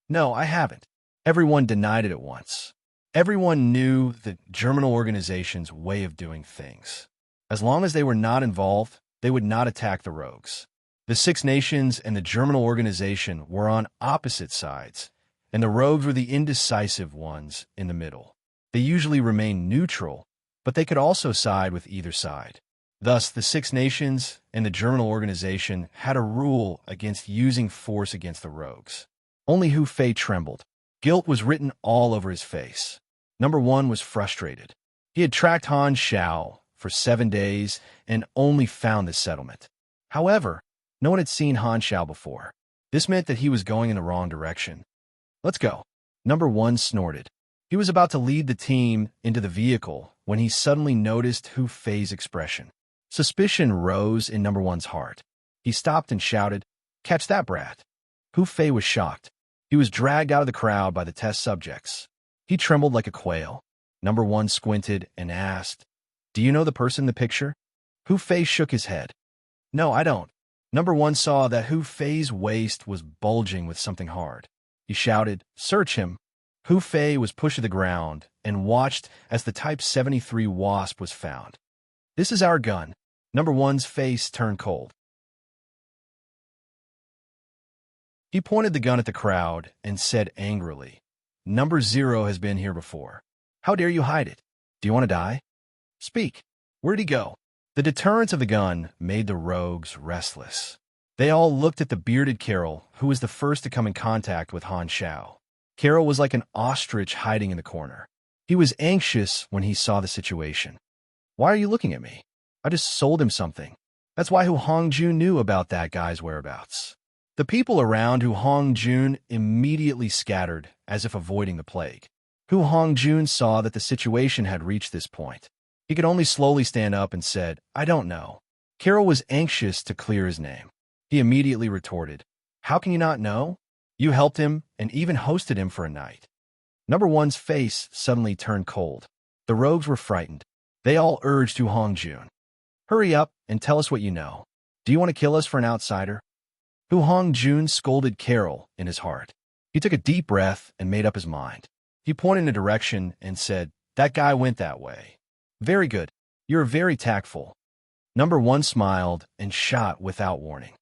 "No, I haven't." Everyone denied it at once. Everyone knew the germinal organization's way of doing things. As long as they were not involved, they would not attack the rogues. The 6 nations and the germinal organization were on opposite sides, and the rogues were the indecisive ones in the middle. They usually remained neutral, but they could also side with either side. Thus, the Six Nations and the German organization had a rule against using force against the rogues. Only Hu Fei trembled. Guilt was written all over his face. Number one was frustrated. He had tracked Han Shao for 7 days and only found this settlement. However, no one had seen Han Shao before. This meant that he was going in the wrong direction. Let's go. Number one snorted. He was about to lead the team into the vehicle when he suddenly noticed Hu Fei's expression. Suspicion rose in Number one's heart. He stopped and shouted, "Catch that brat!" Hu Fei was shocked. He was dragged out of the crowd by the test subjects. He trembled like a quail. Number one squinted and asked, "Do you know the person in the picture?" Hu Fei shook his head. "No, I don't." Number one saw that Hu Fei's waist was bulging with something hard. He shouted, "Search him!" Hu Fei was pushed to the ground and watched as the Type 73 Wasp was found. "This is our gun." Number one's face turned cold. He pointed the gun at the crowd and said angrily, "Number 0 has been here before. How dare you hide it? Do you want to die? Speak. Where'd he go?" The deterrence of the gun made the rogues restless. They all looked at the bearded Carol, who was the first to come in contact with Han Shao. Carol was like an ostrich hiding in the corner. He was anxious when he saw the situation. "Why are you looking at me? I just sold him something." That's why Hu Hongjun knew about that guy's whereabouts. The people around Hu Hongjun immediately scattered, as if avoiding the plague. Hu Hongjun saw that the situation had reached this point. He could only slowly stand up and said, "I don't know." Carol was anxious to clear his name. He immediately retorted, "How can you not know? You helped him and even hosted him for a night." Number one's face suddenly turned cold. The rogues were frightened. They all urged Hu Hongjun, "Hurry up and tell us what you know. Do you want to kill us for an outsider?" Hu Hongjun scolded Carol in his heart. He took a deep breath and made up his mind. He pointed in a direction and said, "That guy went that way." "Very good. You're very tactful." Number one smiled and shot without warning.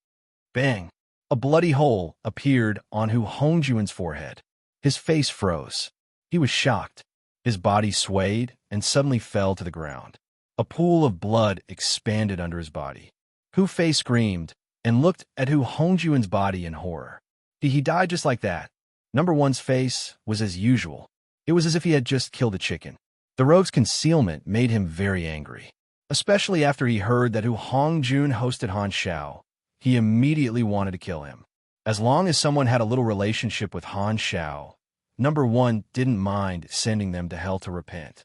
Bang! A bloody hole appeared on Hu Hongjun's forehead. His face froze. He was shocked. His body swayed and suddenly fell to the ground. A pool of blood expanded under his body. Hu Fei screamed and looked at Hu Hongjun's body in horror. He died just like that. Number one's face was as usual. It was as if he had just killed a chicken. The rogue's concealment made him very angry, especially after he heard that Hu Hongjun hosted Han Shao. He immediately wanted to kill him. As long as someone had a little relationship with Han Shao, Number one didn't mind sending them to hell to repent.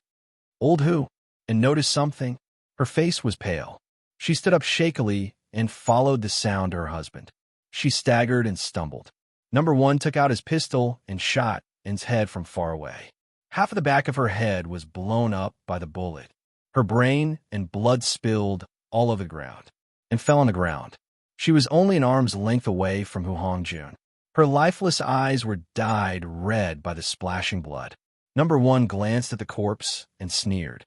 Old Hu, and noticed something. Her face was pale. She stood up shakily and followed the sound to her husband. She staggered and stumbled. Number one took out his pistol and shot In's head from far away. Half of the back of her head was blown up by the bullet. Her brain and blood spilled all over the ground and fell on the ground. She was only an arm's length away from Hu Hongjun. Her lifeless eyes were dyed red by the splashing blood. Number one glanced at the corpse and sneered.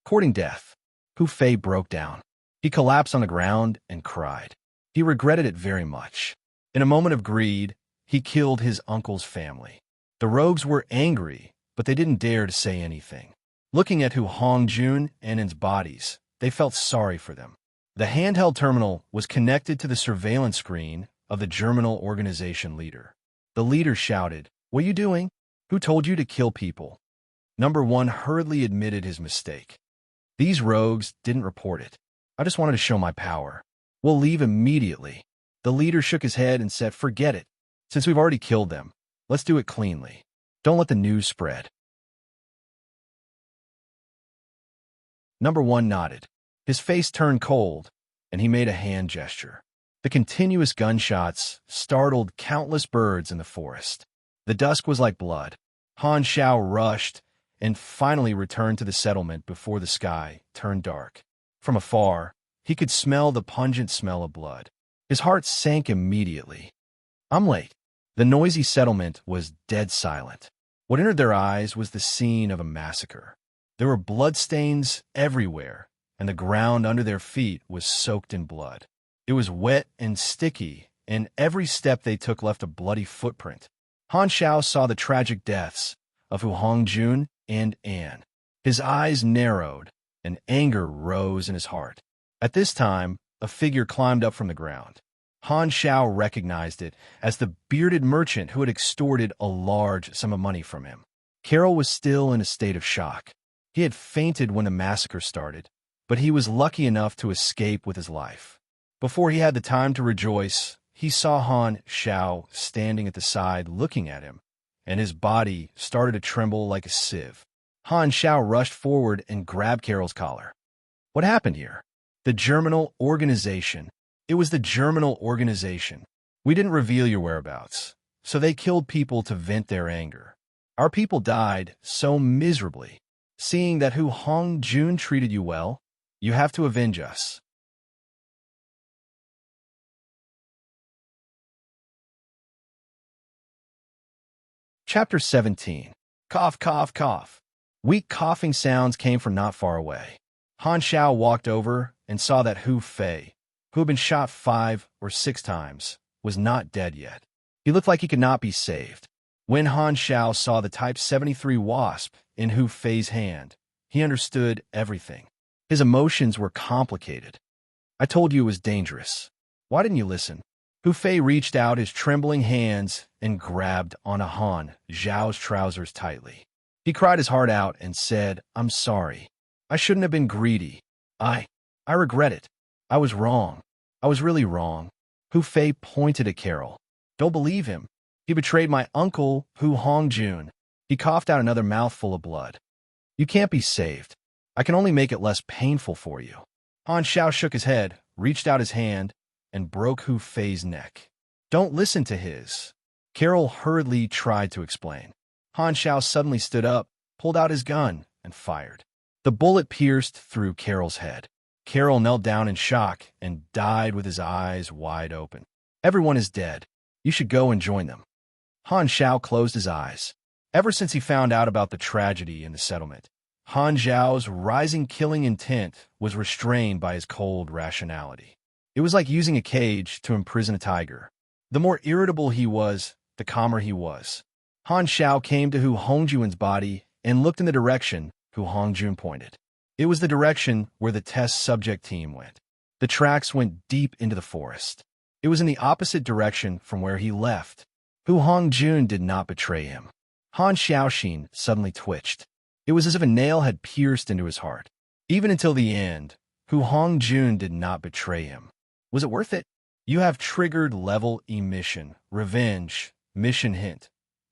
Courting death, Hu Fei broke down. He collapsed on the ground and cried. He regretted it very much. In a moment of greed, he killed his uncle's family. The rogues were angry, but they didn't dare to say anything. Looking at Hu Hongjun and In's bodies, they felt sorry for them. The handheld terminal was connected to the surveillance screen of the Germinal organization leader. The leader shouted, "What are you doing? Who told you to kill people?" Number one hurriedly admitted his mistake. "These rogues didn't report it. I just wanted to show my power. We'll leave immediately." The leader shook his head and said, "Forget it. Since we've already killed them, let's do it cleanly. Don't let the news spread." Number one nodded. His face turned cold, and he made a hand gesture. The continuous gunshots startled countless birds in the forest. The dusk was like blood. Han Shao rushed and finally returned to the settlement before the sky turned dark. From afar, he could smell the pungent smell of blood. His heart sank immediately. "I'm late." The noisy settlement was dead silent. What entered their eyes was the scene of a massacre. There were bloodstains everywhere, and the ground under their feet was soaked in blood. It was wet and sticky, and every step they took left a bloody footprint. Han Shao saw the tragic deaths of Hu Hongjun and Anne. His eyes narrowed, and anger rose in his heart. At this time, a figure climbed up from the ground. Han Xiao recognized it as the bearded merchant who had extorted a large sum of money from him. Carol was still in a state of shock. He had fainted when the massacre started, but he was lucky enough to escape with his life. Before he had the time to rejoice, he saw Han Xiao standing at the side looking at him, and his body started to tremble like a sieve. Han Xiao rushed forward and grabbed Carol's collar. What happened here? The Germinal Organization. It was the Germinal Organization. We didn't reveal your whereabouts, so they killed people to vent their anger. Our people died so miserably. Seeing that Hu Hongjun treated you well, you have to avenge us. Chapter 17. Cough, cough, cough. Weak coughing sounds came from not far away. Han Xiao walked over and saw that Hu Fei, who had been shot 5 or 6 times, was not dead yet. He looked like he could not be saved. When Han Xiao saw the Type 73 Wasp in Hu Fei's hand, he understood everything. His emotions were complicated. I told you it was dangerous. Why didn't you listen? Hu Fei reached out his trembling hands and grabbed on Han Xiao's trousers tightly. He cried his heart out and said, "I'm sorry. I shouldn't have been greedy. I regret it. I was wrong. I was really wrong." Hu Fei pointed at Carol. "Don't believe him. He betrayed my uncle, Hu Hongjun." He coughed out another mouthful of blood. "You can't be saved. I can only make it less painful for you." Han Xiao shook his head, reached out his hand, and broke Hu Fei's neck. "Don't listen to his." Carol hurriedly tried to explain. Han Xiao suddenly stood up, pulled out his gun, and fired. The bullet pierced through Carol's head. Carol knelt down in shock and died with his eyes wide open. "Everyone is dead. You should go and join them." Han Xiao closed his eyes. Ever since he found out about the tragedy in the settlement, Han Xiao's rising killing intent was restrained by his cold rationality. It was like using a cage to imprison a tiger. The more irritable he was, the calmer he was. Han Xiao came to Hu Hongjun's body and looked in the direction Hu Hongjun pointed. It was the direction where the test subject team went. The tracks went deep into the forest. It was in the opposite direction from where he left. Hu Hongjun did not betray him. Han Xiaoxin suddenly twitched. It was as if a nail had pierced into his heart. Even until the end, Hu Hongjun did not betray him. Was it worth it? You have triggered level emission, revenge, mission hint.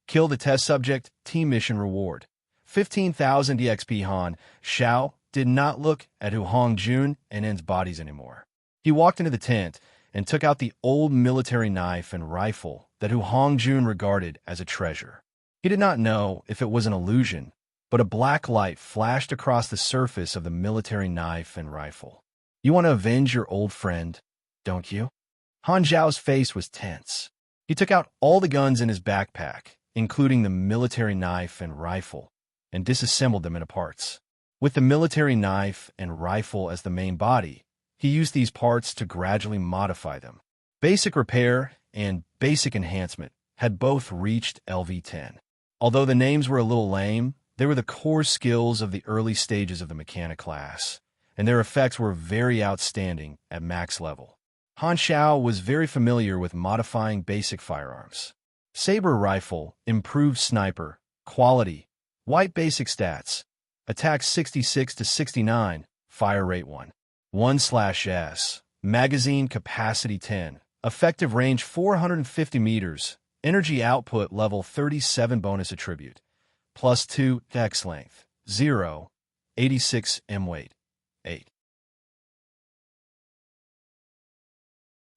Kill the test subject, team mission reward. 15,000 EXP. Han Xiao did not look at Hu Hongjun and En's bodies anymore. He walked into the tent and took out the old military knife and rifle that Hu Hongjun regarded as a treasure. He did not know if it was an illusion, but a black light flashed across the surface of the military knife and rifle. "You want to avenge your old friend, don't you?" Han Xiao's face was tense. He took out all the guns in his backpack, including the military knife and rifle, and disassembled them into parts. With the military knife and rifle as the main body, he used these parts to gradually modify them. Basic repair and basic enhancement had both reached LV-10. Although the names were a little lame, they were the core skills of the early stages of the mechanic class, and their effects were very outstanding at max level. Han Xiao was very familiar with modifying basic firearms. Saber rifle, improved sniper, quality, white basic stats, attack 66 to 69, fire rate 1/S, magazine capacity 10, effective range 450 meters, energy output level 37 bonus attribute, +2 dex length, 0, 86 m weight, 8.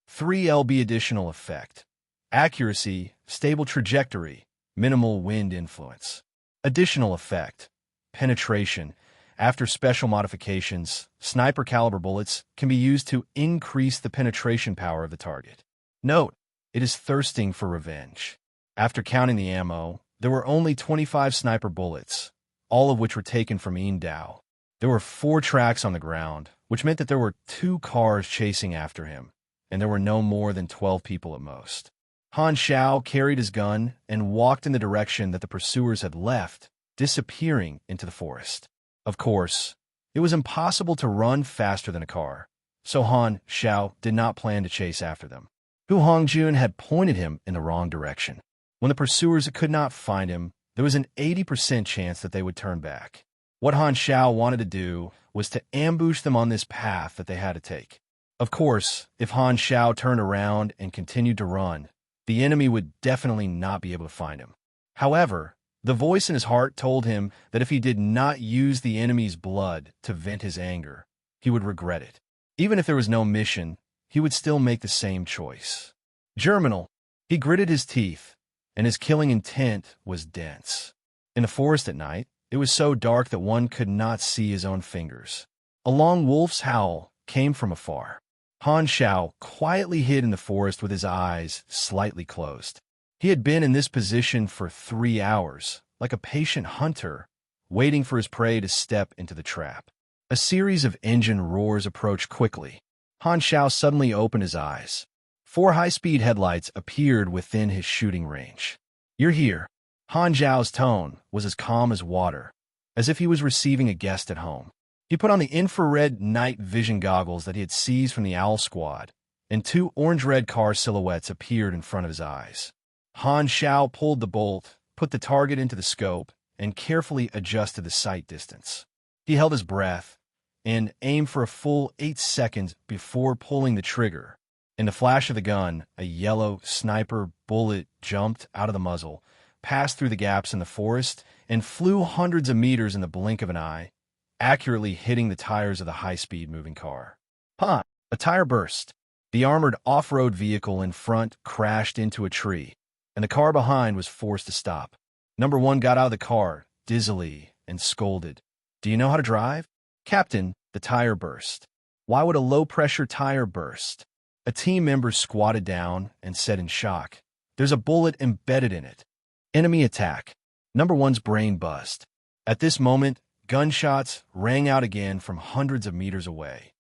3 lb additional effect. Accuracy, stable trajectory, minimal wind influence. Additional effect. Penetration. After special modifications, sniper caliber bullets can be used to increase the penetration power of the target. Note, it is thirsting for revenge. After counting the ammo, there were only 25 sniper bullets, all of which were taken from Yin Dao. There were 4 tracks on the ground, which meant that there were 2 cars chasing after him, and there were no more than 12 people at most. Han Xiao carried his gun and walked in the direction that the pursuers had left, disappearing into the forest. Of course, it was impossible to run faster than a car, so Han Xiao did not plan to chase after them. Hu Hongjun had pointed him in the wrong direction. When the pursuers could not find him, there was an 80% chance that they would turn back. What Han Xiao wanted to do was to ambush them on this path that they had to take. Of course, if Han Xiao turned around and continued to run, the enemy would definitely not be able to find him. However, the voice in his heart told him that if he did not use the enemy's blood to vent his anger, he would regret it. Even if there was no mission, he would still make the same choice. Germinal, he gritted his teeth, and his killing intent was dense. In the forest at night, it was so dark that one could not see his own fingers. A long wolf's howl came from afar. Han Xiao quietly hid in the forest with his eyes slightly closed. He had been in this position for 3 hours, like a patient hunter, waiting for his prey to step into the trap. A series of engine roars approached quickly. Han Xiao suddenly opened his eyes. 4 high-speed headlights appeared within his shooting range. "You're here." Han Xiao's tone was as calm as water, as if he was receiving a guest at home. He put on the infrared night vision goggles that he had seized from the Owl Squad, and 2 orange-red car silhouettes appeared in front of his eyes. Han Xiao pulled the bolt, put the target into the scope, and carefully adjusted the sight distance. He held his breath and aimed for a full 8 seconds before pulling the trigger. In the flash of the gun, a yellow sniper bullet jumped out of the muzzle, passed through the gaps in the forest, and flew hundreds of meters in the blink of an eye, accurately hitting the tires of the high-speed moving car. A tire burst. The armored off-road vehicle in front crashed into a tree, and the car behind was forced to stop. Number 1 got out of the car, dizzily, and scolded. "Do you know how to drive?" "Captain, the tire burst." "Why would a low-pressure tire burst?" A team member squatted down and said in shock, "There's a bullet embedded in it." Enemy attack. Number 1's brain buzzed. At this moment, gunshots rang out again from hundreds of meters away.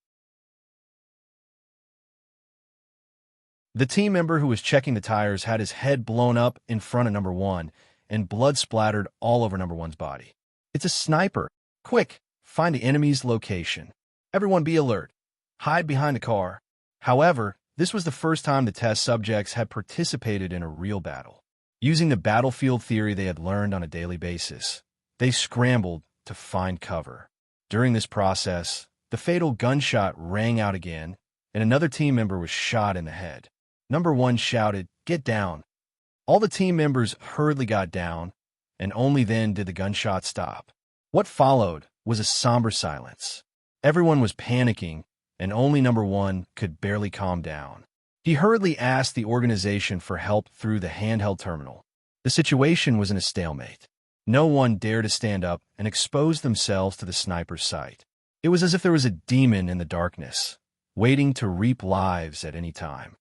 The team member who was checking the tires had his head blown up in front of Number 1, and blood splattered all over Number 1's body. "It's a sniper. Quick, find the enemy's location. Everyone be alert. Hide behind the car." However, this was the first time the test subjects had participated in a real battle. Using the battlefield theory they had learned on a daily basis, they scrambled to find cover. During this process, the fatal gunshot rang out again, and another team member was shot in the head. Number 1 shouted, "Get down." All the team members hurriedly got down, and only then did the gunshot stop. What followed was a somber silence. Everyone was panicking, and only Number 1 could barely calm down. He hurriedly asked the organization for help through the handheld terminal. The situation was in a stalemate. No one dared to stand up and expose themselves to the sniper's sight. It was as if there was a demon in the darkness, waiting to reap lives at any time.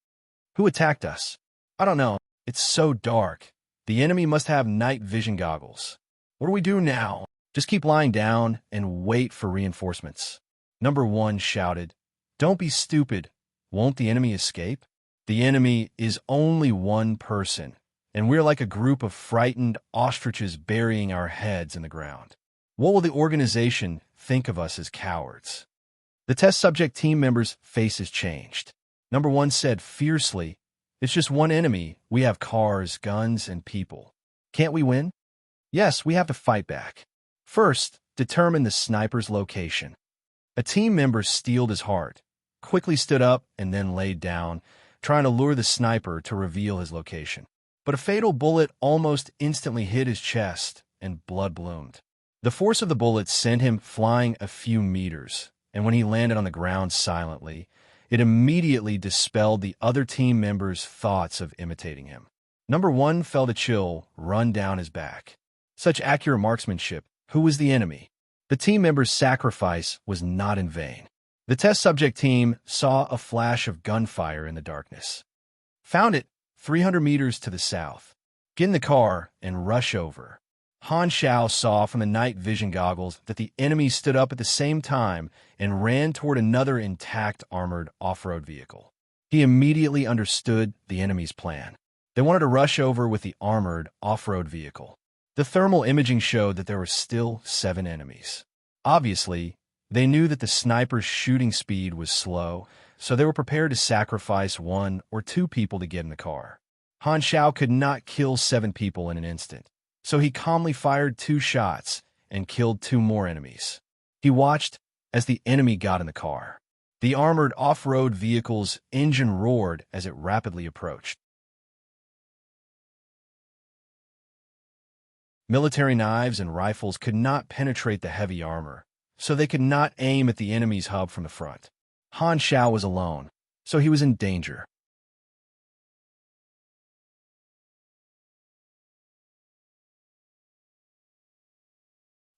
"Who attacked us?" "I don't know. It's so dark. The enemy must have night vision goggles." "What do we do now?" "Just keep lying down and wait for reinforcements." Number 1 shouted, "Don't be stupid. Won't the enemy escape?" "The enemy is only one person, and we're like a group of frightened ostriches burying our heads in the ground. What will the organization think of us as cowards?" The test subject team members' faces changed. Number 1 said fiercely, "It's just one enemy. We have cars, guns, and people. Can't we win?" "Yes, we have to fight back. First, determine the sniper's location." A team member steeled his heart, quickly stood up, and then laid down, trying to lure the sniper to reveal his location. But a fatal bullet almost instantly hit his chest, and blood bloomed. The force of the bullet sent him flying a few meters, and when he landed on the ground silently, it immediately dispelled the other team members' thoughts of imitating him. Number 1 felt a chill run down his back. Such accurate marksmanship. Who was the enemy? The team member's sacrifice was not in vain. The test subject team saw a flash of gunfire in the darkness. "Found it, 300 meters to the south. Get in the car and rush over." Han Xiao saw from the night vision goggles that the enemy stood up at the same time and ran toward another intact armored off-road vehicle. He immediately understood the enemy's plan. They wanted to rush over with the armored off-road vehicle. The thermal imaging showed that there were still 7 enemies. Obviously, they knew that the sniper's shooting speed was slow, so they were prepared to sacrifice 1 or 2 people to get in the car. Han Xiao could not kill 7 people in an instant, so he calmly fired 2 shots and killed 2 more enemies. He watched as the enemy got in the car. The armored off-road vehicle's engine roared as it rapidly approached. Military knives and rifles could not penetrate the heavy armor, so they could not aim at the enemy's hub from the front. Han Xiao was alone, so he was in danger.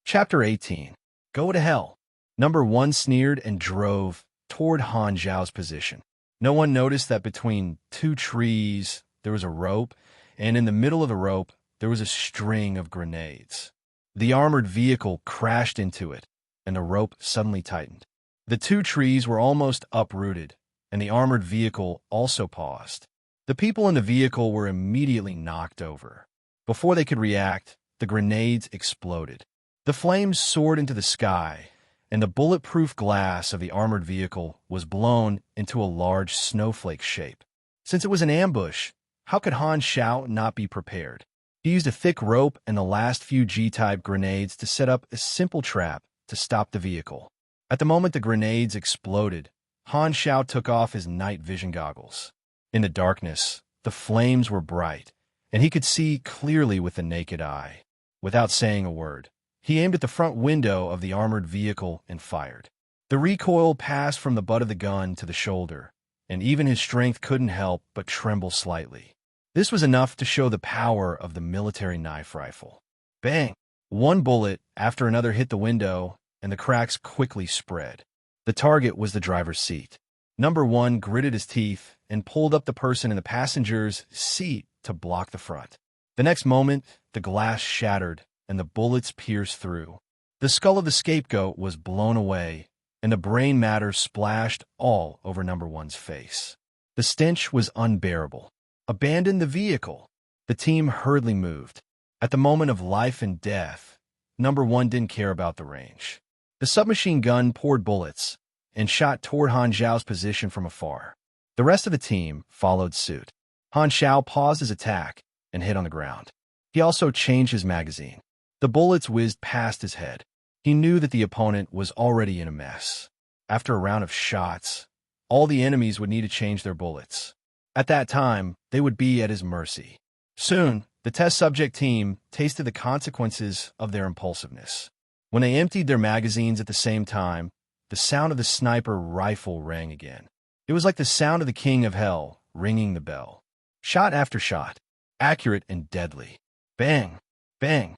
Chapter 18. Go to hell. Number 1 sneered and drove toward Han Xiao's position. No one noticed that between 2 trees there was a rope, and in the middle of the rope there was a string of grenades. The armored vehicle crashed into it, and the rope suddenly tightened. The 2 trees were almost uprooted, and the armored vehicle also paused. The people in the vehicle were immediately knocked over. Before they could react, the grenades exploded. The flames soared into the sky, and the bulletproof glass of the armored vehicle was blown into a large snowflake shape. Since it was an ambush, how could Han Xiao not be prepared? He used a thick rope and the last few G-type grenades to set up a simple trap to stop the vehicle. At the moment the grenades exploded, Han Xiao took off his night vision goggles. In the darkness, the flames were bright, and he could see clearly with the naked eye. Without saying a word, he aimed at the front window of the armored vehicle and fired. The recoil passed from the butt of the gun to the shoulder, and even his strength couldn't help but tremble slightly. This was enough to show the power of the military knife rifle. Bang! One bullet after another hit the window, and the cracks quickly spread. The target was the driver's seat. Number 1 gritted his teeth and pulled up the person in the passenger's seat to block the front. The next moment, the glass shattered and the bullets pierced through. The skull of the scapegoat was blown away, and the brain matter splashed all over Number 1's face. The stench was unbearable. Abandon the vehicle. The team hurriedly moved. At the moment of life and death, Number 1 didn't care about the range. The submachine gun poured bullets and shot toward Han Xiao's position from afar. The rest of the team followed suit. Han Xiao paused his attack and hit on the ground. He also changed his magazine. The bullets whizzed past his head. He knew that the opponent was already in a mess. After a round of shots, all the enemies would need to change their bullets. At that time, they would be at his mercy. Soon, the test subject team tasted the consequences of their impulsiveness. When they emptied their magazines at the same time, the sound of the sniper rifle rang again. It was like the sound of the king of hell ringing the bell. Shot after shot, accurate and deadly. Bang! Bang!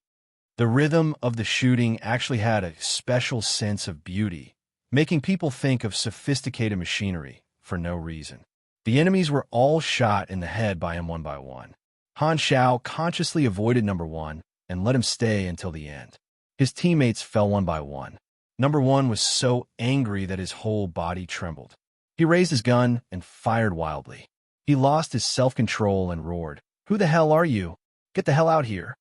The rhythm of the shooting actually had a special sense of beauty, making people think of sophisticated machinery for no reason. The enemies were all shot in the head by him one by one. Han Xiao consciously avoided Number 1 and let him stay until the end. His teammates fell one by one. Number 1 was so angry that his whole body trembled. He raised his gun and fired wildly. He lost his self-control and roared, "Who the hell are you? Get the hell out here."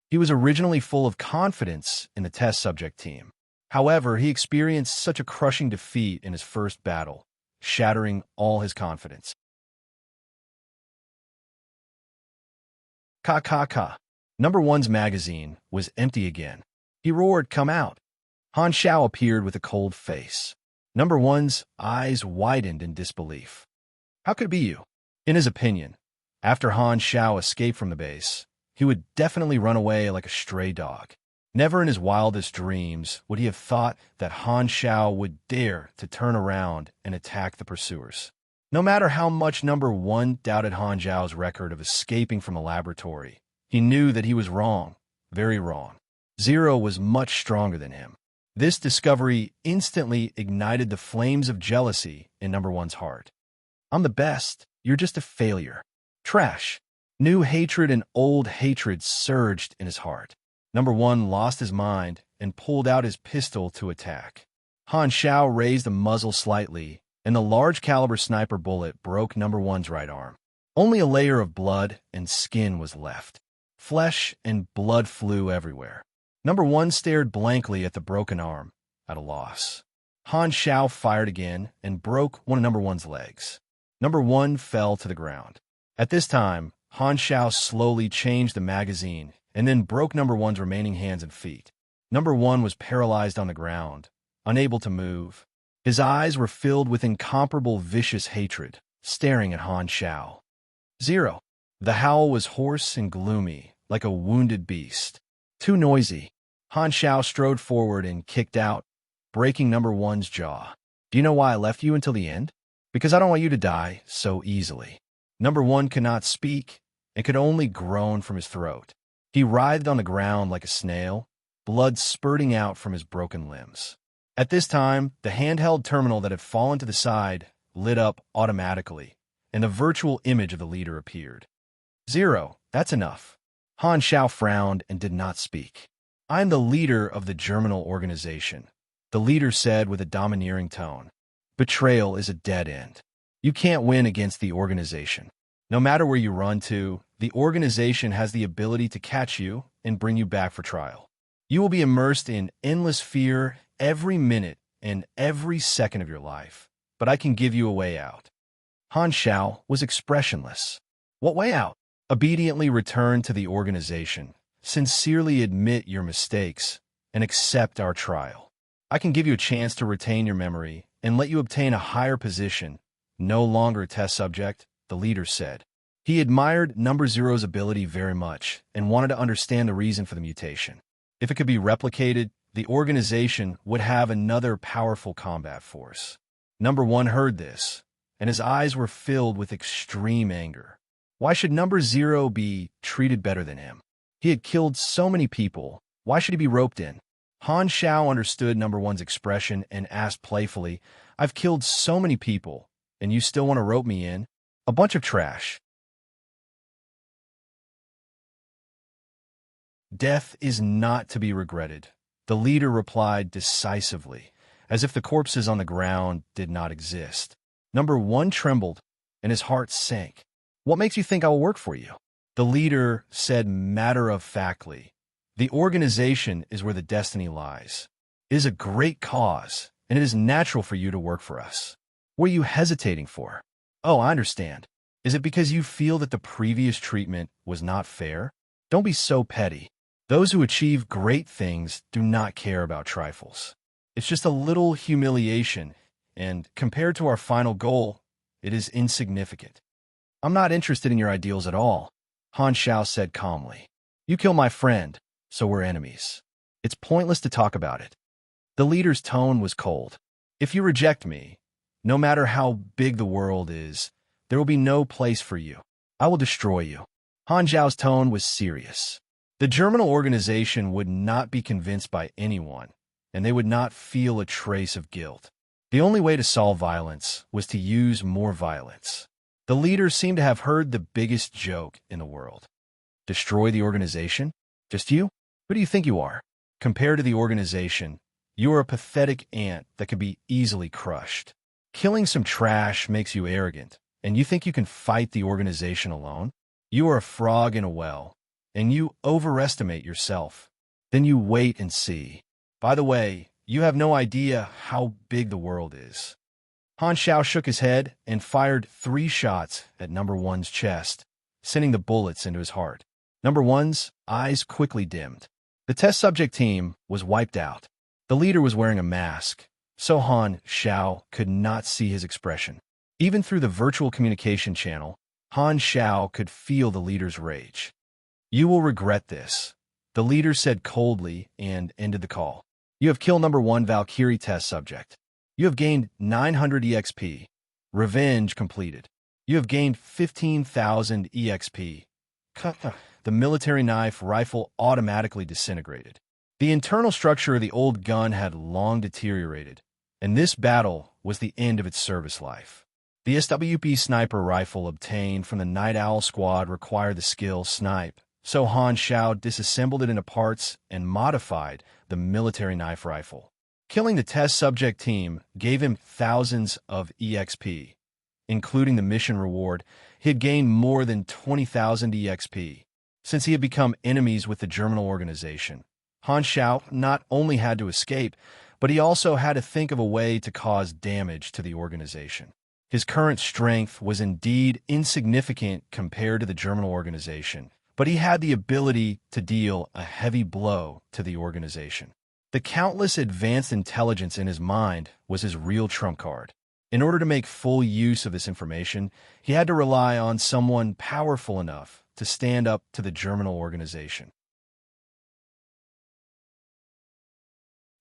He was originally full of confidence in the test subject team. However, he experienced such a crushing defeat in his first battle, shattering all his confidence. Ka. Number 1's magazine was empty again. He roared, "Come out." Han Xiao appeared with a cold face. Number 1's eyes widened in disbelief. How could it be you? In his opinion, after Han Xiao escaped from the base, he would definitely run away like a stray dog. Never in his wildest dreams would he have thought that Han Xiao would dare to turn around and attack the pursuers. No matter how much Number 1 doubted Han Xiao's record of escaping from the laboratory, he knew that he was wrong, very wrong. Zero was much stronger than him. This discovery instantly ignited the flames of jealousy in Number 1's heart. "I'm the best. You're just a failure. Trash." New hatred and old hatred surged in his heart. Number 1 lost his mind and pulled out his pistol to attack. Han Xiao raised the muzzle slightly, and the large-caliber sniper bullet broke Number 1's right arm. Only a layer of blood and skin was left. Flesh and blood flew everywhere. Number 1 stared blankly at the broken arm, at a loss. Han Xiao fired again and broke one of Number 1's legs. Number 1 fell to the ground. At this time, Han Xiao slowly changed the magazine and then broke Number 1's remaining hands and feet. Number 1 was paralyzed on the ground, unable to move. His eyes were filled with incomparable vicious hatred, staring at Han Xiao. 0. The howl was hoarse and gloomy, like a wounded beast. Too noisy. Han Xiao strode forward and kicked out, breaking Number 1's jaw. Do you know why I left you until the end? Because I don't want you to die so easily. Number 1 could not speak and could only groan from his throat. He writhed on the ground like a snail, blood spurting out from his broken limbs. At this time, the handheld terminal that had fallen to the side lit up automatically, and the virtual image of the leader appeared. 0. That's enough. Han Xiao frowned and did not speak. I am the leader of the Germinal organization, the leader said with a domineering tone. Betrayal is a dead end. You can't win against the organization. No matter where you run to, the organization has the ability to catch you and bring you back for trial. You will be immersed in endless fear every minute and every second of your life, but I can give you a way out. Han Xiao was expressionless. What way out? Obediently return to the organization, sincerely admit your mistakes, and accept our trial. I can give you a chance to retain your memory and let you obtain a higher position. No longer a test subject, the leader said. He admired Number 0's ability very much and wanted to understand the reason for the mutation. If it could be replicated, the organization would have another powerful combat force. Number 1 heard this, and his eyes were filled with extreme anger. Why should Number 0 be treated better than him? He had killed so many people. Why should he be roped in? Han Xiao understood Number 1's expression and asked playfully, I've killed so many people, and you still want to rope me in? A bunch of trash. Death is not to be regretted, the leader replied decisively, as if the corpses on the ground did not exist. Number 1 trembled, and his heart sank. What makes you think I will work for you? The leader said matter-of-factly, the organization is where the destiny lies. It is a great cause, and it is natural for you to work for us. What are you hesitating for? Oh, I understand. Is it because you feel that the previous treatment was not fair? Don't be so petty. Those who achieve great things do not care about trifles. It's just a little humiliation, and compared to our final goal, it is insignificant. I'm not interested in your ideals at all, Han Xiao said calmly. You kill my friend, so we're enemies. It's pointless to talk about it. The leader's tone was cold. If you reject me, no matter how big the world is, there will be no place for you. I will destroy you. Han Xiao's tone was serious. The Germinal organization would not be convinced by anyone, and they would not feel a trace of guilt. The only way to solve violence was to use more violence. The leader seemed to have heard the biggest joke in the world. Destroy the organization? Just you? Who do you think you are? Compared to the organization, you are a pathetic ant that could be easily crushed. Killing some trash makes you arrogant, and you think you can fight the organization alone? You are a frog in a well, and you overestimate yourself. Then you wait and see. By the way, you have no idea how big the world is. Han Xiao shook his head and fired 3 shots at Number 1's chest, sending the bullets into his heart. Number 1's eyes quickly dimmed. The test subject team was wiped out. The leader was wearing a mask, so Han Xiao could not see his expression. Even through the virtual communication channel, Han Xiao could feel the leader's rage. You will regret this, the leader said coldly and ended the call. You have killed Number 1 Valkyrie test subject. You have gained 900 EXP. Revenge completed. You have gained 15,000 EXP. The military knife rifle automatically disintegrated. The internal structure of the old gun had long deteriorated, and this battle was the end of its service life. The SWP sniper rifle obtained from the Night Owl squad required the skill Snipe, so Han Xiao disassembled it into parts and modified the military knife rifle. Killing the test subject team gave him thousands of EXP. Including the mission reward, he had gained more than 20,000 EXP. Since he had become enemies with the Germinal organization, Han Shao not only had to escape, but he also had to think of a way to cause damage to the organization. His current strength was indeed insignificant compared to the Germinal organization, but he had the ability to deal a heavy blow to the organization. The countless advanced intelligence in his mind was his real trump card. In order to make full use of this information, he had to rely on someone powerful enough to stand up to the Germinal organization.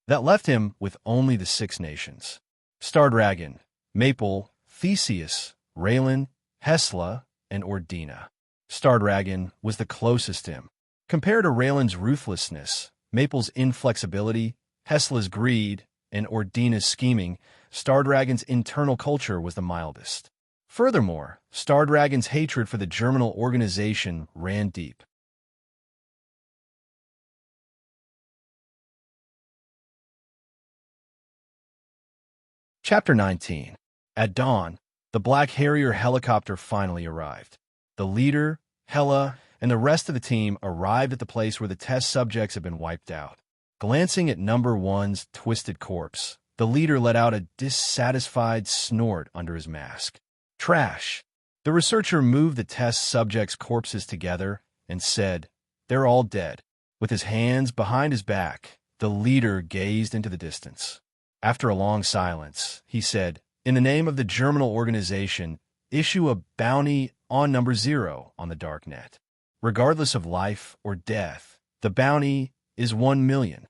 That left him with only the 6 nations: Stardragon, Maple, Theseus, Raylan, Hesla, and Ordina. Stardragon was the closest to him. Compared to Raylan's ruthlessness, Maple's inflexibility, Hesla's greed, and Ordina's scheming, Stardragon's internal culture was the mildest. Furthermore, Stardragon's hatred for the Germinal organization ran deep. Chapter 19. At dawn, the Black Harrier helicopter finally arrived. The leader, Hela, and the rest of the team arrived at the place where the test subjects had been wiped out. Glancing at number 1's twisted corpse, the leader let out a dissatisfied snort under his mask. Trash. The researcher moved the test subjects' corpses together and said, "They're all dead." With his hands behind his back, the leader gazed into the distance. After a long silence, he said, "In the name of the Germinal organization, issue a bounty on number 0 on the dark net. Regardless of life or death, the bounty is 1 million.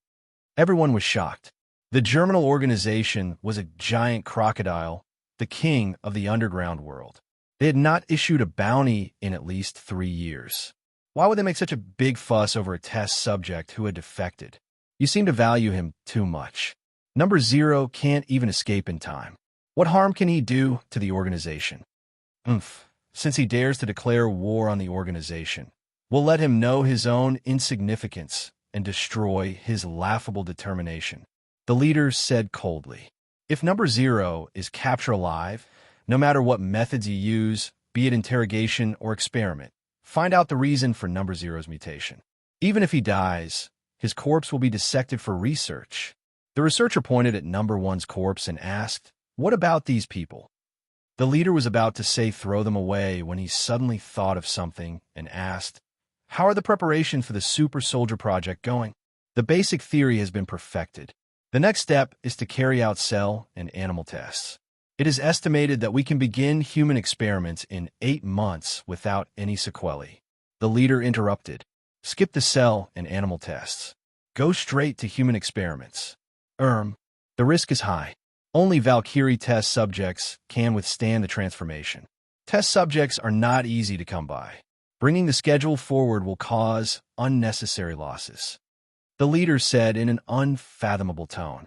Everyone was shocked. The Germinal organization was a giant crocodile, the king of the underground world. They had not issued a bounty in at least 3 years. Why would they make such a big fuss over a test subject who had defected? You seem to value him too much. Number 0 can't even escape in time. What harm can he do to the organization? Since he dares to declare war on the organization, we'll let him know his own insignificance and destroy his laughable determination," the leader said coldly. "If number 0 is captured alive, no matter what methods you use, be it interrogation or experiment, find out the reason for number 0's mutation. Even if he dies, his corpse will be dissected for research." The researcher pointed at number 1's corpse and asked, "What about these people?" The leader was about to say throw them away when he suddenly thought of something and asked, "How are the preparations for the Super Soldier Project going?" "The basic theory has been perfected. The next step is to carry out cell and animal tests. It is estimated that we can begin human experiments in 8 months without any sequelae." The leader interrupted. "Skip the cell and animal tests. Go straight to human experiments. The risk is high. Only Valkyrie test subjects can withstand the transformation. Test subjects are not easy to come by. Bringing the schedule forward will cause unnecessary losses," the leader said in an unfathomable tone.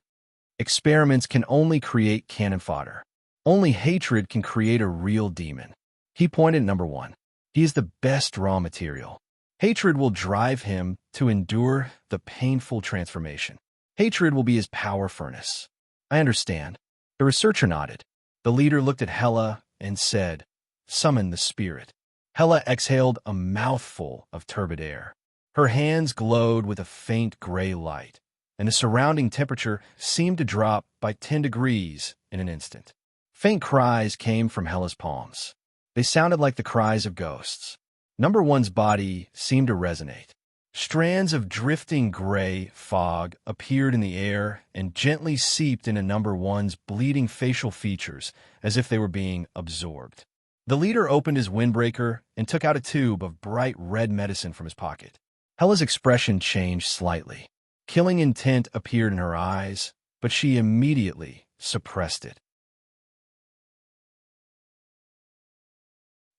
"Experiments can only create cannon fodder. Only hatred can create a real demon." He pointed at number 1. "He is the best raw material. Hatred will drive him to endure the painful transformation. Hatred will be his power furnace." "I understand." The researcher nodded. The leader looked at Hela and said, "Summon the spirit." Hela exhaled a mouthful of turbid air. Her hands glowed with a faint gray light, and the surrounding temperature seemed to drop by 10 degrees in an instant. Faint cries came from Hela's palms. They sounded like the cries of ghosts. Number 1's body seemed to resonate. Strands of drifting gray fog appeared in the air and gently seeped into number 1's bleeding facial features as if they were being absorbed. The leader opened his windbreaker and took out a tube of bright red medicine from his pocket. Hela's expression changed slightly. Killing intent appeared in her eyes, but she immediately suppressed it.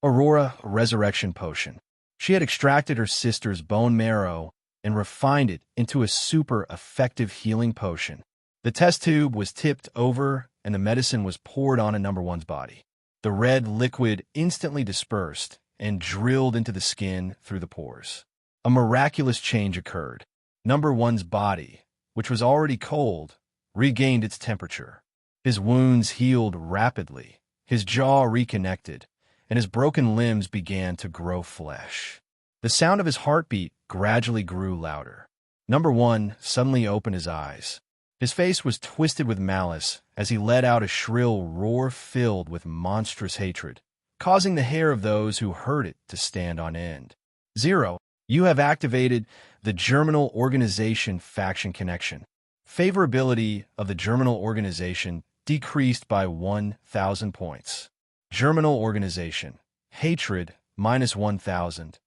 Aurora Resurrection Potion. She had extracted her sister's bone marrow and refined it into a super effective healing potion. The test tube was tipped over and the medicine was poured onto number 1's body. The red liquid instantly dispersed and drilled into the skin through the pores. A miraculous change occurred. Number 1's body, which was already cold, regained its temperature. His wounds healed rapidly, his jaw reconnected, and his broken limbs began to grow flesh. The sound of his heartbeat gradually grew louder. Number 1 suddenly opened his eyes. His face was twisted with malice as he let out a shrill roar filled with monstrous hatred, causing the hair of those who heard it to stand on end. 0. You have activated the Germinal Organization Faction Connection. Favorability of the Germinal Organization decreased by 1,000 points. Germinal Organization. Hatred, minus 1,000.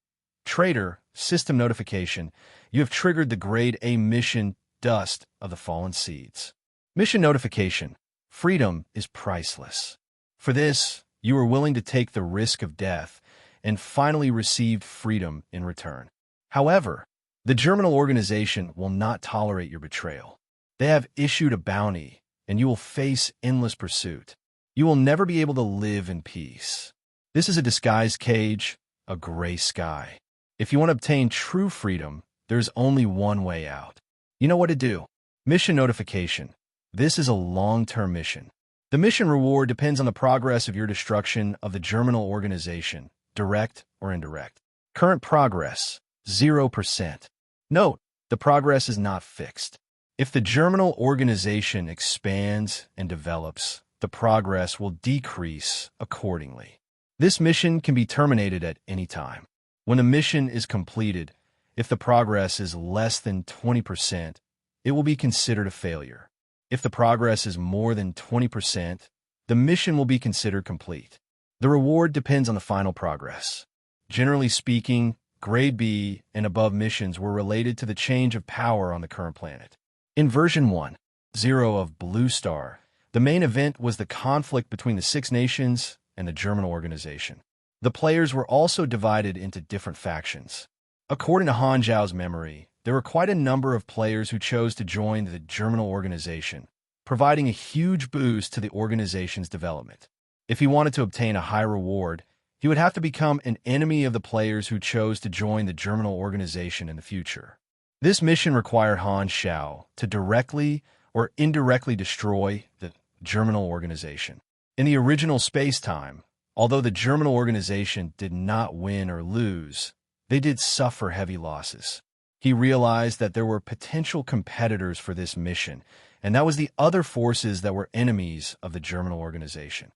Traitor, system notification. You have triggered the Grade A mission, Dust of the Fallen Seeds. Mission notification. Freedom is priceless. For this, you were willing to take the risk of death and finally received freedom in return. However, the Germinal Organization will not tolerate your betrayal. They have issued a bounty, and you will face endless pursuit. You will never be able to live in peace. This is a disguised cage, a gray sky. If you want to obtain true freedom, there's only one way out. You know what to do. Mission notification. This is a long-term mission. The mission reward depends on the progress of your destruction of the Germinal Organization, direct or indirect. Current progress, 0%. Note, the progress is not fixed. If the Germinal Organization expands and develops, the progress will decrease accordingly. This mission can be terminated at any time. When a mission is completed, if the progress is less than 20%, it will be considered a failure. If the progress is more than 20%, the mission will be considered complete. The reward depends on the final progress. Generally speaking, Grade B and above missions were related to the change of power on the current planet. In version 1.0 of Blue Star, the main event was the conflict between the Six Nations and the German Organization. The players were also divided into different factions. According to Han Zhao's memory, there were quite a number of players who chose to join the Germinal Organization, providing a huge boost to the organization's development. If he wanted to obtain a high reward, he would have to become an enemy of the players who chose to join the Germinal Organization in the future. This mission required Han Zhao to directly or indirectly destroy the Germinal Organization. In the original space-time, although the Germinal Organization did not win or lose, they did suffer heavy losses. He realized that there were potential competitors for this mission, and that was the other forces that were enemies of the Germinal Organization.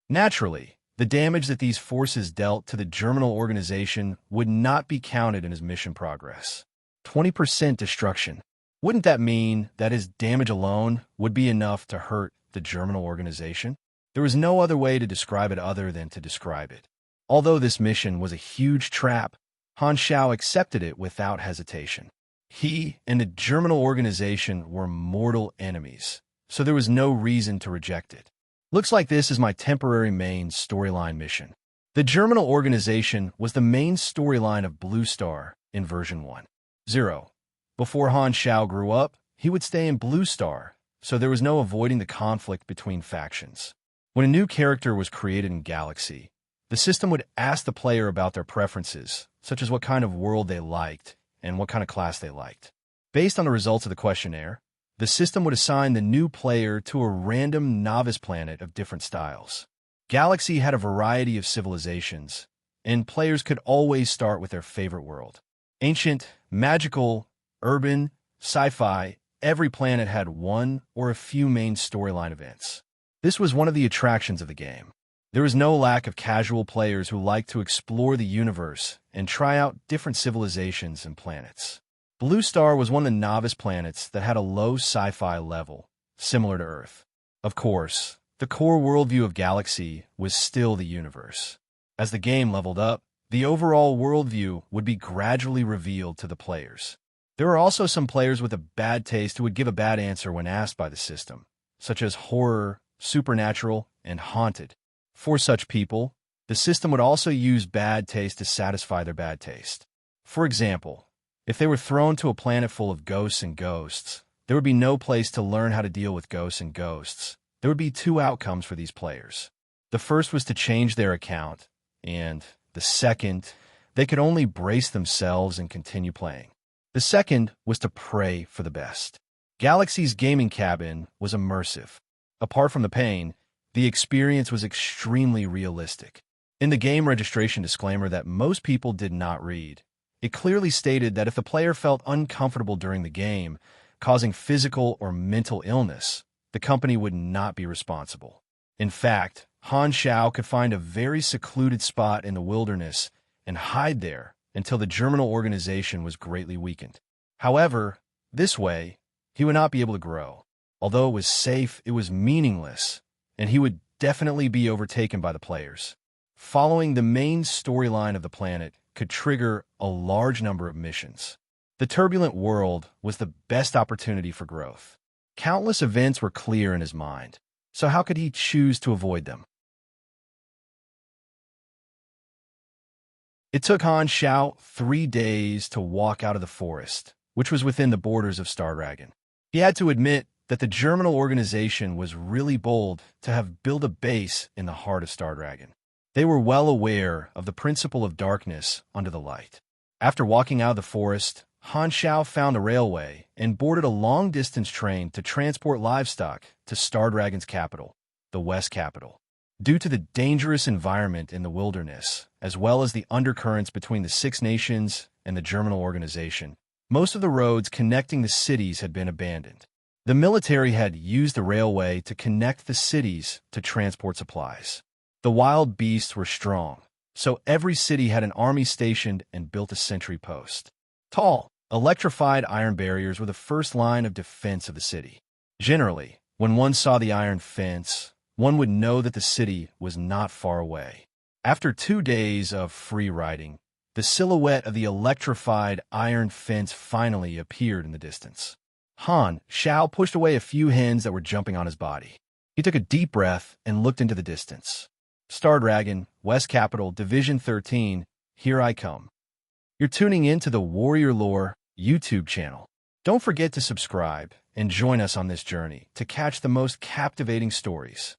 Naturally, the damage that these forces dealt to the Germinal Organization would not be counted in his mission progress. 20% destruction. Wouldn't that mean that his damage alone would be enough to hurt the Germinal Organization? There was no other way to describe it other than to describe it. Although this mission was a huge trap, Han Zhao accepted it without hesitation. He and the Germinal Organization were mortal enemies, so there was no reason to reject it. Looks like this is my temporary main storyline mission. The Germinal Organization was the main storyline of Blue Star in version 1.0. Before Han Zhao grew up, he would stay in Blue Star, so there was no avoiding the conflict between factions. When a new character was created in Galaxy, the system would ask the player about their preferences, such as what kind of world they liked and what kind of class they liked. Based on the results of the questionnaire, the system would assign the new player to a random novice planet of different styles. Galaxy had a variety of civilizations, and players could always start with their favorite world. Ancient, magical, urban, sci-fi, every planet had one or a few main storyline events. This was one of the attractions of the game. There was no lack of casual players who liked to explore the universe and try out different civilizations and planets. Blue Star was one of the novice planets that had a low sci-fi level, similar to Earth. Of course, the core worldview of Galaxy was still the universe. As the game leveled up, the overall worldview would be gradually revealed to the players. There were also some players with a bad taste who would give a bad answer when asked by the system, such as horror, supernatural, and haunted. For such people, the system would also use bad taste to satisfy their bad taste. For example, if they were thrown to a planet full of ghosts and ghosts, there would be no place to learn how to deal with ghosts and ghosts. There would be two outcomes for these players. The first was to change their account, and the second, they could only brace themselves and continue playing. The second was to pray for the best. Galaxy's gaming cabin was immersive. Apart from the pain, the experience was extremely realistic. In the game registration disclaimer that most people did not read, it clearly stated that if the player felt uncomfortable during the game, causing physical or mental illness, the company would not be responsible. In fact, Han Xiao could find a very secluded spot in the wilderness and hide there until the germinal organization was greatly weakened. However, this way, he would not be able to grow. Although it was safe, it was meaningless, and he would definitely be overtaken by the players. Following the main storyline of the planet could trigger a large number of missions. The turbulent world was the best opportunity for growth. Countless events were clear in his mind, so how could he choose to avoid them? It took Han Xiao 3 days to walk out of the forest, which was within the borders of Star Dragon. He had to admit that the germinal organization was really bold to have built a base in the heart of Star Dragon. They were well aware of the principle of darkness under the light. After walking out of the forest, Han Xiao found a railway and boarded a long-distance train to transport livestock to Star Dragon's capital, the West Capital. Due to the dangerous environment in the wilderness, as well as the undercurrents between the Six Nations and the germinal organization, most of the roads connecting the cities had been abandoned. The military had used the railway to connect the cities to transport supplies. The wild beasts were strong, so every city had an army stationed and built a sentry post. Tall, electrified iron barriers were the first line of defense of the city. Generally, when one saw the iron fence, one would know that the city was not far away. After 2 days of free riding, the silhouette of the electrified iron fence finally appeared in the distance. Han Xiao pushed away a few hens that were jumping on his body. He took a deep breath and looked into the distance. Star Dragon, West Capital, Division 13, here I come. You're tuning in to the Warrior Lore YouTube channel. Don't forget to subscribe and join us on this journey to catch the most captivating stories.